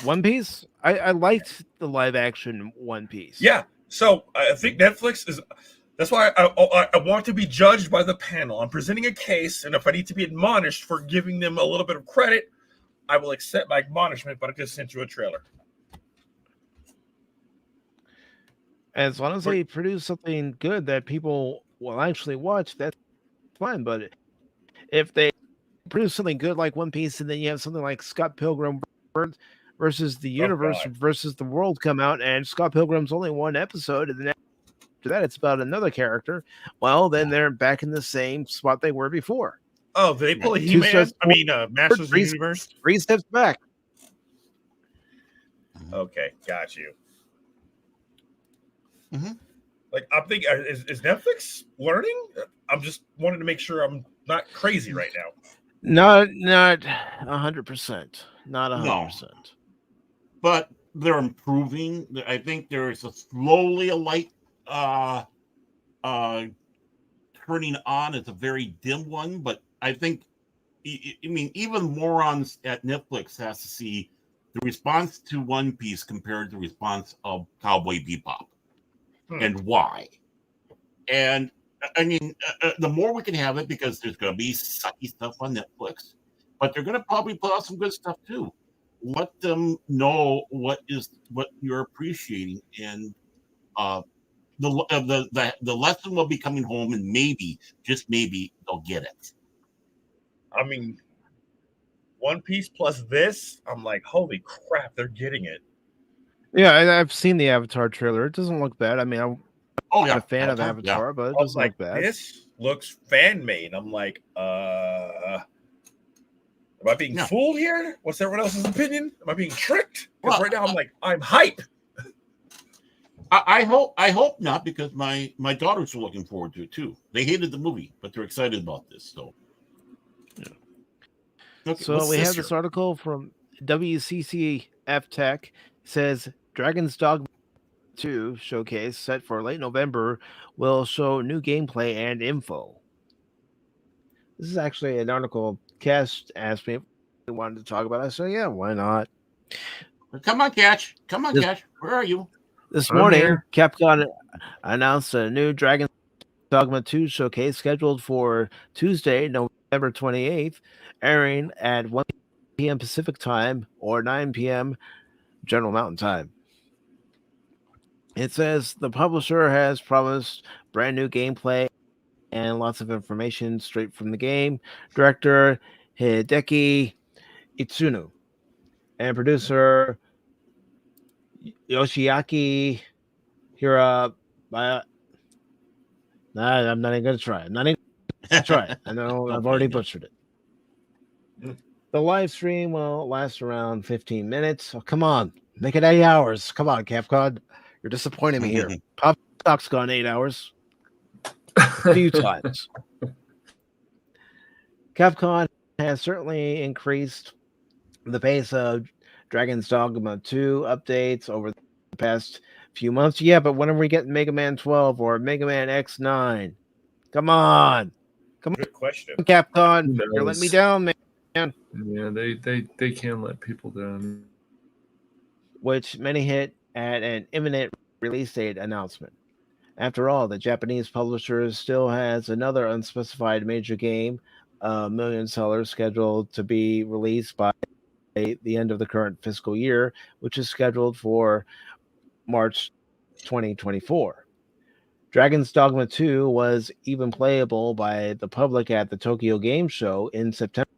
One Piece? I liked the live action One Piece. Yeah. So I think Netflix is. That's why I want to be judged by the panel. I'm presenting a case, and if I need to be admonished for giving them a little bit of credit, I will accept my admonishment. But I just sent you a trailer. As long as they produce something good that people will actually watch, that's fine. But if they produce something good like One Piece, and then you have something like Scott Pilgrim versus the universe versus the world come out, and Scott Pilgrim's only one episode, and then after that it's about another character, well, then they're back in the same spot they were before. Oh, they pull a He-Man? Masters of the Universe? 3 steps back. Okay, got you. Like, I'm thinking, is Netflix learning? I'm just wanting to make sure I'm not crazy right now. Not 100%. Not 100%. But they're improving. I think there is slowly a light turning on. It's a very dim one, but I think, I mean, even morons at Netflix has to see the response to One Piece compared to the response of Cowboy Bebop. And why? And I mean, the more we can have it, because there's going to be sucky stuff on Netflix, but they're going to probably put out some good stuff too. Let them know what you're appreciating, and the lesson will be coming home, and maybe, just maybe, they'll get it. I mean, One Piece plus this, I'm like, holy crap, they're getting it. Yeah, I've seen the Avatar trailer. It doesn't look bad. I mean, I'm not a fan of Avatar, but it doesn't look bad. This looks fan made. I'm like, am I being fooled here? What's everyone else's opinion? Am I being tricked? Because right now I'm like, I'm hype. I hope not, because my daughters are looking forward to it too. They hated the movie, but they're excited about this. So, okay, so we have this article from WCCF Tech. Says Dragon's Dogma 2 showcase set for late November will show new gameplay and info. This is actually an article Cash asked me if we wanted to talk about. I said, yeah, why not? Come on, Cash. Come on, Cash. Where are you? This morning, Capcom announced a new Dragon's Dogma 2 showcase scheduled for Tuesday, November 28th, airing at 1 p.m. Pacific time or 9 p.m. General Mountain Time. It says the publisher has promised brand new gameplay and lots of information straight from the game. Director Hideki Itsuno and producer Yoshiaki Hira. I'm not even going to try. I'm not even going to try. I know I've already butchered it. The live stream will last around 15 minutes. Oh, come on. Make it 8 hours. Come on, Capcom. You're disappointing me here. Pop Talk's gone 8 hours. A few times. Capcom has certainly increased the pace of Dragon's Dogma 2 updates over the past few months. Yeah, but when are we getting Mega Man 12 or Mega Man X9? Come on. Come Good question. on, Capcom. You're letting me down, man. Yeah, they can let people down. Which many hit at an imminent release date announcement. After all, the Japanese publisher still has another unspecified major game, million seller, scheduled to be released by the end of the current fiscal year, which is scheduled for March 2024. Dragon's Dogma 2 was even playable by the public at the Tokyo Game Show in September.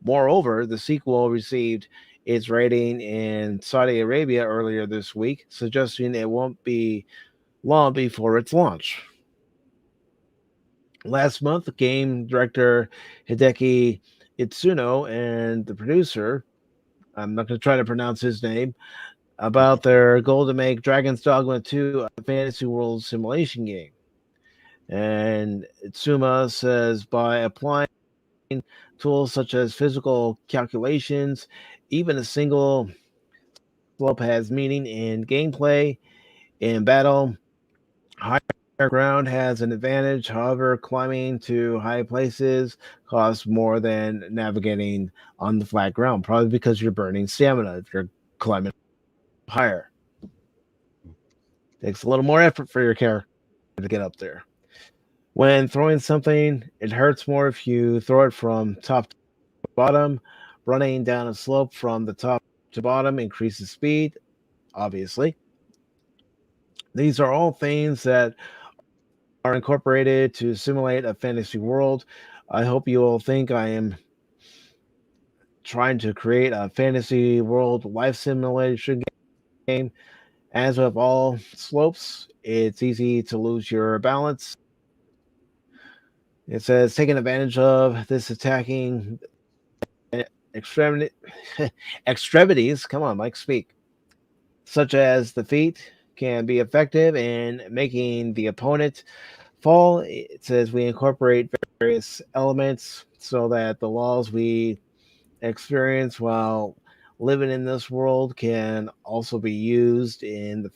Moreover, the sequel received its rating in Saudi Arabia earlier this week, suggesting it won't be long before its launch. Last month, game director Hideki Itsuno and the producer, I'm not going to try to pronounce his name, about their goal to make Dragon's Dogma 2 a fantasy world simulation game. And Itsuma says by applying tools such as physical calculations, even a single slope has meaning in gameplay. In battle, higher ground has an advantage. However, climbing to high places costs more than navigating on the flat ground, probably because you're burning stamina if you're climbing higher. Takes a little more effort for your character to get up there. When throwing something, it hurts more if you throw it from top to bottom. Running down a slope from the top to bottom increases speed, obviously. These are all things that are incorporated to simulate a fantasy world. I hope you all think I am trying to create a fantasy world life simulation game. As with all slopes, it's easy to lose your balance. It says taking advantage of this attacking extremities. Come on, Mike, speak. Such as the feet can be effective in making the opponent fall. It says we incorporate various elements so that the laws we experience while living in this world can also be used in the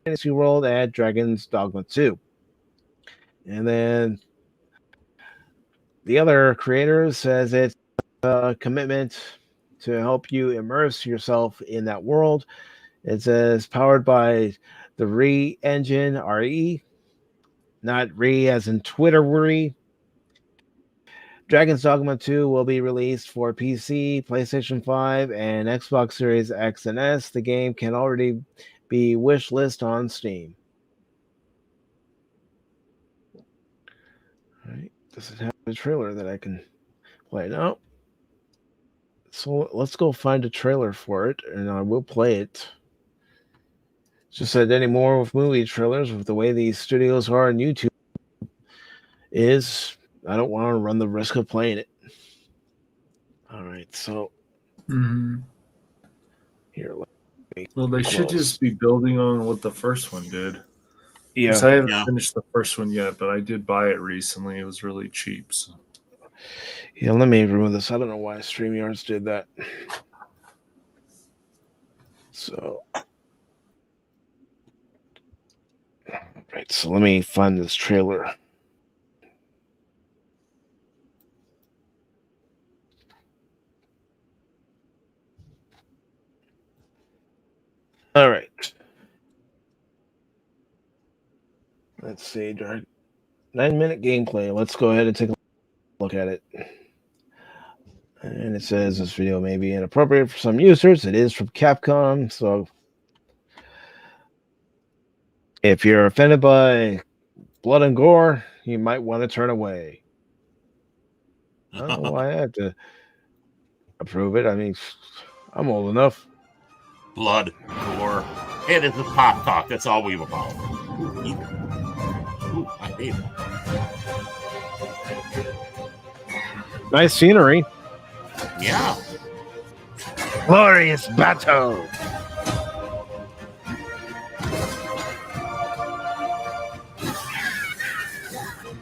fantasy world at Dragon's Dogma 2. And then the other creator says it's a commitment to help you immerse yourself in that world. It says powered by the RE engine, RE, not RE as in Twitter RE. Dragon's Dogma 2 will be released for PC, PlayStation 5, and Xbox Series X and S. The game can already be wishlist on Steam. All right. Does it have a trailer that I can play? No. So let's go find a trailer for it, and I will play it. Just said any more with movie trailers, with the way these studios are on YouTube, is I don't want to run the risk of playing it. All right, so here. Well, they should just be building on what the first one did. Yeah, 'Cause I haven't finished the first one yet, but I did buy it recently. It was really cheap. So. Yeah, let me remove this. I don't know why StreamYards did that. So, right. So let me find this trailer. All right. Let's see. 9-minute gameplay. Let's go ahead and take a look at it. And it says this video may be inappropriate for some users. It is from Capcom, so if you're offended by blood and gore, you might want to turn away. I don't know why I have to approve it. I mean, I'm old enough. Blood, gore. Hey, this is Pop Talk. That's all we've about. Ooh, I hate it. Nice scenery. Yeah. Glorious battle.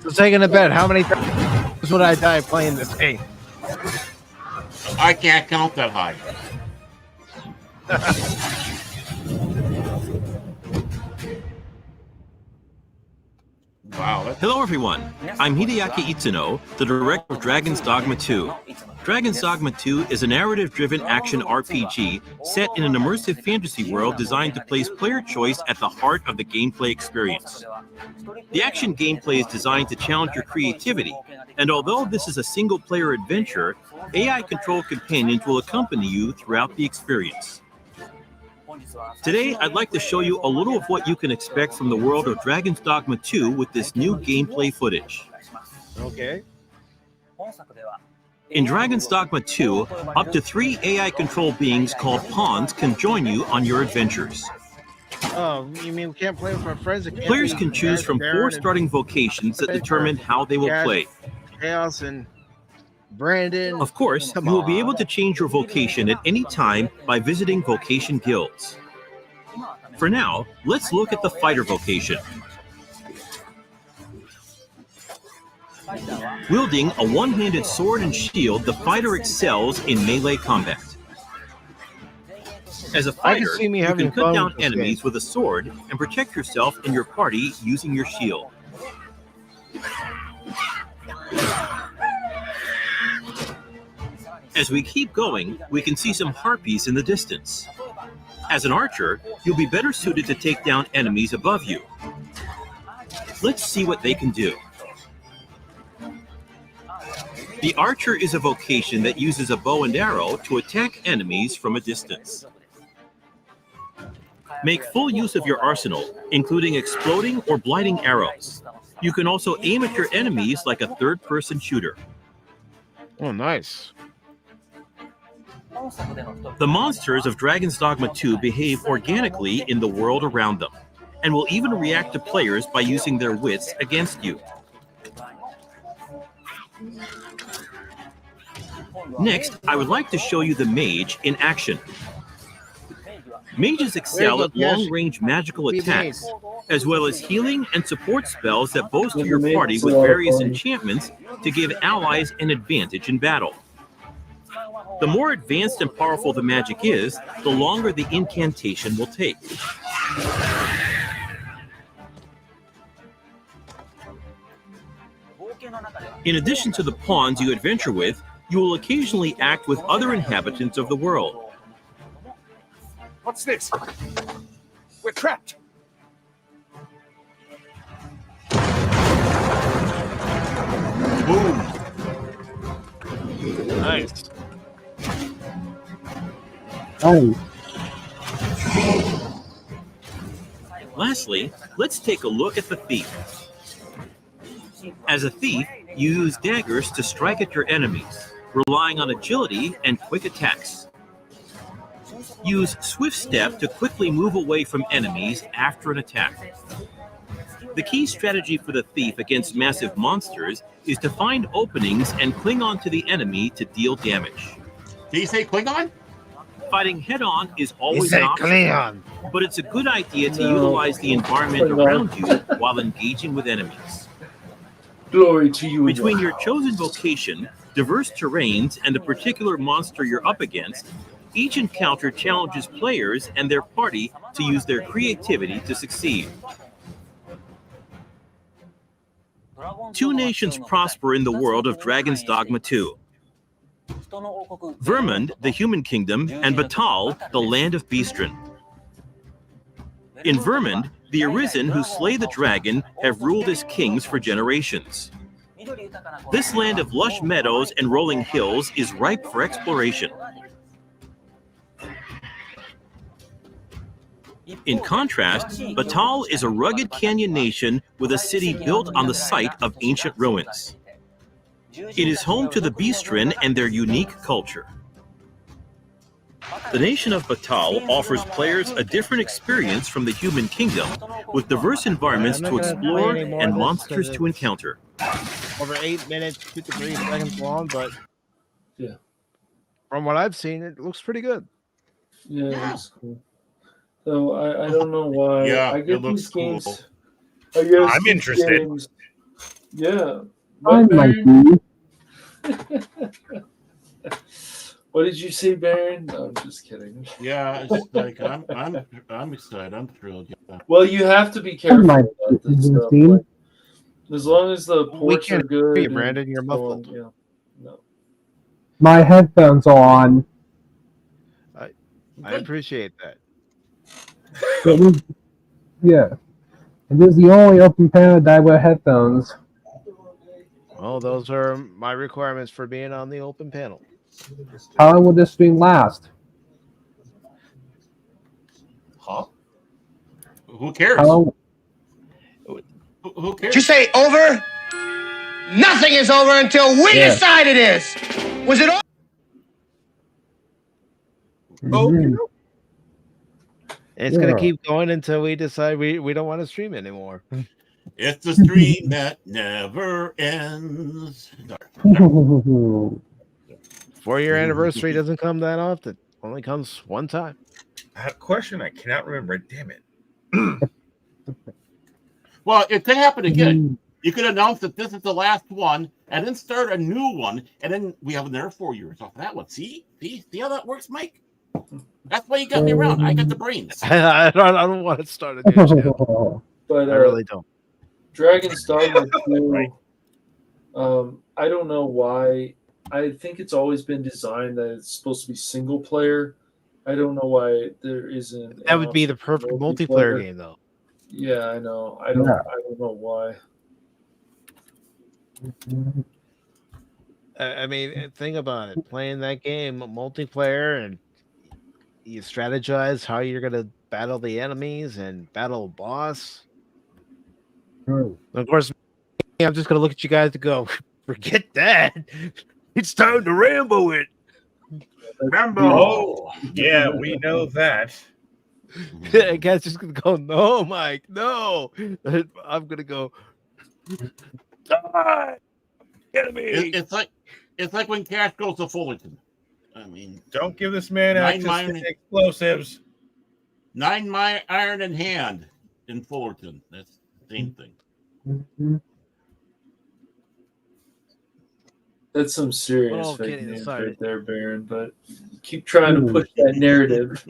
So taking a bet, how many times would I die playing this game? I can't count that high. Wow. Hello, everyone. I'm Hideaki Itsuno, the director of Dragon's Dogma 2. Dragon's Dogma 2 is a narrative-driven action RPG set in an immersive fantasy world designed to place player choice at the heart of the gameplay experience. The action gameplay is designed to challenge your creativity, and although this is a single-player adventure, AI-controlled companions will accompany you throughout the experience. Today, I'd like to show you a little of what you can expect from the world of Dragon's Dogma 2 with this new gameplay footage. Okay. In Dragon's Dogma 2, up to 3 AI-controlled beings called pawns can join you on your adventures. Oh, you mean we can't play with our friends? Players can choose from 4 starting vocations that determine how they will play. Chaos and Brandon. Of course, you will be able to change your vocation at any time by visiting vocation guilds. For now, let's look at the fighter vocation. Wielding a one-handed sword and shield, the fighter excels in melee combat. As a fighter, you can cut down enemies with a sword and protect yourself and your party using your shield. As we keep going, we can see some harpies in the distance. As an archer, you'll be better suited to take down enemies above you. Let's see what they can do. The archer is a vocation that uses a bow and arrow to attack enemies from a distance. Make full use of your arsenal, including exploding or blighting arrows. You can also aim at your enemies like a third-person shooter. Oh, nice. The monsters of Dragon's Dogma 2 behave organically in the world around them, and will even react to players by using their wits against you. Next, I would like to show you the mage in action. Mages excel at long-range magical attacks, as well as healing and support spells that bolster your party with various enchantments to give allies an advantage in battle. The more advanced and powerful the magic is, the longer the incantation will take. In addition to the pawns you adventure with, you will occasionally act with other inhabitants of the world. What's this? We're trapped. Boom. Nice. Lastly, let's take a look at the thief. As a thief, you use daggers to strike at your enemies, relying on agility and quick attacks. Use Swift Step to quickly move away from enemies after an attack. The key strategy for the thief against massive monsters is to find openings and cling on to the enemy to deal damage. Did you say Klingon? Fighting head-on is always an option, but it's a good idea to utilize the environment around you while engaging with enemies. Glory to you. Between your chosen vocation, diverse terrains, and the particular monster you're up against, each encounter challenges players and their party to use their creativity to succeed. Two nations prosper in the world of Dragon's Dogma 2. Vermund, the human kingdom, and Batal, the land of Beastren. In Vermund, the Arisen who slay the dragon have ruled as kings for generations. This land of lush meadows and rolling hills is ripe for exploration. In contrast, Batal is a rugged canyon nation with a city built on the site of ancient ruins. It is home to the Beastren and their unique culture. The nation of Batal offers players a different experience from the human kingdom, with diverse environments to explore and monsters to encounter. Over 8 minutes, 53 seconds long, but yeah, from what I've seen, it looks pretty good. Yeah, it looks cool. So I don't know why. Yeah, I get it looks these games. cool. I guess I'm these interested. games- yeah. I What, might Baron? be. What did you say, Baron? No, I'm just kidding. Yeah, it's like I'm excited. I'm thrilled. Yeah. Well, you have to be careful might about be this stuff. interesting. Like, as long as the ports are can't good. hear you, and Brandon. You're so on, muffled. yeah. No. My headphones are on. I appreciate that. It was, yeah. It is the only open panel that I wear headphones. Well, those are my requirements for being on the open panel. How long will this stream last? Huh? Who cares? How long? Who cares? Did you say over? Nothing is over until we Yeah. decide it is. Was it all? Mhm. It's gonna Yeah. keep going until we decide we don't want to stream anymore. It's the stream that never ends. 4-year anniversary doesn't come that often. Only comes one time. I have a question. I cannot remember it. Damn it. Well, it could happen again. You could announce that this is the last one, and then start a new one, and then we have another 4 years off of that one. See how that works, Mike? That's why you got me around. I got the brains. I don't want to start a new channel. But I really don't. Dragon's Dogma 2, I don't know why. I think it's always been designed that it's supposed to be single player. I don't know why there isn't. That would be the perfect multiplayer game, though. Yeah, I know. I don't know why. I mean, think about it. Playing that game multiplayer, and you strategize how you're gonna battle the enemies and battle a boss. Of course, I'm just gonna look at you guys to go, forget that. It's time to Rambo it. Rambo. Oh, yeah, we know that. The guy's just gonna go, no, Mike, no. I'm gonna go. Die, enemy. It's like when Cash goes to Fullerton. I mean, don't give this man access to explosives. 9 iron in hand in Fullerton. That's the same thing. That's some serious Oh, fake kidding news aside. right there, Baron. But keep trying to push that narrative.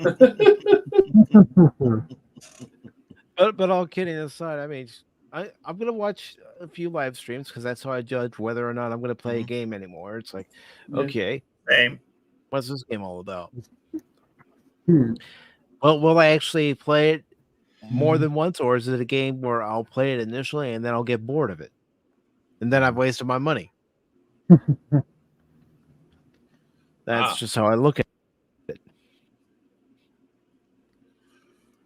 But all kidding aside, I mean, I'm gonna watch a few live streams because that's how I judge whether or not I'm gonna play a game anymore. It's like, Yeah. okay, Same. what's this game all about? Hmm. Well, will I actually play it more than once, or is it a game where I'll play it initially and then I'll get bored of it, and then I've wasted my money? That's just how I look at it.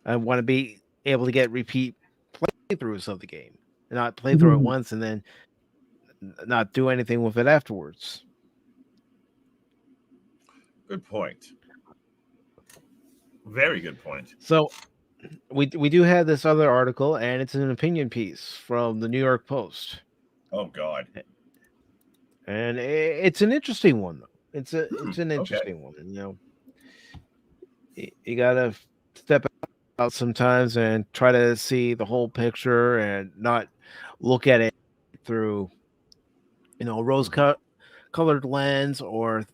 I want to be able to get repeat playthroughs of the game, and not play through it once and then not do anything with it afterwards. Good point. Very good point. So we do have this other article, and it's an opinion piece from the New York Post. Oh God. And it's an interesting one, though. It's an interesting one. You know, you gotta step out sometimes and try to see the whole picture and not look at it through, rose colored lens or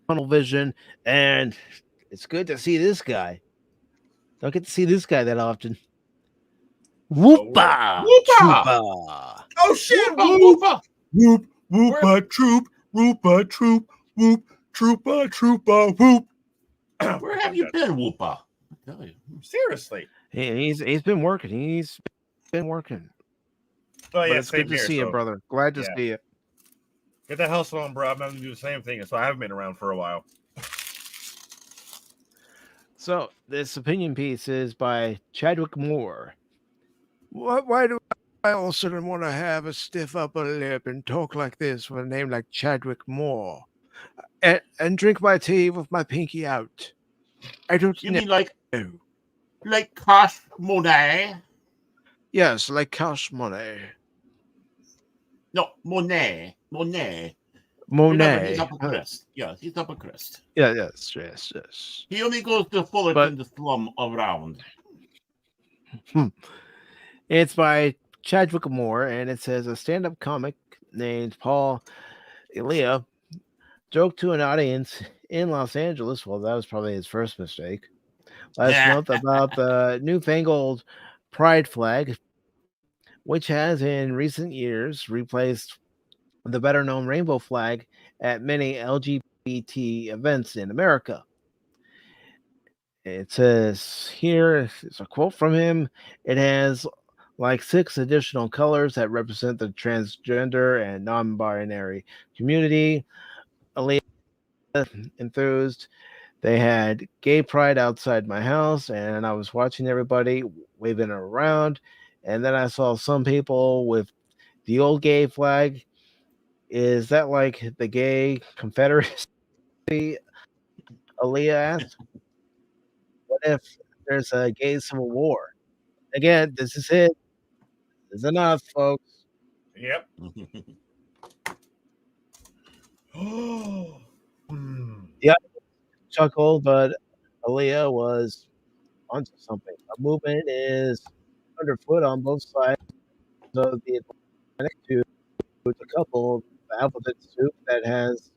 tunnel vision. And it's good to see this guy. Don't get to see this guy that often. Whoopa! Whoopa! Oh shit! Whoopa! Whoop! Whoopa troop! Whoopa troop! Whoop! Troopa troopa whoop! Where have you been, Whoopa? I tell you. Seriously. He's been working. He's been working. Oh yeah, it's good to see you, brother. Glad to see you. Get that hustle on, bro. I'm having to do the same thing, so I haven't been around for a while. So this opinion piece is by Chadwick Moore. Why do I all of a sudden want to have a stiff upper lip and talk like this with a name like Chadwick Moore, and drink my tea with my pinky out? I don't. You mean like Cash Monet? Yes, like Cash Monet. No, Monet. Monet. Monet. He's up a crest. Yeah, he's up a crest. Yeah, yes. He only goes to Fullerton to slum around. It's by Chadwick Moore, and it says a stand-up comic named Paul Elia joked to an audience in Los Angeles. Well, that was probably his first mistake. Last month about the newfangled pride flag, which has in recent years replaced the better-known rainbow flag at many LGBT events in America. It says here, it's a quote from him. It has like 6 additional colors that represent the transgender and non-binary community. Enthused. They had gay pride outside my house, and I was watching everybody waving it around. And then I saw some people with the old gay flag Is that like the gay confederacy? Aaliyah asked. What if there's a gay civil war? Again, this is it. This is enough, folks. Yep. Yeah, chuckled, but Aaliyah was onto something. A movement is underfoot on both sides of the Atlantic to the couple the alphabet soup that has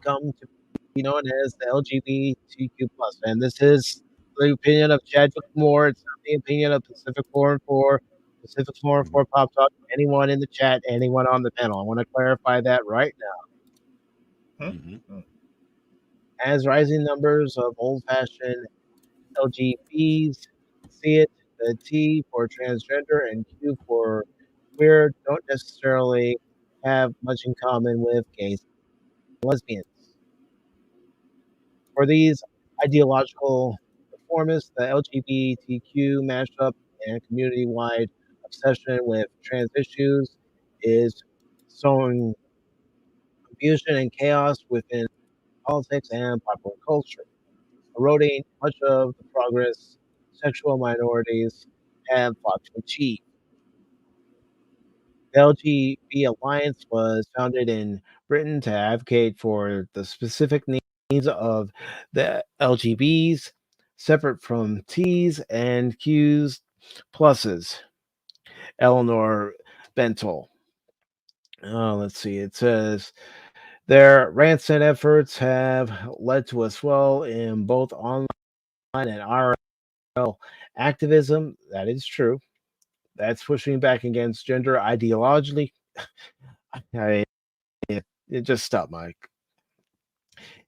come to be known as the LGBTQ plus. And this is the opinion of Chadwick Moore. It's not the opinion of Pacific 414 Pop Talk, anyone in the chat, anyone on the panel. I want to clarify that right now. As rising numbers of old-fashioned LGBs see it, the T for transgender and Q for queer don't necessarily have much in common with gays and lesbians. For these ideological reformists, the LGBTQ mashup and community-wide obsession with trans issues is sowing confusion and chaos within politics and popular culture, eroding much of the progress sexual minorities have fought to achieve. The LGBT Alliance was founded in Britain to advocate for the specific needs of the LGBs, separate from T's and Q's pluses. Eleanor Bentel. Let's see. It says their rants and efforts have led to a swell in both online and IRL activism. That is true. That's pushing back against gender ideology. It just stopped, Mike.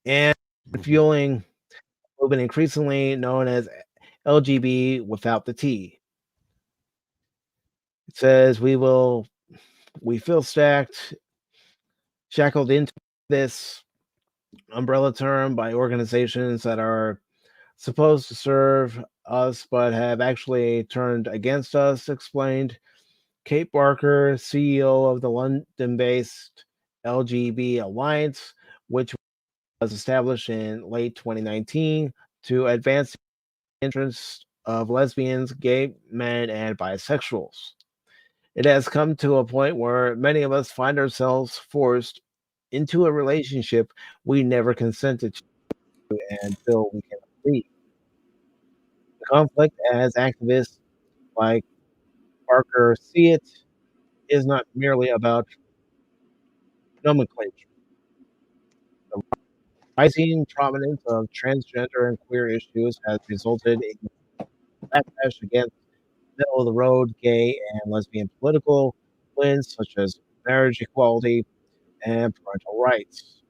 And fueling a movement increasingly known as LGB without the T. It says we feel shackled into this umbrella term by organizations that are supposed to serve us but have actually turned against us, explained Kate Barker, CEO of the London-based LGB Alliance, which was established in late 2019 to advance the interests of lesbians, gay men, and bisexuals. It has come to a point where many of us find ourselves forced into a relationship we never consented to until we can leave. The conflict, as activists like Barker see it, is not merely about nomenclature. The rising prominence of transgender and queer issues has resulted in backlash against middle of the road gay and lesbian political wins such as marriage equality and parental rights.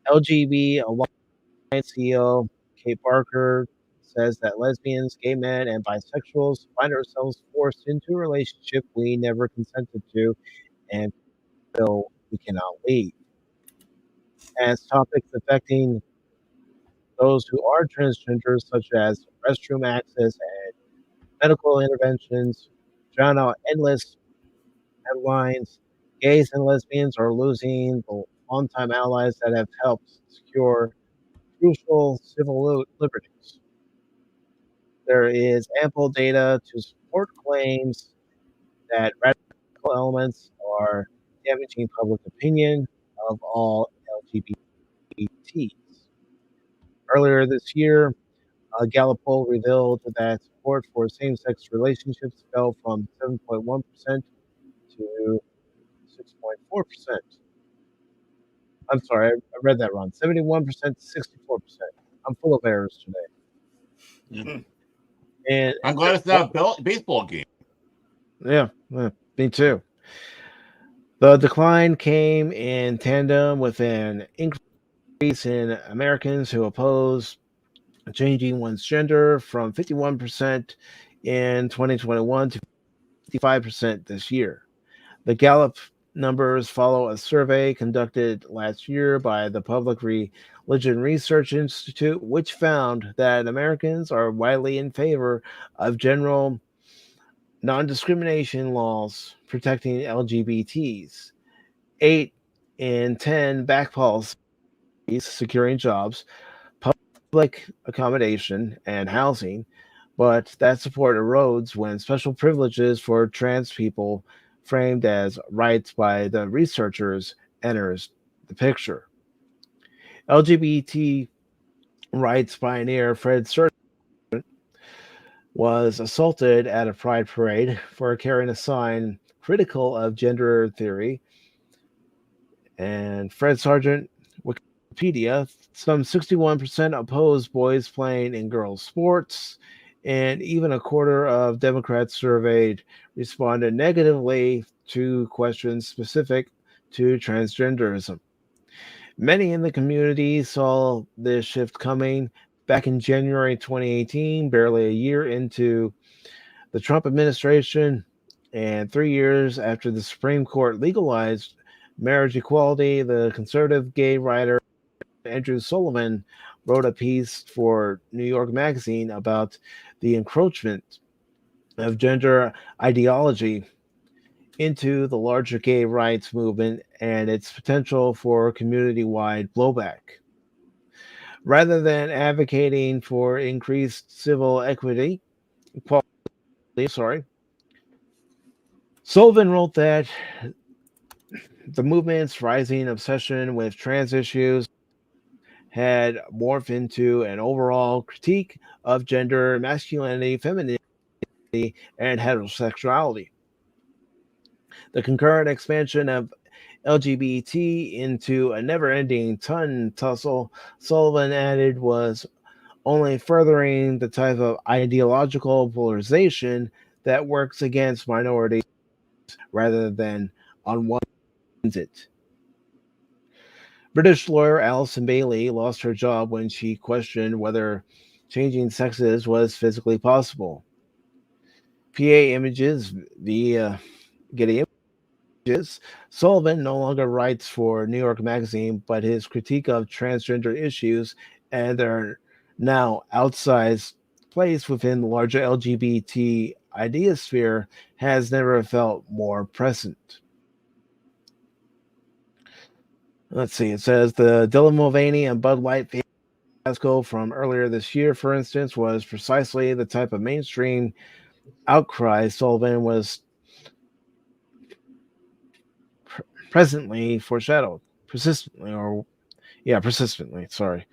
LGB Alliance CEO Kate Barker says that lesbians, gay men, and bisexuals find ourselves forced into a relationship we never consented to and feel we cannot leave. As topics affecting those who are transgenders, such as restroom access and medical interventions, drown out endless headlines. Gays and lesbians are losing the longtime allies that have helped secure crucial civil liberties. There is ample data to support claims that radical elements are damaging public opinion of all LGBTs. Earlier this year, a Gallup poll revealed that support for same-sex relationships fell from 7.1% to 6.4%. I'm sorry, I read that wrong. 71% to 64%. I'm full of errors today. And I'm glad it's not a baseball game. Yeah, me too. The decline came in tandem with an increase in Americans who oppose changing one's gender from 51% in 2021 to 55% this year. The Gallup numbers follow a survey conducted last year by the Public Religion Research Institute, which found that Americans are widely in favor of general non-discrimination laws protecting LGBTs. 8 in 10 back policies securing jobs, public accommodation, and housing, but that support erodes when special privileges for trans people, framed as rights by the researchers, enters the picture. LGBT rights pioneer Fred Sargent was assaulted at a pride parade for carrying a sign critical of gender theory. And Fred Sargent, Wikipedia, some 61% oppose boys playing in girls' sports, and even a quarter of Democrats surveyed responded negatively to questions specific to transgenderism. Many in the community saw this shift coming back in January 2018, barely a year into the Trump administration, and 3 years after the Supreme Court legalized marriage equality. The conservative gay writer Andrew Sullivan wrote a piece for New York Magazine about the encroachment of gender ideology into the larger gay rights movement and its potential for community-wide blowback. Rather than advocating for increased civil equality, Sullivan wrote that the movement's rising obsession with trans issues had morphed into an overall critique of gender, masculinity, femininity, and heterosexuality. The concurrent expansion of LGBT into a never-ending tussle, Sullivan added, was only furthering the type of ideological polarization that works against minorities rather than unwinds it. British lawyer Alison Bailey lost her job when she questioned whether changing sexes was physically possible. PA Images via Getty Images. Sullivan no longer writes for New York Magazine, but his critique of transgender issues and their now outsized place within the larger LGBT ideosphere has never felt more present. Let's see. It says the Dylan Mulvaney and Bud Light fiasco from earlier this year, for instance, was precisely the type of mainstream outcry Sullivan was persistently. Sorry.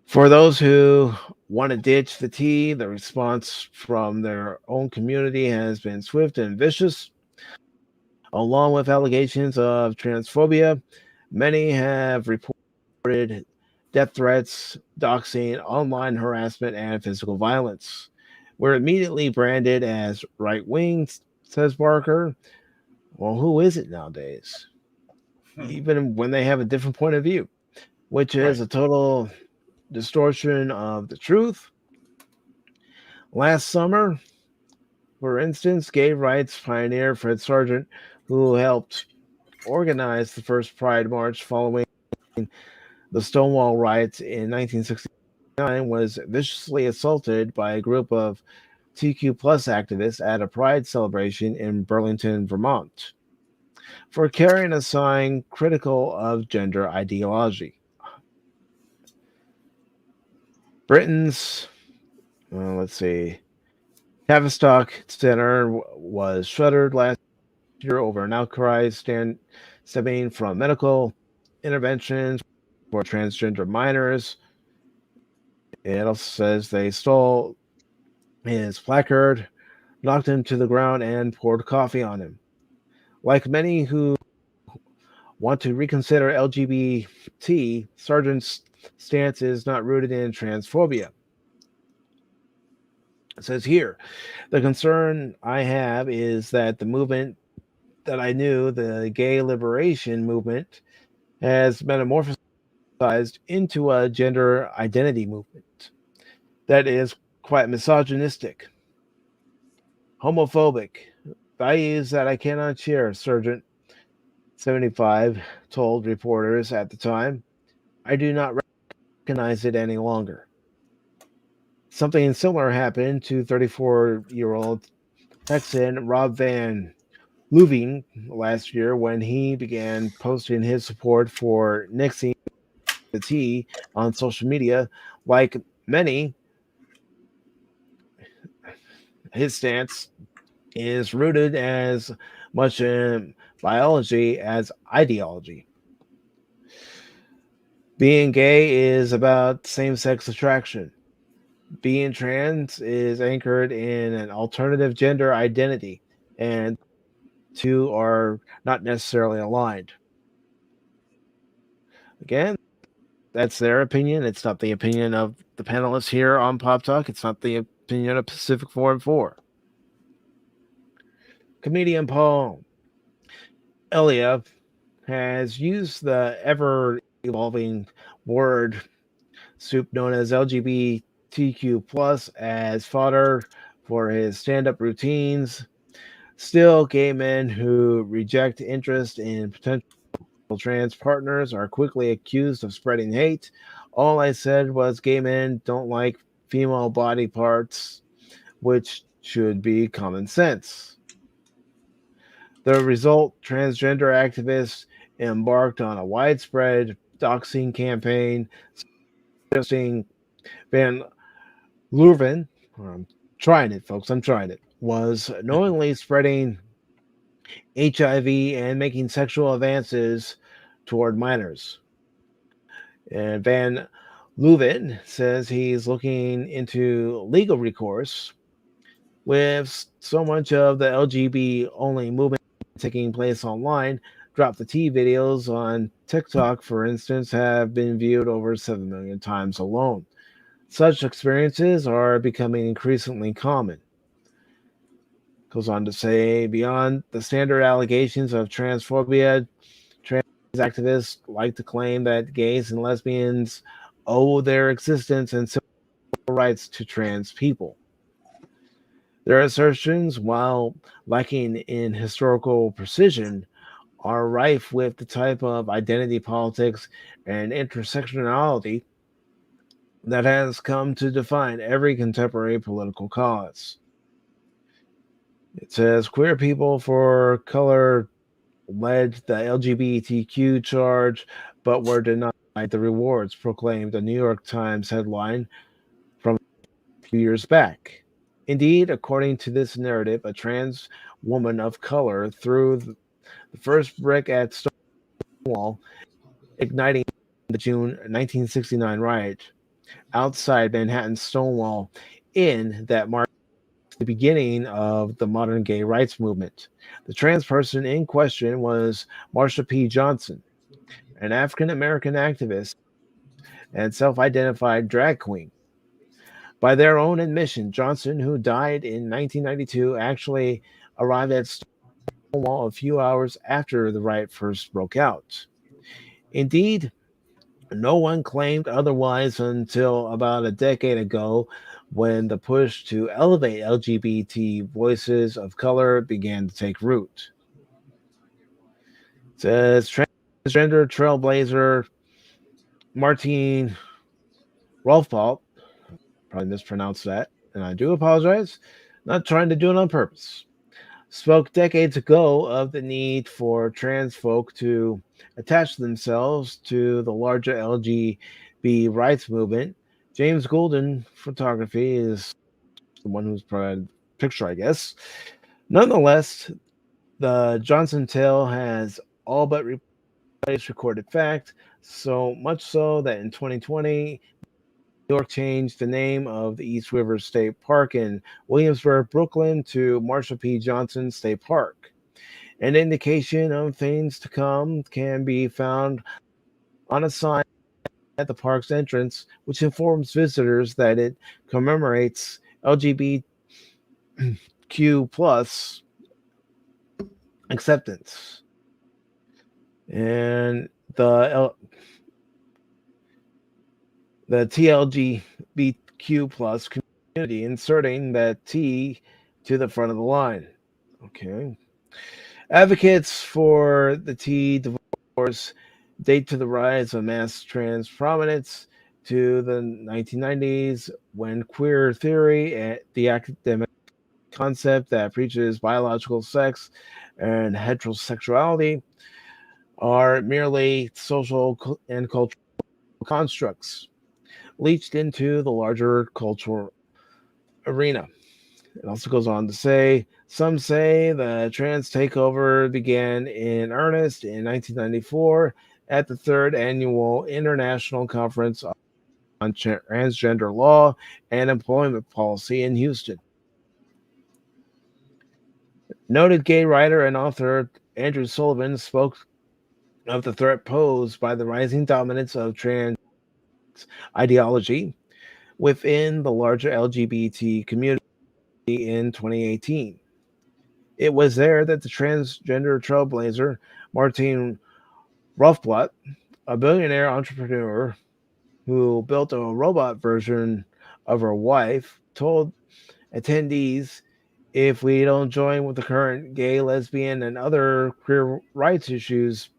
For those who want to ditch the tea, the response from their own community has been swift and vicious. Along with allegations of transphobia, many have reported death threats, doxing, online harassment, and physical violence. We're immediately branded as right-wing, says Barker. Well, who is it nowadays? Even when they have a different point of view, which is a total distortion of the truth. Last summer, for instance, gay rights pioneer Fred Sargent, who helped organize the first Pride March following the Stonewall riots in 1969, was viciously assaulted by a group of TQ plus activists at a Pride celebration in Burlington, Vermont, for carrying a sign critical of gender ideology. Britain's, Tavistock Center was shuttered last year over an outcry stemming from medical interventions for transgender minors. It also says they stole his placard, knocked him to the ground, and poured coffee on him. Like many who want to reconsider LGBT, Sargent's stance is not rooted in transphobia. It says here, the concern I have is that the movement that I knew, the gay liberation movement, has metamorphosized into a gender identity movement that is quite misogynistic, homophobic, values that I cannot share, Sargent 75 told reporters at the time. I do not recognize it any longer. Something similar happened to 34-year-old Texan Rob Van Luvine last year when he began posting his support for nixing the T on social media. Like many, his stance is rooted as much in biology as ideology. Being gay is about same sex attraction. Being trans is anchored in an alternative gender identity, and two are not necessarily aligned. Again, that's their opinion. It's not the opinion of the panelists here on Pop Talk. It's not the opinion of Pacific 414. Comedian Paul Elia has used the ever evolving word soup known as LGBTQ plus as fodder for his stand-up routines. Still, gay men who reject interest in potential trans partners are quickly accused of spreading hate. All I said was gay men don't like female body parts, which should be common sense. The result, transgender activists embarked on a widespread doxing campaign suggesting Van Leuven, I'm trying it, folks, I'm trying it, was knowingly spreading HIV and making sexual advances toward minors. And Van Leuven says he's looking into legal recourse with so much of the LGBT only movement taking place online. Drop the T videos on TikTok, for instance, have been viewed over 7 million times alone. Such experiences are becoming increasingly common. Goes on to say, beyond the standard allegations of transphobia, trans activists like to claim that gays and lesbians owe their existence and civil rights to trans people. Their assertions, while lacking in historical precision, are rife with the type of identity politics and intersectionality that has come to define every contemporary political cause. It says queer people for color led the LGBTQ charge, but were denied the rewards, proclaimed a New York Times headline from a few years back. Indeed, according to this narrative, a trans woman of color threw the first brick at Stonewall, igniting the June 1969 riot outside Manhattan's Stonewall Inn that marked the beginning of the modern gay rights movement. The trans person in question was Marsha P. Johnson, an African American activist and self-identified drag queen. By their own admission, Johnson, who died in 1992, actually arrived at Stonewall a few hours after the riot first broke out. Indeed, no one claimed otherwise until about a decade ago when the push to elevate LGBT voices of color began to take root. It says transgender trailblazer Martine Rolfpault, probably mispronounced that, and I do apologize, not trying to do it on purpose, spoke decades ago of the need for trans folk to attach themselves to the larger LGBT rights movement. James Golden Photography is the one who's provided the picture, I guess. Nonetheless, the Johnson tale has all but replaced recorded fact, so much so that in 2020, New York changed the name of the East River State Park in Williamsburg, Brooklyn to Marsha P. Johnson State Park. An indication of things to come can be found on a sign at the park's entrance, which informs visitors that it commemorates LGBTQ plus acceptance. And the TLGBTQ plus community inserting that T to the front of the line. Okay. Advocates for the T divorce date to the rise of mass trans prominence to the 1990s when queer theory, the academic concept that preaches biological sex and heterosexuality are merely social and cultural constructs leached into the larger cultural arena. It also goes on to say, some say the trans takeover began in earnest in 1994 at the third annual International Conference on Transgender Law and Employment Policy in Houston. Noted gay writer and author Andrew Sullivan spoke of the threat posed by the rising dominance of trans ideology within the larger LGBT community in 2018. It was there that the transgender trailblazer Martine Rothblatt, a billionaire entrepreneur who built a robot version of her wife, told attendees, if we don't join with the current gay, lesbian, and other queer rights issues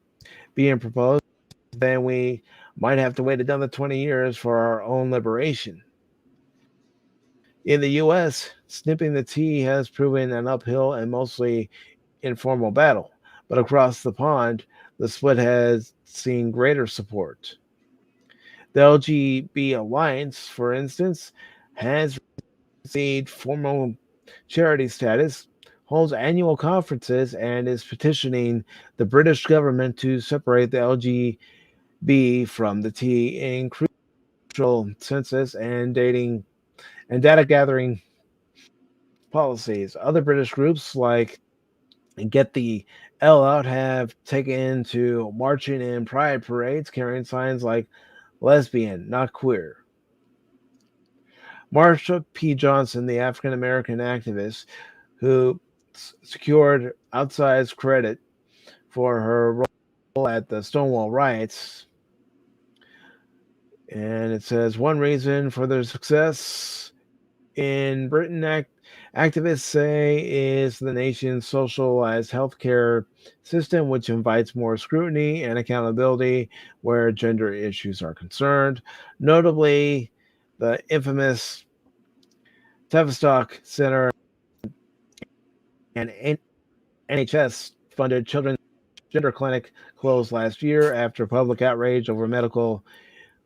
being proposed, then we might have to wait another 20 years for our own liberation. In the US, snipping the T has proven an uphill and mostly informal battle, but across the pond, the split has seen greater support. The LGB Alliance, for instance, has received formal charity status, holds annual conferences, and is petitioning the British government to separate the LGB from the T in crucial census and data gathering policies. Other British groups like Get the L Out have taken to marching in pride parades carrying signs like lesbian, not queer. Marsha P. Johnson, the African American activist who secured outsized credit for her role at the Stonewall riots, and it says one reason for their success in Britain, activists say, is the nation's socialized healthcare system, which invites more scrutiny and accountability where gender issues are concerned. Notably, the infamous Tavistock Center and NHS-funded children's gender clinic closed last year after public outrage over medical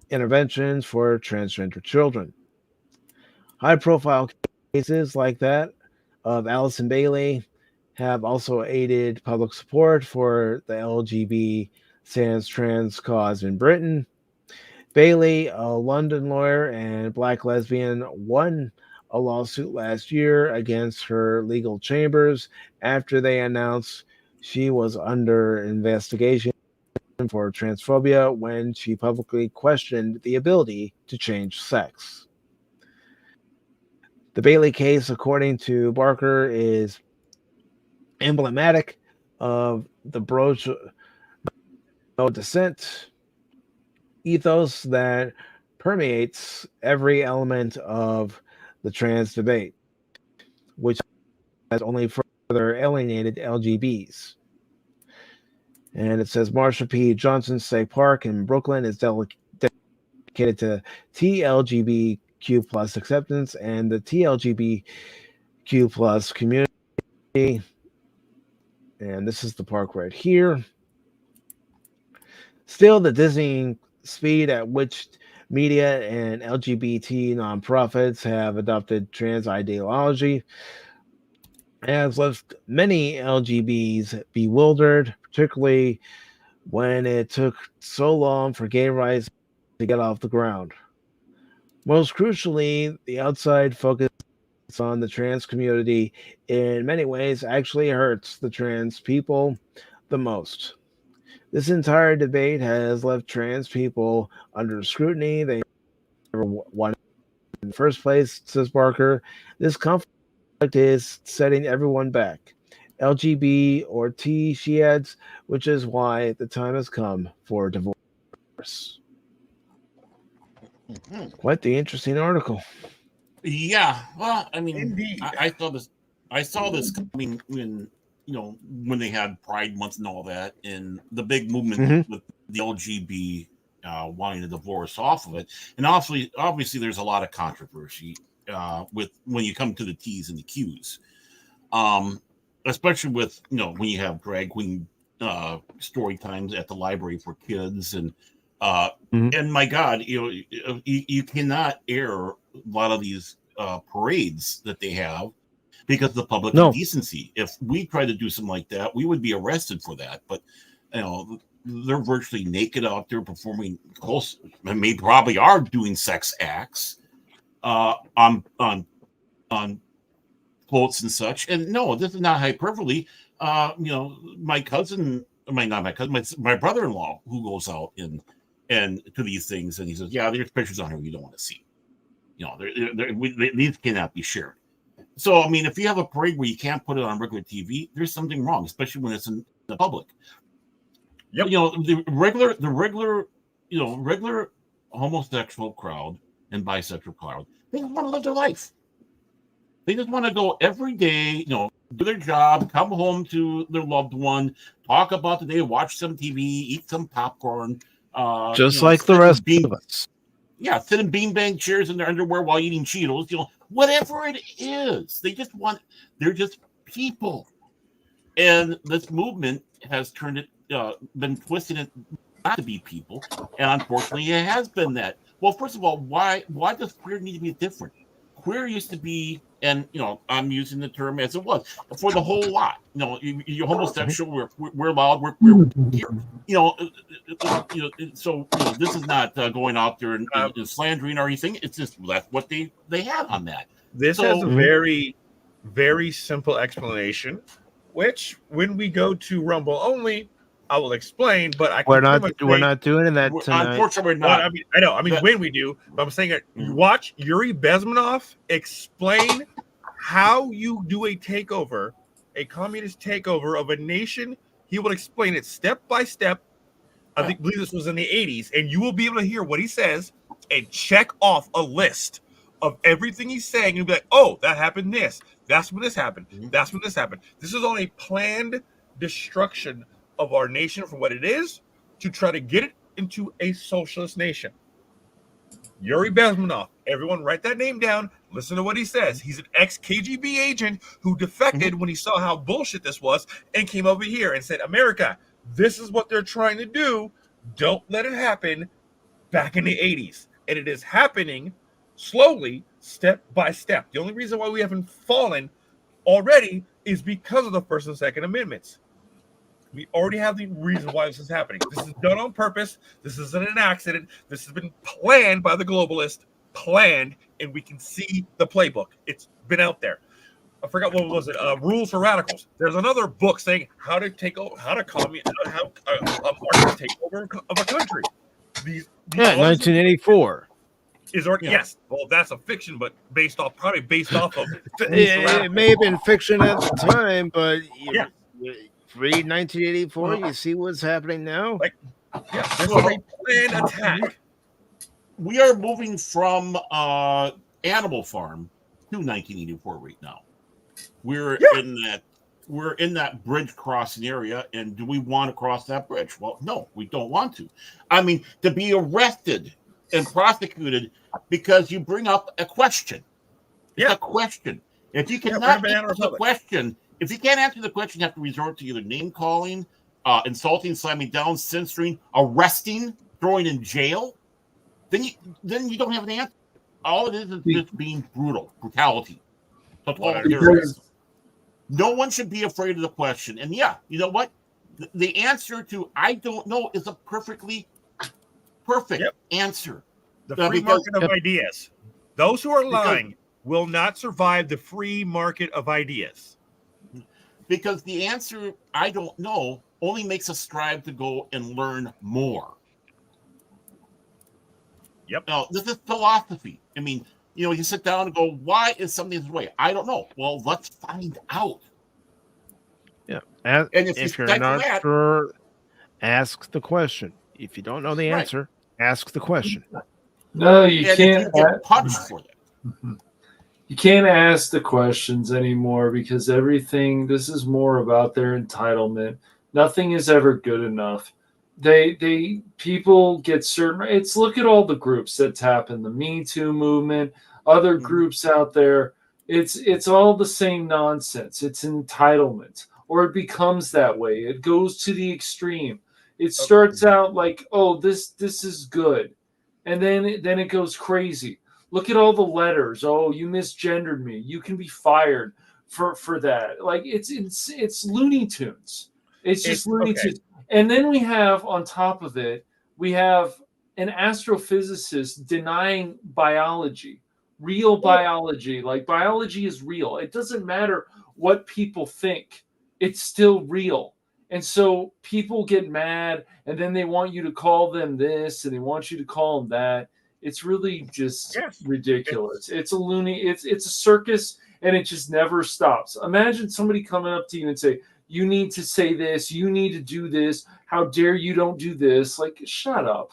interventions for transgender children. High-profile cases like that of Alison Bailey have also aided public support for the LGBT sans trans cause in Britain. Bailey, a London lawyer and black lesbian, won a lawsuit last year against her legal chambers after they announced she was under investigation for transphobia when she publicly questioned the ability to change sex. The Bailey case, according to Barker, is emblematic of the bro dissent ethos that permeates every element of the trans debate, which has only further alienated LGBs. And it says Marsha P. Johnson State Park in Brooklyn is dedicated to TLGBTQ plus acceptance and the TLGBTQ plus community. And this is the park right here. Still, the dizzying speed at which media and LGBT nonprofits have adopted trans ideology has left many LGBs bewildered, particularly when it took so long for gay rights to get off the ground. Most crucially, the outside focus on the trans community in many ways actually hurts the trans people the most. This entire debate has left trans people under scrutiny they never wanted in the first place, says Barker. This conflict is setting everyone back. LGB or T, she adds, which is why the time has come for divorce. Quite the interesting article. Yeah, well, I mean, I saw this coming when when they had Pride Month and all that, and the big movement with the LGB wanting to divorce off of it, and obviously, there's a lot of controversy with when you come to the T's and the Q's. especially with when you have drag queen story times at the library for kids, and my God, you cannot air a lot of these parades that they have because of the public indecency. If we tried to do something like that, we would be arrested for that. But they're virtually naked out there performing close. I mean, probably are doing sex acts on floats and such. And no, this is not hyperbole. My cousin, not my cousin, my brother-in-law, who goes out and to these things, and he says, "Yeah, there's pictures on here you don't want to see. These cannot be shared." So, I mean, if you have a parade where you can't put it on regular TV, there's something wrong, especially when it's in the public. Yep. The regular homosexual crowd and bisexual crowd, they just want to live their life. They just want to go every day, do their job, come home to their loved one, talk about the day, watch some TV, eat some popcorn. Just like the rest of us. Yeah, sit in beanbag chairs in their underwear while eating Cheetos, whatever it is. They're just people. And this movement has turned it, been twisting it not to be people. And unfortunately, it has been that. Well, first of all, why does queer need to be different? Queer used to be, and I'm using the term as it was, for the whole lot. You're homosexual, we're allowed, we're here. So this is not going out there and slandering or anything. It's just that's what they had on that. This has a very, very simple explanation, which when we go to Rumble only, I will explain. But we're not doing that tonight. Unfortunately, we're not. I know. When we do, but I'm saying it. Watch Yuri Bezmenov explain how you do a takeover, a communist takeover of a nation. He will explain it step by step. I believe this was in the 80s, and you will be able to hear what he says and check off a list of everything he's saying. You'll be like, "Oh, that happened. That's when this happened. That's when this happened." This is on a planned destruction of our nation for what it is, to try to get it into a socialist nation. Yuri Bezmenov, everyone write that name down, listen to what he says. He's an ex-KGB agent who defected when he saw how bullshit this was and came over here and said, "America, this is what they're trying to do. Don't let it happen," back in the 80s. And it is happening slowly, step by step. The only reason why we haven't fallen already is because of the First and Second Amendments. We already have the reason why this is happening. This is done on purpose. This isn't an accident. This has been planned by the globalists, and we can see the playbook. It's been out there. I forgot what was it. Rules for Radicals. There's another book saying how to take over, how a market take over of a country. These 1984. Yes. Well, that's a fiction, but probably based off of. It may have been fiction at the time, but read 1984, you see what's happening now. This is a planned attack. We are moving from Animal Farm to 1984 right now. We're in that bridge crossing area, and do we want to cross that bridge? Well, no, we don't want to. I mean, to be arrested and prosecuted because you bring up a question. It's a question. If you cannot answer the question, if you can't answer the question, you have to resort to either name calling, insulting, slamming down, censoring, arresting, throwing in jail. Then you don't have an answer. All it is just being brutality. That's all there is. No one should be afraid of the question. And you know what? The answer to "I don't know" is a perfectly perfect answer. The free market of ideas. Those who are lying will not survive the free market of ideas. Because the answer "I don't know" only makes us strive to go and learn more. Yep. Now, this is philosophy. I mean, you sit down and go, "Why is something this way?" I don't know. Well, let's find out. Yeah. And if you're not sure, ask the question. If you don't know the answer, ask the question. No, you can't. Punished for that. You can't ask the questions anymore because this is more about their entitlement. Nothing is ever good enough. People get certain. Look at all the groups that's happened, the Me Too movement, other groups out there. It's all the same nonsense. It's entitlement, or it becomes that way. It goes to the extreme. It starts out like, oh, this is good, and then it goes crazy. Look at all the letters. Oh, you misgendered me. You can be fired for that. Like it's Looney Tunes. It's just Looney Tunes. And then we have on top of it, we have an astrophysicist denying biology, real biology. Like biology is real. It doesn't matter what people think. It's still real. And so people get mad, and then they want you to call them this, and they want you to call them that. It's really just ridiculous. It's a it's a circus, and it just never stops. Imagine somebody coming up to you and say, you need to say this, you need to do this. How dare you don't do this? Like, shut up.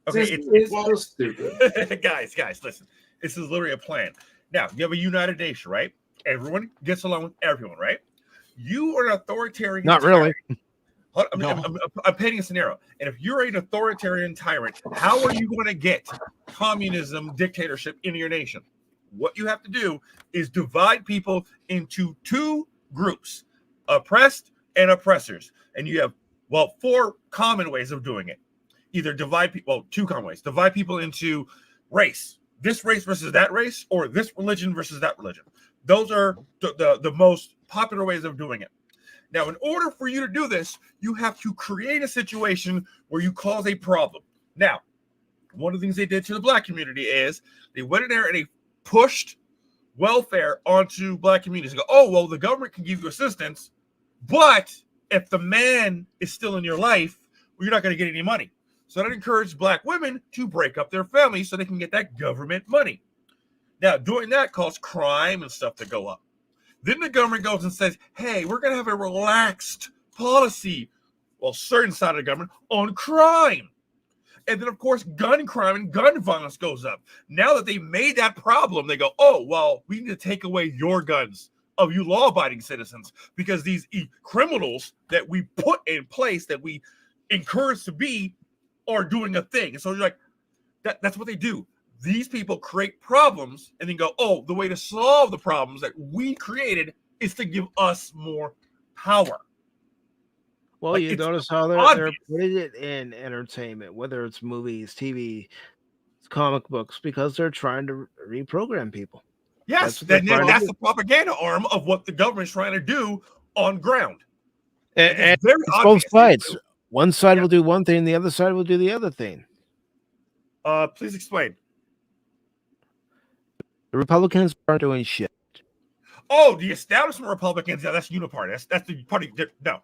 Okay, it's so stupid. guys, listen. This is literally a plan. Now, you have a united nation, right? Everyone gets along with everyone, right? You are an authoritarian. Not really. I'm painting a scenario. And if you're an authoritarian tyrant, how are you going to get communism, dictatorship in your nation? What you have to do is divide people into two groups, oppressed and oppressors. And you have, well, four common ways of doing it. Either divide people, well, two common ways. Divide people into race. This race versus that race, or this religion versus that religion. Those are the most popular ways of doing it. Now, in order for you to do this, you have to create a situation where you cause a problem. Now, one of the things they did to the black community is they went in there and they pushed welfare onto black communities. They go, oh, well, the government can give you assistance, but if the man is still in your life, well, you're not going to get any money. So that encouraged black women to break up their families so they can get that government money. Now, doing that caused crime and stuff to go up. Then the government goes and says, hey, we're going to have a relaxed policy, well, certain side of the government, on crime. And then, of course, gun crime and gun violence goes up. Now that they made that problem, they go, oh, well, we need to take away your guns of you law-abiding citizens because these criminals that we put in place, that we encourage to be, are doing a thing. And so you're like, that's what they do. These people create problems and then go, oh, the way to solve the problems that we created is to give us more power. Well, Like, you it's notice how they're obvious. putting it in entertainment, whether it's movies, TV, comic books, because they're trying to reprogram people. Yes, That's that's the propaganda arm of what the government's trying to do on ground. And it's very it's both obvious. sides. One side will do one thing, the other side will do the other thing. Please explain. The Republicans aren't doing shit. Oh, the establishment Republicans. Yeah, that's uniparty. That's the party. No.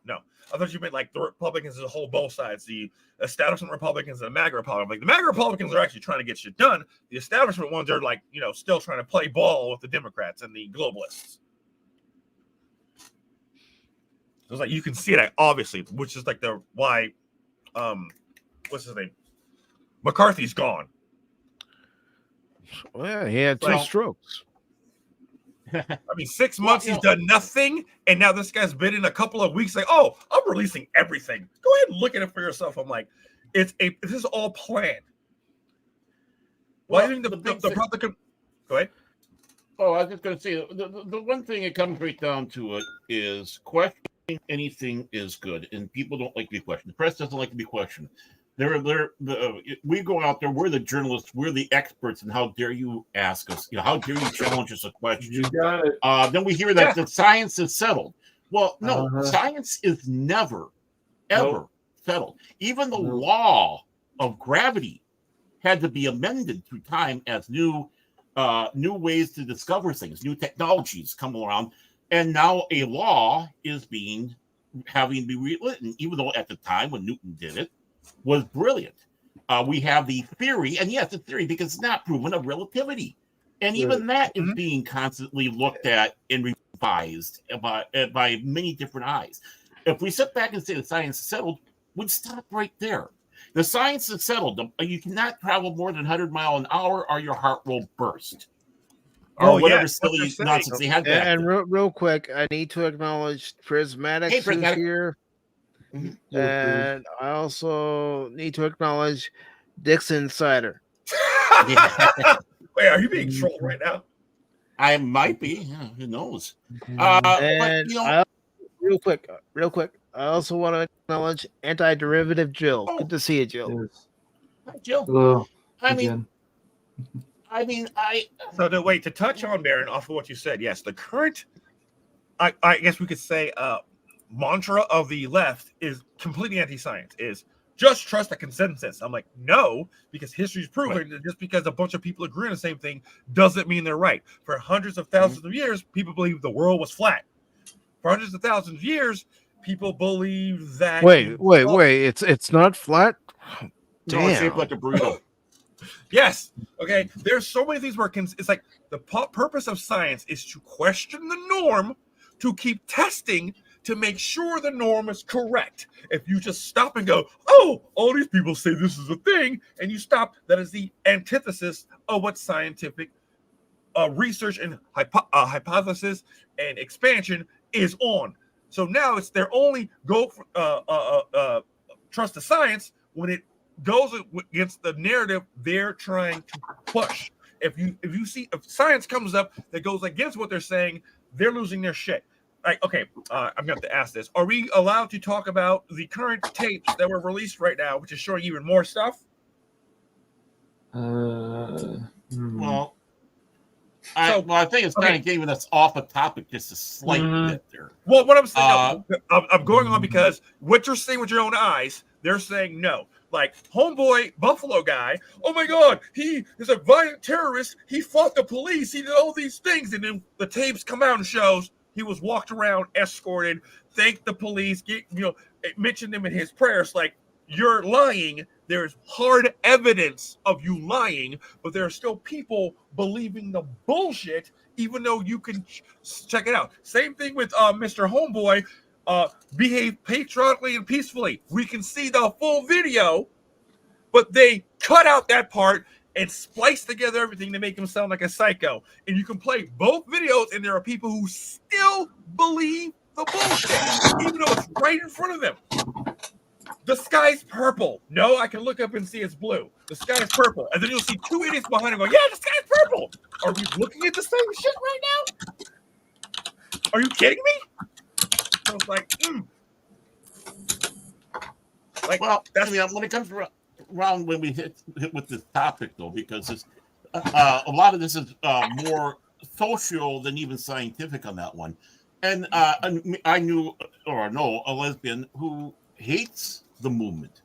I thought you meant like the Republicans as a whole, both sides. The establishment Republicans and the MAGA Republicans. Like the MAGA Republicans are actually trying to get shit done. The establishment ones are like, still trying to play ball with the Democrats and the globalists. So it's like you can see that obviously, which is like why what's his name? McCarthy's gone. Well, he had two strokes. I mean, 6 months he's done nothing, and now this guy's been in a couple of weeks like, oh, I'm releasing everything. Go ahead and look at it for yourself. I'm like, this is all planned. Why do you think the Republican? Go ahead. Oh, I was just going to say the one thing it comes right down to it is questioning anything is good, and people don't like to be questioned. The press doesn't like to be questioned. We go out there. We're the journalists. We're the experts. And how dare you ask us? How dare you challenge us a question? You got it. Then we hear that the science is settled. Well, no, science is never, ever settled. Even the law of gravity had to be amended through time as new ways to discover things, new technologies come around, and now a law is having to be rewritten. Even though at the time when Newton did it, was brilliant. We have the theory, and yes, it's theory because it's not proven, of relativity. And even that is being constantly looked at and revised by many different eyes. If we sit back and say the science is settled, we'd stop right there. The science is settled. You cannot travel more than 100 miles an hour or your heart will burst. Or whatever silly nonsense they had back And real quick, I need to acknowledge Prismatic is here. Mm-hmm. And I also need to acknowledge Dick's Insider. Wait, are you being trolled right now? I might be. Yeah, who knows? And But you know, real quick. I also want to acknowledge anti-derivative Jill. Good to see you, Jill. Hi, Jill. Hello. I mean, So to touch on Baron off of what you said, yes, the current, I guess we could say, mantra of the left is completely anti-science. Is just trust the consensus. I'm like, no, because history's proven that just because a bunch of people agree on the same thing doesn't mean they're right. For hundreds of thousands of years, people believed the world was flat. For hundreds of thousands of years, people believe that. Wait. It's not flat. no, it's shaped like a burrito. Yes. Okay. There's so many things where it's like the purpose of science is to question the norm, to keep testing, to make sure the norm is correct. If you just stop and go, oh, all these people say this is a thing, and you stop, that is the antithesis of what scientific research and hypothesis and expansion is on. So now it's their only go for trust the science when it goes against the narrative they're trying to push. If science comes up that goes against what they're saying, they're losing their shit. Like, okay, I'm going to have to ask this. Are we allowed to talk about the current tapes that were released right now, which is showing even more stuff? Well, I think it's kind of giving us off a topic just a slight bit there. Well, what I'm saying, I'm going on because what you're seeing with your own eyes, they're saying no. Like homeboy Buffalo guy, oh my God, he is a violent terrorist. He fought the police. He did all these things, and then the tapes come out and shows he was walked around, escorted, thanked the police, mentioned them in his prayers. Like, you're lying. There's hard evidence of you lying, but there are still people believing the bullshit, even though you can check it out. Same thing with Mr. Homeboy. Behave patriotically and peacefully. We can see the full video, but they cut out that part and splice together everything to make him sound like a psycho. And you can play both videos, and there are people who still believe the bullshit, even though it's right in front of them. The sky's purple. No, I can look up and see it's blue. The sky's purple. And then you'll see two idiots behind him going, yeah, the sky's purple. Are we looking at the same shit right now? Are you kidding me? I was like, well, I mean, when it comes around when we hit with this topic, though, because it's a lot of this is more social than even scientific on that one. And I knew or know a lesbian who hates the movement.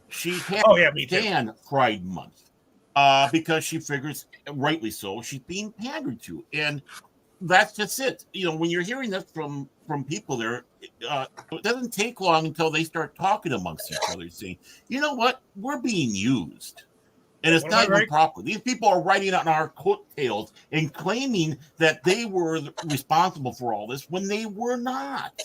She can't stand Pride Month because she figures, rightly so, she's being pandered to, and that's just it. When you're hearing that from people there, it doesn't take long until they start talking amongst each other, saying, you know what, we're being used. And it's not even proper. These people are writing on our coattails and claiming that they were responsible for all this when they were not.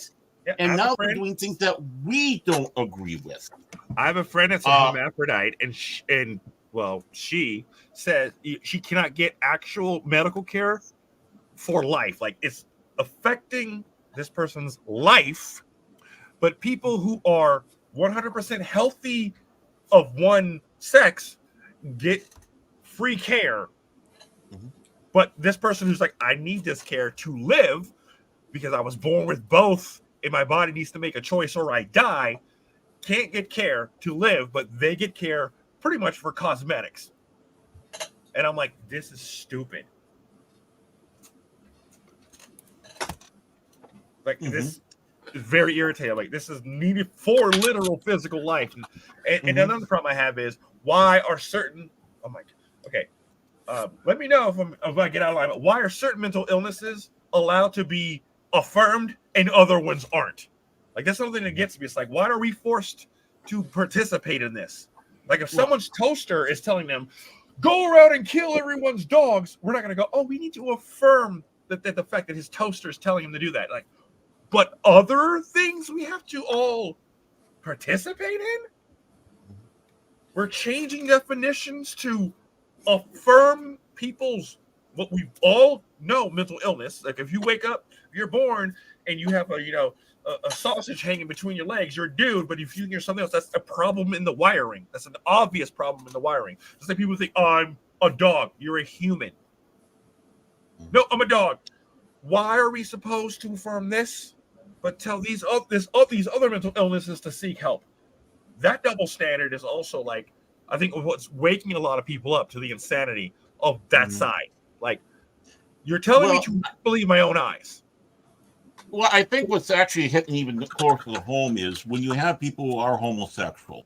Yeah, and now they're doing things that we don't agree with. I have a friend that's a hermaphrodite, and she says she cannot get actual medical care for life. Like, it's affecting this person's life, but people who are 100% healthy of one sex get free care. But this person who's like, I need this care to live because I was born with both and my body needs to make a choice or I die, can't get care to live, but they get care pretty much for cosmetics. And I'm like, this is stupid. Like, this is very irritating. Like, this is needed for literal physical life. And another problem I have is, why are certain, let me know if I get out of line, but why are certain mental illnesses allowed to be affirmed and other ones aren't? Like, that's something that gets me. It's like, why are we forced to participate in this? Like, if someone's toaster is telling them, go around and kill everyone's dogs, we're not going to go, oh, we need to affirm that the fact that his toaster is telling him to do that. Like, but other things we have to all participate in? We're changing definitions to affirm people's, what we all know, mental illness. Like, if you wake up, you're born, and you have a sausage hanging between your legs, you're a dude. But if you hear something else, that's a problem in the wiring. That's an obvious problem in the wiring. Just like people think, oh, I'm a dog. You're a human. No, I'm a dog. Why are we supposed to affirm this, but tell these other mental illnesses to seek help? That double standard is also like, I think, what's waking a lot of people up to the insanity of that side. Like, you're telling me to believe my own eyes. Well, I think what's actually hitting even closer to home is when you have people who are homosexual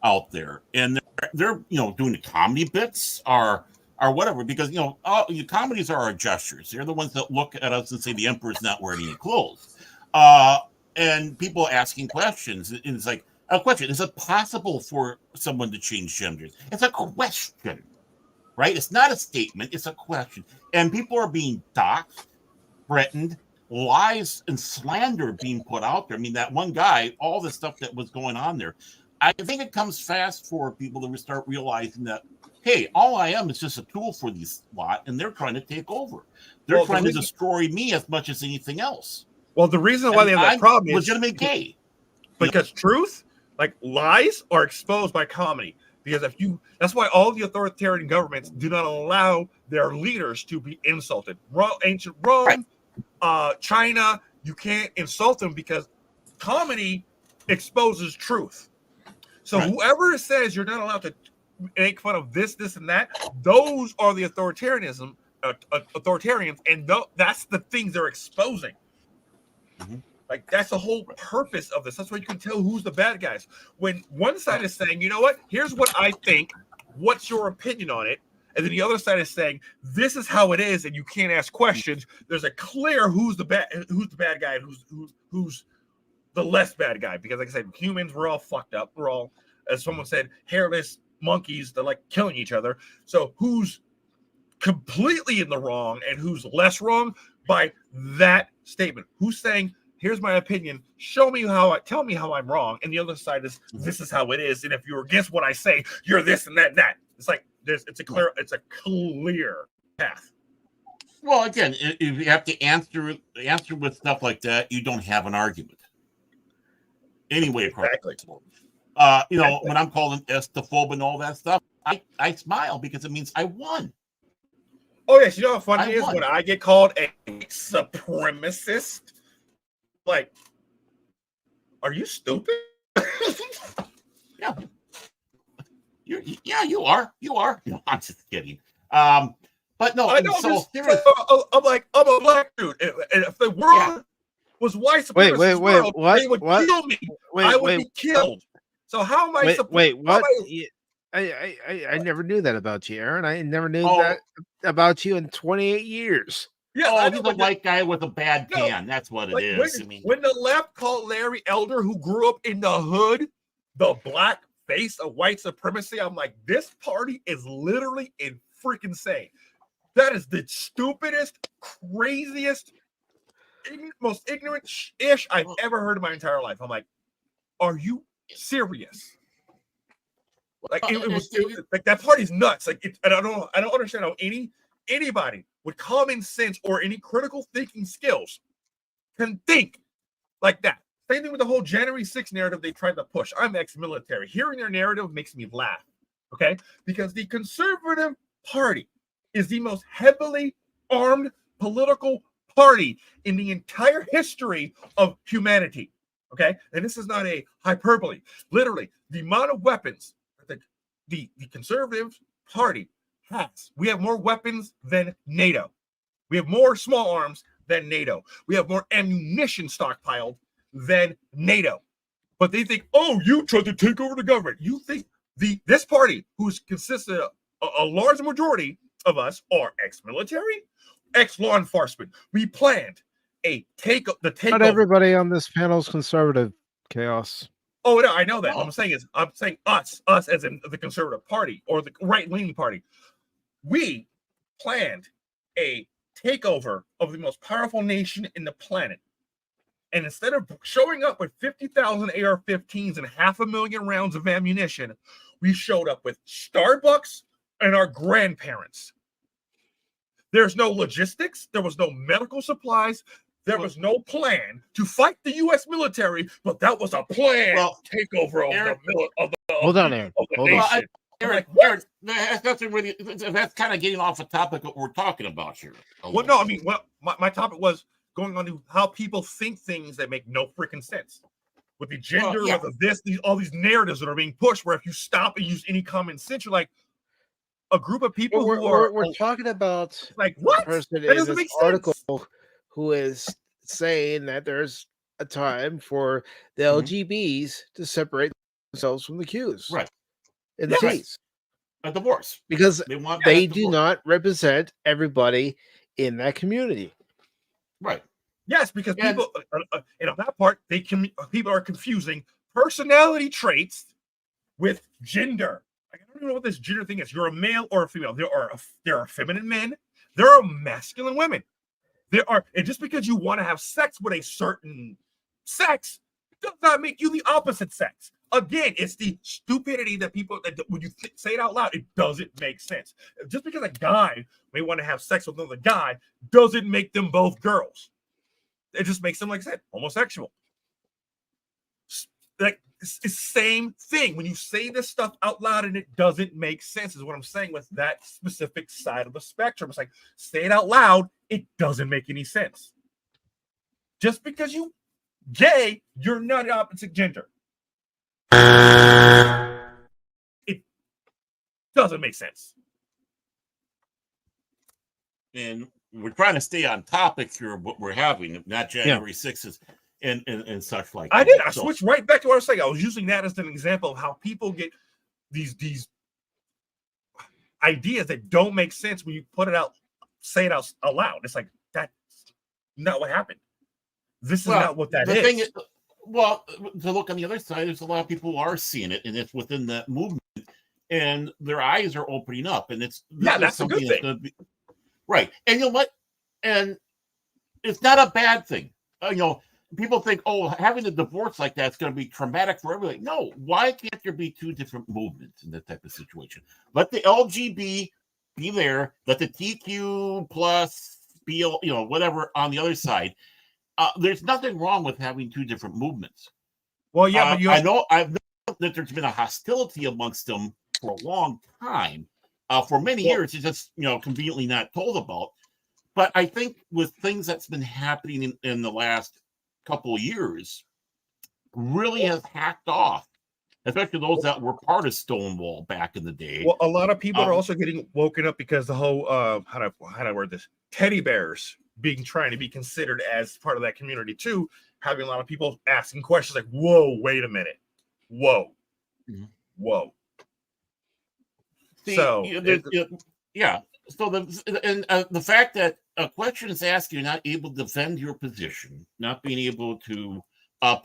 out there, and they're doing the comedy bits or whatever, because the comedies are our gestures. They're the ones that look at us and say the emperor's not wearing any clothes, and people asking questions. And it's like a question: is it possible for someone to change genders? It's a question, right? It's not a statement. It's a question, and people are being doxxed, threatened, lies and slander being put out there. I mean, that one guy, all the stuff that was going on there. I think it comes fast for people to start realizing that, hey, all I am is just a tool for these lot, and they're trying to take over. They're trying to destroy me as much as anything else. Well, the reason why they have that problem is legitimate gay. Because truth, like lies, are exposed by comedy. Because that's why all the authoritarian governments do not allow their leaders to be insulted. Ancient Rome, China, you can't insult them because comedy exposes truth. So whoever says you're not allowed to make fun of this, and that, those are the authoritarians, and that's the things they're exposing. Like, that's the whole purpose of this. That's why you can tell who's the bad guys. When one side is saying, you know what, here's what I think, what's your opinion on it? And then the other side is saying, this is how it is, and you can't ask questions. There's a clear who's the bad guy and who's the less bad guy. Because like I said, humans, we're all fucked up. We're all, as someone said, hairless monkeys that like killing each other. So who's completely in the wrong and who's less wrong by that statement? Who's saying, here's my opinion, tell me how I'm wrong, and the other side is, this is how it is, and if you're against what I say, you're this and that and that. It's like it's a clear path. Well, again, if you have to answer with stuff like that, you don't have an argument. Anyway, exactly. When I'm called an estophobe and all that stuff, I smile because it means I won. Oh yes, you know how funny it is when I get called a supremacist? Like, are you stupid? You are. No, I'm just kidding. But no, I'm a black dude, and if the world was white supremacist world, they would kill me. I would be killed. So how am I? What? I never knew that about you, Aaron. I never knew that about you in 28 years. Yeah, he's a white guy with a bad tan. That's what it is. When the left called Larry Elder, who grew up in the hood, the black face of white supremacy, I'm like, this party is literally freaking insane. That is the stupidest, craziest, most ignorant-ish I've ever heard in my entire life. I'm like, are you serious? Like it was like that party's nuts. Like I don't understand how anybody with common sense or any critical thinking skills can think like that. Same thing with the whole January 6th narrative they tried to push. I'm ex-military. Hearing their narrative makes me laugh. Okay, because the Conservative Party is the most heavily armed political party in the entire history of humanity. Okay, and this is not a hyperbole. Literally, the amount of weapons that the Conservative Party has. We have more weapons than NATO. We have more small arms than NATO. We have more ammunition stockpiled than NATO. But they think, oh, you tried to take over the government. You think this party, who consists of a large majority of us, are ex-military, ex-law enforcement. We planned the takeover. Not everybody on this panel is conservative, Chaos. Oh no, I know that. I'm saying us as in the Conservative Party or the right-leaning party. We planned a takeover of the most powerful nation in the planet. And instead of showing up with 50,000 AR-15s and 500,000 rounds of ammunition, we showed up with Starbucks and our grandparents. There's no logistics. There was no medical supplies. There was no plan to fight the U.S. military, but that was a planned takeover of the Hold on, Aaron. Hold on. Aaron, that's kind of getting off the topic of what we're talking about here. Well, no, I mean, my topic was going on to how people think things that make no freaking sense. With the gender, with all these narratives that are being pushed, where if you stop and use any common sense, you're like a group of people we're talking about like what? The person That in doesn't this make sense. article who is saying that there's a time for the LGBs to separate themselves from the Qs, right? And the Ts. A divorce, because they do divorce. not represent everybody in that community, right? Yes, because people, and on that part, people are confusing personality traits with gender. I don't even know what this gender thing is. You're a male or a female. There are feminine men. There are masculine women. And just because you want to have sex with a certain sex does not make you the opposite sex. Again, it's the stupidity that people, when you say it out loud, it doesn't make sense. Just because a guy may want to have sex with another guy doesn't make them both girls. It just makes them, like I said, homosexual. Like, it's the same thing. When you say this stuff out loud and it doesn't make sense, is what I'm saying with that specific side of the spectrum. It's like, say it out loud, it doesn't make any sense. Just because you gay, you're not the opposite gender. It doesn't make sense. And we're trying to stay on topic here of what we're having, not January 6th and such like that. I did. I switched right back to what I was saying. I was using that as an example of how people get these ideas that don't make sense when you put it out, say it out aloud. It's like, that's not what happened. This is not what that is. Thing is. Well, to look on the other side, there's a lot of people who are seeing it, and it's within that movement, and their eyes are opening up, and that's a good thing. Right. And you know what? And it's not a bad thing. People think, having a divorce like that's going to be traumatic for everybody. No, why can't there be two different movements in that type of situation? Let the LGB be there. Let the TQ plus be, whatever on the other side. There's nothing wrong with having two different movements. Well, yeah, but I've known that there's been a hostility amongst them for a long time. For many years, it's just conveniently not told about. But I think with things that's been happening in the last couple of years, really has hacked off, especially those that were part of Stonewall back in the day. Well, a lot of people are also getting woken up because the whole how do I word this? Teddy bears trying to be considered as part of that community too. Having a lot of people asking questions like, "Whoa, wait a minute, whoa, whoa." See, So So the fact that a question is asked, you're not able to defend your position, not being able to it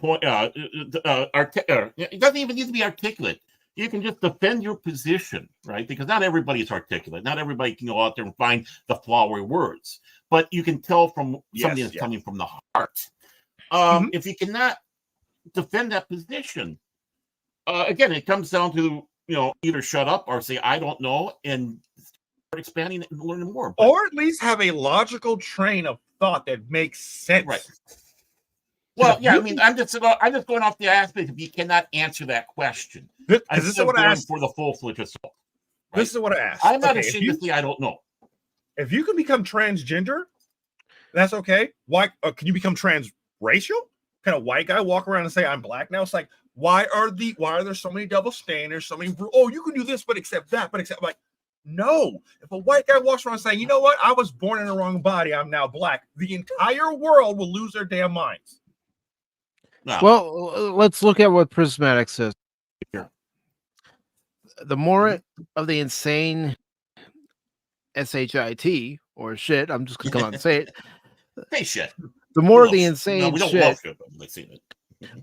doesn't even need to be articulate. You can just defend your position, right? Because not everybody is articulate. Not everybody can go out there and find the flowery words, but you can tell from something that's coming from the heart. If you cannot defend that position, again, it comes down to either shut up or say I don't know and start expanding and learning more, or at least have a logical train of thought that makes sense. Right. Well, yeah, I mean, I'm just going off the aspect if you cannot answer that question. This is what I asked for the full-fledged assault. Right? This is what I asked. I'm not ashamed to say I don't know. If you can become transgender, that's okay. Why can you become transracial? Can a white guy walk around and say I'm black now? It's like, why are there so many double standards? So many. You can do this, but accept that, but accept like. No, if a white guy walks around saying, you know what, I was born in the wrong body, I'm now black, the entire world will lose their damn minds. No. Well, let's look at what Prismatic says here. The more of the insane SHIT or shit, I'm just gonna come out and say it. Hey, shit. The more of the insane we don't shit love shit, but let's see it.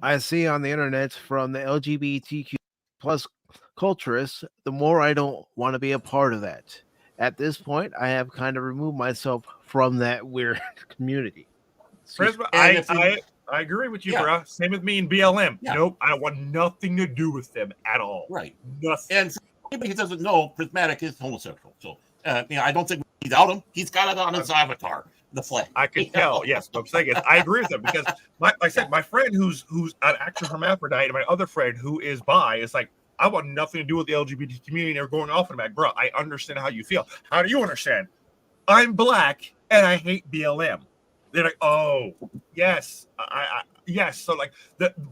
I see on the internet from the LGBTQ plus culturists, the more I don't want to be a part of that. At this point, I have kind of removed myself from that weird community. I agree with you, bro. Same with me and BLM. Nope, I want nothing to do with them at all. Right. Nothing. And for anybody who doesn't know, Prismatic is homosexual. So, I don't think he's out him. He's got it on his avatar, the flag. I can tell. Yes, what I'm saying is I agree with him because, like I said, my friend who's an actual hermaphrodite and my other friend who is bi is like, I want nothing to do with the LGBT community. They're going off and I'm like, bro, I understand how you feel. How do you understand? I'm black and I hate BLM. They're like, oh, yes, yes. So like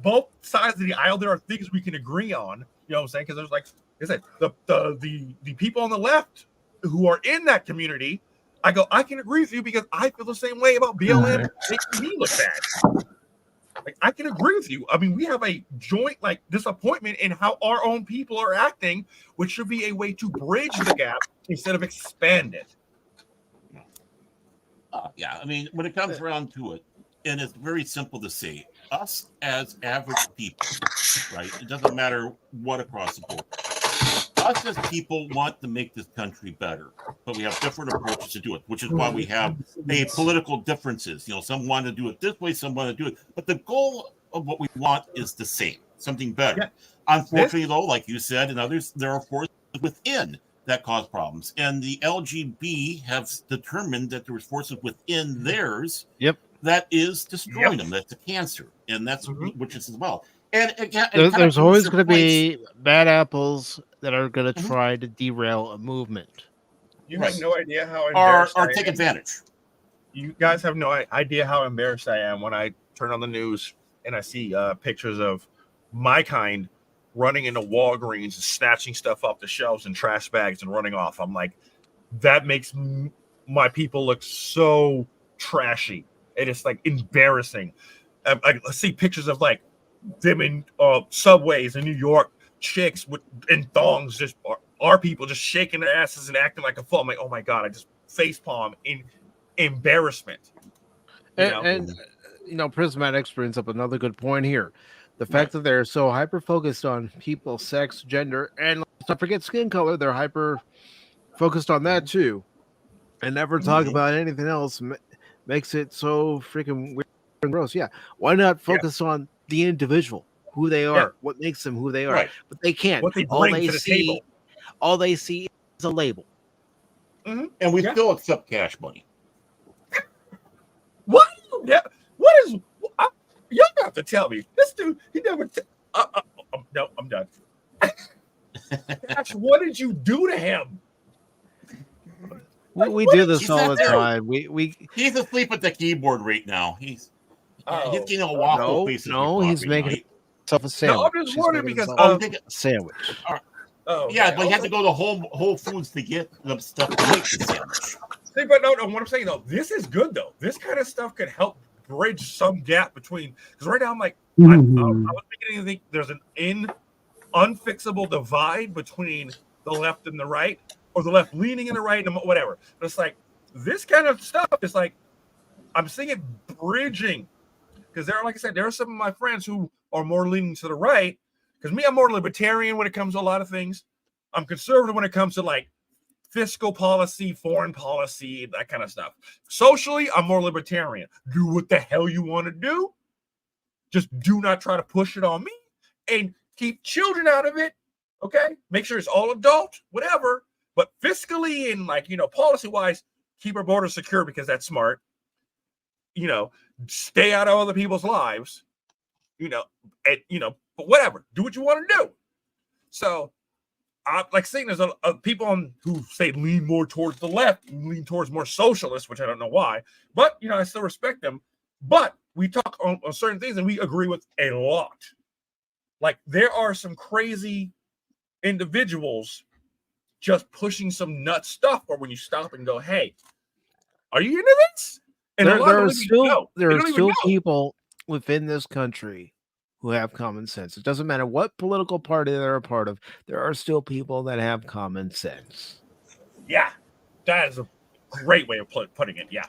both sides of the aisle, there are things we can agree on. You know what I'm saying? Because there's like I said, the people on the left who are in that community, I go, I can agree with you because I feel the same way about BLM making me look bad. Like I can agree with you. I mean, we have a joint like disappointment in how our own people are acting, which should be a way to bridge the gap instead of expand it. Yeah, I mean, when it comes around to it, and it's very simple to say, us as average people, right? It doesn't matter what across the board. Us as people want to make this country better, but we have different approaches to do it, which is why we have political differences. You know, some want to do it this way, some want to do it, but the goal of what we want is the same, something better. Yeah. Unfortunately, though, like you said, and others, there are forces within that cause problems, and the LGB have determined that there was forces within theirs. Yep. That is destroying them. That's a cancer, and that's which is as well. And there's always going to be bad apples that are going to try to derail a movement. You have no idea how embarrassed or take advantage. You guys have no idea how embarrassed I am when I turn on the news and I see pictures of my kind running into Walgreens and snatching stuff off the shelves in trash bags and running off. I'm like, that makes my people look so trashy. And it's like embarrassing. I see pictures of like them in subways in New York, chicks in thongs, just our people just shaking their asses and acting like a fool. I'm like, oh my God, I just facepalm in embarrassment. And Prismatic brings up another good point here. The fact that they're so hyper focused on people, sex, gender, and let's not forget skin color, they're hyper focused on that too, and never talk about anything else makes it so freaking weird and gross. Yeah, why not focus on the individual, who they are, what makes them who they are? Right. But they can't. What they bring to the table. All they see is a label, and we still accept cash money. What? Yeah. What is? Y'all have to tell me. This dude, he never. No, I'm done. Gosh, what did you do to him? We do this all the time. He's asleep at the keyboard right now. He's getting a waffle face. No, he's making himself a sandwich. No, I'm just wondering because a sandwich. Oh, yeah, but you have to go to Whole Foods to get the stuff to make the sandwich. See, but no, what I'm saying though, this is good though. This kind of stuff could help bridge some gap between, because right now I'm like, I was beginning to think there's an unfixable divide between the left and the right, or the left leaning in the right and whatever. But it's like this kind of stuff is like I'm seeing it bridging, because like I said, there are some of my friends who are more leaning to the right. Because me, I'm more libertarian when it comes to a lot of things. I'm conservative when it comes to like fiscal policy, foreign policy, that kind of stuff. Socially, I'm more libertarian. Do what the hell you want to do. Just do not try to push it on me, and keep children out of it. Okay, make sure it's all adult, whatever. But fiscally and like policy wise, keep our borders secure because that's smart. Stay out of other people's lives. But whatever, do what you want to do. So, like saying there's people who say lean more towards the left, lean towards more socialist, which I don't know why, but I still respect them. But we talk on certain things and we agree with a lot. Like there are some crazy individuals just pushing some nut stuff, or when you stop and go, "Hey, are you into this?" And there are still people within this country who have common sense. It doesn't matter what political party they're a part of. There are still people that have common sense. Yeah, that is a great way of putting it. Yeah.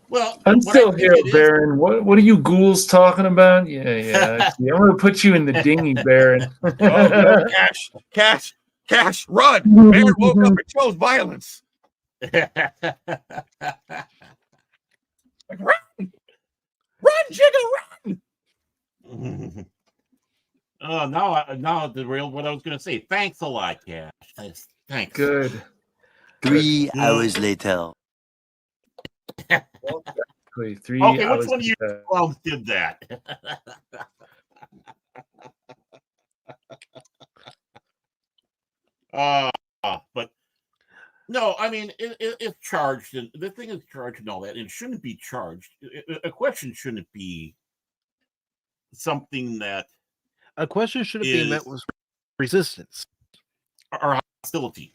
Well, I'm still here, Baron. What are you ghouls talking about? Yeah. I'm gonna put you in the dinghy, Baron. No, cash, run! Baron woke up and chose violence. Like, run, Jigga, run! Now the real what I was going to say. Thanks a lot, Cash. Thanks. Good. 3 hours later. Exactly. 3 okay, hours which one of you clowns did that? But no, I mean it's charged, and the thing is charged and all that. It shouldn't be charged. A question shouldn't be something that a question shouldn't be met with resistance or hostility.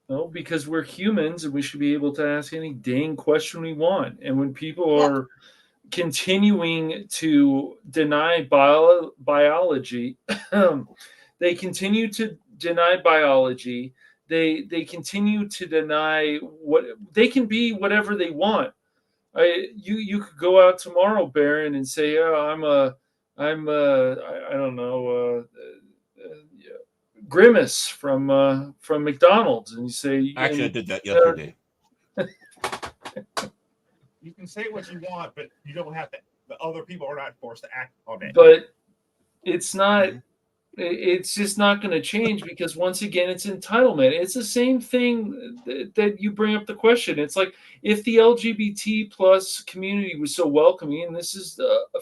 No, because we're humans and we should be able to ask any dang question we want. And when people are continuing to deny biology, they continue to deny biology. They continue to deny what they can be, whatever they want. You could go out tomorrow, Baron, and say, "Oh, I don't know, Grimace from McDonald's," and you say, Actually, I did that yesterday. You can say what you want, but you don't have to. The other people are not forced to act on it. But it's not. It's just not going to change because once again, it's entitlement. It's the same thing that you bring up the question. It's like if the LGBT plus community was so welcoming, and this is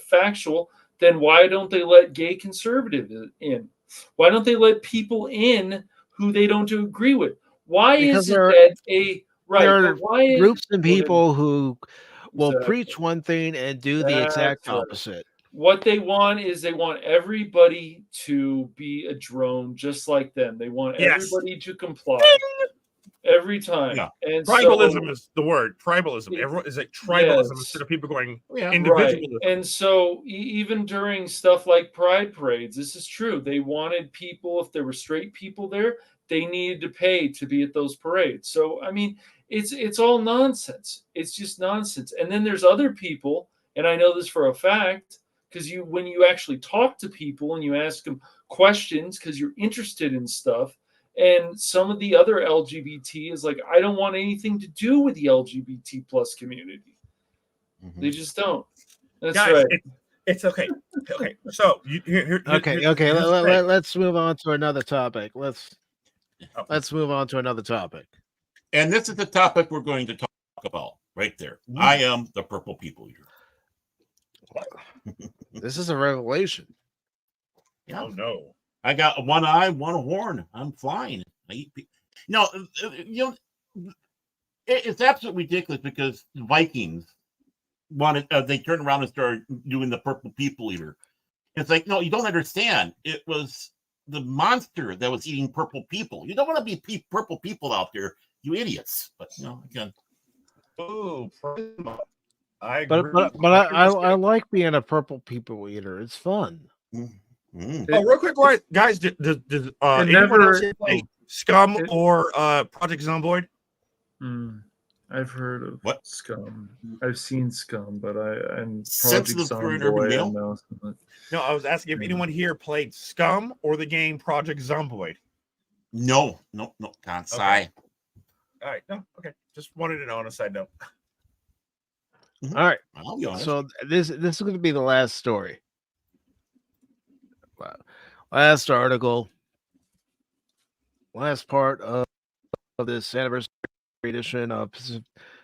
factual, then why don't they let gay conservatives in? Why don't they let people in who they don't agree with? Why Because is it that there are why groups and people who will Exactly. preach one thing and do the exact That's right. opposite? What they want is they want everybody to be a drone just like them. They want everybody to comply every time. Yeah. And Tribalism so, is the word. Tribalism. Everyone is like tribalism instead of people going individualism. Right. And so even during stuff like pride parades, this is true. They wanted people, if there were straight people there, they needed to pay to be at those parades. So I mean, it's all nonsense. It's just nonsense. And then there's other people, and I know this for a fact, because when you actually talk to people and you ask them questions because you're interested in stuff, and some of the other LGBT is like, I don't want anything to do with the LGBT plus community. They just don't. That's Guys, right. It's okay. Okay. So Okay. Let's move on to another topic. Let's move on to another topic. And this is the topic we're going to talk about right there. I am the purple people eater. This is a revelation. Yeah. Oh no. I got one eye, one horn. I'm flying. I eat people. No, it's absolutely ridiculous because the Vikings wanted. They turned around and started doing the purple people eater. It's like, no, you don't understand. It was the monster that was eating purple people. You don't want to be purple people out there, you idiots. But again. Oh, I like being a purple people eater. It's fun. Oh, real quick, right, guys, did anyone else play Scum or Project Zomboid? I've heard of Scum. I've seen Scum, but I'm Sensitive for an urban male? No, I was asking if anyone here played Scum or the game Project Zomboid. No, can't say. All right, no, okay. Just wanted to know on a side note. All right. I'll be honest. So this is going to be the last story. Last article. Last part of this anniversary edition of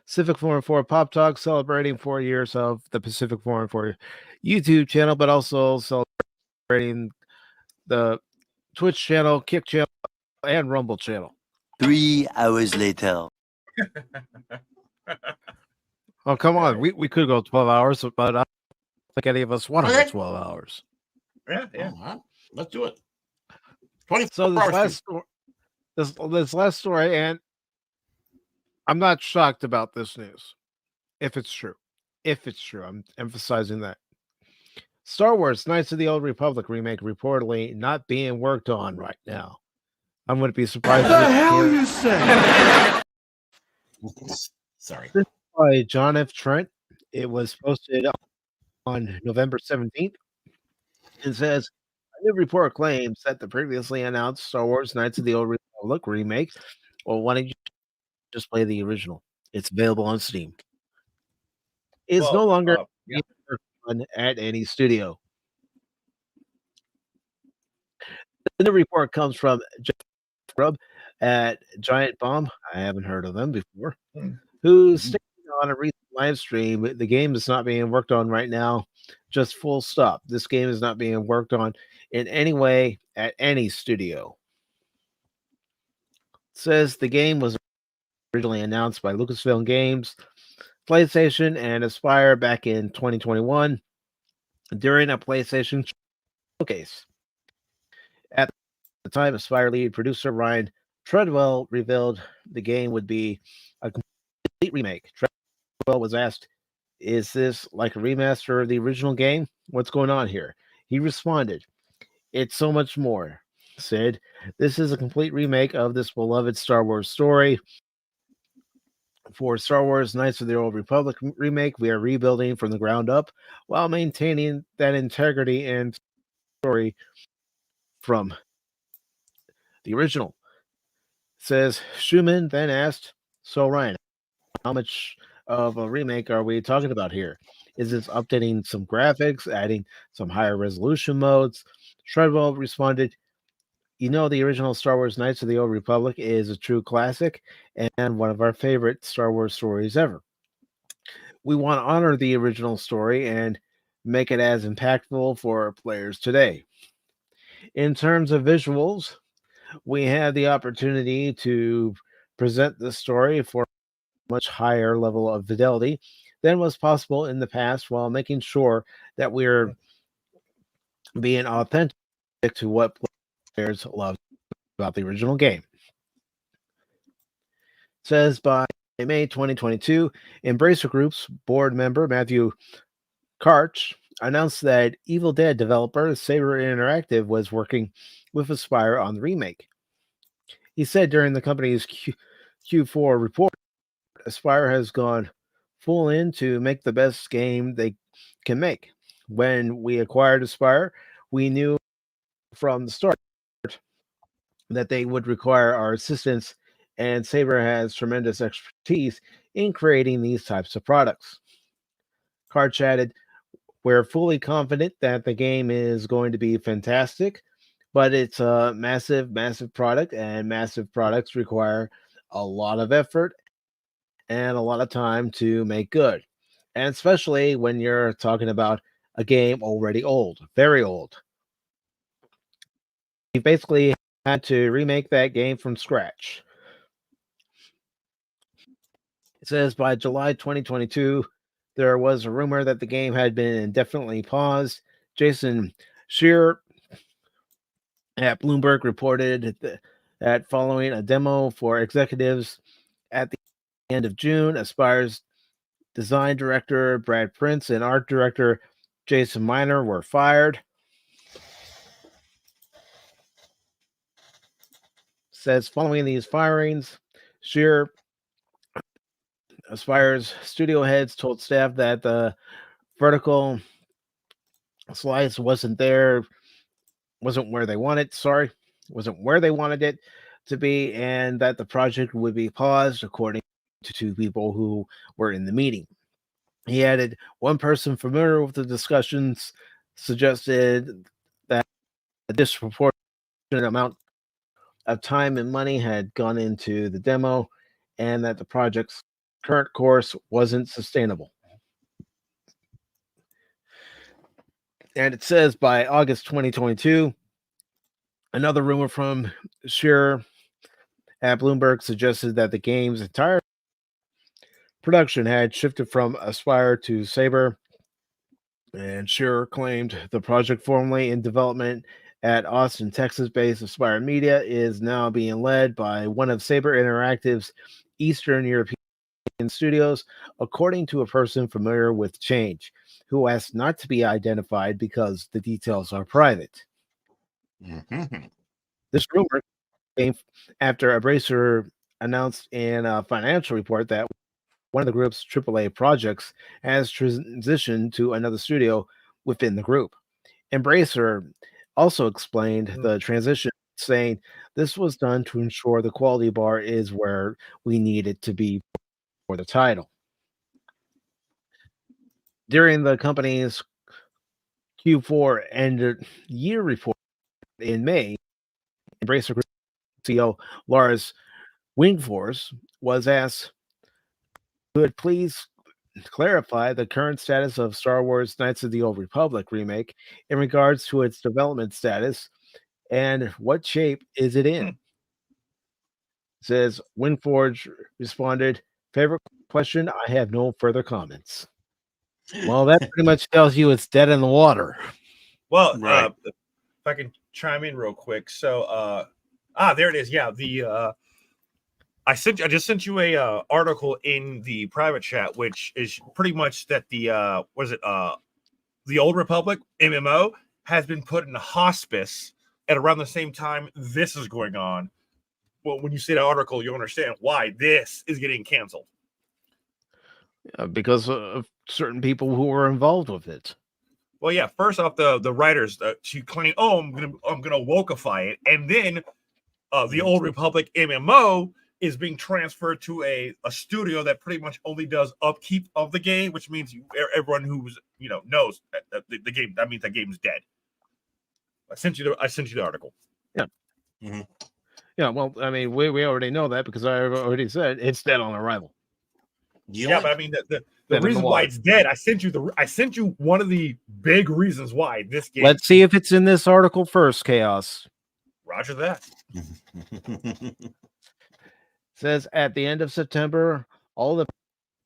PACIFIC414 Pop Talk, celebrating 4 years of the PACIFIC414 YouTube channel, but also celebrating the Twitch channel, Kick channel, and Rumble channel. 3 hours later. Oh, come on. We could go 12 hours, but I don't think any of us want to go 12 hours. Yeah. Right. Let's do it. 24 So hours. this last story, and I'm not shocked about this news. If it's true, I'm emphasizing that. Star Wars Knights of the Old Republic remake reportedly not being worked on right now. I'm going to be surprised. What the hell you say? Sorry. This is by John F. Trent. It was posted on November 17th. It says, a new report claims that the previously announced Star Wars Knights of the Old Republic remake, well, why don't you just play the original? It's available on Steam. It's no longer being worked on at any studio. The new report comes from Jeff Grubb at Giant Bomb. I haven't heard of them before. Who stated on a recent live stream, the game is not being worked on right now. Just full stop. This game is not being worked on in any way at any studio. says the game was originally announced by Lucasfilm Games, PlayStation, and Aspire back in 2021 during a PlayStation showcase. At the time, Aspire lead producer Ryan Treadwell revealed the game would be a complete remake. Treadwell was asked, "Is this like a remaster of the original game? What's going on here?" He responded, "It's so much more." Said, "This is a complete remake of this beloved Star Wars story. For Star Wars Knights of the Old Republic remake, we are rebuilding from the ground up while maintaining that integrity and story from the original." Says Schumann then asked, "So Ryan, how much of a remake are we talking about here? Is this updating some graphics, adding some higher resolution modes?" Treadwell responded, "The original Star Wars Knights of the Old Republic is a true classic and one of our favorite Star Wars stories ever. We want to honor the original story and make it as impactful for players today. In terms of visuals, we had the opportunity to present the story for a much higher level of fidelity than was possible in the past while making sure that we're being authentic to what players love about the original game." Says by May 2022, Embracer Group's board member Matthew Karch announced that Evil Dead developer Saber Interactive was working with Aspire on the remake. He said during the company's Q4 report, Aspire has gone full in to make the best game they can make. When we acquired Aspire, we knew from the start that they would require our assistance, and Saber has tremendous expertise in creating these types of products. Karch added, "We're fully confident that the game is going to be fantastic, but it's a massive, massive product, and massive products require a lot of effort and a lot of time to make good. And especially when you're talking about a game already old, very old. We basically had to remake that game from scratch." It says by July 2022, there was a rumor that the game had been indefinitely paused. Jason Scheer at Bloomberg reported that following a demo for executives at the end of June, Aspire's design director Brad Prince and art director Jason Miner were fired. Says following these firings, Scheer, Aspire's studio heads, told staff that the vertical slice wasn't where they wanted it to be, and that the project would be paused, according to two people who were in the meeting. He added, "One person familiar with the discussions suggested that a disproportionate amount of time and money had gone into the demo and that the project's current course wasn't sustainable." And it says by August 2022, another rumor from Scheer at Bloomberg suggested that the game's entire production had shifted from Aspire to Saber, and Scheer claimed the project formerly in development at Austin, Texas-based Aspire Media is now being led by one of Saber Interactive's Eastern European studios, according to a person familiar with change, who asked not to be identified because the details are private. This rumor came after Embracer announced in a financial report that one of the group's AAA projects has transitioned to another studio within the group. Embracer also explained the transition, saying this was done to ensure the quality bar is where we need it to be for the title. During the company's Q4 end year report in May, Embracer Group CEO Lars Wingfors was asked, "Could please clarify the current status of Star Wars Knights of the Old Republic remake in regards to its development status and what shape is it in?" Says Winforge responded, favorite question, I have no further comments. Well, that pretty much tells you it's dead in the water. Well, if I can chime in real quick. So there it is. Yeah, I just sent you a article in the private chat, which is pretty much that the the Old Republic MMO has been put in hospice at around the same time this is going on. Well, when you see the article, you'll understand why this is getting canceled. Because of certain people who were involved with it. Well, yeah. First off, the writers she claimed, "Oh, I'm gonna wokeify it," and then the Old Republic MMO is being transferred to a studio that pretty much only does upkeep of the game, which means everyone who's knows that the game, that means that game is dead. I sent you the article. Yeah. Mm-hmm. Yeah. Well, I mean, we already know that because I already said it's dead on arrival. Yeah, but I mean the reason why it's dead. I sent you one of the big reasons why this game. Let's see if it's in this article first, Chaos. Roger that. Says at the end of September, all the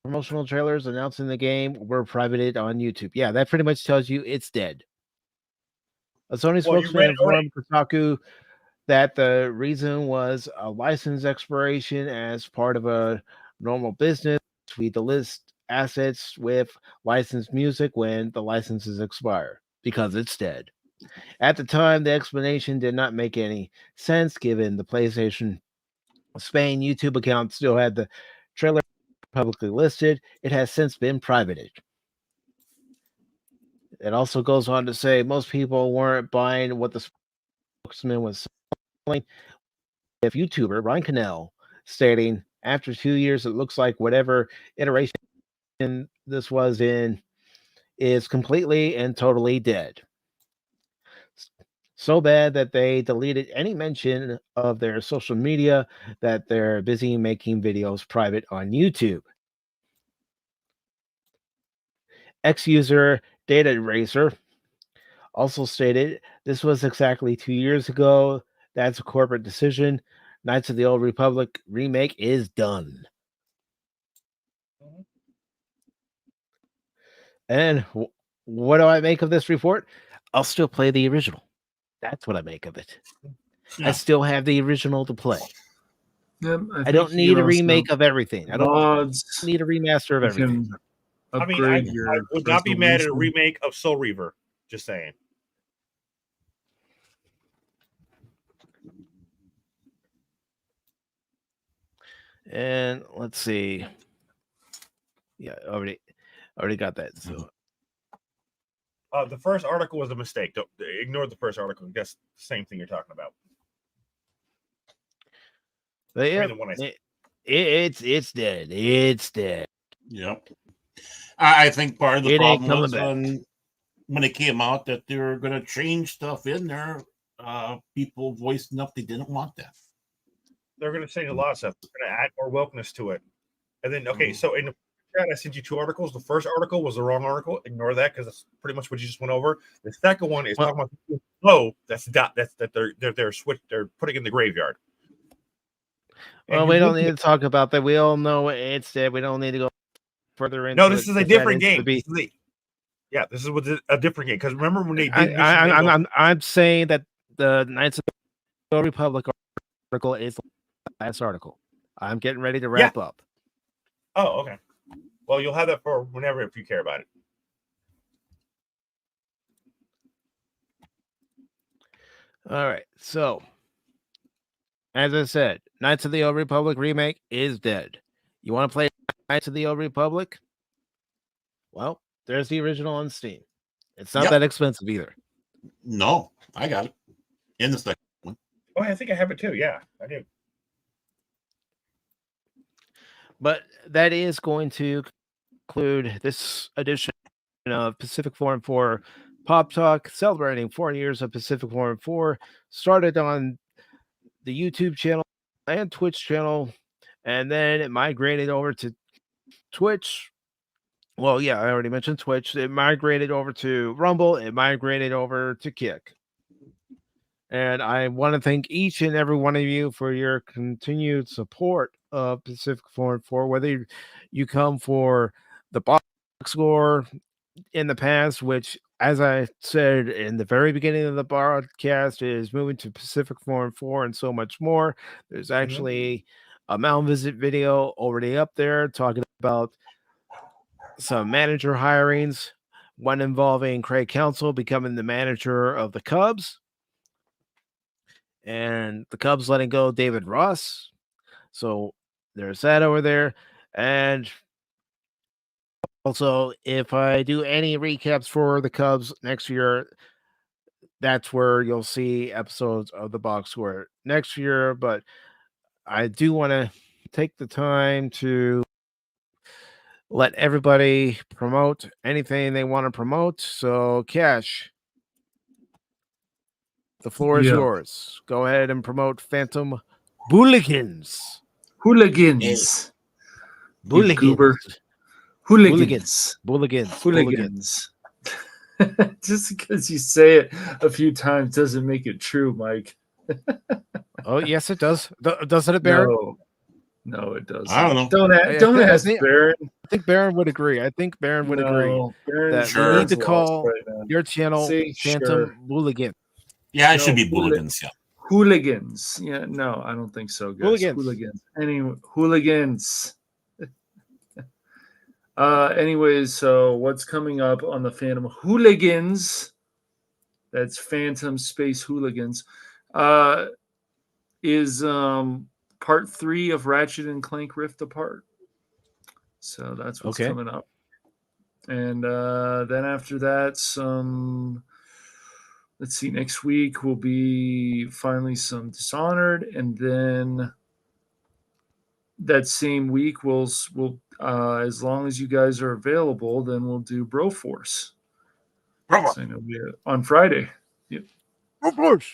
promotional trailers announcing the game were privated on YouTube. Yeah, that pretty much tells you it's dead. A Sony spokesman informed Kotaku that the reason was a license expiration as part of a normal business. We list assets with licensed music when the licenses expire because it's dead. At the time, the explanation did not make any sense given the PlayStation Spain YouTube account still had the trailer publicly listed. It has since been privated. It also goes on to say most people weren't buying what the spokesman was selling. If YouTuber Ryan Cannell stating, after 2 years, it looks like whatever iteration this was in is completely and totally dead. So bad that they deleted any mention of their social media, that they're busy making videos private on YouTube. Ex-user Data Eraser also stated, this was exactly 2 years ago. That's a corporate decision. Knights of the Old Republic remake is done. And what do I make of this report? I'll still play the original. That's what I make of it. Yeah. I still have the original to play. Yep, I don't need a remake of everything. I don't need a remaster of everything. I mean, I would not be mad at a remake of Soul Reaver. Just saying. And let's see. Yeah, already got that. So the first article was a mistake. Don't ignore the first article. That's the same thing you're talking about. But yeah, it's dead. It's dead. Yep. I think part of the problem was when it came out that they were going to change stuff in there. People voiced enough they didn't want that. They're going to change a lot of stuff. They're going to add more wokeness to it. And then, okay, so in the chat, I sent you 2 articles. The first article was the wrong article. Ignore that because that's pretty much what you just went over. The second one is talking about they're putting in the graveyard. Well, we don't need to talk about that. We all know it's dead. We don't need to go further into. No, this is a different game. This is a different game. Because remember when they did? I'm saying that the Knights of the Old Republic article is the last article. I'm getting ready to wrap up. Oh, okay. Well, you'll have that for whenever if you care about it. All right. So, as I said, Knights of the Old Republic remake is dead. You want to play Knights of the Old Republic? Well, there's the original on Steam. It's not that expensive either. No, I got it in the second one. Oh, I think I have it too. Yeah, I do. But that is going to conclude this edition of PACIFIC414 Pop Talk, celebrating 4 years of PACIFIC414. Started on the YouTube channel and Twitch channel, and then it migrated over to Twitch. Well, yeah, I already mentioned Twitch. It migrated over to Rumble. It migrated over to Kick. And I want to thank each and every one of you for your continued support of Pacific 414, whether you come for the box score in the past, which, as I said in the very beginning of the broadcast, is moving to Pacific 414 and so much more. There's actually a Mound Visit video already up there talking about some manager hirings, one involving Craig Counsell becoming the manager of the Cubs, and the Cubs letting go David Ross. So there's that over there. And also, if I do any recaps for the Cubs next year, that's where you'll see episodes of the box score next year. But I do want to take the time to let everybody promote anything they want to promote. So, Cash, the floor is yours. Go ahead and promote Phantom Booligans. Hooligans. Booligans. Goober. Hooligans. Booligans. Just because you say it a few times doesn't make it true, Mike. Oh, yes, it does. Doesn't it, Baron? No, it doesn't. I don't know. Don't ask Baron. I think Baron would agree. Agree Baron, that we need to call your channel Phantom Booligans. Yeah, it should be Booligans. Yeah. Hooligans. Yeah, no, I don't think so, guys. Hooligans. Anyway, hooligans. Anyways, so what's coming up on the Phantom Hooligans? That's Phantom Space Hooligans. Is part 3 of Ratchet and Clank Rift Apart. So that's what's coming up. And then after that, let's see, next week will be finally some Dishonored, and then that same week we'll as long as you guys are available, then we'll do Broforce. So I know on Friday. Yep. Broforce.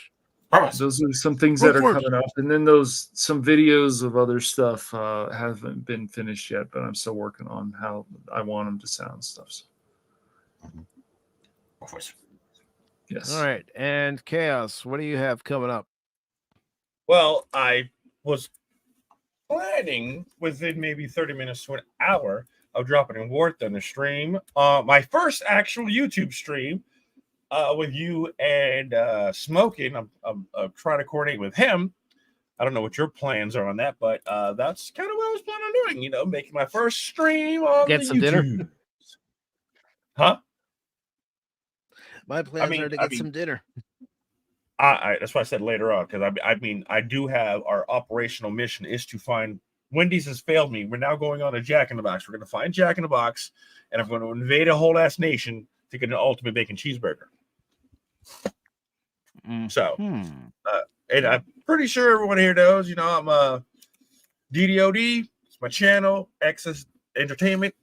Those are some things that are coming up, and then some videos of other stuff haven't been finished yet, but I'm still working on how I want them to sound and stuff. So. Yes. All right, and Chaos, what do you have coming up? Well, I was planning within maybe 30 minutes to an hour of dropping a War Thunder stream. My first actual YouTube stream with you and Smoking. I'm trying to coordinate with him. I don't know what your plans are on that, but that's kind of what I was planning on doing. You know, making my first stream on Get some YouTube. dinner? Huh? My plans are to get some dinner. That's why I said later on, because I do have our operational mission is to find Wendy's has failed me. We're now going on a Jack in the Box. We're going to find Jack in the Box, and I'm going to invade a whole ass nation to get an ultimate bacon cheeseburger. So, and I'm pretty sure everyone here knows, you know, I'm DDOD. It's my channel, Access Entertainment,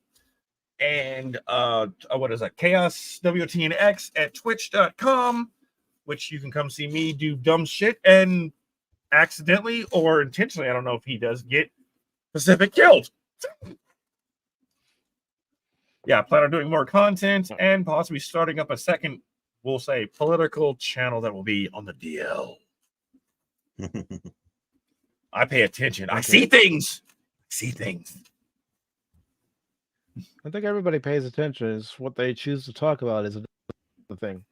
and what is that? Chaos WTNX at twitch.com, which you can come see me do dumb shit and accidentally or intentionally, I don't know if he does, get Pacific killed. Yeah, I plan on doing more content and possibly starting up a second, we'll say, political channel that will be on the DL. I pay attention. I see things. I think everybody pays attention. Is what they choose to talk about is the thing.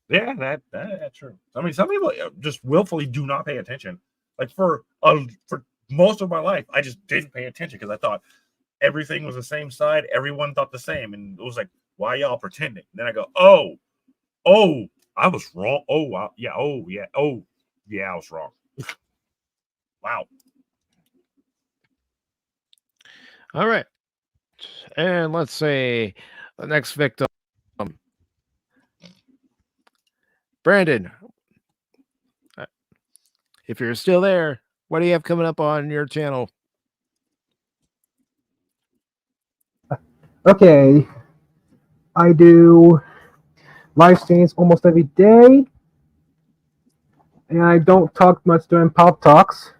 Yeah, that's true. I mean, some people just willfully do not pay attention. Like for most of my life, I just didn't pay attention because I thought everything was the same side. Everyone thought the same, and it was like, why y'all pretending? And then I go, oh, I was wrong. Oh, wow, yeah, I was wrong. Wow. All right, and let's say the next victim. Brandon, if you're still there, what do you have coming up on your channel? Okay, I do live streams almost every day, and I don't talk much during Pop Talks.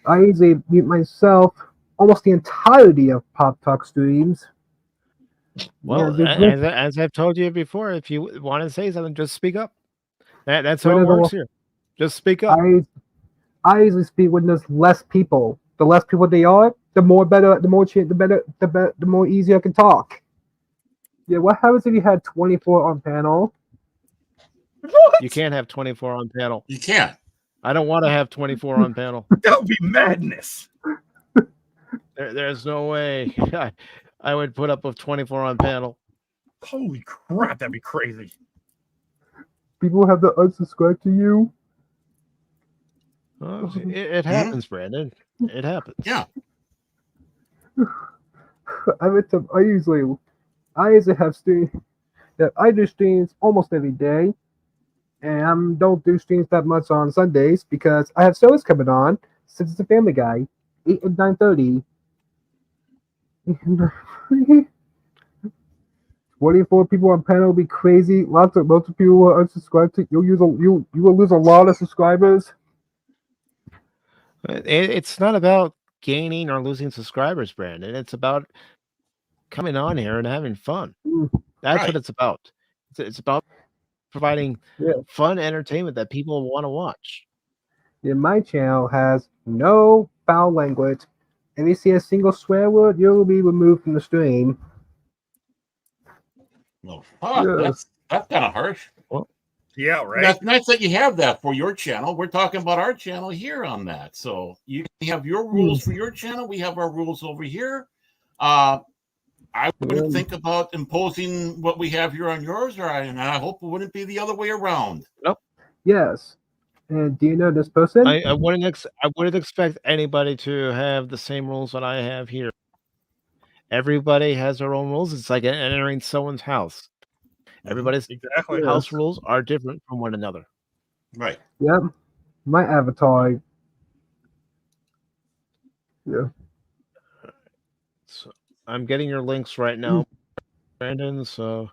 I usually mute myself almost the entirety of Pop Talk streams. Well, as I've told you before, if you want to say something, just speak up. That's how it works here. Just speak up. I usually speak when there's less people. The less people they are, the more better, the more easier I can talk. Yeah, what happens if you had 24 on panel? You can't have 24 on panel. You can't. I don't want to have 24 on panel. That would be madness. There's no way I would put up with 24 on panel. Holy crap, that'd be crazy. People have to unsubscribe to you. Oh, it happens, Brandon. It happens. Yeah. I usually have streams. I do streams almost every day, and I don't do streams that much on Sundays because I have shows coming on. Since it's a Family Guy, 8 and 9:30. 24 people on panel will be crazy. Lots of people will unsubscribe to you. You will lose a lot of subscribers. It's not about gaining or losing subscribers, Brandon. It's about coming on here and having fun. That's what it's about. It's about providing fun entertainment that people want to watch. Yeah, my channel has no foul language. If you see a single swear word, you'll be removed from the stream. Well, that's kind of harsh. Well, yeah, right. That's nice that you have that for your channel. We're talking about our channel here on that. So you have your rules for your channel. We have our rules over here. I wouldn't think about imposing what we have here on yours, and I hope it wouldn't be the other way around. Nope. Yes. And do you know this person? I wouldn't expect anybody to have the same rules that I have here. Everybody has their own rules. It's like entering someone's house. Everybody's house rules are different from one another. Right. Yep. My avatar. Yeah. So I'm getting your links right now, Brandon. So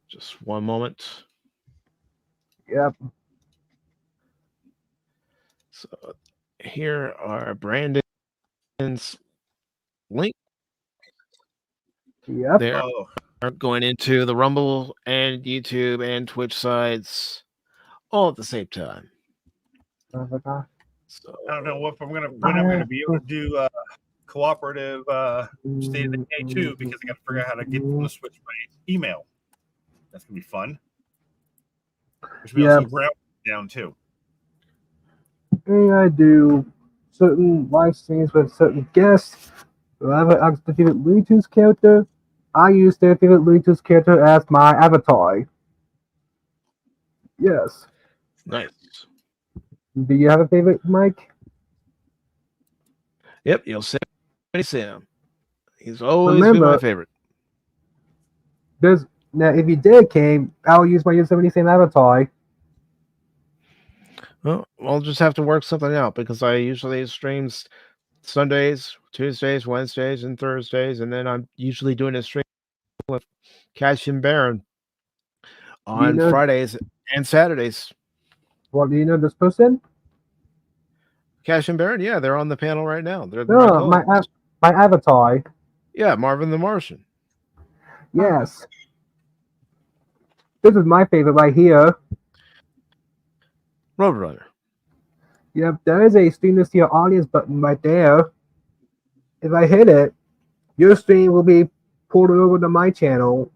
just one moment. Yep. So here are Brandon's links. Yep. They're going into the Rumble and YouTube and Twitch sides all at the same time. So I don't know when I'm going to be able to do cooperative State of the Day too, because I got to figure out how to get them to switch my email. That's going to be fun. There's be some ground down too. And I do certain live streams with certain guests. Whoever asks the favorite Looney Tunes character, I use their favorite Looney Tunes character as my avatar. Yes. Nice. Do you have a favorite, Mike? Yep, you'll see Sam. He's always been my favorite. Now, if you did came, I'll use my Yosemite Sam avatar. Well, I'll just have to work something out because I usually streams Sundays, Tuesdays, Wednesdays, and Thursdays, and then I'm usually doing a stream with Cash and Baron on Fridays and Saturdays. Well, do you know this person? Cash and Baron, yeah, they're on the panel right now. They're my avatar. Yeah, Marvin the Martian. Yes. This is my favorite right here. Roadrunner. Yep, there is a stream to see your audience button right there. If I hit it, your stream will be pulled over to my channel.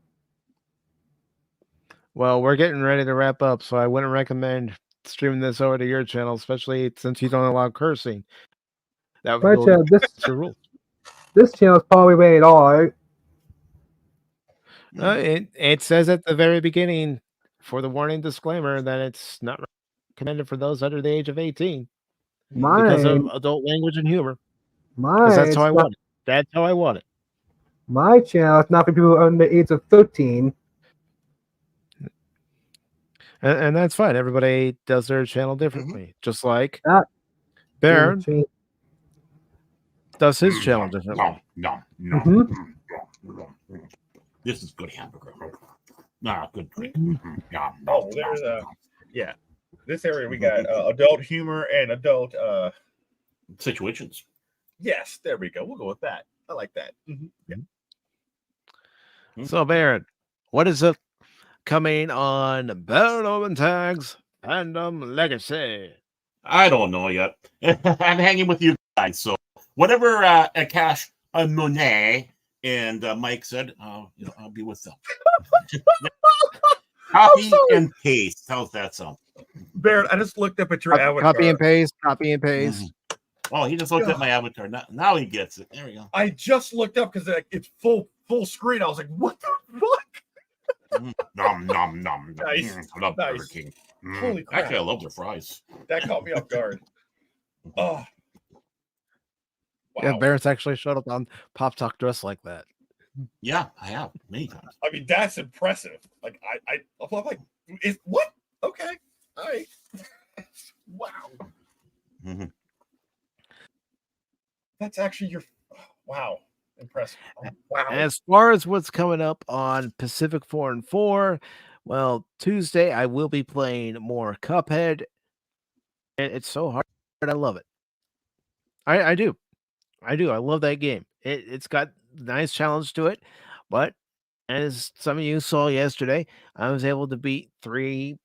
Well, we're getting ready to wrap up, so I wouldn't recommend streaming this over to your channel, especially since you don't allow cursing. That would go against your rules. This channel is probably rated R. It says at the very beginning for the warning disclaimer that it's not recommended for those under the age of 18 because of adult language and humor. Because that's how I want it. That's how I want it. My channel is not for people under the age of 13. And that's fine. Everybody does their channel differently. Just like Baron does his channel differently. No. This is good hamburger. Good drink. Oh, there's this area we got adult humor and adult situations. Yes, there we go. We'll go with that. I like that. Yeah. So, Baron, what is a coming on Battle and Tags Fandom Legacy? I don't know yet. I'm hanging with you guys. So whatever Cash Monet and Mike said, I'll be with them. Copy and paste. How's that sound? Baron, I just looked up at your avatar. Copy and paste. Copy and paste. Mm-hmm. Oh, he just looked at my avatar. Now he gets it. There we go. I just looked up because it's full screen. I was like, what the fuck? Nom nom nom. Nice. I love Nice. Burger King. Holy crap. Actually, I love their fries. That caught me off guard. Oh. Wow. Yeah, Barrett's actually showed up on Pop Talk dressed like that. Yeah, I have many times. I mean, that's impressive. Like I'm like, what? Okay, all right. Wow. Mm-hmm. That's actually wow, impressive. Wow. As far as what's coming up on PACIFIC414, well, Tuesday I will be playing more Cuphead. It's so hard. I love it. I do. I love that game. It's got nice challenge to it, but as some of you saw yesterday, I was able to beat 3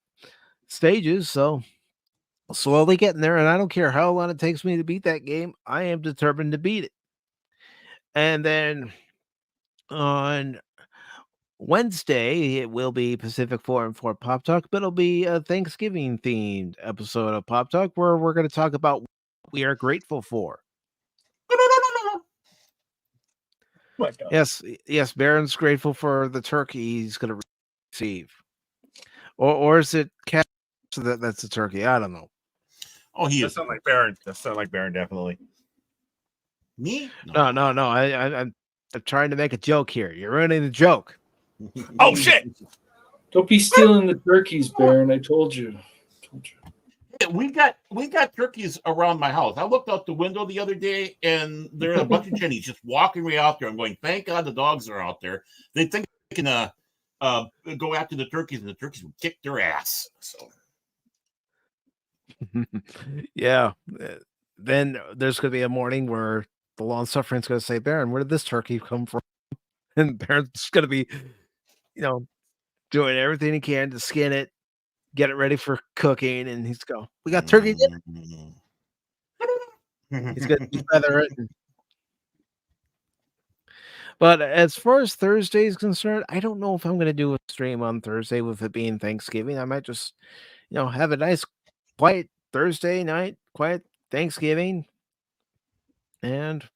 stages, so slowly getting there, and I don't care how long it takes me to beat that game. I am determined to beat it. And then on Wednesday, it will be PACIFIC414 Pop Talk, but it'll be a Thanksgiving themed episode of Pop Talk where we're going to talk about what we are grateful for. My God. Yes, Baron's grateful for the turkey he's going to receive. Or is it cat that's a turkey? I don't know. Oh, he that is. sound like Baron. That sound like Baron, definitely. Me? No. I'm trying to make a joke here. You're ruining the joke. Oh shit! Don't be stealing the turkeys, Baron. I told you. We got turkeys around my house. I looked out the window the other day, and there's a bunch of Jennies just walking right out there. I'm going, thank God the dogs are out there. They think they can go after the turkeys, and the turkeys will kick their ass. So, yeah. Then there's going to be a morning where the lawn suffering's going to say, Baron, where did this turkey come from? And Baron's going to be, doing everything he can to skin it, get it ready for cooking, and he's go, we got turkey dinner. He's going to feather it. But as far as Thursday is concerned, I don't know if I'm going to do a stream on Thursday with it being Thanksgiving. I might just, have a nice, quiet Thursday night, quiet Thanksgiving. And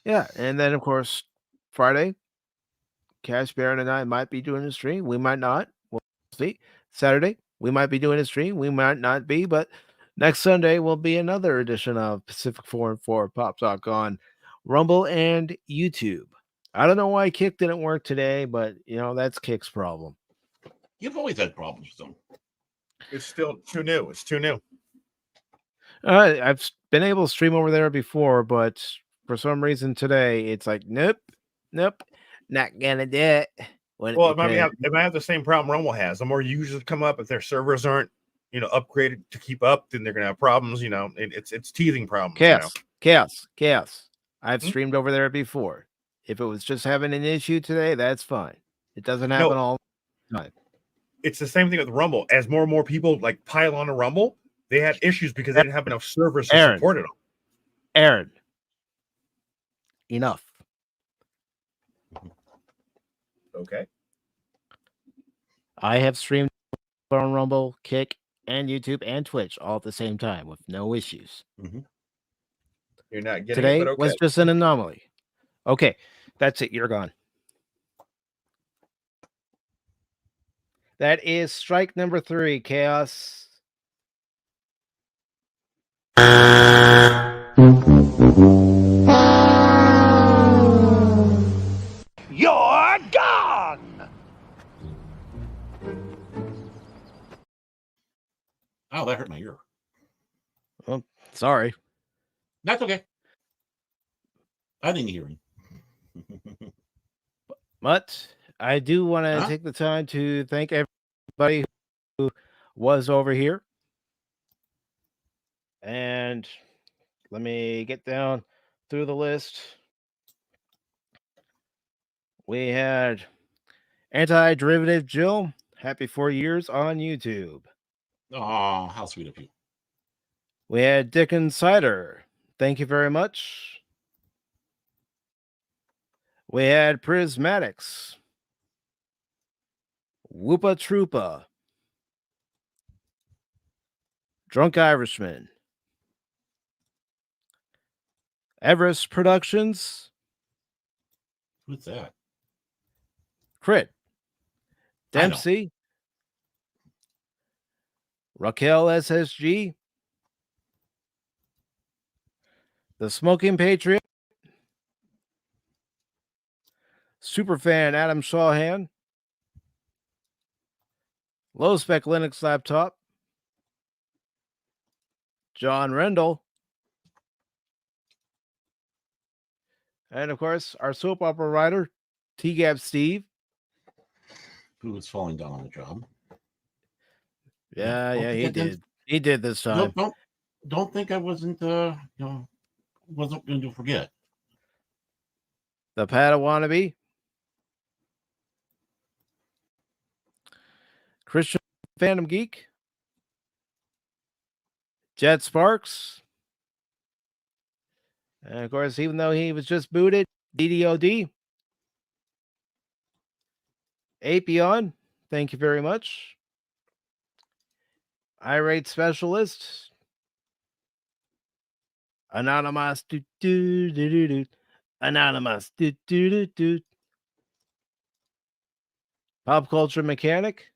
yeah, and then of course, Friday, Cash Baron and I might be doing a stream. We might not. We'll see. Saturday, we might be doing a stream. We might not be, but next Sunday will be another edition of PACIFIC414 Pop Talk on Rumble and YouTube. I don't know why Kick didn't work today, but that's Kick's problem. You've always had problems with them. It's still too new. It's too new. I've been able to stream over there before, but for some reason today it's like, nope, not gonna do it. Well, it might have the same problem Rumble has. The more users come up, if their servers aren't, upgraded to keep up, then they're gonna have problems. It's teething problems. Chaos. I've streamed over there before. If it was just having an issue today, that's fine. It doesn't happen all the time. It's the same thing with Rumble. As more and more people pile on to Rumble, they had issues because they didn't have enough servers to support it all. Aaron, enough. Okay. I have streamed on Rumble, Kick, and YouTube and Twitch all at the same time with no issues. Mm-hmm. You're not getting today it, but okay. Was just an anomaly. Okay, that's it. You're gone. That is strike number 3, Chaos. You're gone! Oh, that hurt my ear. Well, sorry. That's okay. I didn't hear him. But I do want to take the time to thank everybody who was over here. And let me get down through the list. We had Anti-Derivative Jill, Happy 4 years on YouTube. Oh, how sweet of you. We had Dickens Cider. Thank you very much. We had Prismatics. Whoopa Troopa. Drunk Irishman. Everest Productions. Who's that? Crit. Dempsey. Raquel SSG. The Smoking Patriot. Superfan Adam Shawhan. Low Spec Linux Laptop. John Rendell. And of course, our soap opera writer, T-Gap Steve. Who was falling down on the job. Yeah, he did. He did this time. Don't think I wasn't wasn't going to forget. The Padawannabe. Christian Phantom Geek. Jet Sparks. And of course, even though he was just booted, DDOD. Apion, thank you very much. Irate Specialist. Anonymous. Anonymous. Pop Culture Mechanic.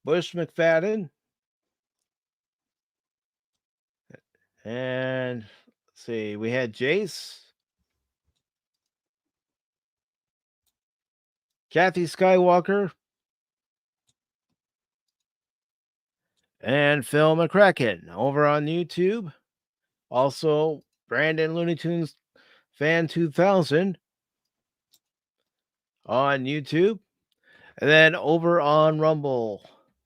Bush McFadden. And let's see, we had Jace. Kathy Skywalker. And Phil McCracken over on YouTube. Also, Brandon Looney Tunes Fan 2000 on YouTube. And then over on Rumble,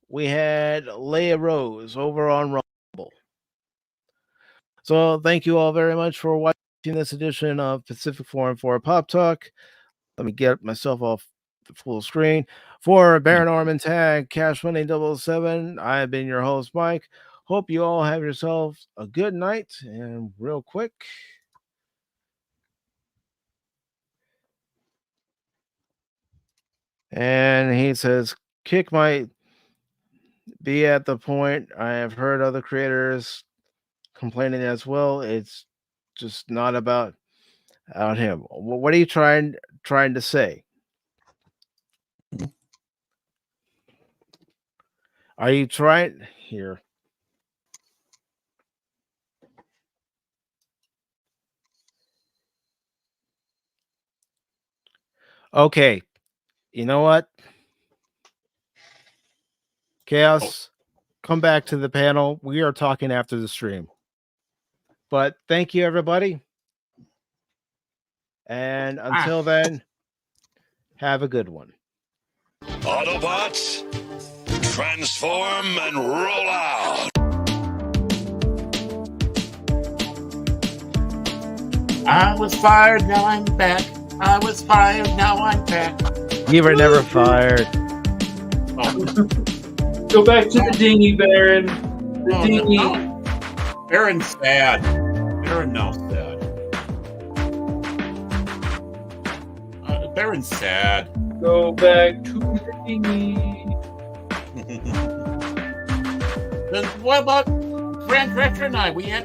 we had Leia Rose over on Rumble. So thank you all very much for watching this edition of PACIFIC414 Pop Talk. Let me get myself off the full screen. For Baron Orman Tag, Cash Money 007, I have been your host, Mike. Hope you all have yourselves a good night. And real quick, and he says, Kick might be at the point. I have heard other creators complaining as well. It's just not about him. What are you trying to say? Are you trying here? Okay. You know what? Chaos, come back to the panel. We are talking after the stream. But thank you, everybody. And until then, have a good one. Autobots, transform and roll out. I was fired, now I'm back. I was fired, now I'm back. You were never fired. Go back to the dinghy, Baron. The dinghy. No. Baron's sad. Baron now sad. Baron's sad. Go back to the dinghy. Then what about Grant Retro and I? We had